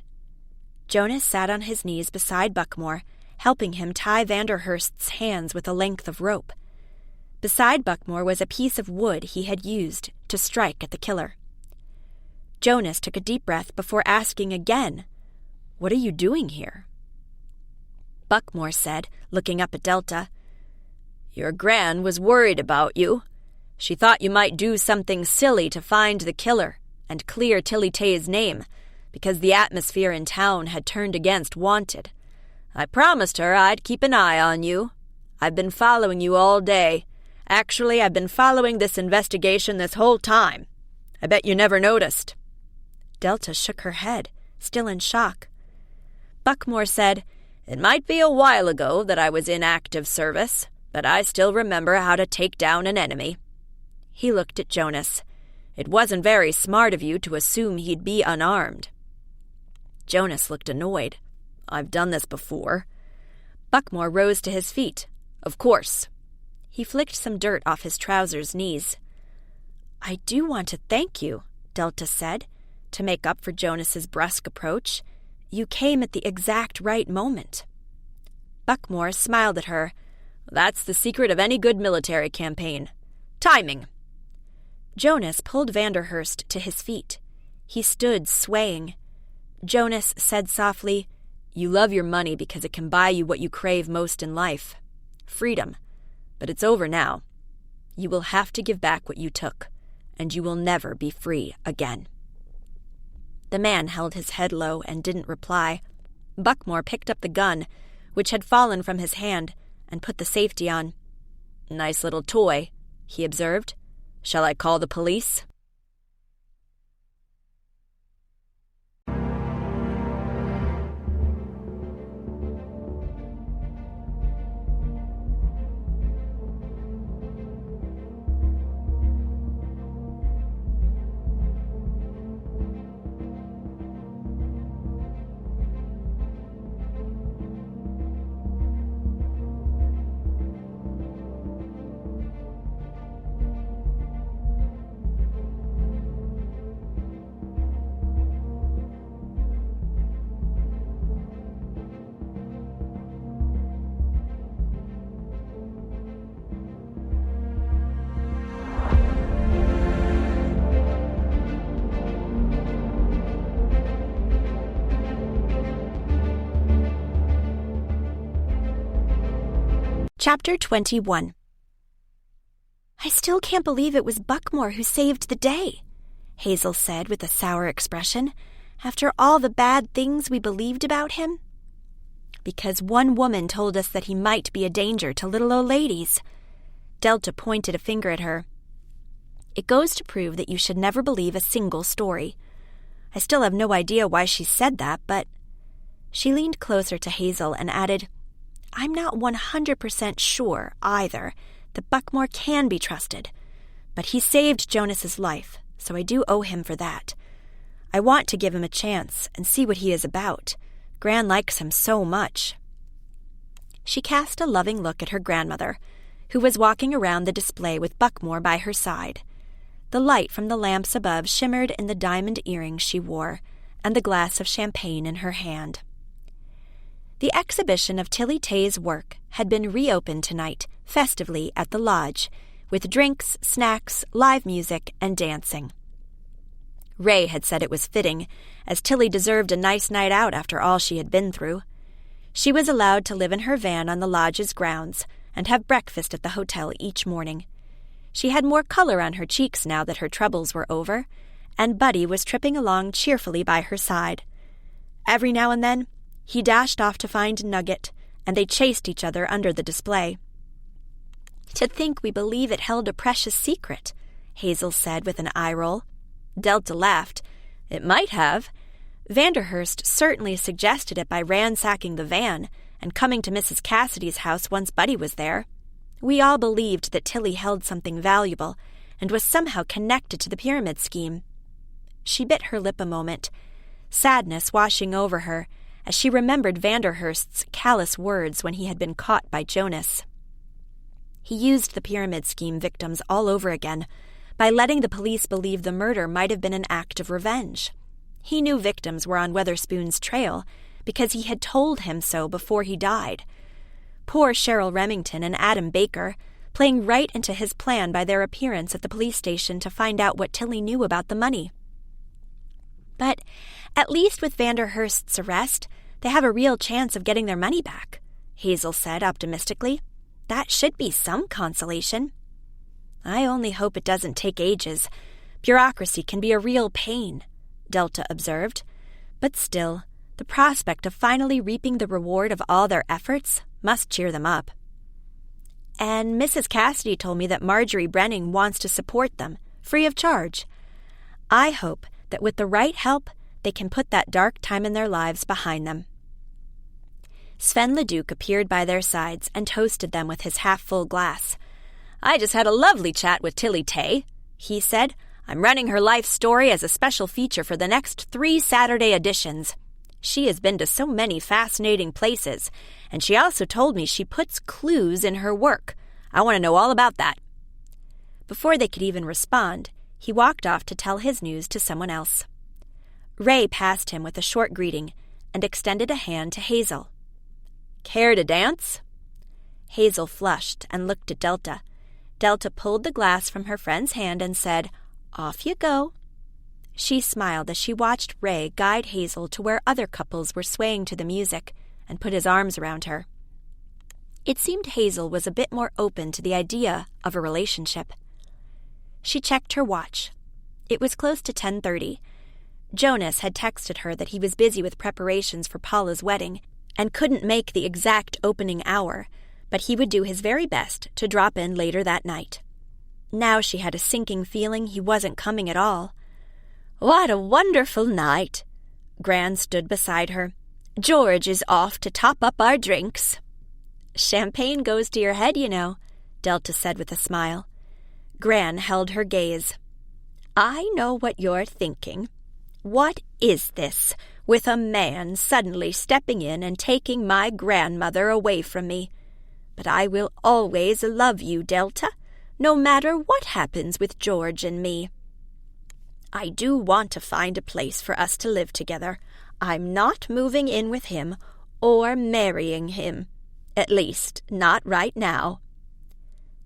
Jonas sat on his knees beside Buckmore, helping him tie Vanderhurst's hands with a length of rope. Beside Buckmore was a piece of wood he had used to strike at the killer. Jonas took a deep breath before asking again, "What are you doing here?" Buckmore said, looking up at Delta, "Your Gran was worried about you. She thought you might do something silly to find the killer and clear Tilly Tay's name, because the atmosphere in town had turned against Wanted. I promised her I'd keep an eye on you. I've been following you all day. Actually, I've been following this investigation this whole time. I bet you never noticed." Delta shook her head, still in shock. Buckmore said, "It might be a while ago that I was in active service, but I still remember how to take down an enemy." He looked at Jonas. "It wasn't very smart of you to assume he'd be unarmed." Jonas looked annoyed. "I've done this before." Buckmore rose to his feet. "Of course." He flicked some dirt off his trousers' knees. "I do want to thank you," Delta said, to make up for Jonas's brusque approach. "You came at the exact right moment." Buckmore smiled at her. "That's the secret of any good military campaign. Timing." Jonas pulled Vanderhurst to his feet. He stood swaying. Jonas said softly, "You love your money because it can buy you what you crave most in life. Freedom. But it's over now. You will have to give back what you took, and you will never be free again." The man held his head low and didn't reply. Buckmore picked up the gun, which had fallen from his hand, and put the safety on. "Nice little toy," he observed. "Shall I call the police?" Chapter 21. I still can't believe it was Buckmore who saved the day, Hazel said with a sour expression, after all the bad things we believed about him. Because one woman told us that he might be a danger to little old ladies. Delta pointed a finger at her. It goes to prove that you should never believe a single story. I still have no idea why she said that, but... She leaned closer to Hazel and added, I'm not 100% sure, either, that Buckmore can be trusted. But he saved Jonas's life, so I do owe him for that. I want to give him a chance and see what he is about. Gran likes him so much. She cast a loving look at her grandmother, who was walking around the display with Buckmore by her side. The light from the lamps above shimmered in the diamond earrings she wore and the glass of champagne in her hand. The exhibition of Tilly Tay's work had been reopened tonight, festively at the lodge, with drinks, snacks, live music, and dancing. Ray had said it was fitting, as Tilly deserved a nice night out after all she had been through. She was allowed to live in her van on the lodge's grounds and have breakfast at the hotel each morning. She had more color on her cheeks now that her troubles were over, and Buddy was tripping along cheerfully by her side. Every now and then, he dashed off to find Nugget, and they chased each other under the display. To think we believe it held a precious secret, Hazel said with an eye roll. Delta laughed. It might have. Vanderhurst certainly suggested it by ransacking the van and coming to Mrs. Cassidy's house once Buddy was there. We all believed that Tilly held something valuable and was somehow connected to the pyramid scheme. She bit her lip a moment, sadness washing over her as she remembered Vanderhurst's callous words when he had been caught by Jonas. He used the pyramid scheme victims all over again by letting the police believe the murder might have been an act of revenge. He knew victims were on Weatherspoon's trail because he had told him so before he died. Poor Cheryl Remington and Adam Baker, playing right into his plan by their appearance at the police station to find out what Tilly knew about the money. But at least with Vanderhurst's arrest, they have a real chance of getting their money back, Hazel said optimistically. That should be some consolation. I only hope it doesn't take ages. Bureaucracy can be a real pain, Delta observed. But still, the prospect of finally reaping the reward of all their efforts must cheer them up. And Mrs. Cassidy told me that Marjorie Brenning wants to support them, free of charge. I hope that with the right help, they can put that dark time in their lives behind them. Sven Leduc appeared by their sides and toasted them with his half-full glass. I just had a lovely chat with Tilly Tay, he said. I'm running her life story as a special feature for the next 3 Saturday editions. She has been to so many fascinating places, and she also told me she puts clues in her work. I want to know all about that. Before they could even respond, he walked off to tell his news to someone else. Ray passed him with a short greeting and extended a hand to Hazel. Care to dance? Hazel flushed and looked at Delta. Delta pulled the glass from her friend's hand and said, Off you go. She smiled as she watched Ray guide Hazel to where other couples were swaying to the music and put his arms around her. It seemed Hazel was a bit more open to the idea of a relationship. She checked her watch. It was close to 10:30. Jonas had texted her that he was busy with preparations for Paula's wedding and couldn't make the exact opening hour, but he would do his very best to drop in later that night. Now she had a sinking feeling he wasn't coming at all. What a wonderful night! Gran stood beside her. George is off to top up our drinks. Champagne goes to your head, you know, Delta said with a smile. Gran held her gaze. I know what you're thinking. What is this, with a man suddenly stepping in and taking my grandmother away from me? But I will always love you, Delta, no matter what happens with George and me. I do want to find a place for us to live together. I'm not moving in with him or marrying him. At least, not right now.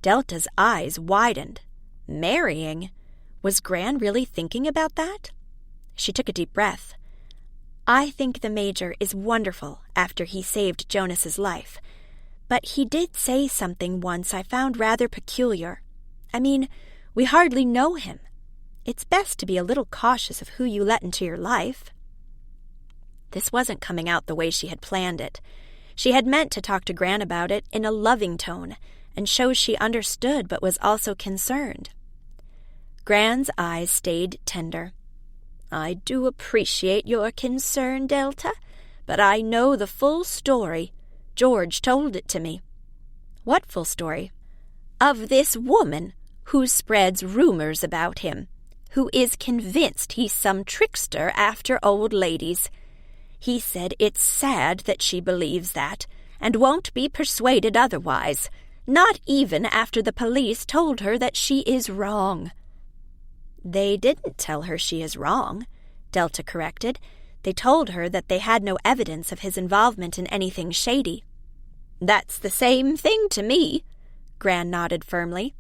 Delta's eyes widened. Marrying? Was Gran really thinking about that? She took a deep breath. I think the Major is wonderful after he saved Jonas's life. But he did say something once I found rather peculiar. I mean, we hardly know him. It's best to be a little cautious of who you let into your life." This wasn't coming out the way she had planned it. She had meant to talk to Gran about it in a loving tone and show she understood but was also concerned. Gran's eyes stayed tender. "I do appreciate your concern, Delta, but I know the full story. George told it to me." "What full story?" "Of this woman who spreads rumors about him, who is convinced he's some trickster after old ladies. He said it's sad that she believes that, and won't be persuaded otherwise, not even after the police told her that she is wrong." "They didn't tell her she is wrong," Delta corrected. "They told her that they had no evidence of his involvement in anything shady." "That's the same thing to me," Gran nodded firmly.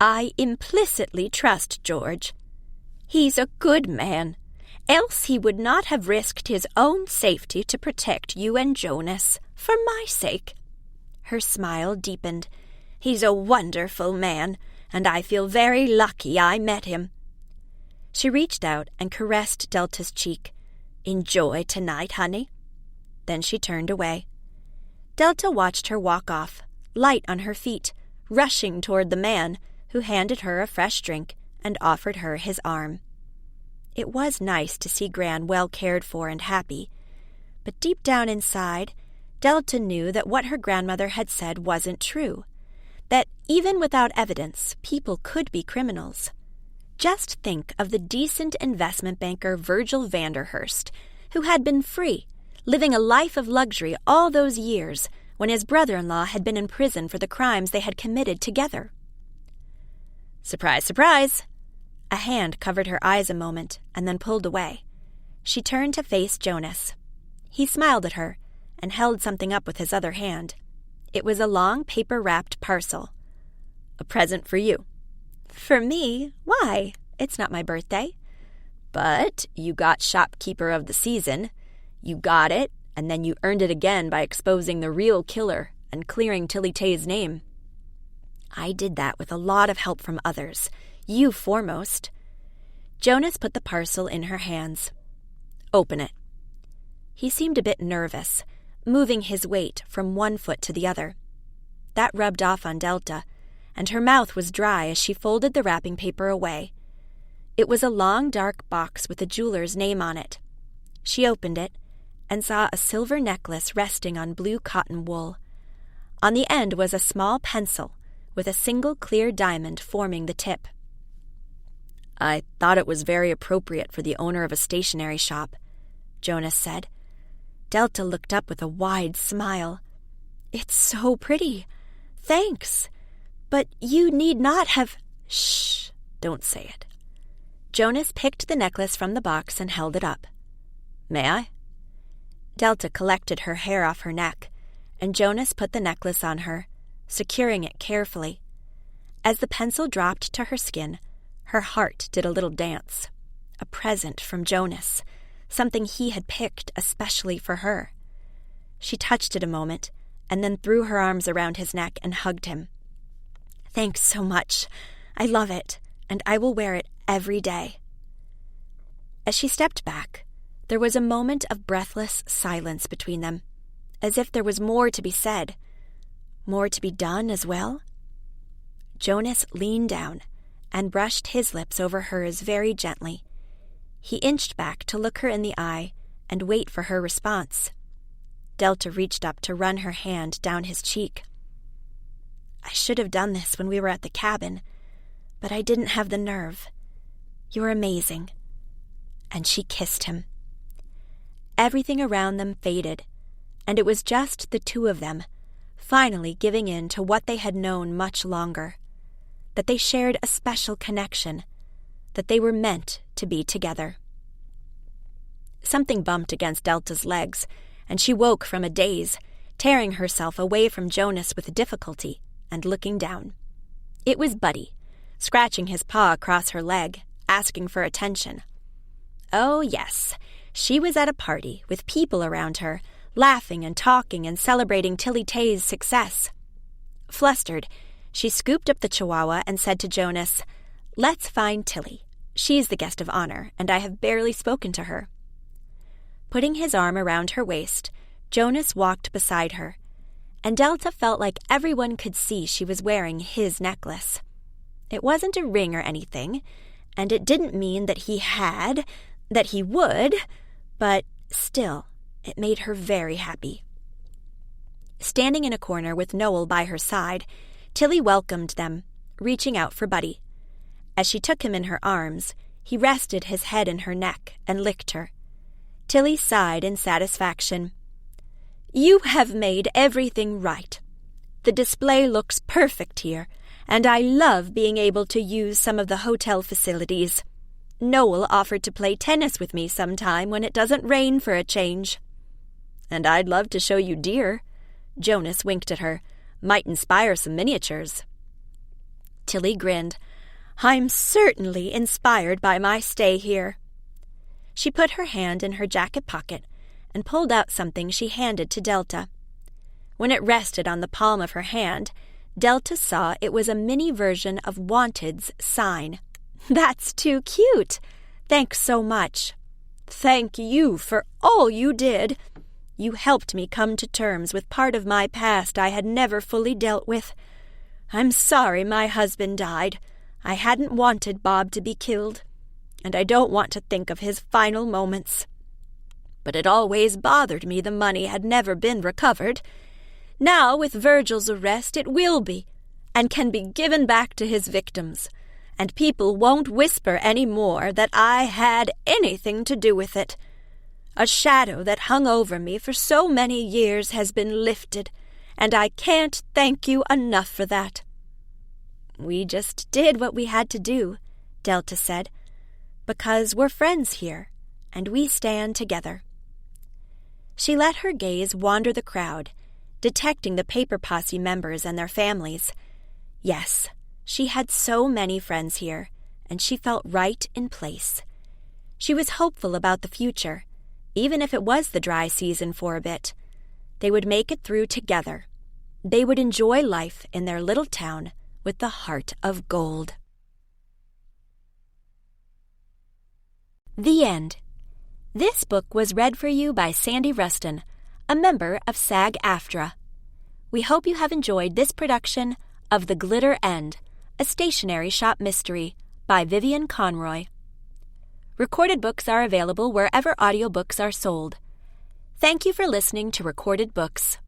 "I implicitly trust George. He's a good man, else he would not have risked his own safety to protect you and Jonas, for my sake." Her smile deepened. "He's a wonderful man, and I feel very lucky I met him." She reached out and caressed Delta's cheek. "Enjoy tonight, honey." Then she turned away. Delta watched her walk off, light on her feet, rushing toward the man, who handed her a fresh drink and offered her his arm. It was nice to see Gran well cared for and happy, but deep down inside, Delta knew that what her grandmother had said wasn't true, that even without evidence, people could be criminals. Just think of the decent investment banker Virgil Vanderhurst, who had been free, living a life of luxury all those years when his brother-in-law had been in prison for the crimes they had committed together. Surprise, surprise! A hand covered her eyes a moment and then pulled away. She turned to face Jonas. He smiled at her and held something up with his other hand. It was a long paper-wrapped parcel. "A present for you." "For me? Why? It's not my birthday." "But you got Shopkeeper of the Season. You got it, and then you earned it again by exposing the real killer and clearing Tilly Tay's name." "I did that with a lot of help from others. You foremost." Jonas put the parcel in her hands. "Open it." He seemed a bit nervous, moving his weight from one foot to the other. That rubbed off on Delta, and her mouth was dry as she folded the wrapping paper away. It was a long, dark box with a jeweler's name on it. She opened it and saw a silver necklace resting on blue cotton wool. On the end was a small pencil with a single clear diamond forming the tip. "I thought it was very appropriate for the owner of a stationery shop," Jonas said. Delta looked up with a wide smile. "It's so pretty. Thanks. But you need not have—" "Shh, don't say it." Jonas picked the necklace from the box and held it up. "May I?" Delta collected her hair off her neck, and Jonas put the necklace on her, securing it carefully. As the pencil dropped to her skin, her heart did a little dance. A present from Jonas, something he had picked especially for her. She touched it a moment, and then threw her arms around his neck and hugged him. "Thanks so much. I love it, and I will wear it every day." As she stepped back, there was a moment of breathless silence between them, as if there was more to be said, more to be done as well. Jonas leaned down and brushed his lips over hers very gently. He inched back to look her in the eye and wait for her response. Delta reached up to run her hand down his cheek. "I should have done this when we were at the cabin, but I didn't have the nerve. You're amazing." And she kissed him. Everything around them faded, and it was just the two of them, finally giving in to what they had known much longer, that they shared a special connection, that they were meant to be together. Something bumped against Delta's legs, and she woke from a daze, tearing herself away from Jonas with difficulty and looking down. It was Buddy, scratching his paw across her leg, asking for attention. Oh, yes, she was at a party with people around her, laughing and talking and celebrating Tilly Tay's success. Flustered, She scooped up the chihuahua and said to Jonas, "Let's find Tilly. She's the guest of honor, and I have barely spoken to her." Putting his arm around her waist, Jonas walked beside her, and Delta felt like everyone could see she was wearing his necklace. It wasn't a ring or anything, and it didn't mean that he would, but still, it made her very happy. Standing in a corner with Noel by her side, Tilly welcomed them, reaching out for Buddy. As she took him in her arms, he rested his head in her neck and licked her. Tilly sighed in satisfaction. "You have made everything right. The display looks perfect here, and I love being able to use some of the hotel facilities. Noel offered to play tennis with me sometime when it doesn't rain for a change." "And I'd love to show you deer." Jonas winked at her. "Might inspire some miniatures." Tilly grinned. "I'm certainly inspired by my stay here." She put her hand in her jacket pocket and pulled out something she handed to Delta. When it rested on the palm of her hand, Delta saw it was a mini version of Wanted's sign. "That's too cute! Thanks so much." "Thank you for all you did. You helped me come to terms with part of my past I had never fully dealt with. I'm sorry my husband died. I hadn't wanted Bob to be killed, and I don't want to think of his final moments. But it always bothered me the money had never been recovered. Now, with Virgil's arrest, it will be, and can be given back to his victims, and people won't whisper any more that I had anything to do with it. A shadow that hung over me for so many years has been lifted, and I can't thank you enough for that." "We just did what we had to do," Delta said, "because we're friends here, and we stand together." She let her gaze wander the crowd, detecting the Paper Posse members and their families. Yes, she had so many friends here, and she felt right in place. She was hopeful about the future, even if it was the dry season for a bit. They would make it through together. They would enjoy life in their little town with the heart of gold. The end. This book was read for you by Sandy Rustin, a member of SAG-AFTRA. We hope you have enjoyed this production of The Glitter End, a Stationery Shop Mystery by Vivian Conroy. Recorded books are available wherever audiobooks are sold. Thank you for listening to Recorded Books.